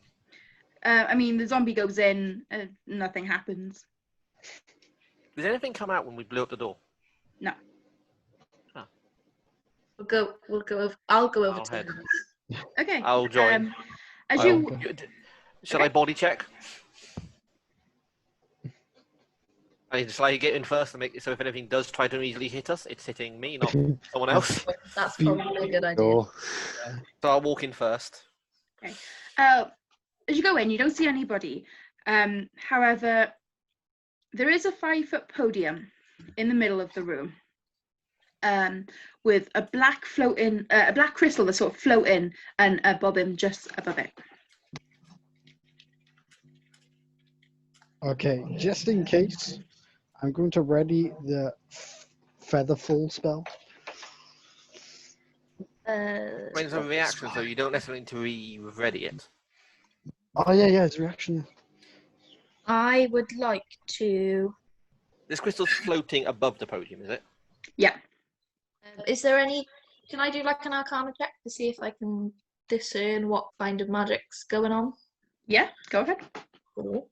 I mean, the zombie goes in, nothing happens. Did anything come out when we blew up the door? No. We'll go. I'll go over I'll to head. them. Okay. I'll join. As I'll- you, Shall I body check? Shall I get in first to make it so if anything does try to easily hit us, it's hitting me, not someone else? That's probably a good idea. Door. So I'll walk in first. as you go in, you don't see anybody. However, there is a 5-foot podium in the middle of the room, with a black crystal that's sort of floating and a bobbin just above it. Okay, just in case, I'm going to ready the Featherfall spell. I mean, it's a reaction, so you don't necessarily need to re-ready it. Oh yeah, it's a reaction. I would like to. This crystal's floating above the podium, is it? Yeah. Is there any? Can I do like an Arcana check to see if I can discern what kind of magic's going on? Yeah, go ahead. Cool.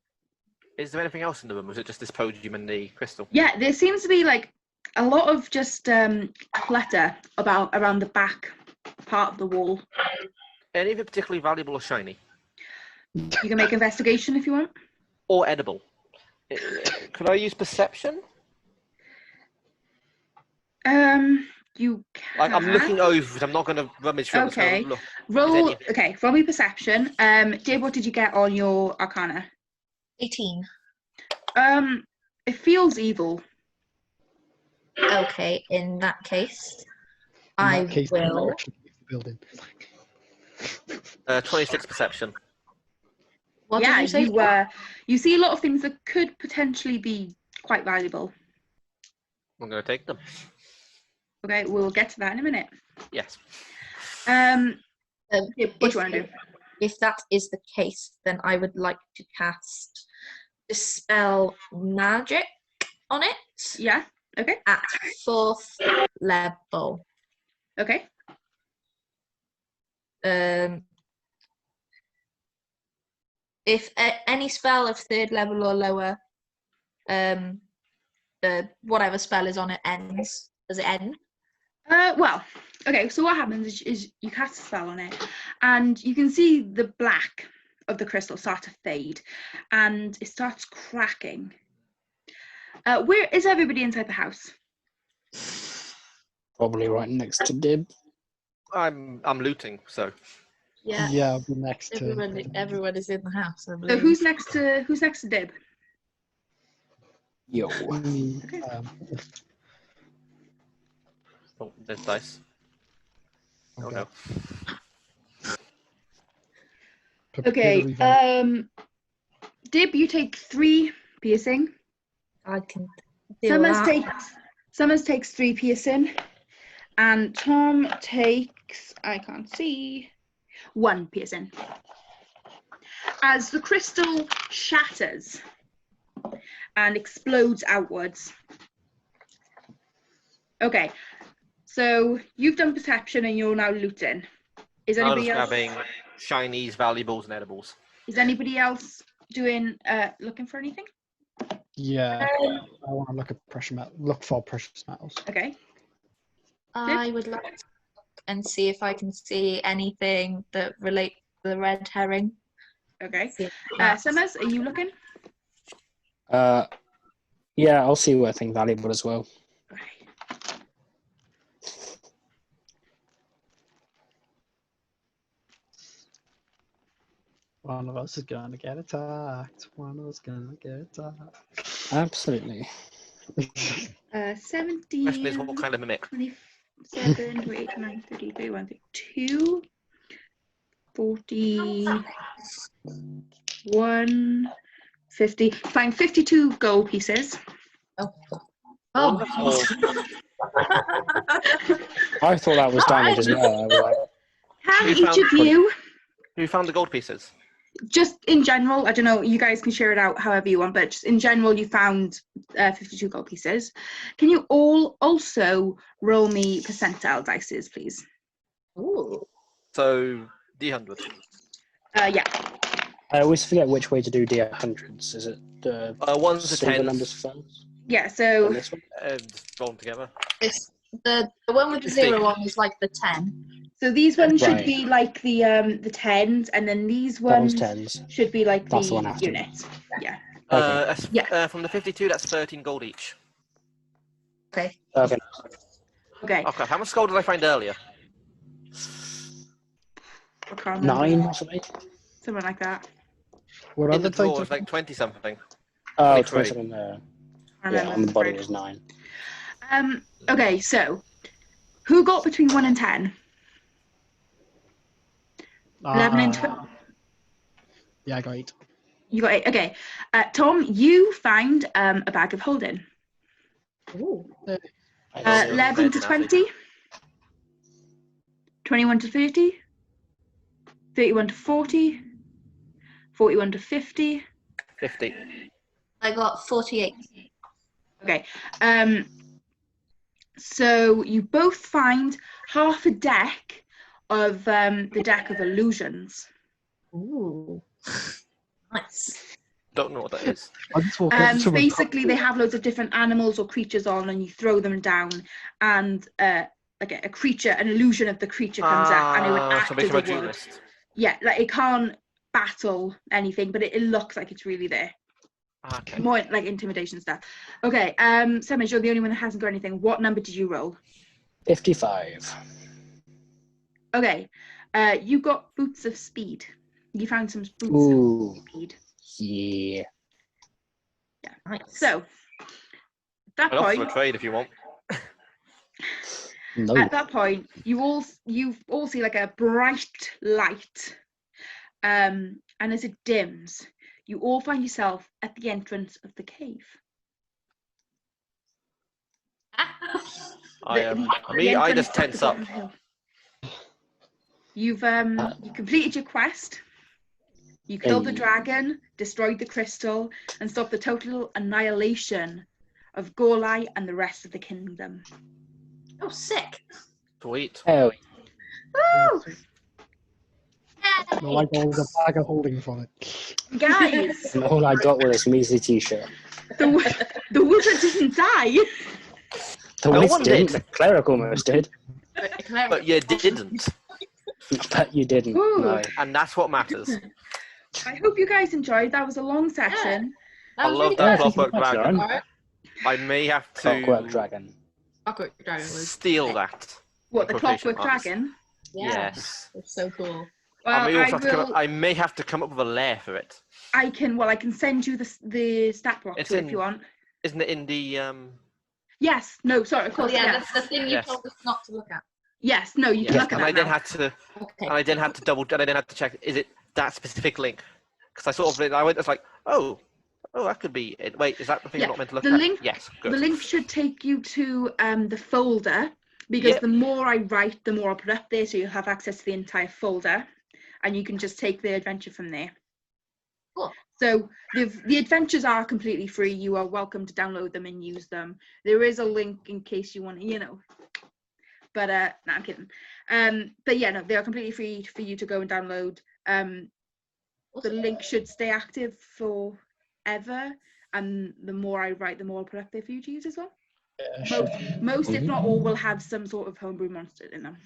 Is there anything else in the room, or is it just this podium and the crystal? Yeah, there seems to be like a lot of just clutter around the back part of the wall. Any of it particularly valuable or shiny? You can make investigation if you want. Or edible? Could I use perception? You can. Like, I'm looking over it. I'm not going to rummage through it. Okay. Look. Roll. Okay. Roll me perception. Dave, what did you get on your Arcana? 18. It feels evil. Okay, in that case, In that I case, will. actually leave the building. 26 perception. What Yeah, did you say? you see a lot of things that could potentially be quite valuable. I'm going to take them. Okay, we'll get to that in a minute. Yes. What do you want to do? If that is the case, then I would like to cast Dispel Magic on it. Yeah. Okay. At 4th level. Okay. If any spell of 3rd level or lower, whatever spell is on it ends. Does it end? Well, okay, so what happens is you cast a spell on it, and you can see the black of the crystal start to fade, and it starts cracking. Where is everybody inside the house? Probably right next to Dib. I'm looting, so. Yeah. Yeah, I'll be next to. Everyone is in the house. I So believe. who's next to Dib? Yo. Okay. Oh, there's dice. Oh Okay. no. Prepare to revolt. Dib, you take 3 piercing. I can deal with that. Summers takes 3 piercing, and Tom takes, I can't see, 1 piercing. As the crystal shatters and explodes outwards. Okay, so you've done perception and you're now looting. Is anybody else grabbing shinies, valuables, and edibles? Is anybody else doing looking for anything? Yeah, I want to look for precious metals. Okay. I would like to look and see if I can see anything that relates to the red herring. Okay. Summers, are you looking? Yeah, I'll see anything valuable as well. Okay. One of us is gonna get attacked. One of us gonna get attacked. Absolutely. 17. Question is, what kind of mimic? 27, 28, 29, 30, 31, 32, 41, 50. Find 52 gold pieces. Oh. I thought that was damage as well. I was like, Can each of you, Who found the gold pieces? just in general, I don't know, you guys can share it out however you want, but just in general, you found 52 gold pieces. Can you all also roll me percentile dices, please? Ooh. So, D100. Yeah. I always forget which way to do D100s. Is it the 1 to silver 10. numbers first? Yeah, so And this one? Just roll them together. It's the one with the 0 on is like the 10. so these ones should Right. be like the 10s, and then these That was ones 10s. should be like That's the the one after. units. Yeah. Okay. From the 52, that's 13 gold each. Okay. Okay. Okay. Okay, how much gold did I find earlier? I can't remember. 9 or something? Something like that. What In other the drawer, things? it was like 20 something. Oh, 23. something there. I Yeah, remember, on the body right. was 9. Okay, so who got between 1 and 10? 11 and 12. Yeah, I got 8. You got 8. Okay. Tom, you find a bag of holding. Ooh. 11 to 20. 21 to 30. 31 to 40. 41 to 50. 50. I got 48. Okay. So you both find half a deck of the deck of illusions. Ooh. Nice. Don't know what that is. Basically, they have loads of different animals or creatures on, and you throw them down, and like a creature, an illusion of the creature comes up, and it would act so as become a a would. duelist. Yeah, like it can't battle anything, but it looks like it's really there. Okay. More like intimidation stuff. Okay, Semish, you're the only one that hasn't got anything. What number did you roll? 55. Okay, you got boots of speed. You found some boots Ooh. of speed. Yeah. Yeah. Nice. So, at that I'll offer point, a trade if you want. No. at that point, you all see like a bright light, and as it dims, you all find yourself at the entrance of the cave. I just tense up. You've you completed your quest. You killed the dragon, destroyed the crystal, and stopped the total annihilation of Gorlai and the rest of the kingdom. Oh, sick. Sweet. Oh, Woo! Like all the bag of holding from it. Guys, and all I got was this measly t-shirt. the wizard didn't die. The No wizard one didn't. did. The cleric almost did. But you didn't. But you didn't. Ooh. No. And that's what matters. I hope you guys enjoyed. That was a long session. I love really that good. Clockwork Yeah, Dragon. Alright. I may have to Clockwork Dragon. Clockwork Dragon was steal sick. that. What, the Quotation Clockwork marks. Dragon? Yeah. Yes. It's so cool. Well, I may have to come up with a lair for it. I can send you the stat block It's to it in- if you want. Isn't it in the Yes. No. Sorry. Of course. yeah, yes. that's the thing you Yes. told us not to look at. Yes. No. You can Yes, look at and I that then now. had to Okay. and I then had to check, is it that specific link? Because I sort of, I went, it's like, oh, that could be it. Wait, is that the thing Yeah, I'm not meant to look the at? link- Yes, good. The link should take you to the folder, because Yep. the more I write, the more I'll put up there, so you'll have access to the entire folder, and you can just take the adventure from there. Cool. So the adventures are completely free. You are welcome to download them and use them. There is a link in case you want to, But no, I'm kidding. But yeah, no, they are completely free for you to go and download. The link should stay active forever, and the more I write, the more I'll put up there for you to use as well. Most, if not all, will have some sort of homebrew monster in them.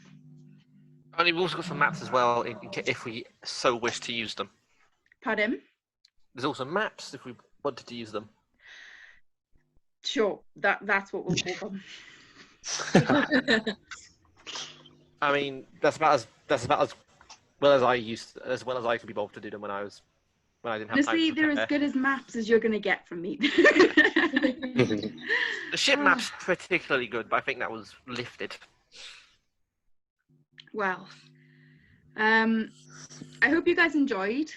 And we've also got some maps as well, if we so wish to use them. Pardon? There's also maps if we wanted to use them. Sure, that's what we'll call them. I mean, that's about as well as I could be bothered to do them when I didn't have time. Honestly, to they're as prepare. good as maps as you're gonna get from me. The ship map's particularly good, but I think that was lifted. Well, I hope you guys enjoyed.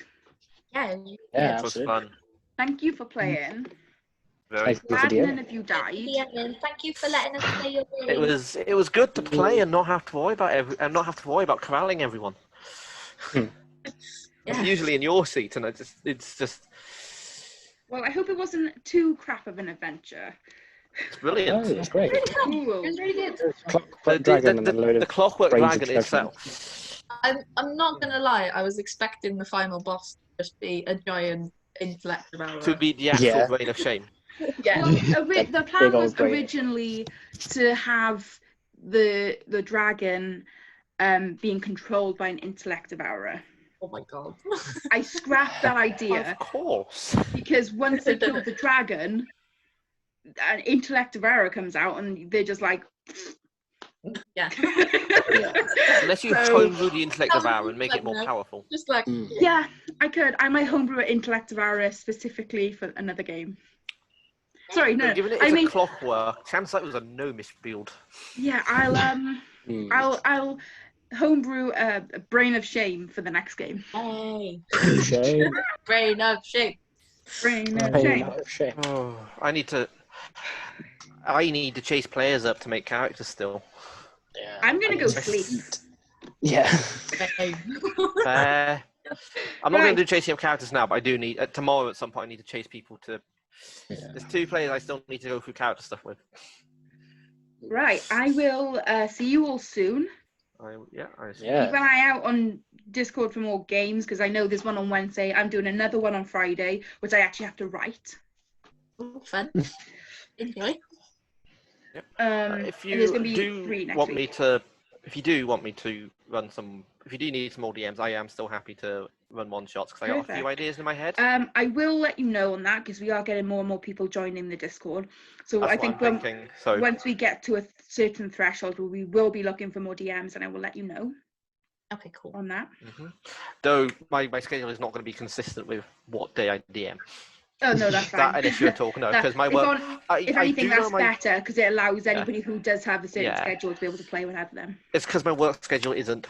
Yeah. Yeah, It was absolutely. fun. Thank you for playing. Very. Thank you for Glad the none of you died. Yeah, and thank you for letting us play your game. It was good to play and not have to worry about corralling everyone. I'm usually in your seat, and it's just. Well, I hope it wasn't too crap of an adventure. It's brilliant. Oh, it's great. It Cool. was really good. Clockwork Dragon and a load the of Clockwork brains Dragon of judgment. itself. I'm not gonna lie. I was expecting the final boss to just be a giant intellect devourer. To be the actual brain of shame. Yeah. Well, the Big plan old was brain. originally to have the dragon being controlled by an intellect devourer. Oh my god. I scrapped that idea Of course. because once they killed the dragon, an intellect devourer comes out and they're just like. Yeah. Unless you So- homebrew the intellect devourer and make it more powerful. Just like Yeah, I could. I might homebrew an intellect devourer specifically for another game. Sorry, no. But given it I is mean, a clockwork, chance that was a gnomish build. yeah, I'll homebrew a brain of shame for the next game. hey, Shame. brain of shape. Brain of Pain shame. of shame. Oh, I need to. I need to chase players up to make characters still. Yeah. I'm gonna go sleep. Yeah. Fair. I'm not going to do chasing up characters now, but I do need tomorrow at some point. I need to chase people to. Yeah. There's 2 players I still need to go through character stuff with. Right, I will see you all soon. Yeah. Keep an eye out on Discord for more games because I know there's one on Wednesday. I'm doing another one on Friday, which I actually have to write. Oh, fun. Enjoy. Yep. If and there's you gonna be do 3 next want week. me to, if you do want me to run some, if you do need some more DMs, I am still happy to run one shots because I got a few Perfect. ideas in my head. I will let you know on that because we are getting more and more people joining the Discord. So That's I what think I'm thinking. So once we get to a certain threshold, we will be looking for more DMs, and I will let you know. Okay, cool. On that. Though my schedule is not going to be consistent with what day I DM. Oh no, that's fine. That and if you're talking because my work. If anything, that's better because it allows anybody who does have a certain schedule to be able to play whenever them. It's because my work schedule isn't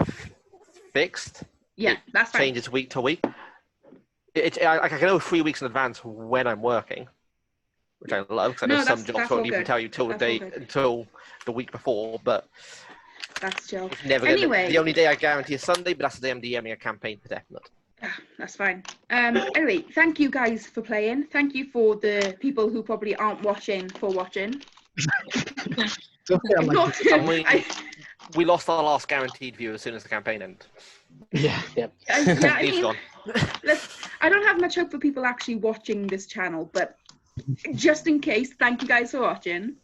fixed. Yeah, that's fine. Changes week to week. I can know 3 weeks in advance when I'm working, which I love because I know some jobs won't even tell you till until the week before. But that's chill. Anyway, the only day I guarantee is Sunday, but that's the day I'm DMing a campaign for definite. That's fine. Anyway, thank you guys for playing. Thank you for the people who probably aren't watching for watching. We lost our last guaranteed view as soon as the campaign ended. Yeah. He's gone. I don't have much hope for people actually watching this channel, but just in case, thank you guys for watching.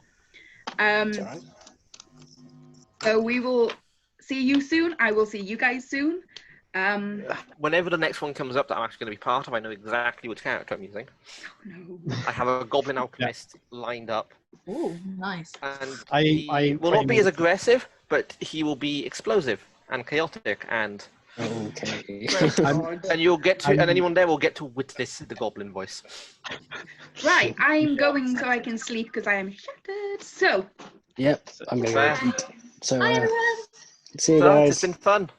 So we will see you soon. I will see you guys soon. Whenever the next one comes up that I'm actually going to be part of, I know exactly which character I'm using. Oh, no. I have a Goblin Alchemist lined up. Oh, nice. And I will not be as aggressive, but he will be explosive and chaotic and... Okay. And you'll get to, and anyone there will get to witness the Goblin voice. Right, I'm going so I can sleep because I am shattered. So. Yep, I'm going to go. So, Bye, everyone. see you guys. It's been fun.